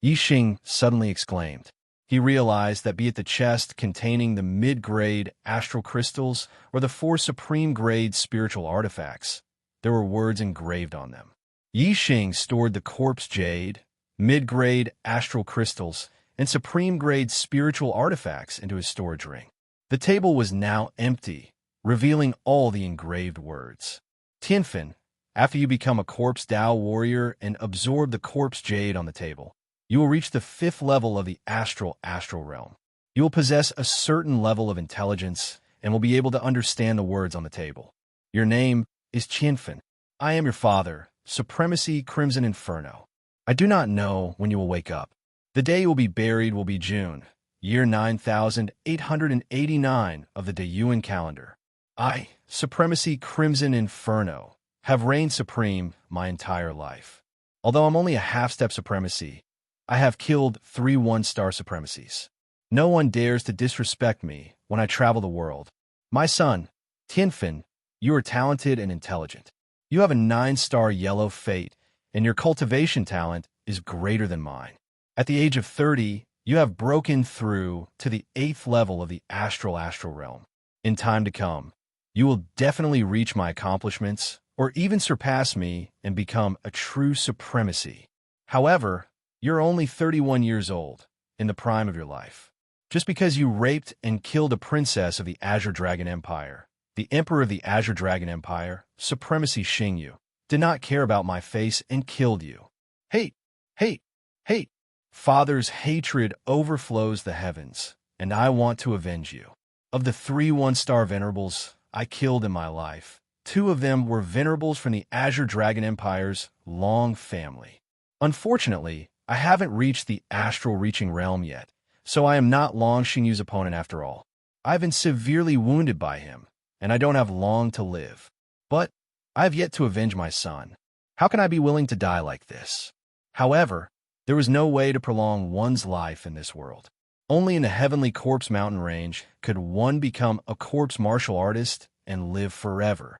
Yi Xing suddenly exclaimed. He realized that be it the chest containing the mid-grade astral crystals or the 4 supreme-grade spiritual artifacts, there were words engraved on them. Yi Xing stored the corpse jade, mid-grade astral crystals, and supreme-grade spiritual artifacts into his storage ring. The table was now empty, revealing all the engraved words. Tianfen, After you become a Corpse Tao warrior and absorb the corpse jade on the table, you will reach the 5th level of the astral realm. You will possess a certain level of intelligence and will be able to understand the words on the table. Your name is Qianfen. I am your father, Supremacy Crimson Inferno. I do not know when you will wake up. The day you will be buried will be June, year 9889 of the Dayuan calendar. I, Supremacy Crimson Inferno, have reigned supreme my entire life. Although I'm only a half-step supremacy, I have killed 3 one-star supremacies. No one dares to disrespect me when I travel the world. My son, Tianfen, you are talented and intelligent. You have a 9-star yellow fate, and your cultivation talent is greater than mine. At the age of 30, you have broken through to the 8th level of the astral realm. In time to come, you will definitely reach my accomplishments, or even surpass me and become a true supremacy. However, you're only 31 years old, in the prime of your life. Just because you raped and killed a princess of the Azure Dragon Empire, the Emperor of the Azure Dragon Empire, Supremacy Xingyu, did not care about my face and killed you. Hate, hate, hate. Father's hatred overflows the heavens, and I want to avenge you. Of the 3 one-star venerables I killed in my life, 2 of them were venerables from the Azure Dragon Empire's long family. Unfortunately, I haven't reached the astral reaching realm yet, so I am not Long Xingyu's opponent after all. I've been severely wounded by him, and I don't have long to live. But I have yet to avenge my son. How can I be willing to die like this? However, there is no way to prolong one's life in this world. Only in the heavenly Corpse Mountain range could one become a corpse martial artist and live forever.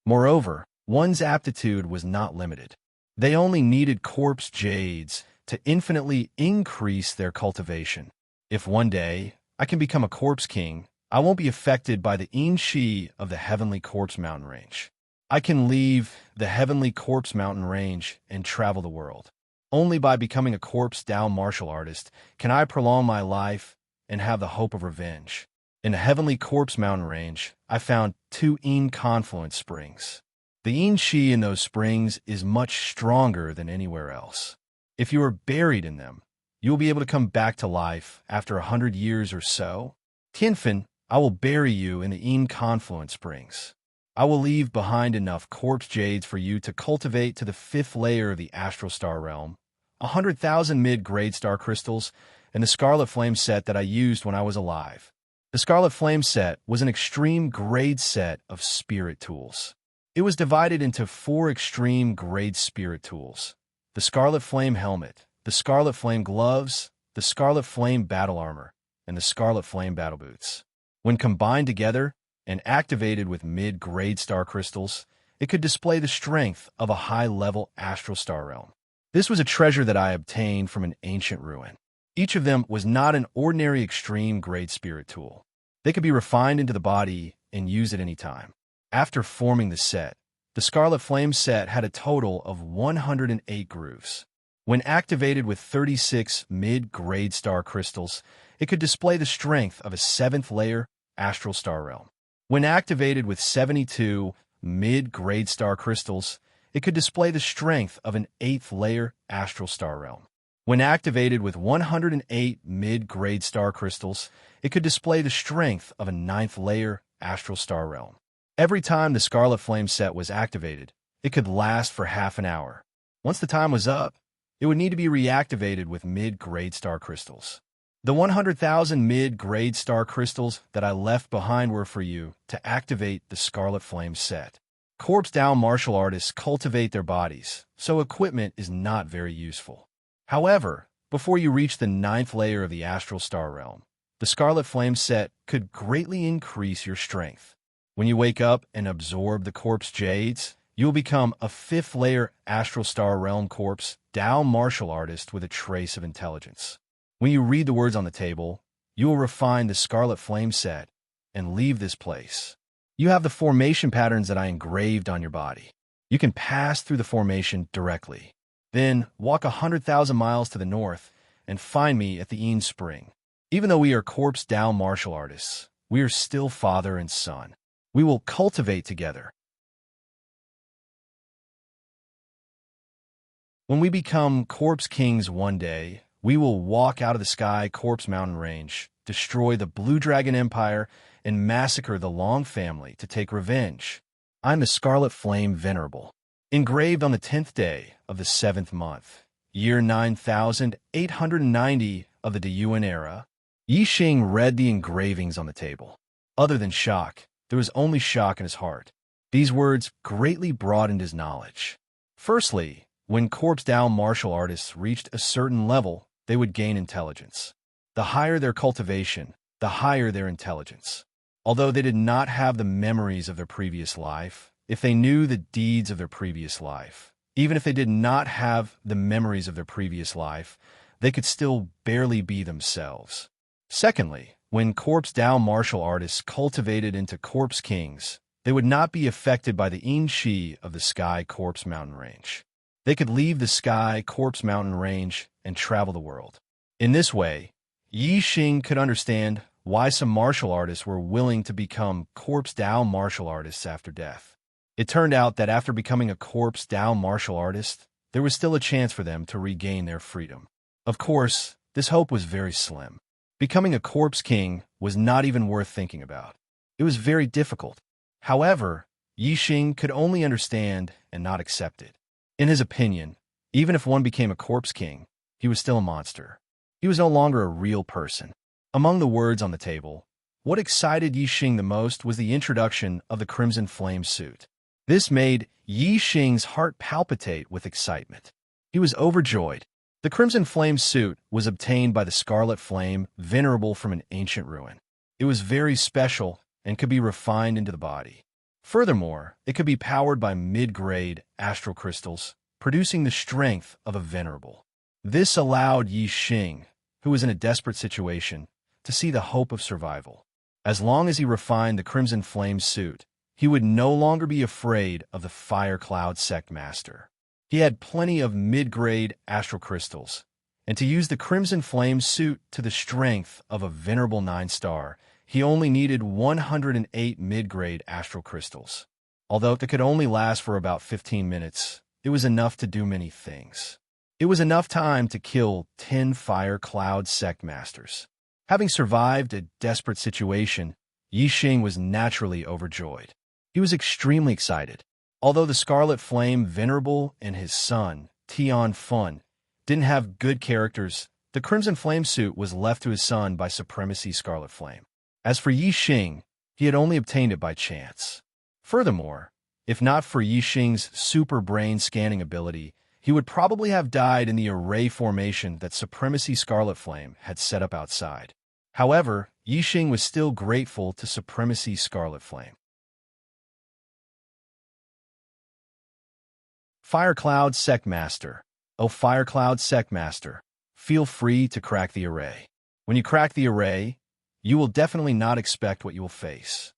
Moreover, one's aptitude was not limited. They only needed corpse jades to infinitely increase their cultivation. If one day I can become a corpse king, I won't be affected by the Inshi of the heavenly Corpse Mountain range. I can leave the heavenly Corpse Mountain range and travel the world. Only by becoming a Corpse Tao martial artist can I prolong my life and have the hope of revenge. In the heavenly Corpse Mountain range, I found 2 confluence springs. The Inshi in those springs is much stronger than anywhere else. If you are buried in them, you will be able to come back to life after 100 years or so. Tianfen, I will bury you in the confluence springs. I will leave behind enough corpse jades for you to cultivate to the 5th layer of the astral star realm, 100,000 mid-grade star crystals, and the Scarlet Flame set that I used when I was alive. The Scarlet Flame set was an extreme grade set of spirit tools. It was divided into 4 extreme grade spirit tools: the Scarlet Flame helmet, the Scarlet Flame gloves, the Scarlet Flame battle armor, and the Scarlet Flame battle boots. When combined together and activated with mid-grade star crystals, it could display the strength of a high-level astral star realm. This was a treasure that I obtained from an ancient ruin. Each of them was not an ordinary extreme grade spirit tool. They could be refined into the body and used at any time. After forming the set, the Scarlet Flame set had a total of 108 grooves. When activated with 36 mid-grade star crystals, it could display the strength of a 7th layer astral star realm. When activated with 72 mid-grade star crystals, it could display the strength of an 8th layer astral star realm. When activated with 108 mid-grade star crystals, it could display the strength of a 9th layer astral star realm. Every time the Scarlet Flame set was activated, it could last for half an hour. Once the time was up, it would need to be reactivated with mid-grade star crystals. The 100,000 mid-grade star crystals that I left behind were for you to activate the Scarlet Flame set. Corpse Tao martial artists cultivate their bodies, so equipment is not very useful. However, before you reach the 9th layer of the astral star realm, the Scarlet Flame set could greatly increase your strength. When you wake up and absorb the corpse jades, you will become a 5th layer astral star realm corpse Tao martial artist with a trace of intelligence. When you read the words on the table, you will refine the Scarlet Flame set and leave this place. You have the formation patterns that I engraved on your body. You can pass through the formation directly. Then walk 100,000 miles to the north and find me at the Een Spring. Even though we are Corpse Tao martial artists, we are still father and son. We will cultivate together. When we become Corpse Kings one day, we will walk out of the sky Corpse Mountain Range, destroy the Blue Dragon Empire, and massacre the Long family to take revenge. I'm the Scarlet Flame Venerable. Engraved on the 10th day of the 7th month, year 9890 of the Deyuan era, Yi Xing read the engravings on the table. Other than shock, there was only shock in his heart. These words greatly broadened his knowledge. Firstly, when Corpse Dao martial artists reached a certain level, they would gain intelligence. The higher their cultivation, the higher their intelligence. Although they did not have the memories of their previous life, if they knew the deeds of their previous life, even if they did not have the memories of their previous life, they could still barely be themselves. Secondly, when Corpse Dao martial artists cultivated into Corpse Kings, they would not be affected by the Yin-Shi of the Sky Corpse Mountain Range. They could leave the Sky Corpse Mountain Range and travel the world. In this way, Yi Xing could understand why some martial artists were willing to become Corpse Dao martial artists after death. It turned out that after becoming a Corpse Dao martial artist, there was still a chance for them to regain their freedom. Of course, this hope was very slim. Becoming a Corpse King was not even worth thinking about. It was very difficult. However, Yi Xing could only understand and not accept it. In his opinion, even if one became a Corpse King, he was still a monster. He was no longer a real person. Among the words on the table, what excited Yi Xing the most was the introduction of the Crimson Flame suit. This made Yi Xing's heart palpitate with excitement. He was overjoyed. The Crimson Flame suit was obtained by the Scarlet Flame Venerable from an ancient ruin. It was very special and could be refined into the body. Furthermore, it could be powered by mid-grade astral crystals, producing the strength of a Venerable. This allowed Yi Xing, who was in a desperate situation, to see the hope of survival. As long as he refined the Crimson Flame suit, he would no longer be afraid of the Fire Cloud Sect Master. He had plenty of mid-grade astral crystals, and to use the Crimson Flame suit to the strength of a Venerable 9-star, he only needed 108 mid-grade astral crystals. Although it could only last for about 15 minutes, it was enough to do many things. It was enough time to kill 10 Fire Cloud Sect Masters. Having survived a desperate situation, Yi Xing was naturally overjoyed. He was extremely excited. Although the Scarlet Flame Venerable and his son, Tian Fun, didn't have good characters, the Crimson Flame suit was left to his son by Supremacy Scarlet Flame. As for Yi Xing, he had only obtained it by chance. Furthermore, if not for Yi Xing's super brain scanning ability, he would probably have died in the array formation that Supremacy Scarlet Flame had set up outside. However, Yi Xing was still grateful to Supremacy Scarlet Flame. Fire Cloud Sect Master. Oh, Fire Cloud Sect Master, feel free to crack the array. When you crack the array, you will definitely not expect what you will face.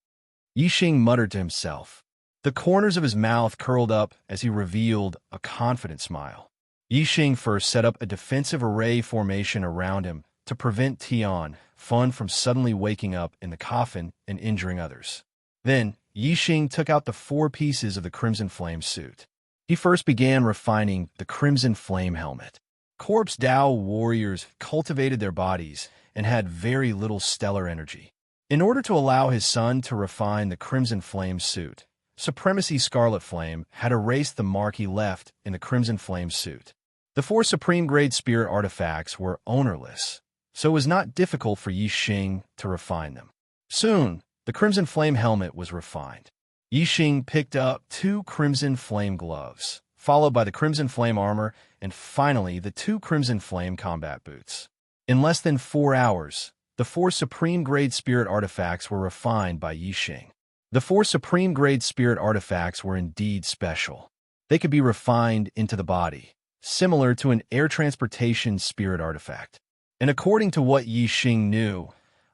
Yi Xing muttered to himself. The corners of his mouth curled up as he revealed a confident smile. Yi Xing first set up a defensive array formation around him to prevent Tian Fun from suddenly waking up in the coffin and injuring others. Then, Yi Xing took out the 4 pieces of the Crimson Flame suit. He first began refining the Crimson Flame helmet. Corpse Dao warriors cultivated their bodies and had very little stellar energy. In order to allow his son to refine the Crimson Flame suit, Supremacy Scarlet Flame had erased the mark he left in the Crimson Flame suit. The 4 supreme-grade spirit artifacts were ownerless, so it was not difficult for Yi Xing to refine them. Soon, the Crimson Flame helmet was refined. Yi Xing picked up 2 Crimson Flame gloves, followed by the Crimson Flame armor, and finally the 2 Crimson Flame combat boots. In less than 4 hours, the 4 supreme-grade spirit artifacts were refined by Yi Xing. The 4 supreme-grade spirit artifacts were indeed special. They could be refined into the body, similar to an air transportation spirit artifact. And according to what Yi Xing knew,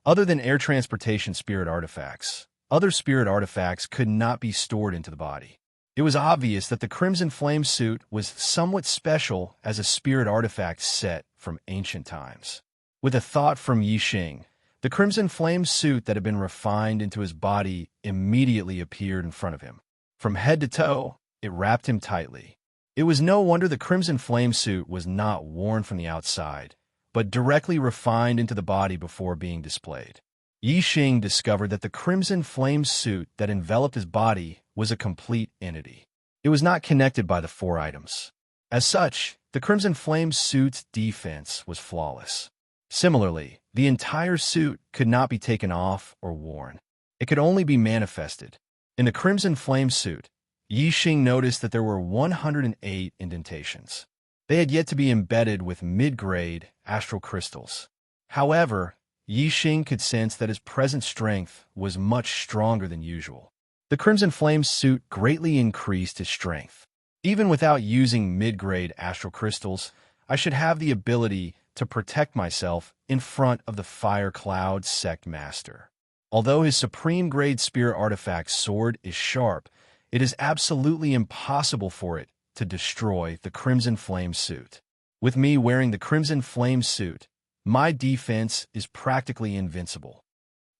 other than air transportation spirit artifacts, other spirit artifacts could not be stored into the body. It was obvious that the Crimson Flame suit was somewhat special as a spirit artifact set from ancient times. With a thought from Yi Xing, the The crimson flame suit that had been refined into his body immediately appeared in front of him. From head to toe, it wrapped him tightly. It was no wonder the crimson flame suit was not worn from the outside, but directly refined into the body before being displayed. Yixing discovered that the crimson flame suit that enveloped his body was a complete entity. It was not connected by the 4 items. As such, the crimson flame suit's defense was flawless. Similarly, the entire suit could not be taken off or worn. It could only be manifested. In the crimson flame suit, Yixing noticed that there were 108 indentations. They had yet to be embedded with mid-grade astral crystals. However, Yixing could sense that his present strength was much stronger than usual. The crimson flame suit greatly increased his strength. Even without using mid-grade astral crystals, I should have the ability to protect myself in front of the Fire Cloud Sect Master. Although his supreme grade spirit artifact sword is sharp, it is absolutely impossible for it to destroy the crimson flame suit. With me wearing the crimson flame suit, my defense is practically invincible.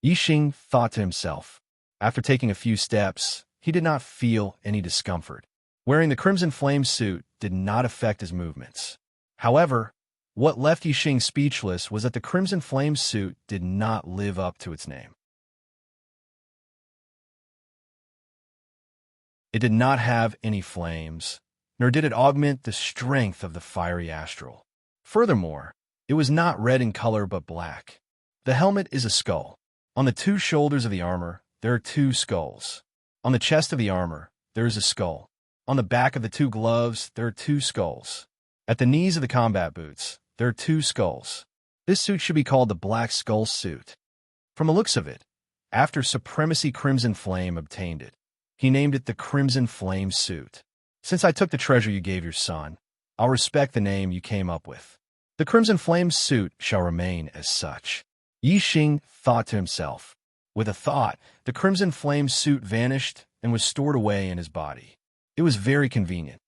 Yixing thought to himself. After taking a few steps, he did not feel any discomfort. Wearing the crimson flame suit did not affect his movements. However, what left Yixing speechless was that the crimson flame suit did not live up to its name. It did not have any flames, nor did it augment the strength of the fiery astral. Furthermore, it was not red in color but black. The helmet is a skull. On the 2 shoulders of the armor, there are 2 skulls. On the chest of the armor, there is a skull. On the back of the 2 gloves, there are 2 skulls. At the knees of the combat boots, there are 2 skulls. This suit should be called the Black Skull Suit. From the looks of it, after Supremacy Crimson Flame obtained it, he named it the Crimson Flame Suit. Since I took the treasure you gave your son, I'll respect the name you came up with. The Crimson Flame Suit shall remain as such. Yixing thought to himself. With a thought, the Crimson Flame Suit vanished and was stored away in his body. It was very convenient.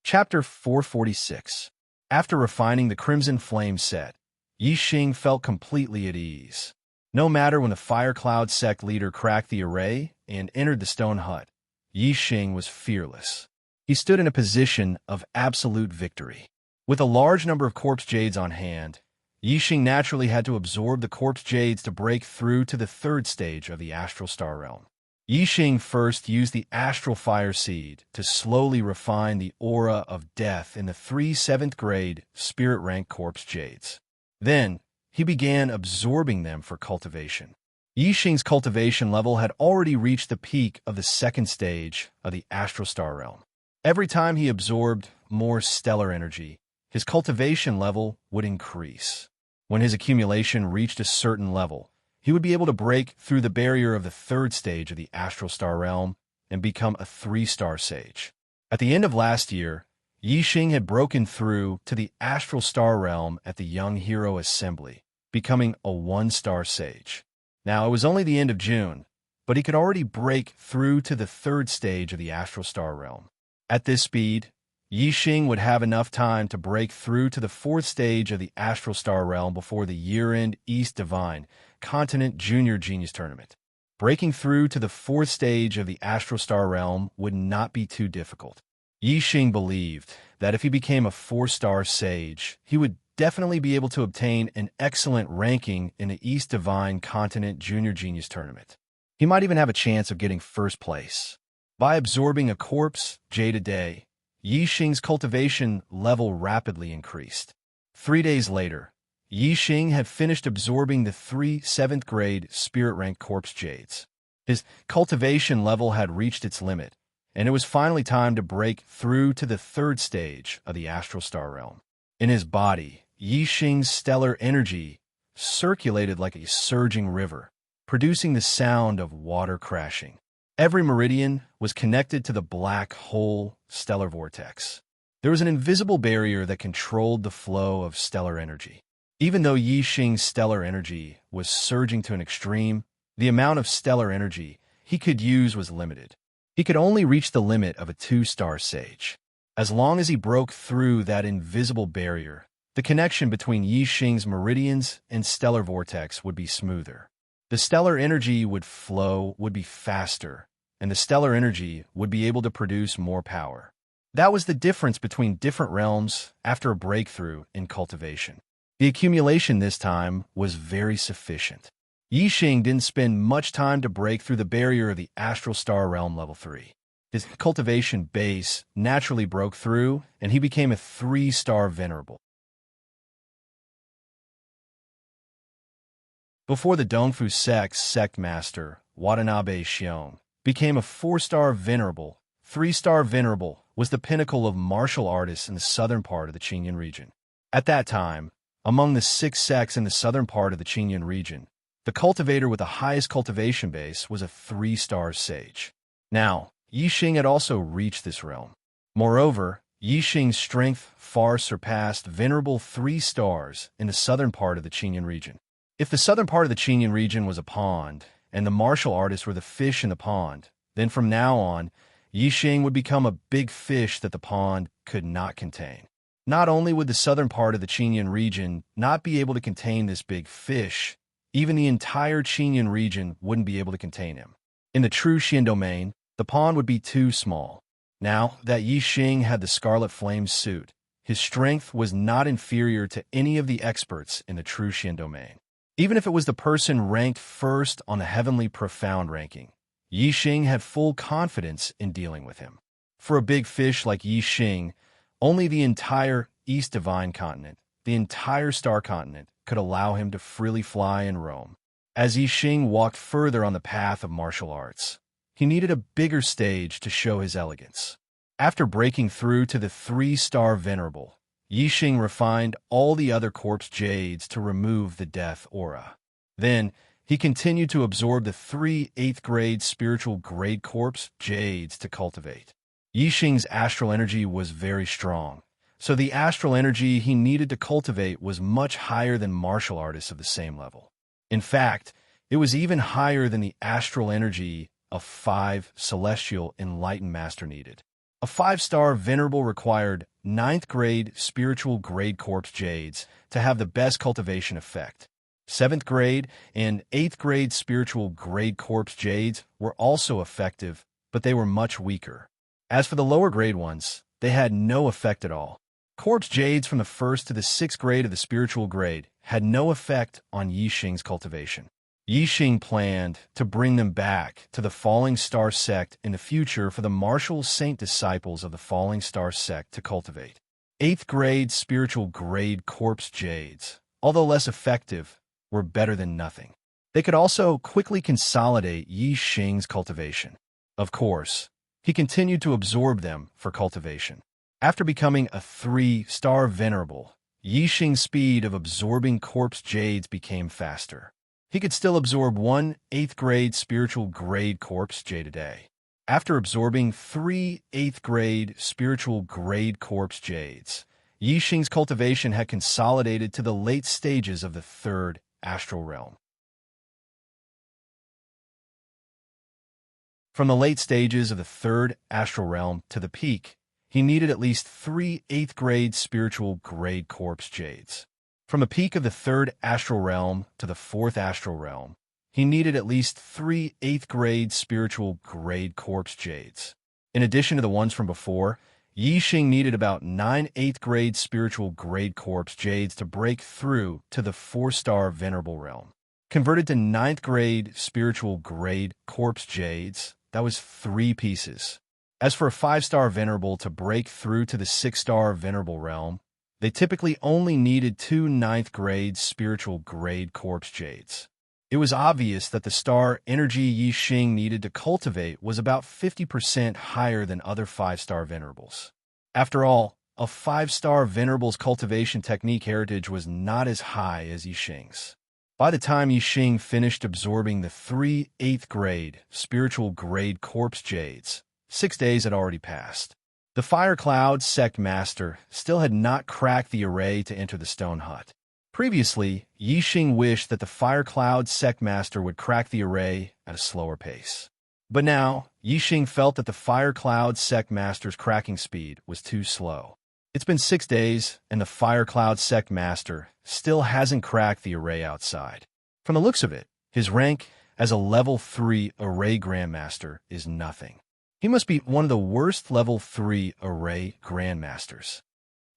Chapter 446. After refining the Crimson Flame set, Yixing felt completely at ease. No matter when the Fire Cloud sect leader cracked the array and entered the stone hut, Yixing was fearless. He stood in a position of absolute victory. With a large number of corpse jades on hand, Yixing naturally had to absorb the corpse jades to break through to the 3rd stage of the Astral Star Realm. Yixing first used the Astral Fire Seed to slowly refine the aura of death in the 3 7th grade spirit rank corpse jades. Then, he began absorbing them for cultivation. Yixing's cultivation level had already reached the peak of the 2nd stage of the Astral Star Realm. Every time he absorbed more stellar energy, his cultivation level would increase. When his accumulation reached a certain level, he would be able to break through the barrier of the 3rd stage of the Astral Star Realm and become a 3-star sage. At the end of last year, Yixing had broken through to the Astral Star Realm at the Young Hero Assembly, becoming a 1-star sage. Now, it was only the end of June, but he could already break through to the 3rd stage of the Astral Star Realm. At this speed, Yixing would have enough time to break through to the 4th stage of the Astral Star Realm before the year-end East Divine Continent Junior Genius Tournament. Breaking through to the 4th stage of the Astral Star Realm would not be too difficult. Yixing believed that if he became a 4-star sage, he would definitely be able to obtain an excellent ranking in the East Divine Continent Junior Genius Tournament. He might even have a chance of getting 1st place. By absorbing a corpse jade a day, Yixing's cultivation level rapidly increased. 3 days later, Yixing had finished absorbing the 3 7th grade spirit rank corpse jades. His cultivation level had reached its limit, and it was finally time to break through to the 3rd stage of the Astral Star Realm. In his body, Yixing's stellar energy circulated like a surging river, producing the sound of water crashing. Every meridian was connected to the black hole stellar vortex. There was an invisible barrier that controlled the flow of stellar energy. Even though Yixing's stellar energy was surging to an extreme, the amount of stellar energy he could use was limited. He could only reach the limit of a 2-star sage. As long as he broke through that invisible barrier, the connection between Yixing's meridians and stellar vortex would be smoother. The stellar energy would flow, would be faster, and the stellar energy would be able to produce more power. That was the difference between different realms after a breakthrough in cultivation. The accumulation this time was very sufficient. Yixing didn't spend much time to break through the barrier of the Astral Star Realm Level 3. His cultivation base naturally broke through, and he became a 3-star Venerable. Before the Dongfu sect's sect master, Watanabe Xiong, became a 4-star Venerable, 3-star Venerable was the pinnacle of martial artists in the southern part of the Qingyun region. At that time, among the 6 sects in the southern part of the Qingyun region, the cultivator with the highest cultivation base was a 3-star sage. Now, Yixing had also reached this realm. Moreover, Yixing's strength far surpassed Venerable 3 stars in the southern part of the Qingyun region. If the southern part of the Qingyun region was a pond, and the martial artists were the fish in the pond, then from now on, Yixing would become a big fish that the pond could not contain. Not only would the southern part of the Qingyun region not be able to contain this big fish, even the entire Qingyun region wouldn't be able to contain him. In the true Xian domain, the pond would be too small. Now that Yixing had the Scarlet Flame suit, his strength was not inferior to any of the experts in the true Xian domain. Even if it was the person ranked first on the Heavenly Profound ranking, Yixing had full confidence in dealing with him. For a big fish like Yixing, only the entire East Divine Continent, the entire Star Continent, could allow him to freely fly and roam. As Yixing walked further on the path of martial arts, he needed a bigger stage to show his elegance. After breaking through to the 3-star Venerable, Yixing refined all the other corpse jades to remove the death aura. Then, he continued to absorb the 3 8th-grade spiritual grade corpse jades to cultivate. Yixing's astral energy was very strong, so the astral energy he needed to cultivate was much higher than martial artists of the same level. In fact, it was even higher than the astral energy a 5 celestial enlightened master needed. A 5-star Venerable required 9th-grade spiritual grade corpse jades to have the best cultivation effect. 7th grade and 8th grade spiritual grade corpse jades were also effective, but they were much weaker. As for the lower grade ones, they had no effect at all. Corpse jades from the 1st to the 6th grade of the spiritual grade had no effect on Yixing's cultivation. Yixing planned to bring them back to the Falling Star sect in the future for the martial saint disciples of the Falling Star sect to cultivate. 8th grade spiritual grade corpse jades, although less effective, were better than nothing. They could also quickly consolidate Yixing's cultivation. Of course, he continued to absorb them for cultivation. After becoming a 3-star Venerable, Yixing's speed of absorbing corpse jades became faster. He could still absorb 1 8th-grade spiritual grade corpse jade a day. After absorbing 3 8th-grade spiritual grade corpse jades, Yixing's cultivation had consolidated to the late stages of the 3rd astral realm. From the late stages of the 3rd astral realm to the peak, he needed at least 3 8th-grade spiritual grade corpse jades. From the peak of the 3rd astral realm to the 4th astral realm, he needed at least 3 8th-grade spiritual grade corpse jades. In addition to the ones from before, Yixing needed about 9 8th-grade spiritual grade corpse jades to break through to the 4-star Venerable realm. Converted to 9th-grade spiritual grade corpse jades, that was 3 pieces. As for a 5-star Venerable to break through to the 6-star Venerable realm, they typically only needed 2 9th-grade spiritual grade corpse jades. It was obvious that the star energy Yixing needed to cultivate was about 50% higher than other 5-star Venerables. After all, a 5-star Venerable's cultivation technique heritage was not as high as Yixing's. By the time Yixing finished absorbing the 3 8th-grade spiritual grade corpse jades, 6 days had already passed. The Fire Cloud sect master still had not cracked the array to enter the stone hut. Previously, Yixing wished that the Fire Cloud sect master would crack the array at a slower pace. But now, Yixing felt that the Fire Cloud Sect Master's cracking speed was too slow. It's been 6 days, and the Fire Cloud Sect Master still hasn't cracked the array outside. From the looks of it, his rank as a level 3 array Grandmaster is nothing. He must be one of the worst level 3 array Grandmasters,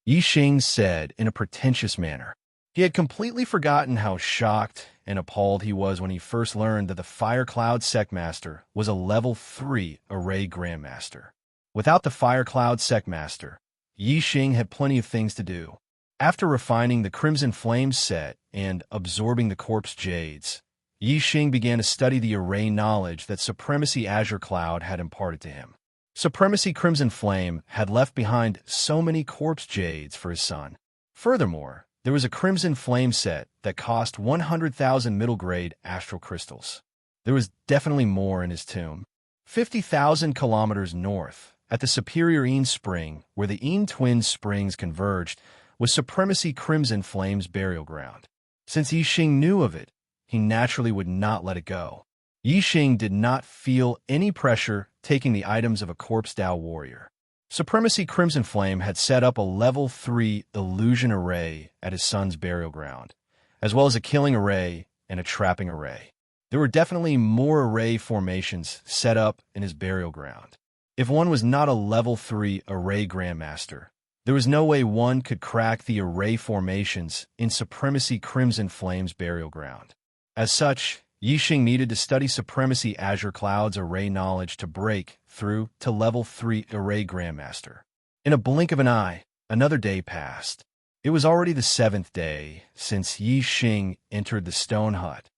Yixing said in a pretentious manner. He had completely forgotten how shocked and appalled he was when he first learned that the Fire Cloud Sect Master was a level 3 array Grandmaster. Without the Fire Cloud Sect Master, Yixing had plenty of things to do. After refining the Crimson Flames set and absorbing the Corpse Jades, Yixing began to study the array knowledge that Supremacy Azure Cloud had imparted to him. Supremacy Crimson Flame had left behind so many Corpse Jades for his son. Furthermore, there was a Crimson Flame set that cost 100,000 middle-grade astral crystals. There was definitely more in his tomb. 50,000 kilometers north, at the Superior Een Spring, where the Een Twin Springs converged, was Supremacy Crimson Flame's burial ground. Since Yixing knew of it, he naturally would not let it go. Yixing did not feel any pressure taking the items of a Corpse Dao warrior. Supremacy Crimson Flame had set up a level 3 illusion array at his son's burial ground, as well as a killing array and a trapping array. There were definitely more array formations set up in his burial ground. If one was not a level 3 array Grandmaster, there was no way one could crack the array formations in Supremacy Crimson Flame's burial ground. As such, Yixing needed to study Supremacy Azure Cloud's array knowledge to break through to level 3 array Grandmaster. In a blink of an eye, another day passed. It was already the 7th day since Yixing entered the stone hut